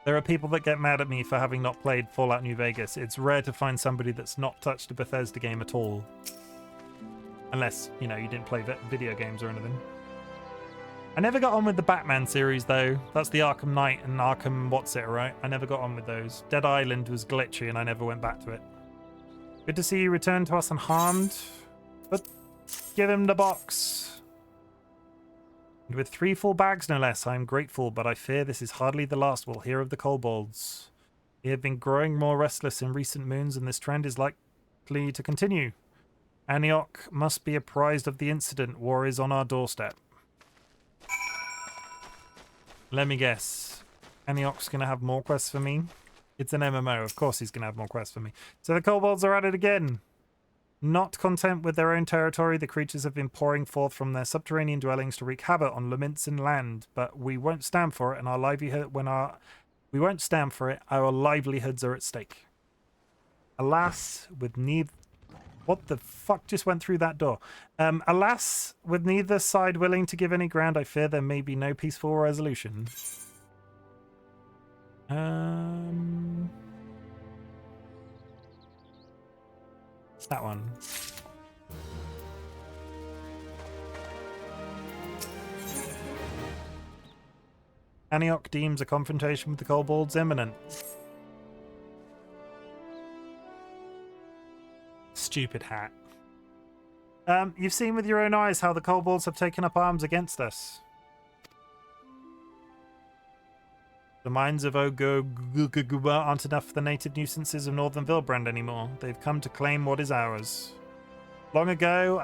There are people that get mad at me for having not played Fallout New Vegas. It's rare to find somebody that's not touched a Bethesda game at all. Unless, you know, you didn't play video games or anything. I never got on with the Batman series, though. That's the Arkham Knight and Arkham What's-It, right? I never got on with those. Dead Island was glitchy and I never went back to it. Good to see you return to us unharmed. But give him the box. And with 3 full bags, no less, I am grateful, but I fear this is hardly the last we'll hear of the kobolds. They have been growing more restless in recent moons, and this trend is likely to continue. Antioch must be apprised of the incident. War is on our doorstep. Let me guess. Antioch's going to have more quests for me? It's an MMO. Of course he's going to have more quests for me. So the kobolds are at it again. Not content with their own territory, the creatures have been pouring forth from their subterranean dwellings to wreak havoc on Luminson land. But we won't stand for it, and our livelihoods are at stake. Alas, with neither... What the fuck just went through that door? Alas, with neither side willing to give any ground, I fear there may be no peaceful resolution. That one. Antioch deems a confrontation with the kobolds imminent. Stupid hat. You've seen with your own eyes how the kobolds have taken up arms against us. The mines of Ogoguba aren't enough for the native nuisances of Northern Vilbrand anymore. They've come to claim what is ours. Long ago,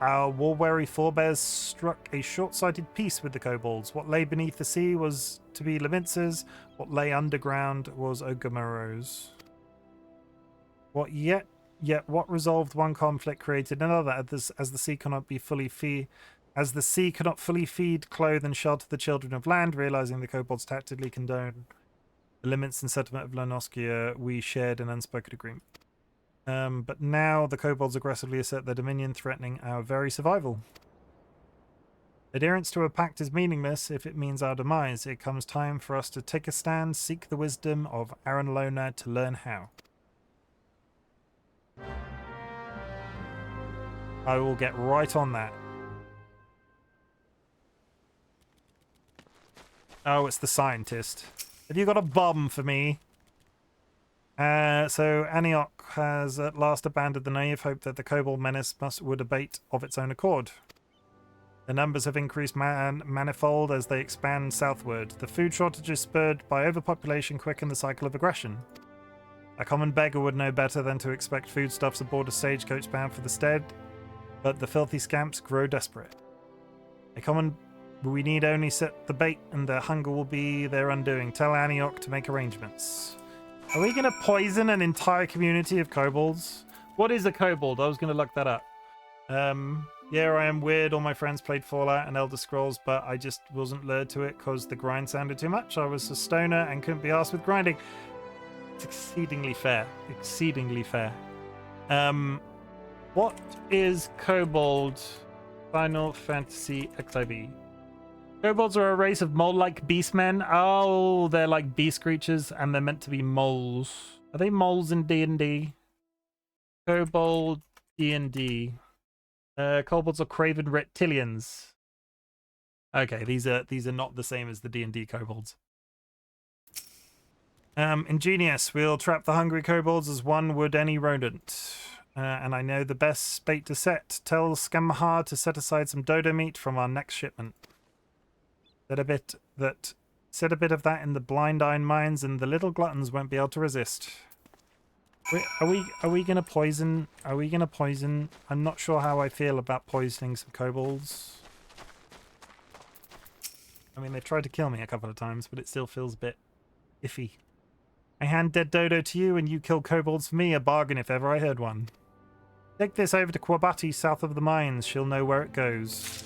our war-weary forebears struck a short-sighted peace with the kobolds. What lay beneath the sea was to be Lemintz's. What lay underground was Ogamoros. Yet what resolved one conflict created another, as the sea cannot fully feed, clothe, and shelter the children of land. Realizing the kobolds tactically condone the limits and settlement of Lanoskia, we shared an unspoken agreement. But now the kobolds aggressively assert their dominion, threatening our very survival. Adherence to a pact is meaningless if it means our demise. It comes time for us to take a stand, seek the wisdom of Aaron Lona to learn how. I will get right on that. Oh, it's the scientist. Have you got a bomb for me? So Antioch has at last abandoned the naive hope that the kobold menace would abate of its own accord. The numbers have increased manifold as they expand southward. The food shortages spurred by overpopulation quicken the cycle of aggression. A common beggar would know better than to expect foodstuffs aboard a stagecoach bound for the stead, but the filthy scamps grow desperate. We need only set the bait and their hunger will be their undoing. Tell Antioch to make arrangements. Are we going to poison an entire community of kobolds? What is a kobold? I was going to look that up. Yeah, I am weird. All my friends played Fallout and Elder Scrolls, but I just wasn't lured to it because the grind sounded too much. I was a stoner and couldn't be arsed with grinding. It's exceedingly fair. Exceedingly fair. What is kobold? Final Fantasy XIV. Kobolds are a race of mole-like beastmen. Oh, they're like beast creatures, and they're meant to be moles. Are they moles in D&D? Kobold D&D. Kobolds are craven reptilians. Okay, these are not the same as the D&D kobolds. Ingenious. We'll trap the hungry kobolds as one would any rodent. And I know the best bait to set. Tell Skamahar to set aside some dodo meat from our next shipment. Set a bit of that in the blind iron mines, and the little gluttons won't be able to resist. Wait, are we gonna poison? Are we gonna poison? I'm not sure how I feel about poisoning some kobolds. I mean, they've tried to kill me a couple of times, but it still feels a bit iffy. I hand dead dodo to you, and you kill kobolds for me. A bargain if ever I heard one. Take this over to Kwabati, south of the mines. She'll know where it goes.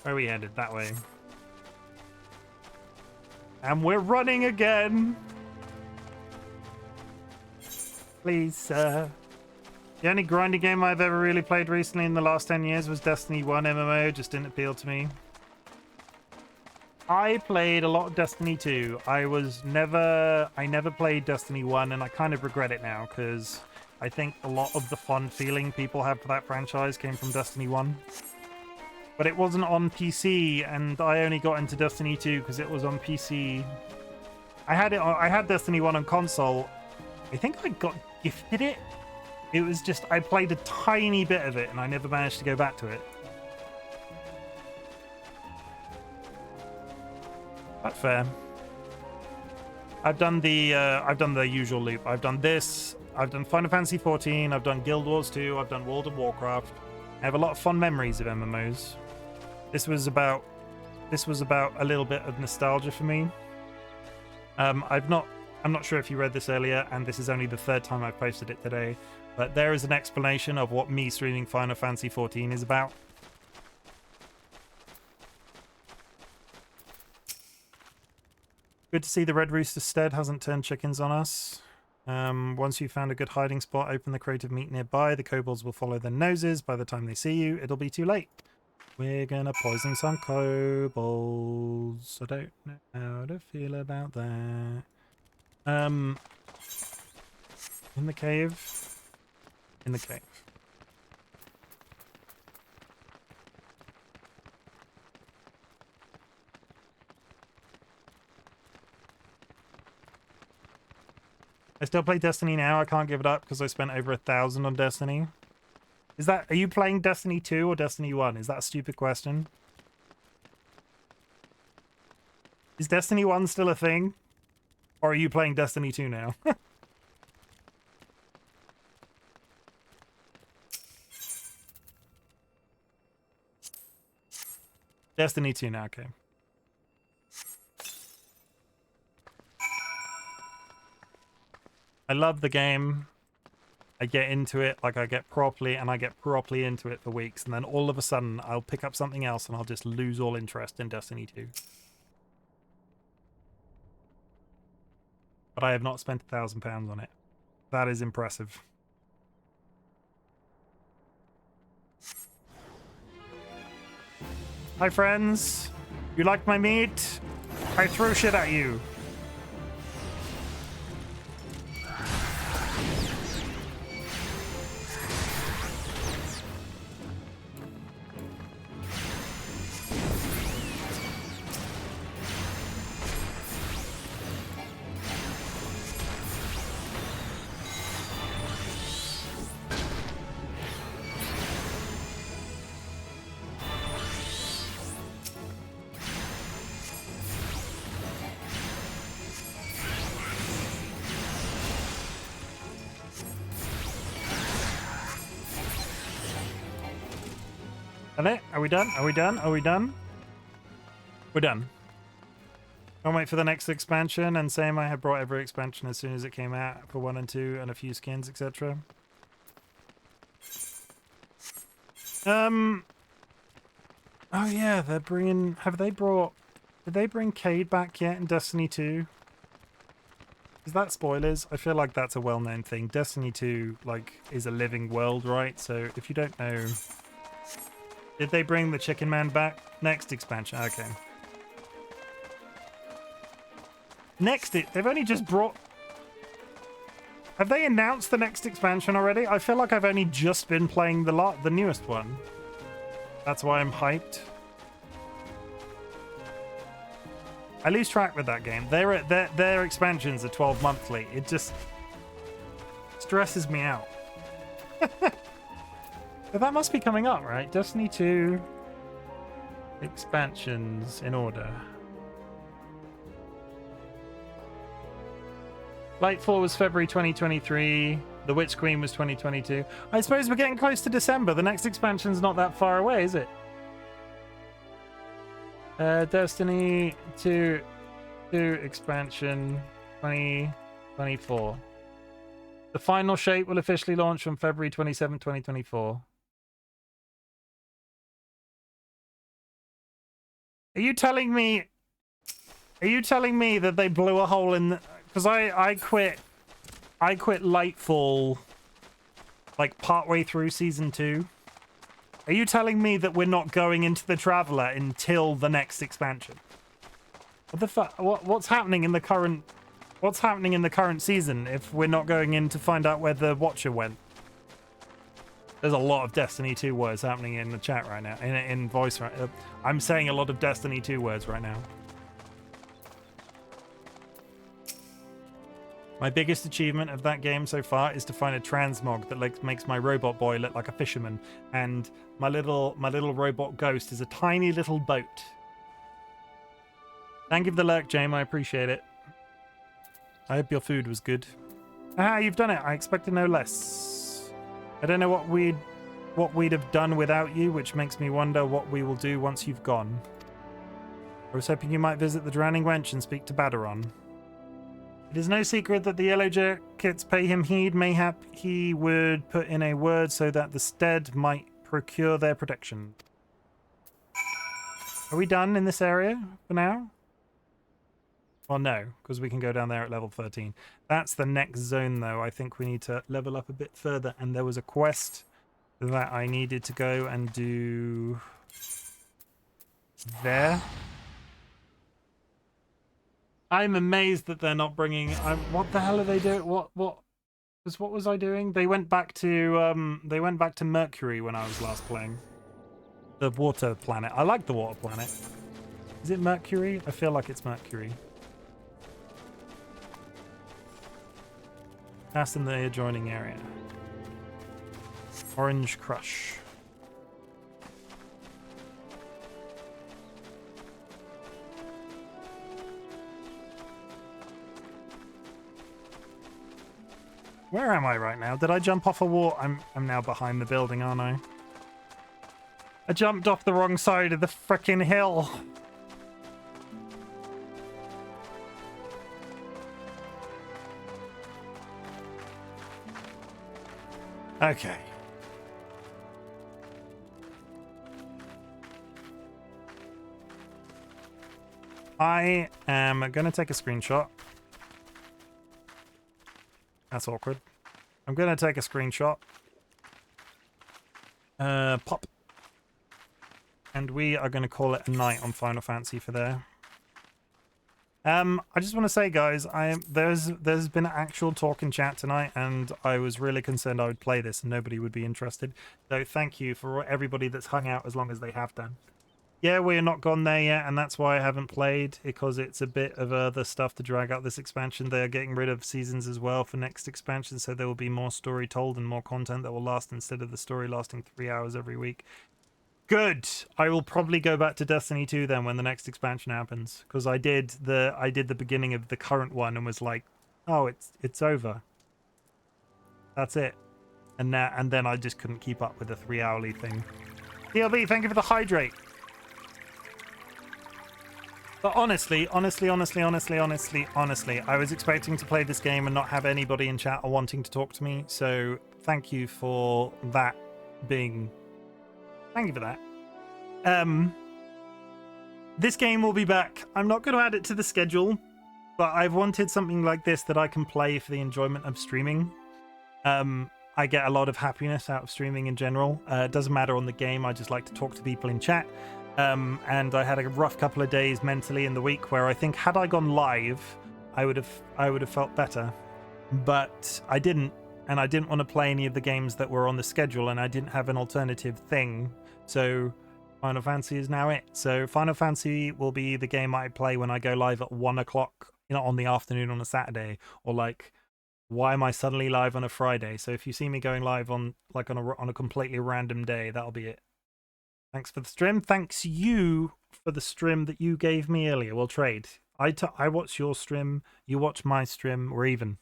Where are we headed? That way. And we're running again. Please, sir. The only grinding game I've ever really played recently in the last 10 years was Destiny 1 MMO. Just didn't appeal to me. I played a lot of Destiny 2. I never played Destiny 1, and I kind of regret it now, because I think a lot of the fun feeling people have for that franchise came from Destiny 1. But it wasn't on PC, and I only got into Destiny 2 because it was on PC. I had Destiny 1 on console. I think I got gifted it. It was just, I played a tiny bit of it, and I never managed to go back to it. That's fair. I've done the usual loop. I've done this. I've done Final Fantasy 14. I've done Guild Wars 2. I've done World of Warcraft. I have a lot of fond memories of MMOs. This was about a little bit of nostalgia for me. I'm not sure if you read this earlier, and this is only the third time I've posted it today, but there is an explanation of what me streaming Final Fantasy 14 is about. Good to see the Red Rooster Stead hasn't turned chickens on us. Once you've found a good hiding spot, open the crate of meat nearby. The kobolds will follow their noses. By the time they see you, it'll be too late. We're gonna poison some kobolds. I don't know how to feel about that. In the cave. In the cave. I still play Destiny now. I can't give it up because I spent over 1,000 on Destiny. Are you playing Destiny 2 or Destiny 1? Is that a stupid question? Is Destiny 1 still a thing? Or are you playing Destiny 2 now? Destiny 2 now, okay. I love the game. I get into it, like I get properly into it for weeks, and then all of a sudden I'll pick up something else and I'll just lose all interest in Destiny 2. But I have not spent £1,000 on it. That is impressive. Hi friends, you like my meat? I throw shit at you. Are we done? Are we done? Are we done? We're done. I'll wait for the next expansion, and same, I have brought every expansion as soon as it came out for 1 and 2 and a few skins, etc. Oh yeah, they're bringing... Did they bring Cade back yet in Destiny 2? Is that spoilers? I feel like that's a well-known thing. Destiny 2, like, is a living world, right? So if you don't know... Did they bring the Chicken Man back? Next expansion. Okay. They've only just brought... Have they announced the next expansion already? I feel like I've only just been playing the newest one. That's why I'm hyped. I lose track with that game. Their expansions are 12 monthly. It just stresses me out. But that must be coming up, right? Destiny 2 expansions in order. Lightfall was February 2023. The Witch Queen was 2022. I suppose we're getting close to December. The next expansion's not that far away, is it? Destiny 2 expansion 2024. The final shape will officially launch on February 27, 2024. Are you telling me that they blew a hole in the... Because I quit Lightfall like partway through season 2. Are you telling me that we're not going into the Traveler until the next expansion? What the fuck? What's happening in the current season if we're not going in to find out where the Watcher went? There's a lot of Destiny 2 words happening in the chat right now, in voice. I'm saying a lot of Destiny 2 words right now. My biggest achievement of that game so far is to find a transmog that makes my robot boy look like a fisherman, and my little robot ghost is a tiny little boat. Thank you for the lurk, James. I appreciate it. I hope your food was good. Ah, you've done it. I expected no less. I don't know what we'd have done without you, which makes me wonder what we will do once you've gone. I was hoping you might visit the Drowning Wench and speak to Badaron. It is no secret that the Yellow Jackets pay him heed. Mayhap he would put in a word so that the stead might procure their protection. Are we done in this area for now? Well, no, because we can go down there at level 13. That's the next zone, though. I think we need to level up a bit further. And there was a quest that I needed to go and do there. I'm amazed that they're not bringing... what the hell are they doing? What was I doing? They went back to Mercury when I was last playing. The water planet. I like the water planet. Is it Mercury? I feel like it's Mercury. That's in the adjoining area. Orange Crush. Where am I right now? Did I jump off a wall? I'm now behind the building, aren't I? I jumped off the wrong side of the frickin' hill. Okay. I am going to take a screenshot. That's awkward. I'm going to take a screenshot. Pop. And we are going to call it a night on Final Fantasy for there. I just want to say, guys, there's been actual talk in chat tonight, and I was really concerned I would play this and nobody would be interested. So thank you for everybody that's hung out as long as they have done. Yeah, we're not gone there yet, and that's why I haven't played, because it's a bit of other stuff to drag out this expansion. They're getting rid of seasons as well for next expansion, so there will be more story told and more content that will last instead of the story lasting 3 hours every week. Good. I will probably go back to Destiny 2 then when the next expansion happens, because I did the beginning of the current one and was like, oh, it's over. That's it. And then I just couldn't keep up with the 3-hourly thing. DLB, thank you for the hydrate. But honestly, I was expecting to play this game and not have anybody in chat or wanting to talk to me. So thank you for that being... Thank you for that. This game will be back. I'm not going to add it to the schedule, but I've wanted something like this that I can play for the enjoyment of streaming. I get a lot of happiness out of streaming in general. It doesn't matter on the game. I just like to talk to people in chat. And I had a rough couple of days mentally in the week where I think had I gone live, I would have felt better, but I didn't, and I didn't want to play any of the games that were on the schedule, and I didn't have an alternative thing. So Final Fantasy is now it. So Final Fantasy will be the game I play when I go live at 1 o'clock, on the afternoon on a Saturday, or like, why am I suddenly live on a Friday? So if you see me going live on a completely random day, that'll be it. Thanks for the stream. Thanks you for the stream that you gave me earlier. We'll trade. I watch your stream. You watch my stream. We're even.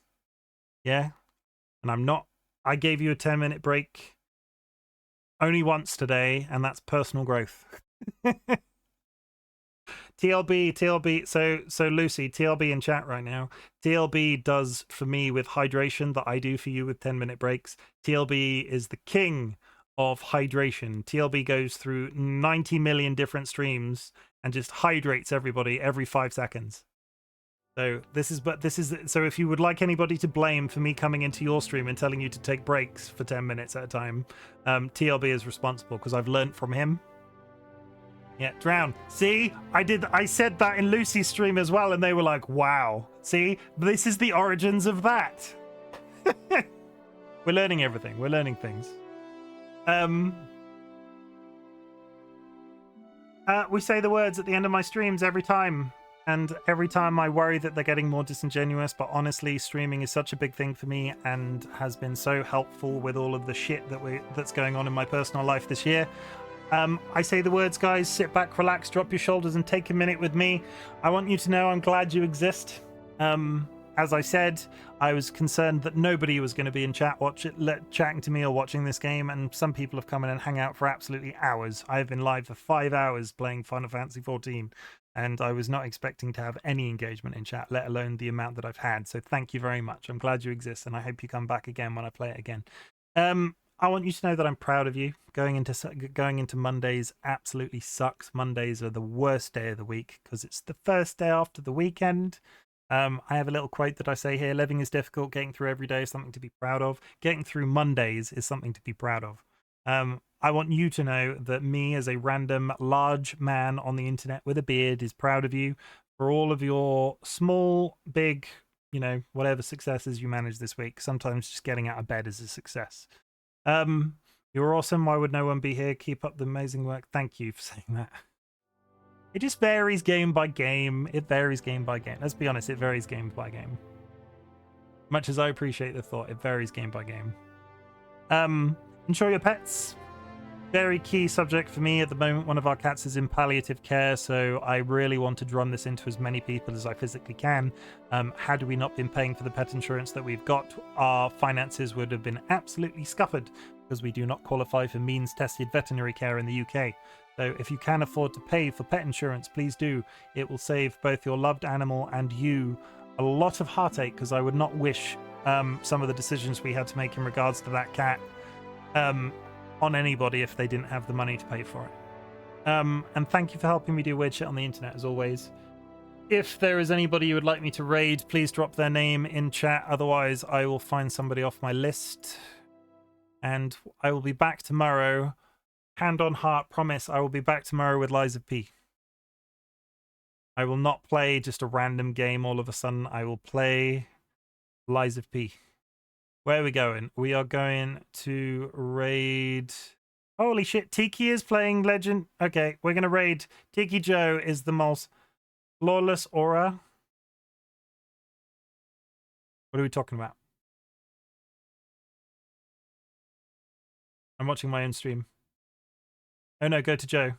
Yeah? And I'm not... I gave you a 10-minute break only once today, and that's personal growth. TLB. So Lucy, TLB in chat right now. TLB does for me with hydration that I do for you with 10-minute breaks. TLB is the king of hydration. TLB goes through 90 million different streams and just hydrates everybody every 5 seconds. So so if you would like anybody to blame for me coming into your stream and telling you to take breaks for 10 minutes at a time, TLB is responsible because I've learned from him. Yeah, drown. See, I said that in Lucy's stream as well, and they were like, wow. See, this is the origins of that. We're learning everything. We're learning things. We say the words at the end of my streams every time, and every time I worry that they're getting more disingenuous, but honestly, streaming is such a big thing for me and has been so helpful with all of the shit that's going on in my personal life this year. I say the words, guys. Sit back, relax, drop your shoulders, and take a minute with me. I want you to know I'm glad you exist. As I said, I was concerned that nobody was going to be in chat chatting to me or watching this game, and some people have come in and hang out for absolutely hours. I've been live for 5 hours playing Final Fantasy XIV, and I was not expecting to have any engagement in chat, let alone the amount that I've had. So thank you very much. I'm glad you exist, and I hope you come back again when I play it again. I want you to know that I'm proud of you. Going into Mondays absolutely sucks. Mondays are the worst day of the week because it's the first day after the weekend. I have a little quote that I say here: living is difficult, getting through every day is something to be proud of. Getting through Mondays is something to be proud of. I want you to know that me, as a random large man on the internet with a beard, is proud of you for all of your small, big, whatever successes you manage this week. Sometimes just getting out of bed is a success. You're awesome. Why would no one be here? Keep up the amazing work. Thank you for saying that. It just varies game by game. It varies game by game. Let's be honest, it varies game by game. Much as I appreciate the thought, it varies game by game. Insure your pets. Very key subject for me at the moment. One of our cats is in palliative care, so I really want to drum this into as many people as I physically can. Had we not been paying for the pet insurance that we've got, our finances would have been absolutely scuppered because we do not qualify for means-tested veterinary care in the UK. So if you can afford to pay for pet insurance, please do. It will save both your loved animal and you a lot of heartache, because I would not wish some of the decisions we had to make in regards to that cat on anybody if they didn't have the money to pay for it. And thank you for helping me do weird shit on the internet, as always. If there is anybody you would like me to raid, please drop their name in chat. Otherwise, I will find somebody off my list. And I will be back tomorrow. Hand on heart, promise, I will be back tomorrow with Lies of P. I will not play just a random game all of a sudden. I will play Lies of P. Where are we going? We are going to raid... Holy shit, Tiki is playing Legend. Okay, we're going to raid. Tiki Joe is the most flawless aura. What are we talking about? I'm watching my own stream. Oh no, go to Joe.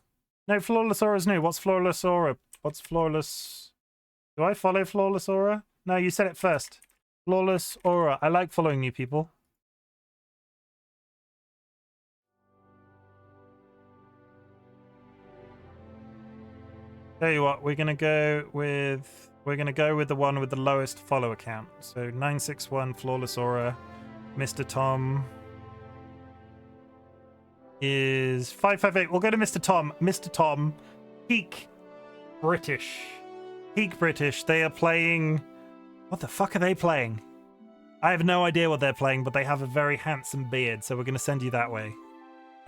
No, Flawless Aura's new. What's Flawless Aura? What's Flawless... Do I follow Flawless Aura? No, you said it first. Flawless Aura. I like following new people. Tell you what, we're gonna go with the one with the lowest follow count. So 961 Flawless Aura. Mr. Tom is 558. We'll go to Mr. Tom. Mr. Tom, peak British. Peak British. They are playing... What the fuck are they playing? I have no idea what they're playing, but they have a very handsome beard, so we're going to send you that way.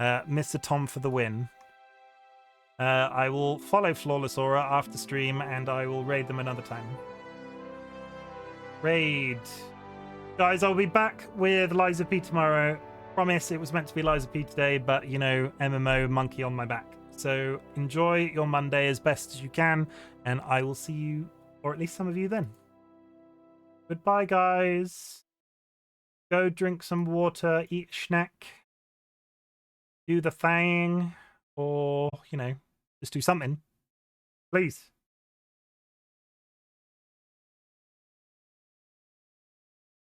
Mr. Tom for the win. I will follow Flawless Aura after stream, and I will raid them another time. Raid. Guys, I'll be back with Lies of P tomorrow. Promise, it was meant to be Lies of P today, but, you know, MMO monkey on my back. So enjoy your Monday as best as you can, and I will see you, or at least some of you, then. Goodbye, guys. Go drink some water, eat a snack, do the thing, or, you know, just do something. Please.